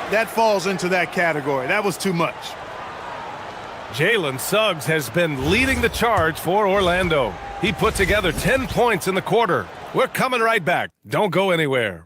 That falls into that category. That was too much. Jalen Suggs has been leading the charge for Orlando. He put together 10 points in the quarter. We're coming right back. Don't go anywhere.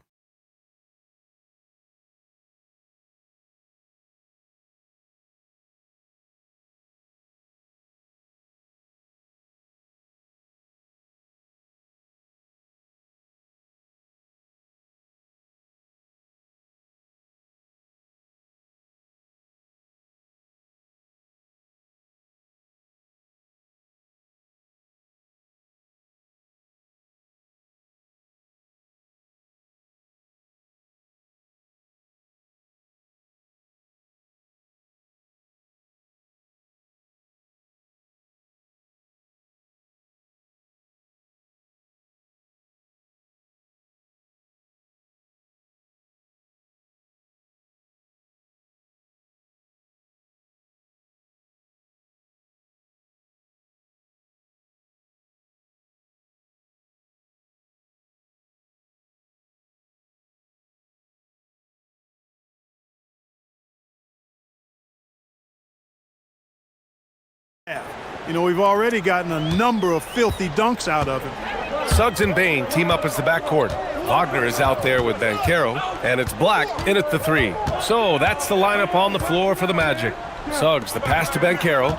You know, we've already gotten a number of filthy dunks out of him. Suggs and Bain team up as the backcourt. Wagner is out there with Banchero, and it's Black in at the 3. So that's the lineup on the floor for the Magic. Suggs, the pass to Banchero.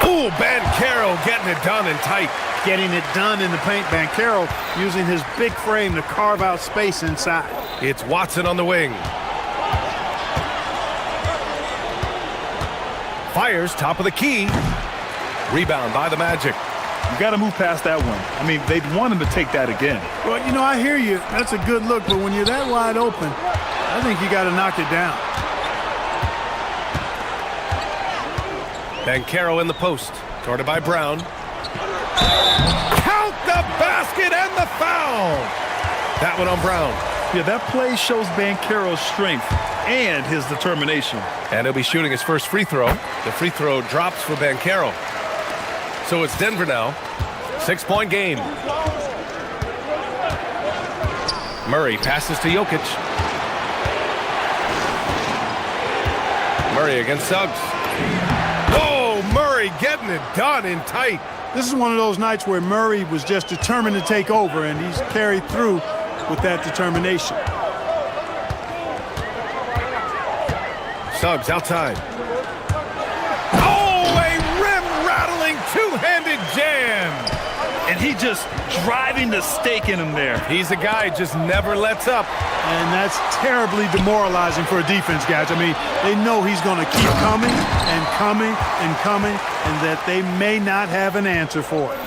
Ooh, Banchero getting it done and tight. Getting it done in the paint. Banchero using his big frame to carve out space inside. It's Watson on the wing. Fires top of the key. Rebound by the Magic. You got to move past that one. I mean, they'd want him to take that again. Well, you know, I hear you. That's a good look, but when you're that wide open, I think you got to knock it down. Banchero in the post. Guarded by Brown. Count the basket and the foul! That one on Brown. Yeah, that play shows Banchero's strength and his determination. And he'll be shooting his first free throw. The free throw drops for Banchero. So it's Denver now. 6-point game. Murray passes to Jokic. Murray against Suggs. Oh, Murray getting it done in tight. This is one of those nights where Murray was just determined to take over, and he's carried through with that determination. Suggs outside. Oh, a rim-rattling two-handed jam. And he just driving the stake in him there. He's a guy who just never lets up. And that's terribly demoralizing for a defense, guys. I mean, they know he's going to keep coming and coming and coming, and that they may not have an answer for it.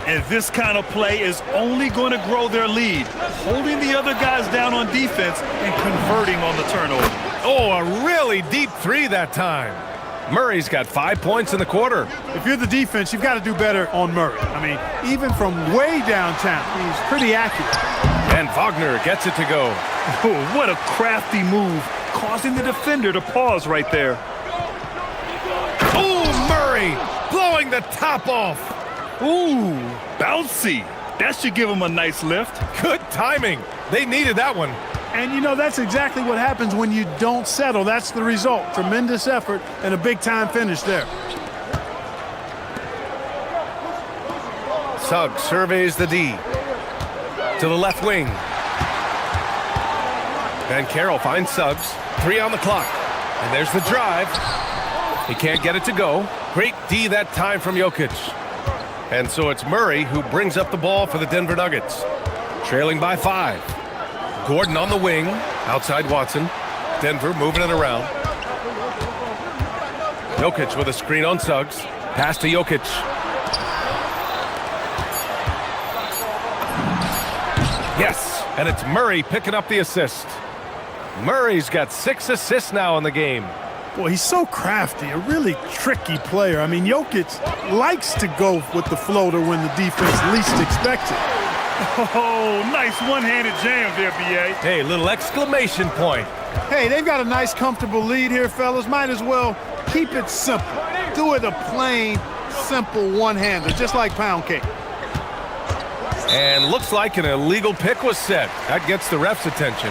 And this kind of play is only going to grow their lead, holding the other guys down on defense and converting on the turnover. Oh, a really deep three that time. Murray's got 5 points in the quarter. If you're the defense, you've got to do better on Murray. I mean, even from way downtown, he's pretty accurate. And Wagner gets it to go. Oh, what a crafty move, causing the defender to pause right there. Oh, Murray blowing the top off. Ooh, bouncy. That should give him a nice lift. Good timing. They needed that one. And, you know, that's exactly what happens when you don't settle. That's the result. Tremendous effort and a big-time finish there. Suggs surveys the D. To the left wing. Banchero finds Suggs. 3 on the clock. And there's the drive. He can't get it to go. Great D that time from Jokic. And so it's Murray who brings up the ball for the Denver Nuggets. Trailing by 5. Gordon on the wing, outside Watson. Denver moving it around. Jokic with a screen on Suggs. Pass to Jokic. Yes, and it's Murray picking up the assist. Murray's got 6 assists now in the game. Boy, he's so crafty, a really tricky player. I mean, Jokic likes to go with the floater when the defense least expects it. Oh, nice one-handed jam there, B.A. Hey, little exclamation point. Hey, they've got a nice, comfortable lead here, fellas. Might as well keep it simple. Do it a plain, simple one-hander, just like pound cake. And looks like an illegal pick was set. That gets the ref's attention.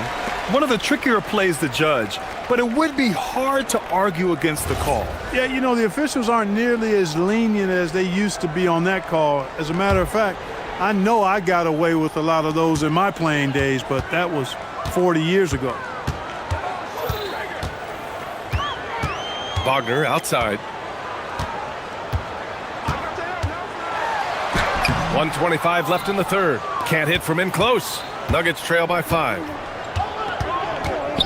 One of the trickier plays to judge, but it would be hard to argue against the call. Yeah, you know, the officials aren't nearly as lenient as they used to be on that call. As a matter of fact, I know I got away with a lot of those in my playing days, but that was 40 years ago. Wagner outside. 1:25 left in the third. Can't hit from in close. Nuggets trail by 5.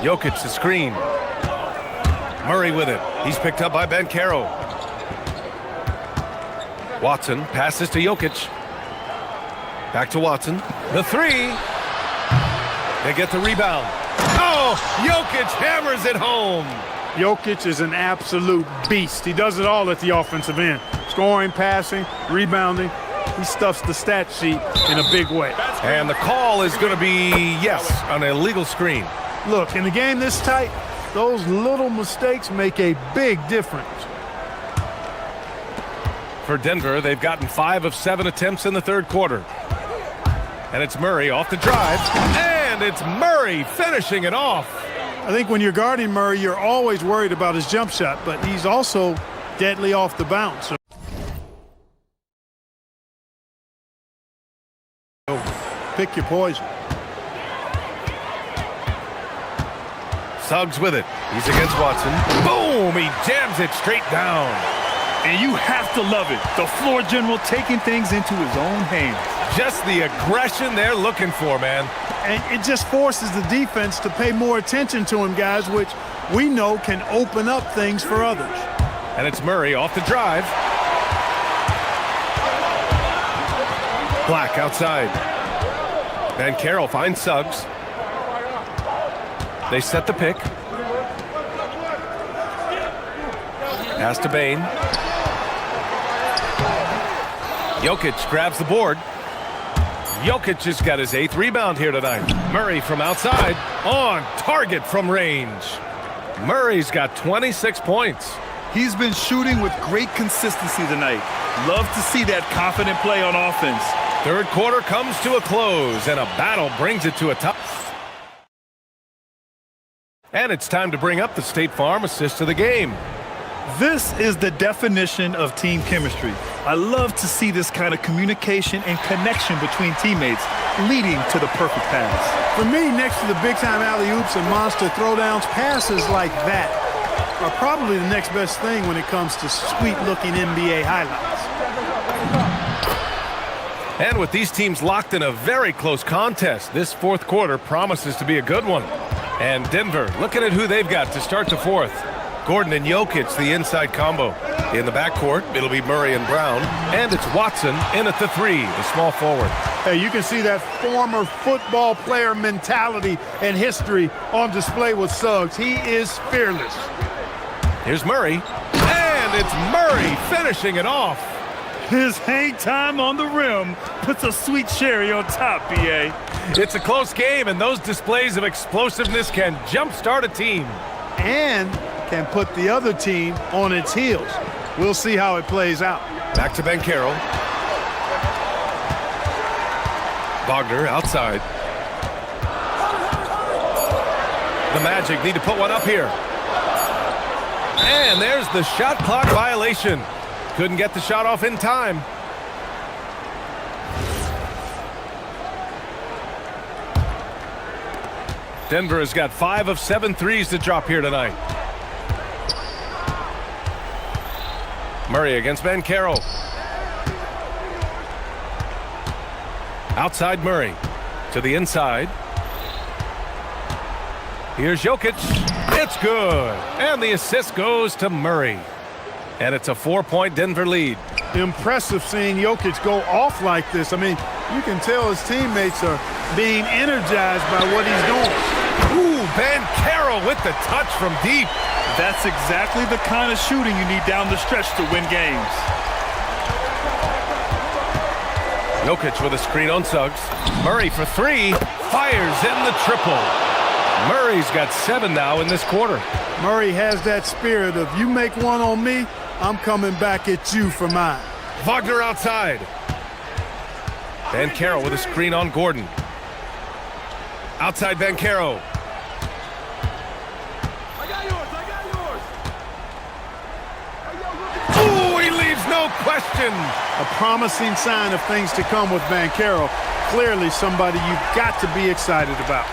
Jokic the screen. Murray with it. He's picked up by Banchero. Watson passes to Jokic. Back to Watson. The 3. They get the rebound. Oh, Jokic hammers it home. Jokic is an absolute beast. He does it all at the offensive end. Scoring, passing, rebounding. He stuffs the stat sheet in a big way. And the call is going to be, yes, an illegal screen. Look, in a game this tight, those little mistakes make a big difference. For Denver, they've gotten 5 of 7 attempts in the third quarter. And it's Murray off the drive. And it's Murray finishing it off. I think when you're guarding Murray, you're always worried about his jump shot, but he's also deadly off the bounce. So pick your poison. Suggs with it. He's against Watson. Boom! He jams it straight down. And you have to love it. The floor general taking things into his own hands. Just the aggression they're looking for, man. And it just forces the defense to pay more attention to him, guys, which we know can open up things for others. And it's Murray off the drive. Black outside. Van Carroll finds Suggs. They set the pick. Pass to Bain. Jokic grabs the board. Jokic has got his 8th rebound here tonight. Murray from outside, on target from range. Murray's got 26 points. He's been shooting with great consistency tonight. Love to see that confident play on offense. Third quarter comes to a close, and a battle brings it to a tie. And it's time to bring up the State Farm assist of the game. This is the definition of team chemistry. I love to see this kind of communication and connection between teammates leading to the perfect pass. For me, next to the big-time alley-oops and monster throwdowns, passes like that are probably the next best thing when it comes to sweet-looking NBA highlights. And with these teams locked in a very close contest, this fourth quarter promises to be a good one. And Denver, looking at who they've got to start the fourth. Gordon and Jokic, the inside combo. In the backcourt, it'll be Murray and Brown. And it's Watson in at the 3, the small forward. Hey, you can see that former football player mentality and history on display with Suggs. He is fearless. Here's Murray. And it's Murray finishing it off. His hang time on the rim puts a sweet cherry on top, B.A. It's a close game, and those displays of explosiveness can jumpstart a team. And can put the other team on its heels. We'll see how it plays out. Back to Ben Carroll. Wagner outside. The Magic need to put one up here. And there's the shot clock violation. Couldn't get the shot off in time. Denver has got 5 of 7 threes to drop here tonight. Murray against Van Carroll. Outside Murray to the inside. Here's Jokic. It's good. And the assist goes to Murray. And it's a 4-point Denver lead. Impressive seeing Jokic go off like this. I mean, you can tell his teammates are being energized by what he's doing. Ooh, Van Carroll with the touch from deep. That's exactly the kind of shooting you need down the stretch to win games. Jokic with a screen on Suggs. Murray for 3. Fires in the triple. Murray's got 7 now in this quarter. Murray has that spirit of, you make one on me, I'm coming back at you for mine. Wagner outside. Van Carroll with a screen on Gordon. Outside Van Carroll. Ooh, he leaves no question. A promising sign of things to come with Van Carroll. Clearly somebody you've got to be excited about.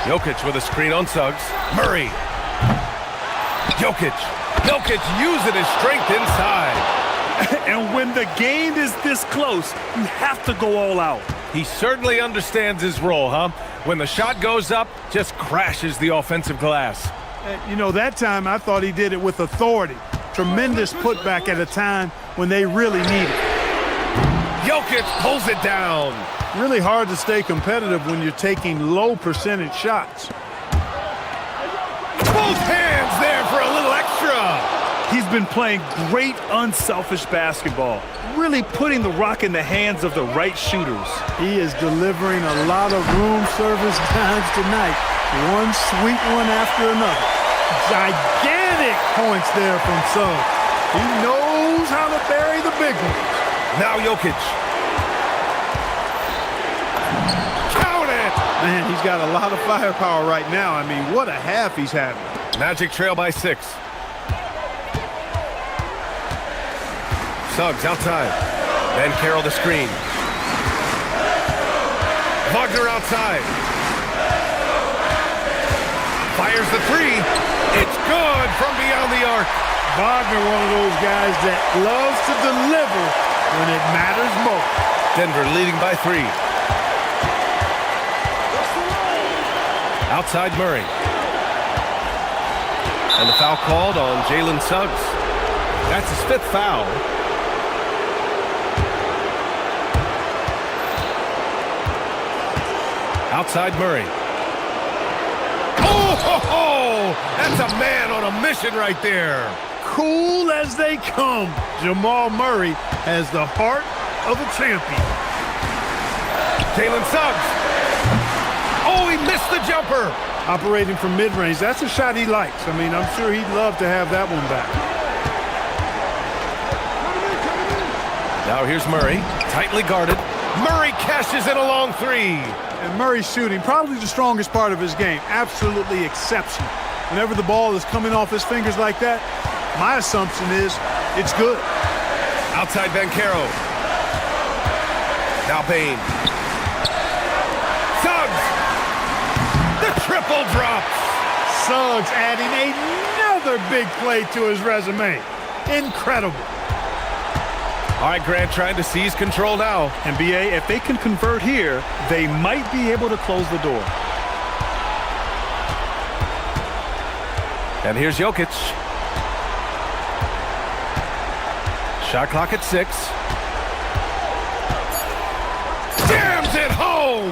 Jokic with a screen on Suggs. Murray. Jokic. Jokic using his strength inside. And when the game is this close, you have to go all out. He certainly understands his role, huh? When the shot goes up, just crashes the offensive glass. You know, that time I thought he did it with authority. Tremendous putback at a time when they really need it. Jokic pulls it down. Really hard to stay competitive when you're taking low percentage shots. Both hands there for a little extra. He's been playing great unselfish basketball, really putting the rock in the hands of the right shooters. He is delivering a lot of room service times tonight. One sweet one after another. Gigantic points there from Suggs. He knows how to bury the big ones. Now Jokic. Count it! Man, he's got a lot of firepower right now. I mean, what a half he's having. Magic trail by 6. Suggs outside. Then Carroll the screen. Wagner outside. Fires the 3. It's good from beyond the arc. Wagner, one of those guys that loves to deliver when it matters most. Denver leading by 3. Outside Murray. And the foul called on Jalen Suggs. That's his 5th foul. Outside Murray. Oh, that's a man on a mission right there. Cool as they come. Jamal Murray has the heart of a champion. Jalen Suggs. Oh, he missed the jumper. Operating from mid-range, that's a shot he likes. I mean, I'm sure he'd love to have that one back. Now here's Murray, tightly guarded. Murray cashes in a long 3. And Murray's shooting, probably the strongest part of his game. Absolutely exceptional. Whenever the ball is coming off his fingers like that, my assumption is it's good. Outside Banchero. Now Bain. Suggs. The triple drops. Suggs adding another big play to his resume. Incredible. All right, Grant trying to seize control now. And BA, if they can convert here, they might be able to close the door. And here's Jokic. Shot clock at 6. Jams it home!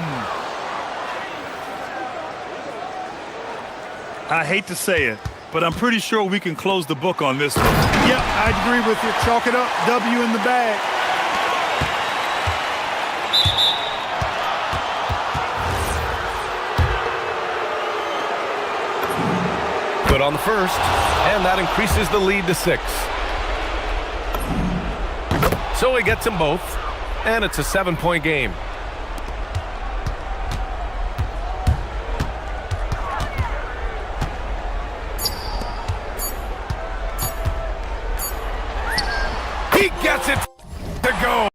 I hate to say it, but I'm pretty sure we can close the book on this one. Yep, I agree with you. Chalk it up. W in the bag. Good on the first, and that increases the lead to 6. So he gets them both, and it's a 7-point game. He gets it to go.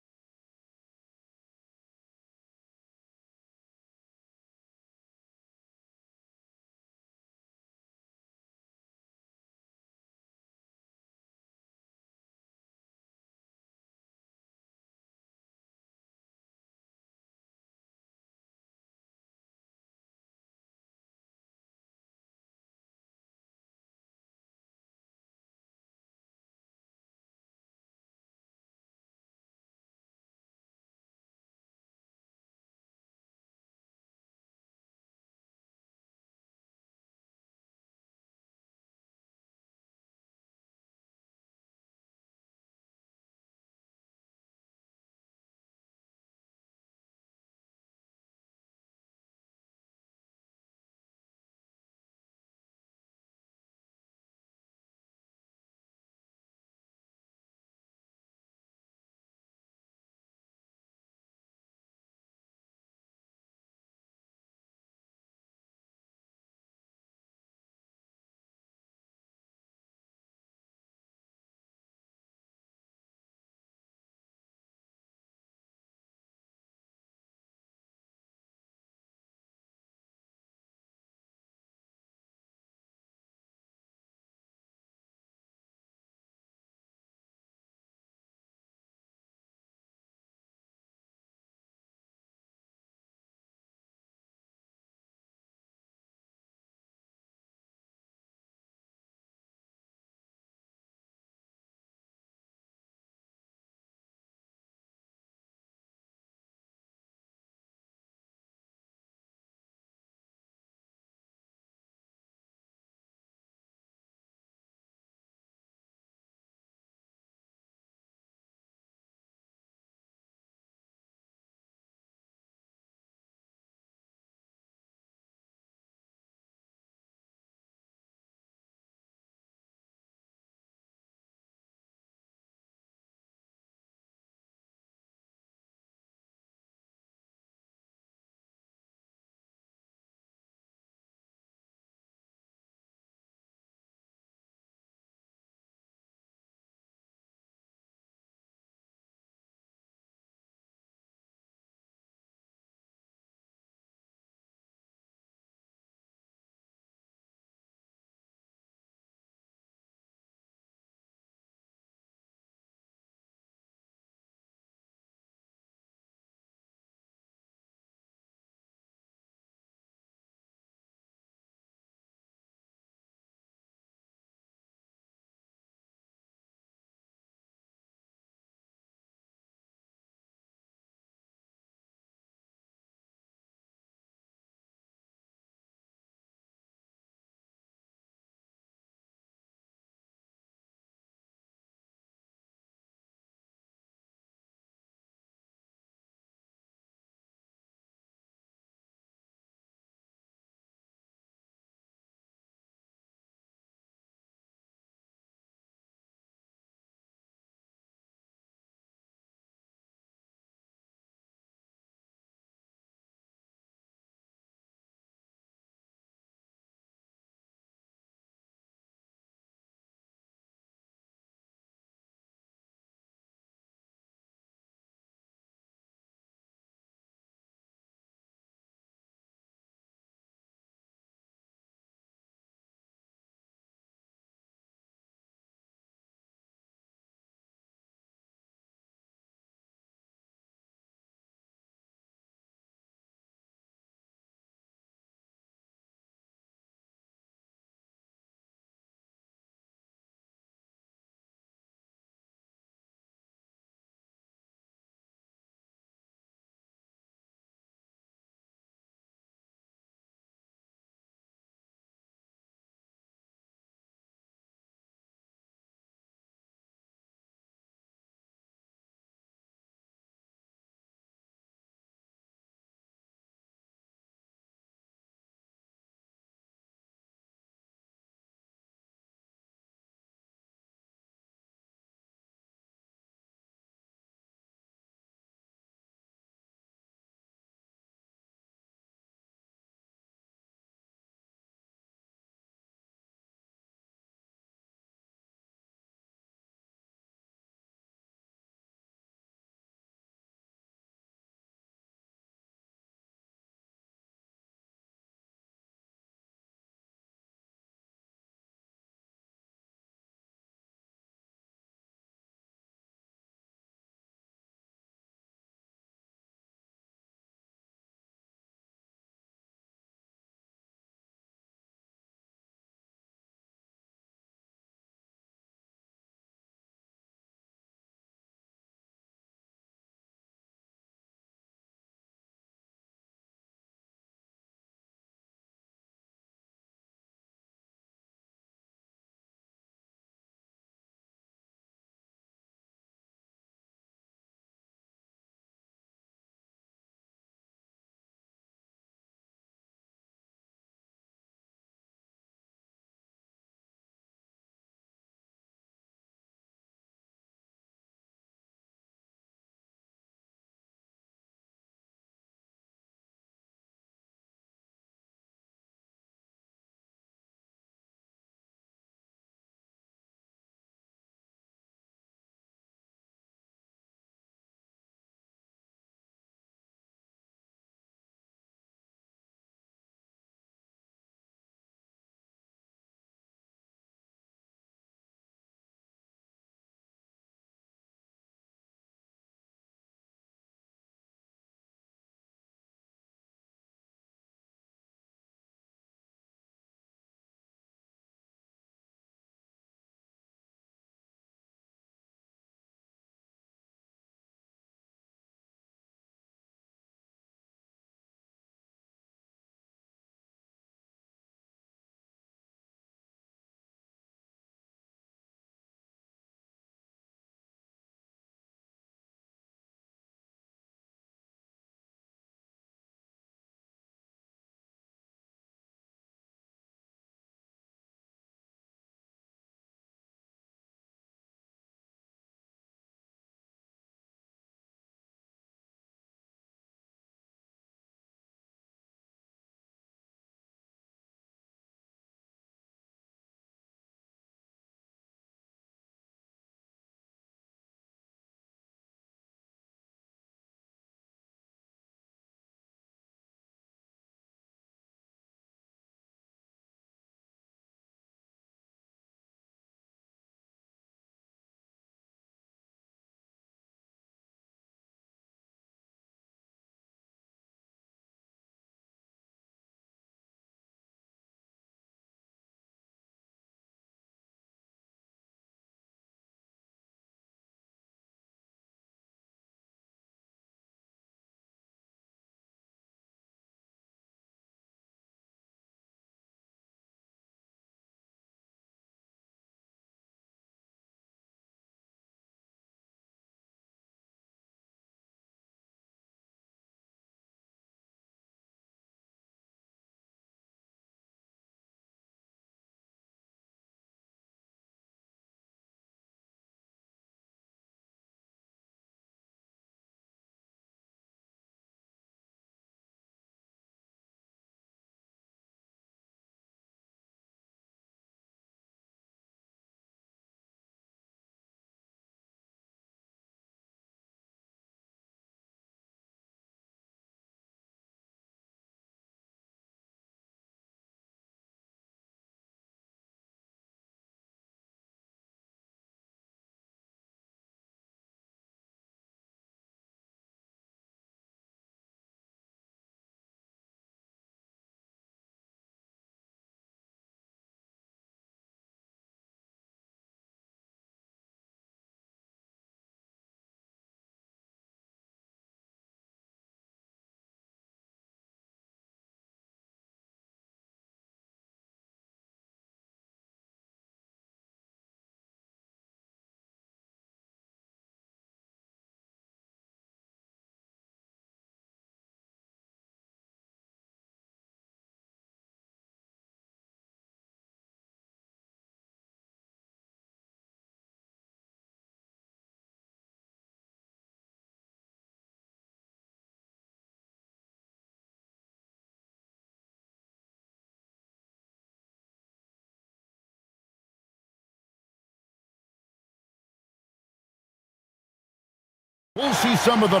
We'll see some of the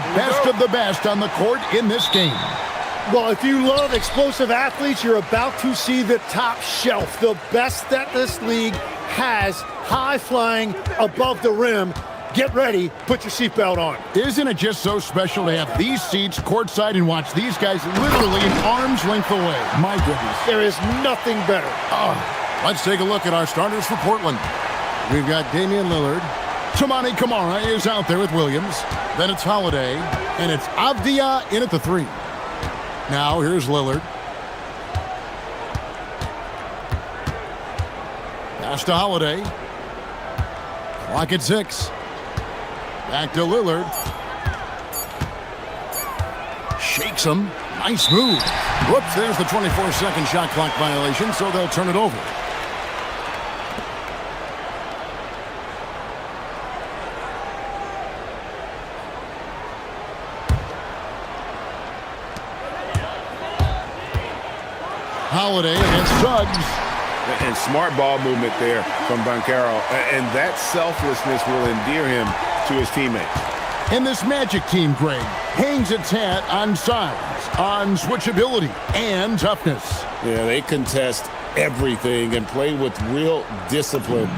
best on the court in this game. Well, if you love explosive athletes, you're about to see the top shelf, the best that this league has, high flying above the rim. Get ready, put your seatbelt on. Isn't it just so special to have these seats courtside and watch these guys literally an arm's length away? My goodness. There is nothing better. Let's take a look at our starters for Portland. We've got Damian Lillard. Toumani Camara is out there with Williams. Then it's Holiday, and it's Avdia in at the 3. Now here's Lillard. Pass to Holiday. Clock at 6. Back to Lillard. Shakes him. Nice move. Whoops, there's the 24-second shot clock violation, so they'll turn it over. Holiday against Suggs. And smart ball movement there from Banchero. And that selflessness will endear him to his teammates. And this Magic team, Greg, hangs its hat on size, on switchability, and toughness. Yeah, they contest everything and play with real discipline.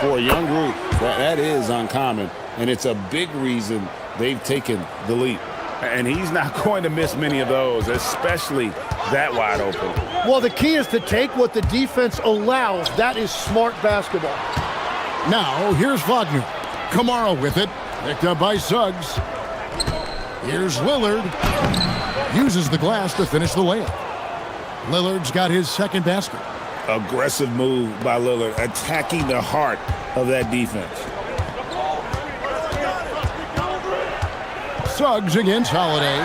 For a young group, that is uncommon. And it's a big reason they've taken the lead. And he's not going to miss many of those, especially that wide open. Well, the key is to take what the defense allows. That is smart basketball. Now, here's Wagner. Camara with it. Picked up by Suggs. Here's Lillard. Uses the glass to finish the layup. Lillard's got his second basket. Aggressive move by Lillard, attacking the heart of that defense. Suggs against Holiday.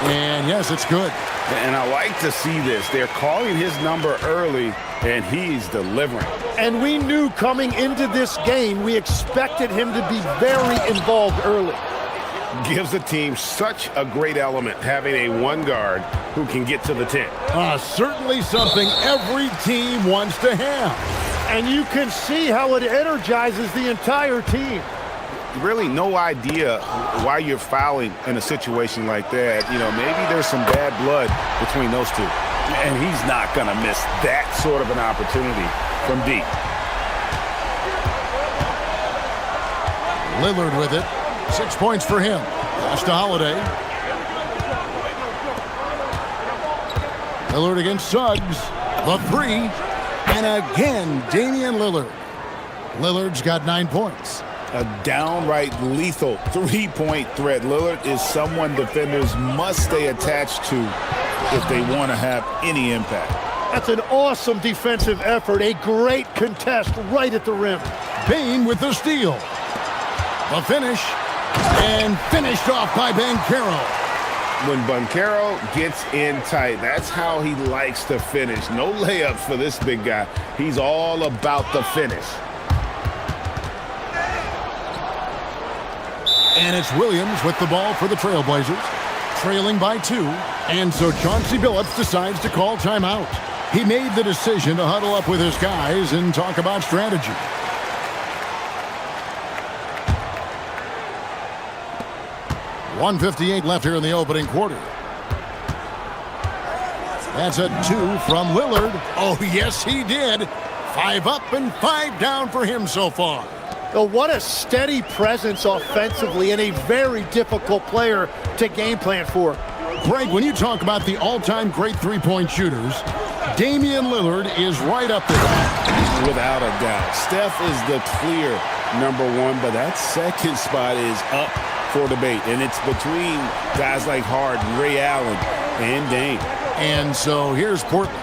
And yes, it's good. And I like to see this. They're calling his number early, and he's delivering. And we knew coming into this game, we expected him to be very involved early. Gives the team such a great element, having a one guard who can get to the 10. Certainly something every team wants to have. And you can see how it energizes the entire team. Really no idea why you're fouling in a situation like that. You know, maybe there's some bad blood between those two. And he's not going to miss that sort of an opportunity from deep. Lillard with it. 6 points for him. Pass to Holiday. Lillard against Suggs. The 3. And again, Damian Lillard. Lillard's got 9 points. A downright lethal three-point threat. Lillard is someone defenders must stay attached to if they want to have any impact. That's an awesome defensive effort. A great contest right at the rim. Bain with the steal. The finish. And finished off by Banchero. When Banchero gets in tight, that's how he likes to finish. No layups for this big guy. He's all about the finish. And it's Williams with the ball for the Trailblazers, trailing by 2. And so Chauncey Billups decides to call timeout. He made the decision to huddle up with his guys and talk about strategy. .158 left here in the opening quarter. That's a 2 from Lillard. Oh, yes, he did. 5 up and 5 down for him so far. Oh, what a steady presence offensively and a very difficult player to game plan for. Greg, when you talk about the all-time great three-point shooters, Damian Lillard is right up there. Without a doubt. Steph is the clear #1, but that second spot is up for debate. And it's between guys like Harden, Ray Allen, and Dame. And so here's Portland.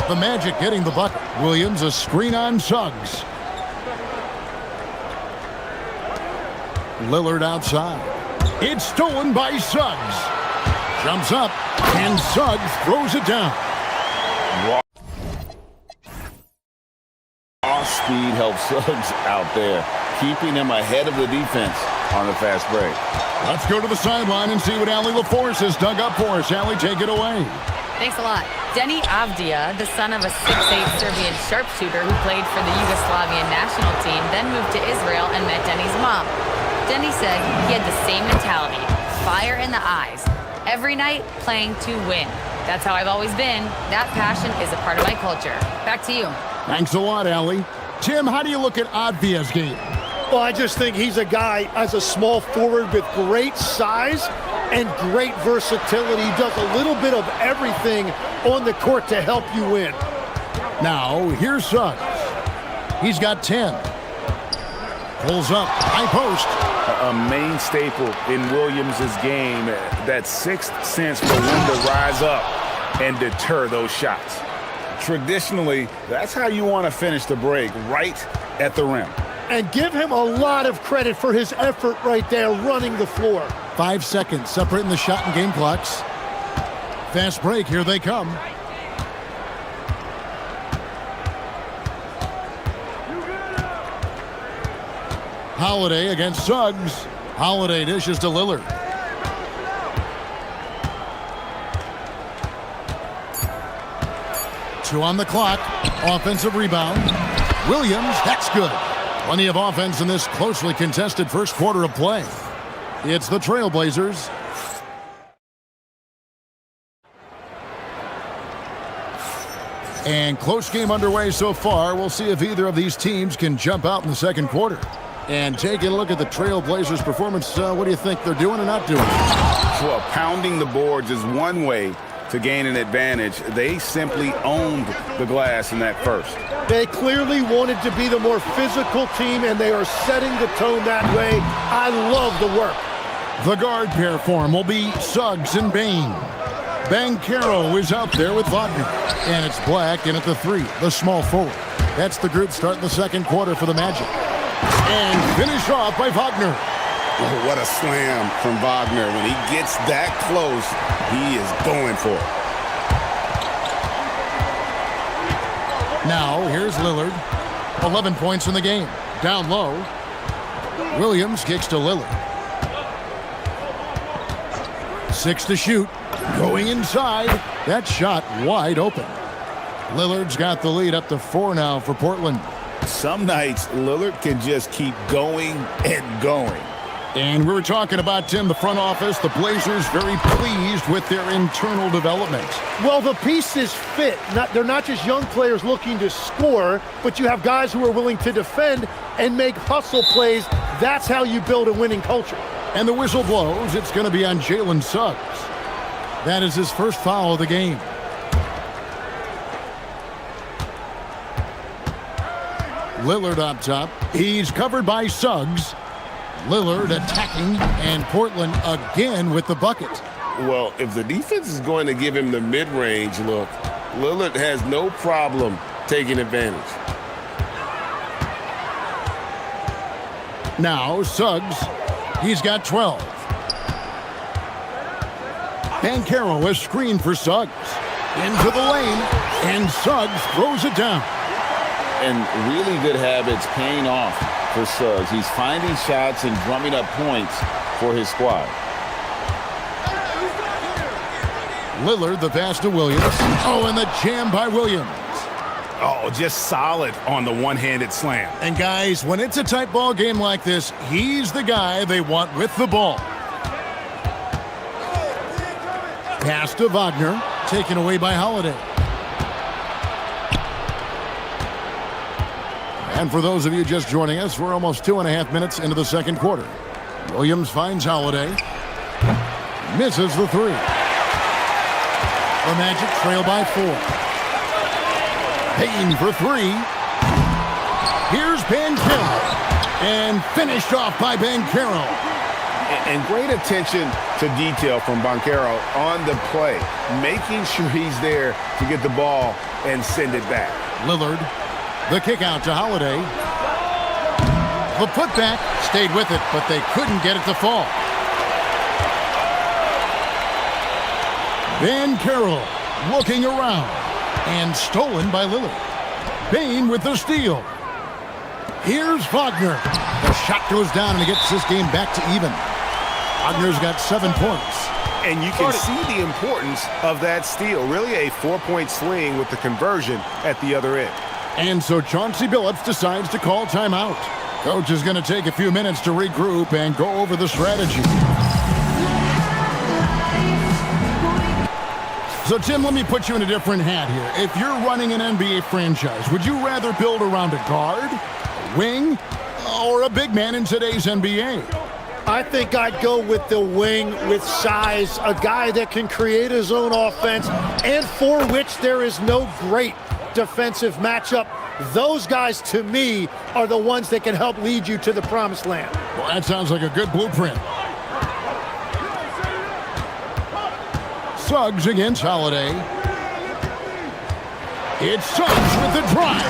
The Magic getting the bucket. Williams a screen on Suggs. Lillard outside. It's stolen by Suggs. Jumps up, and Suggs throws it down. Raw speed helps Suggs out there, keeping him ahead of the defense on the fast break. Let's go to the sideline and see what Ali LaForce has dug up for us. Ali, take it away. Thanks a lot. Denny Avdia, the son of a 6'8 Serbian sharpshooter who played for the Yugoslavian national team, then moved to Israel and met Denny's mom. Denny said he had the same mentality, fire in the eyes. Every night, playing to win. That's how I've always been. That passion is a part of my culture. Back to you. Thanks a lot, Allie. Tim, how do you look at Advia's game? Well, I just think he's a guy as a small forward with great size and great versatility. He does a little bit of everything on the court to help you win. Now, here's Suggs. He's got 10. Pulls up, high post. A main staple in Williams' game, that sixth sense for when to rise up and deter those shots. Traditionally, that's how you want to finish the break, right at the rim. And give him a lot of credit for his effort right there running the floor. 5 seconds separating the shot and game clocks. Fast break, here they come. Holiday against Suggs. Holiday dishes to Lillard. Two on the clock. Offensive rebound. Williams, that's good. Plenty of offense in this closely contested first quarter of play. It's the Trailblazers. And close game underway so far. We'll see if either of these teams can jump out in the second quarter. And taking a look at the Trailblazers' performance, what do you think they're doing or not doing? Well, pounding the boards is one way to gain an advantage. They simply owned the glass in that first. They clearly wanted to be the more physical team, and they are setting the tone that way. I love the work. The guard pair form will be Suggs and Bain. Banchero is out there with Wagner. And it's Black in at the 3, the small forward. That's the group starting the second quarter for the Magic. And finish off by Wagner. Oh, what a slam from Wagner. When he gets that close, he is going for it. Now, here's Lillard. 11 points in the game. Down low. Williams kicks to Lillard. 6 to shoot. Going inside. That shot wide open. Lillard's got the lead up to 4 now for Portland. Some nights, Lillard can just keep going and going. And we were talking about, Tim, the front office, the Blazers very pleased with their internal development. Well, the pieces fit. They're not just young players looking to score, but you have guys who are willing to defend and make hustle plays. That's how you build a winning culture. And the whistle blows. It's going to be on Jalen Suggs. That is his first foul of the game. Lillard up top. He's covered by Suggs. Lillard attacking, and Portland again with the bucket. Well, if the defense is going to give him the mid-range look, Lillard has no problem taking advantage. Now Suggs, he's got 12. Banchero is screened for Suggs. Into the lane, and Suggs throws it down. And really good habits paying off for Suggs. He's finding shots and drumming up points for his squad. Lillard, the pass to Williams. Oh, and the jam by Williams. Oh, just solid on the one-handed slam. And guys, when it's a tight ball game like this, he's the guy they want with the ball. Pass to Wagner, taken away by Holiday. And for those of you just joining us, we're almost 2.5 minutes into the second quarter. Williams finds Holiday. Misses the 3. The Magic trail by 4. Payne for 3. Here's Banchero. And finished off by Banchero. And great attention to detail from Banchero on the play, making sure he's there to get the ball and send it back. Lillard, the kick out to Holiday. The putback stayed with it, but they couldn't get it to fall. Banchero looking around and stolen by Lillard. Bain with the steal. Here's Wagner. The shot goes down and he gets this game back to even. Wagner's got 7 points. And you can see the importance of that steal. Really a 4-point swing with the conversion at the other end. And so Chauncey Billups decides to call timeout. Coach is going to take a few minutes to regroup and go over the strategy. So, Tim, let me put you in a different hat here. If you're running an NBA franchise, would you rather build around a guard, a wing, or a big man in today's NBA? I think I'd go with the wing with size, a guy that can create his own offense and for which there is no great defensive matchup. Those guys, to me, are the ones that can help lead you to the promised land. Well, that sounds like a good blueprint. Suggs against Holiday. It's Suggs with the drive.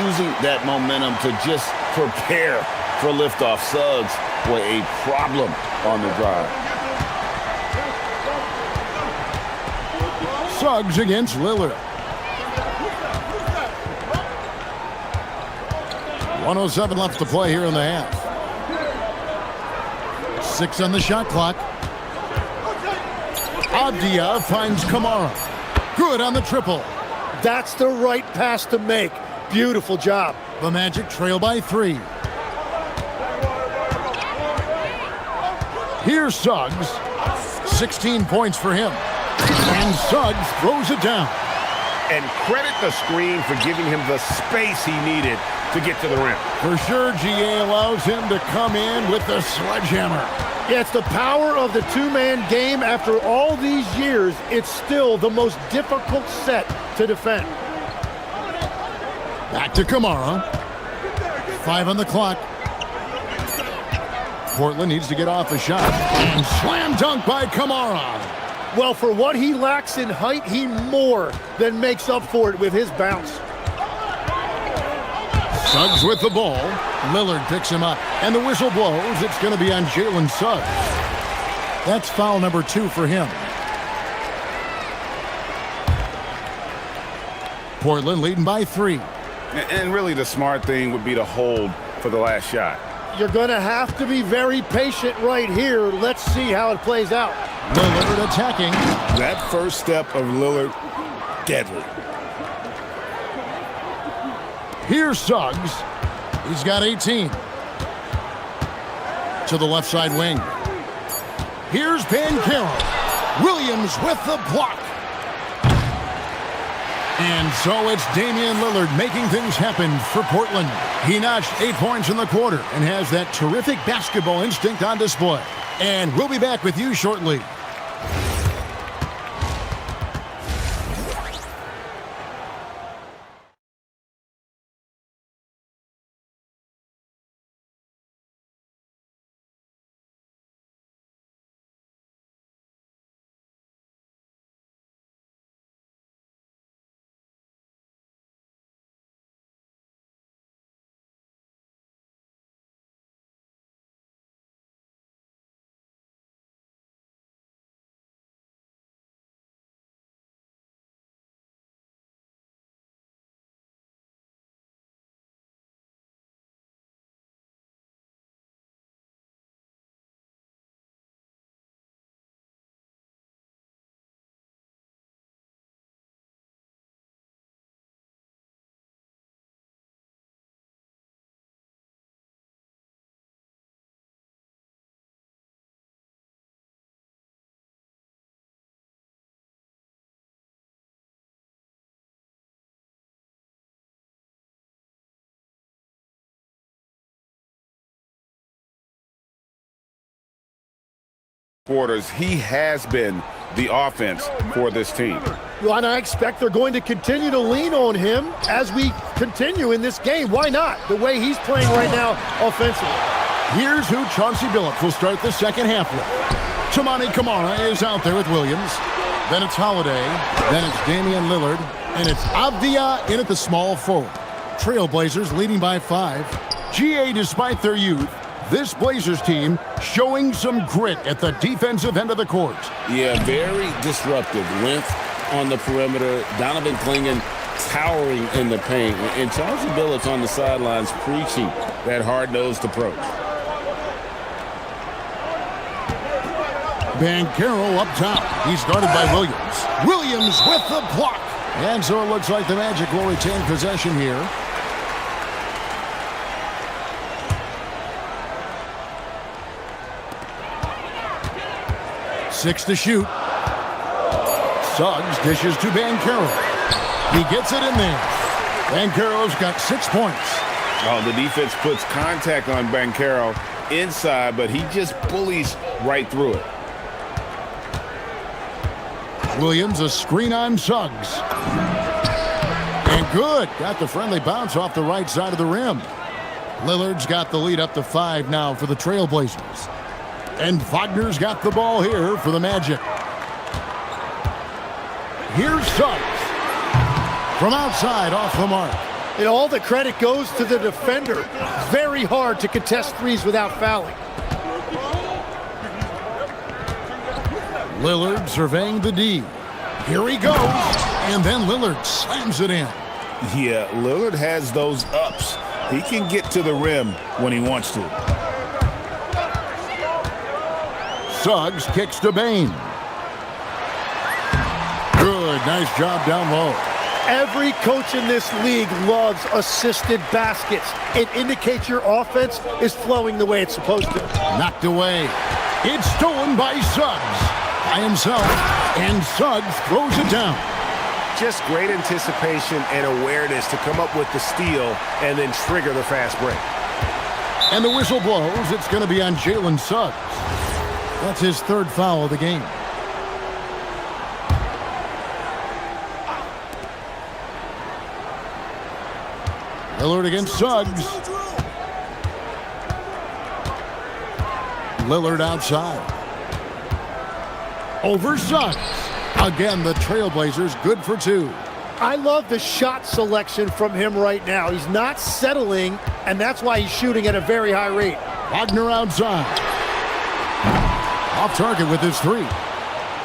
Using that momentum to just prepare for liftoff. Suggs with a problem on the drive. Suggs against Lillard. 1:07 left to play here in the half. 6 on the shot clock. Abdia finds Kamara. Good on the triple. That's the right pass to make. Beautiful job. The Magic trail by 3. Here's Suggs. 16 points for him. And Suggs throws it down. And credit the screen for giving him the space he needed to get to the rim. For sure, GA allows him to come in with the sledgehammer. Yeah, it's the power of the two-man game. After all these years, it's still the most difficult set to defend. Back to Kamara. 5 on the clock. Portland needs to get off a shot. And slam dunk by Kamara. Well, for what he lacks in height, he more than makes up for it with his bounce. Suggs with the ball. Lillard picks him up. And the whistle blows. It's going to be on Jalen Suggs. That's foul number 2 for him. Portland leading by 3. And really the smart thing would be to hold for the last shot. You're going to have to be very patient right here. Let's see how it plays out. Lillard attacking. That first step of Lillard, deadly. Here's Suggs. He's got 18. To the left side wing. Here's Banchero. Williams with the block. And so it's Damian Lillard making things happen for Portland. He notched 8 points in the quarter and has that terrific basketball instinct on display. And we'll be back with you shortly. Quarters, he has been the offense for this team. Well, and I expect they're going to continue to lean on him as we continue in this game. Why not? The way he's playing right now offensively. Here's who Chauncey Billups will start the second half with. Toumani Camara is out there with Williams. Then it's Holiday. Then it's Damian Lillard. And it's Avdia in at the small forward. Trailblazers leading by 5. GA, despite their youth, this Blazers team showing some grit at the defensive end of the court. Yeah, very disruptive. Length on the perimeter. Donovan Clingan towering in the paint. And Chauncey Billups on the sidelines preaching that hard-nosed approach. Banchero up top. He's guarded by Williams. Williams with the block. And so it looks like the Magic will retain possession here. 6 to shoot. Suggs dishes to Banchero. He gets it in there. Banchero's got 6 points. Oh, the defense puts contact on Banchero inside, but he just bullies right through it. Williams, a screen on Suggs. And good. Got the friendly bounce off the right side of the rim. Lillard's got the lead up to 5 now for the Trailblazers. And Wagner's got the ball here for the Magic. Here's Suggs. From outside, off the mark. And all the credit goes to the defender. Very hard to contest threes without fouling. Lillard surveying the D. Here he goes. And then Lillard slams it in. Yeah, Lillard has those ups. He can get to the rim when he wants to. Suggs kicks to Bain. Good, nice job down low. Every coach in this league loves assisted baskets. It indicates your offense is flowing the way it's supposed to. Knocked away. It's stolen by Suggs. By himself. And Suggs throws it down. Just great anticipation and awareness to come up with the steal and then trigger the fast break. And the whistle blows. It's going to be on Jalen Suggs. That's his 3rd foul of the game. Lillard against Suggs. Lillard outside. Over Suggs. Again, the Trailblazers good for 2. I love the shot selection from him right now. He's not settling, and that's why he's shooting at a very high rate. Wagner outside. Off target with his 3.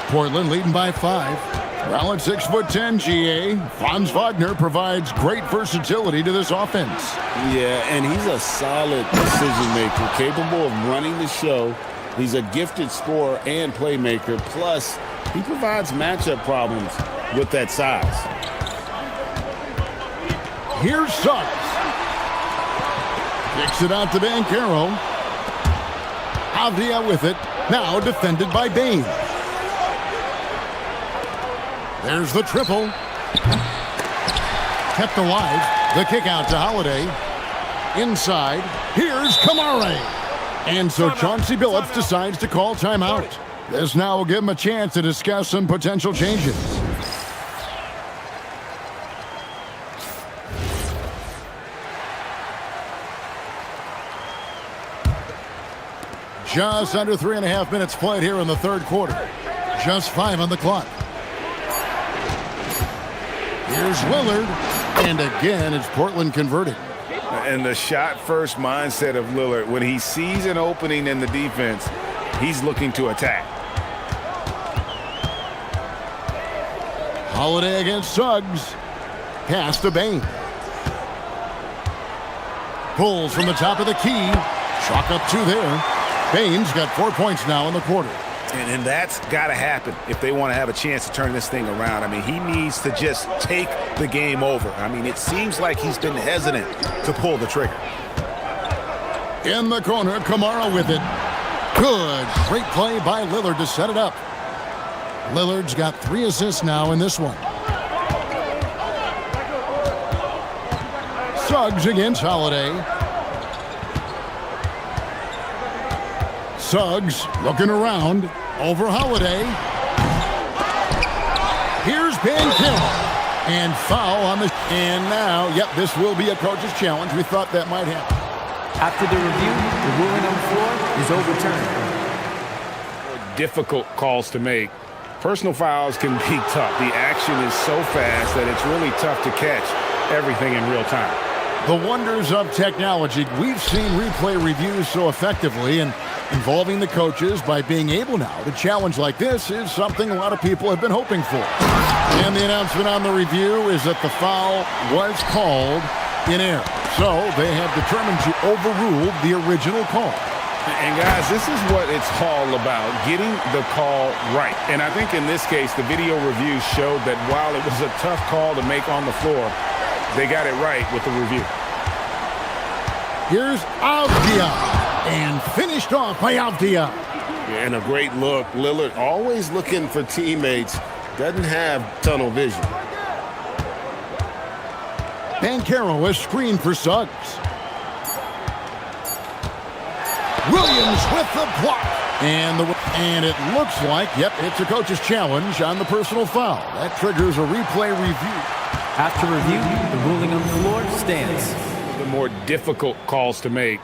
Portland leading by 5. Well, at 6'10", GA, Franz Wagner provides great versatility to this offense. Yeah, and he's a solid decision maker, capable of running the show. He's a gifted scorer and playmaker. Plus, he provides matchup problems with that size. Here's Suggs. Kicks it out to Banchero. Avdia with it. Now defended by Bain. There's the triple. Kept alive. The kick out to Holiday. Inside. Here's Kamare. And so Chauncey Billups decides to call timeout. This now will give him a chance to discuss some potential changes. Just under 3.5 minutes played here in the 3rd quarter. Just 5 on the clock. Here's Lillard. And again, it's Portland converting. And the shot-first mindset of Lillard, when he sees an opening in the defense, he's looking to attack. Holiday against Suggs. Pass to Bain. Pulls from the top of the key. Chalk up 2 there. Bain's got 4 points now in the quarter. And that's got to happen if they want to have a chance to turn this thing around. I mean, he needs to just take the game over. I mean, it seems like he's been hesitant to pull the trigger. In the corner, Kamara with it. Good. Great play by Lillard to set it up. Lillard's got 3 assists now in this one. Suggs against Holiday. Suggs looking around. Over Holiday. Here's Banchero. And foul on the... And now, yep, this will be a coach's challenge. We thought that might happen. After the review, the ruling on the floor is overturned. Difficult calls to make. Personal fouls can be tough. The action is so fast that it's really tough to catch everything in real time. The wonders of technology. We've seen replay reviews so effectively, and involving the coaches by being able now to challenge like this is something a lot of people have been hoping for. And the announcement on the review is that the foul was called in error. So they have determined to overrule the original call. And guys, this is what it's all about, getting the call right. And I think in this case, the video review showed that while it was a tough call to make on the floor, they got it right with the review. Here's Avdia. And finished off by Avdia. And a great look. Lillard always looking for teammates. Doesn't have tunnel vision. Banchero is screen for Suggs. Williams with the block. And it looks like, yep, it's a coach's challenge on the personal foul. That triggers a replay review. After review, the ruling on the floor stands. The more difficult calls to make.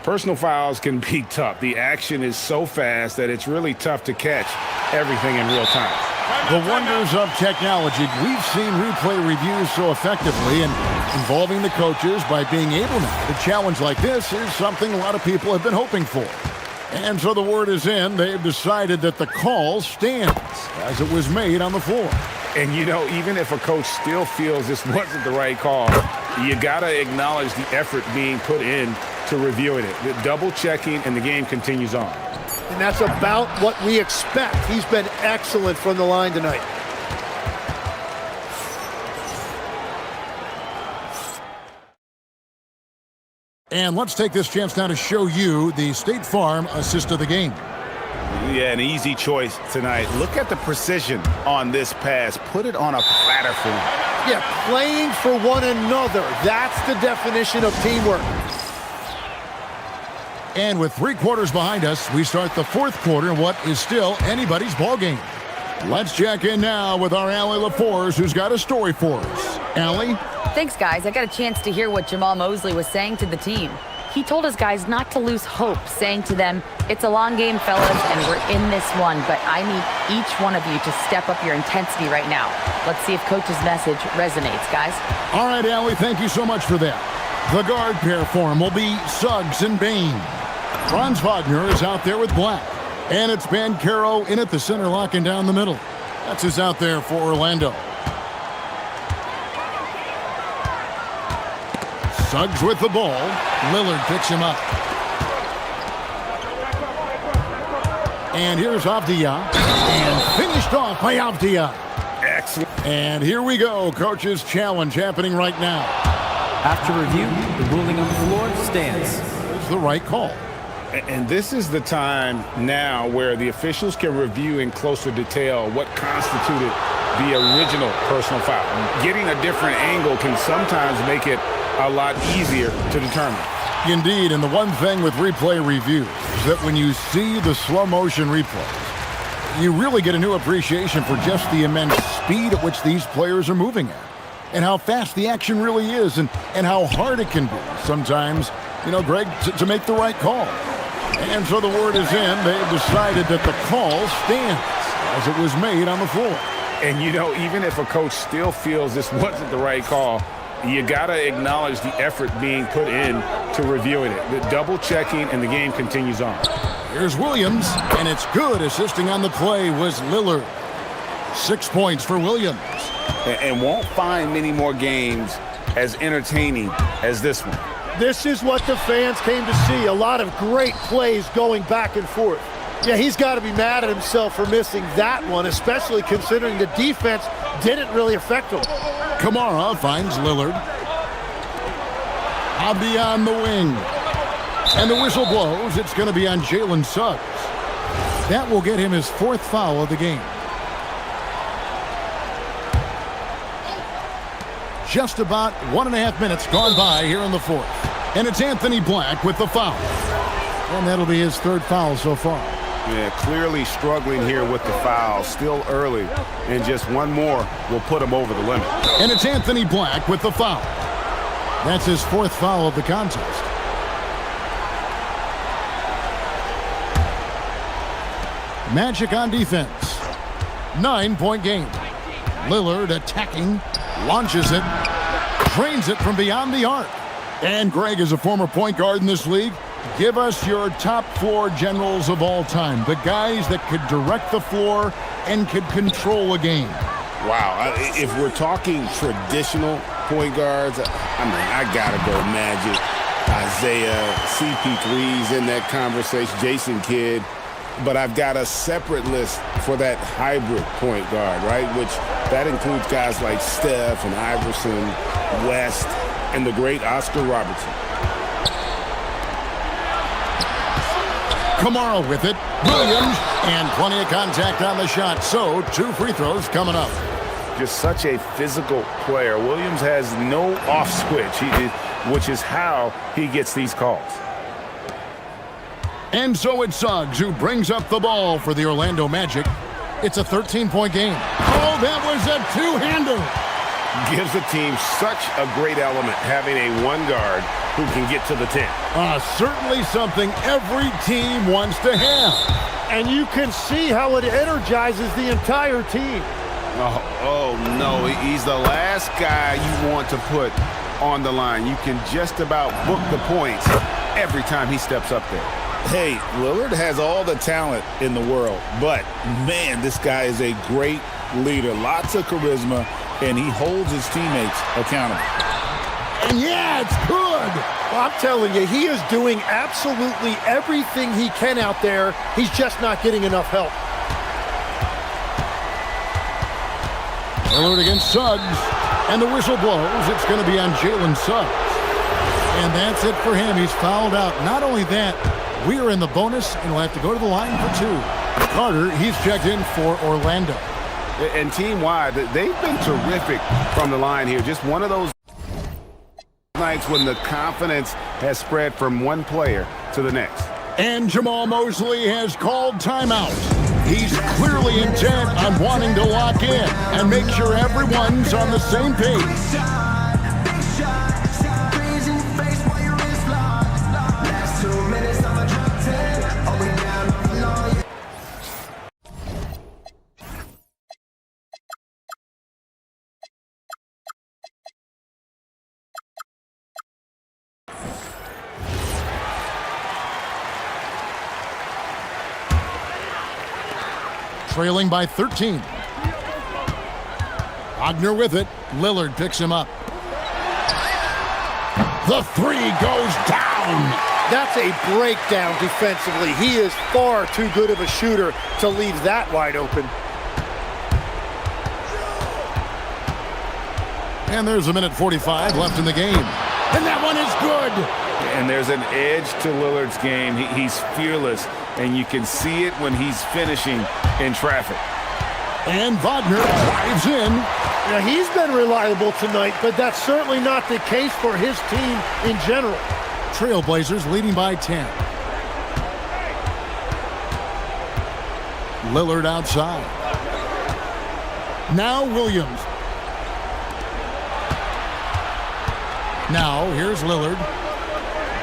Personal fouls can be tough. The action is so fast that it's really tough to catch everything in real time. The wonders of technology. We've seen replay reviews so effectively and involving the coaches by being able now to challenge like this is something a lot of people have been hoping for. And so the word is in. They've decided that the call stands as it was made on the floor. And, you know, even if a coach still feels this wasn't the right call, you got to acknowledge the effort being put in to reviewing it. The double checking, and the game continues on. And that's about what we expect. He's been excellent from the line tonight. And let's take this chance now to show you the State Farm assist of the game. Yeah, an easy choice tonight. Look at the precision on this pass. Put it on a platter for him. Yeah, playing for one another. That's the definition of teamwork. And with 3 quarters behind us, we start the 4th quarter in what is still anybody's ball game. Let's check in now with our Allie LaForce, who's got a story for us. Allie? Thanks, guys. I got a chance to hear what Jamal Mosley was saying to the team. He told his guys not to lose hope, saying to them, "It's a long game, fellas, and we're in this one, but I need each one of you to step up your intensity right now." Let's see if Coach's message resonates, guys. All right, Allie, thank you so much for that. The guard pair for him will be Suggs and Bain. Franz Wagner is out there with Black. And it's Banchero in at the center, locking down the middle. That's who's out there for Orlando. Suggs with the ball. Lillard picks him up. And here's Avdia. And finished off by Avdia. Excellent. And here we go. Coach's challenge happening right now. After review, the ruling on the floor stands. It's the right call. And this is the time now where the officials can review in closer detail what constituted the original personal foul. Getting a different angle can sometimes make it a lot easier to determine. Indeed, and the one thing with replay reviews is that when you see the slow motion replays, you really get a new appreciation for just the immense speed at which these players are moving at, and how fast the action really is, and how hard it can be sometimes, you know, Greg, to make the right call. And so the word is in. They've decided that the call stands as it was made on the floor. And, you know, even if a coach still feels this wasn't the right call, you got to acknowledge the effort being put in to reviewing it. The double checking, and the game continues on. Here's Williams, and it's good. Assisting on the play was Lillard. 6 points for Williams. And won't find many more games as entertaining as this one. This is what the fans came to see. A lot of great plays going back and forth. Yeah, he's got to be mad at himself for missing that one, especially considering the defense didn't really affect him. Kamara finds Lillard. Abdi on the wing. And the whistle blows. It's going to be on Jalen Suggs. That will get him his 4th foul of the game. Just about 1.5 minutes gone by here in the 4th. And it's Anthony Black with the foul. And that'll be his 3rd foul so far. Yeah, clearly struggling here with the foul. Still early. And just one more will put him over the limit. And it's Anthony Black with the foul. That's his 4th foul of the contest. Magic on defense. 9-point game. Lillard attacking. Launches it. Trains it from beyond the arc. And Greg is a former point guard in this league. Give us your top floor generals of all time. The guys that could direct the floor and could control a game. Wow. If we're talking traditional point guards, I mean, I got to go Magic, Isaiah, CP3's in that conversation, Jason Kidd. But I've got a separate list for that hybrid point guard, right? Which that includes guys like Steph and Iverson, West, and the great Oscar Robertson. Kamara with it. Williams, and plenty of contact on the shot. So 2 free throws coming up. Just such a physical player. Williams has no off switch, which is how he gets these calls. And so it's Suggs who brings up the ball for the Orlando Magic. It's a 13-point game. Oh, that was a two-hander. Gives the team such a great element having a one guard who can get to the 10. Certainly something every team wants to have. And you can see how it energizes the entire team. Oh no, he's the last guy you want to put on the line. You can just about book the points every time he steps up there. Hey, Lillard has all the talent in the world, but man, this guy is a great leader. Lots of charisma, and he holds his teammates accountable. And yeah, it's good. Well, I'm telling you, he is doing absolutely everything he can out there. He's just not getting enough help. Lillard against Suggs, and the whistle blows. It's going to be on Jalen Suggs. And that's it for him. He's fouled out. Not only that, we are in the bonus, and we'll have to go to the line for 2. Carter, he's checked in for Orlando. And team-wide, they've been terrific from the line here. Just one of those nights when the confidence has spread from one player to the next. And Jamal Mosley has called timeout. He's clearly intent on wanting to lock in and make sure everyone's on the same page. Trailing by 13. Wagner with it. Lillard picks him up. The 3 goes down. That's a breakdown defensively. He is far too good of a shooter to leave that wide open. And there's a minute 45 left in the game. And that one is good. And there's an edge to Lillard's game. He's fearless, and you can see it when he's finishing in traffic. And Wagner drives in. Now, he's been reliable tonight, but that's certainly not the case for his team in general. Trailblazers leading by 10. Lillard outside. Now Williams. Now here's Lillard.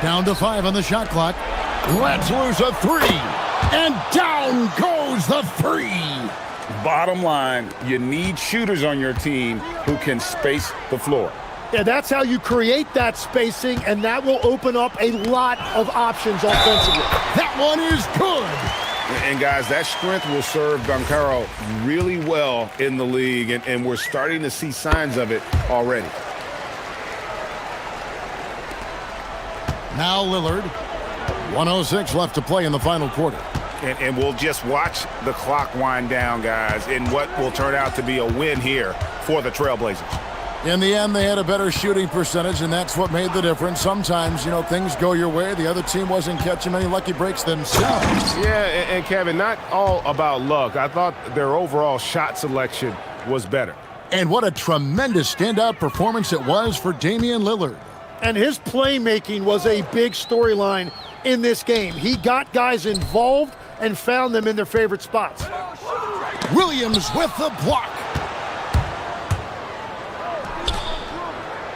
Down to 5 on the shot clock. Let's lose a 3. And down goes the 3. Bottom line, you need shooters on your team who can space the floor. Yeah, that's how you create that spacing, and that will open up a lot of options offensively. That one is good. And guys, that strength will serve Bancaro really well in the league, and we're starting to see signs of it already. Now Lillard. 1:06 left to play in the final quarter. And we'll just watch the clock wind down, guys, in what will turn out to be a win here for the Trailblazers. In the end, they had a better shooting percentage, and that's what made the difference. Sometimes, things go your way. The other team wasn't catching many lucky breaks themselves. Yeah, and Kevin, not all about luck. I thought their overall shot selection was better. And what a tremendous standout performance it was for Damian Lillard. And his playmaking was a big storyline in this game. He got guys involved and found them in their favorite spots. Williams with the block.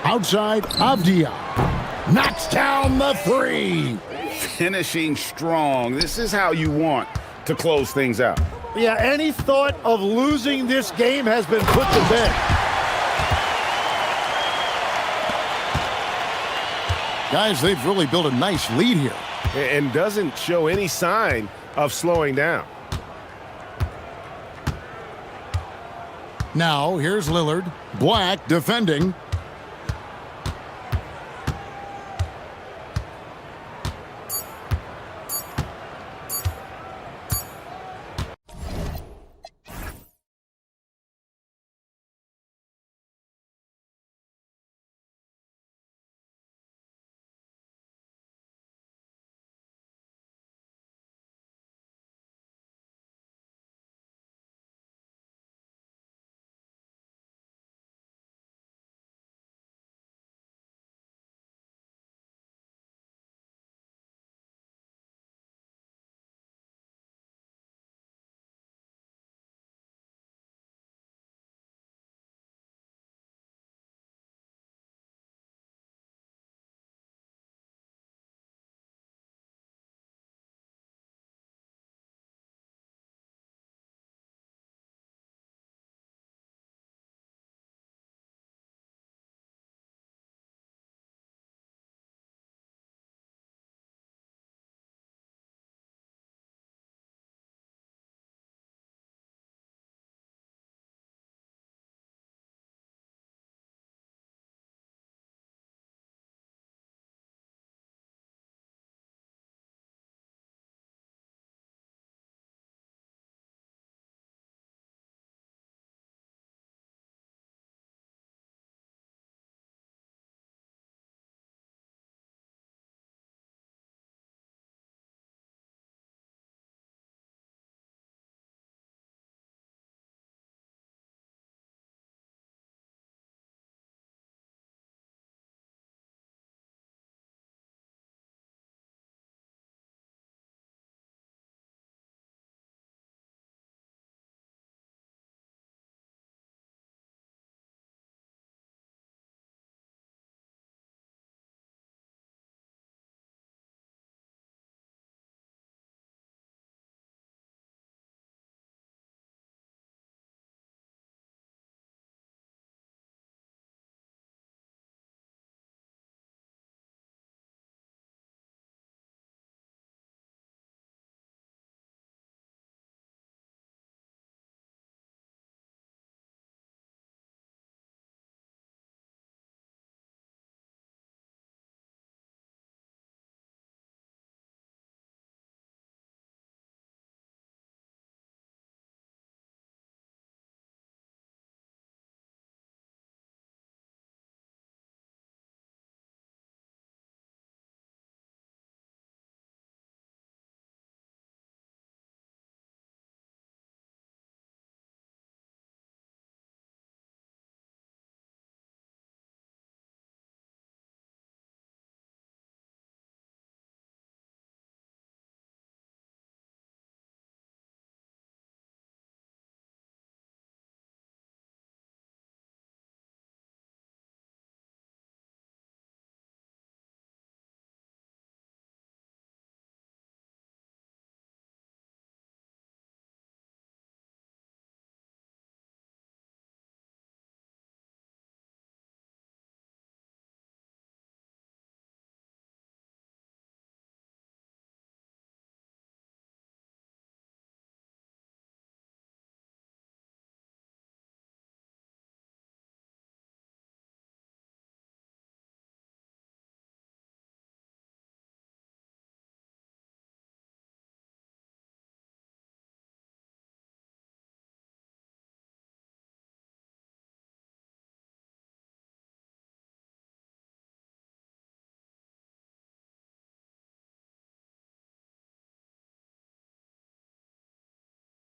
Outside, Avdia knocks down the 3. Finishing strong. This is how you want to close things out. Yeah, any thought of losing this game has been put to bed. Guys, they've really built a nice lead here. And doesn't show any sign of slowing down. Now, here's Lillard. Black defending.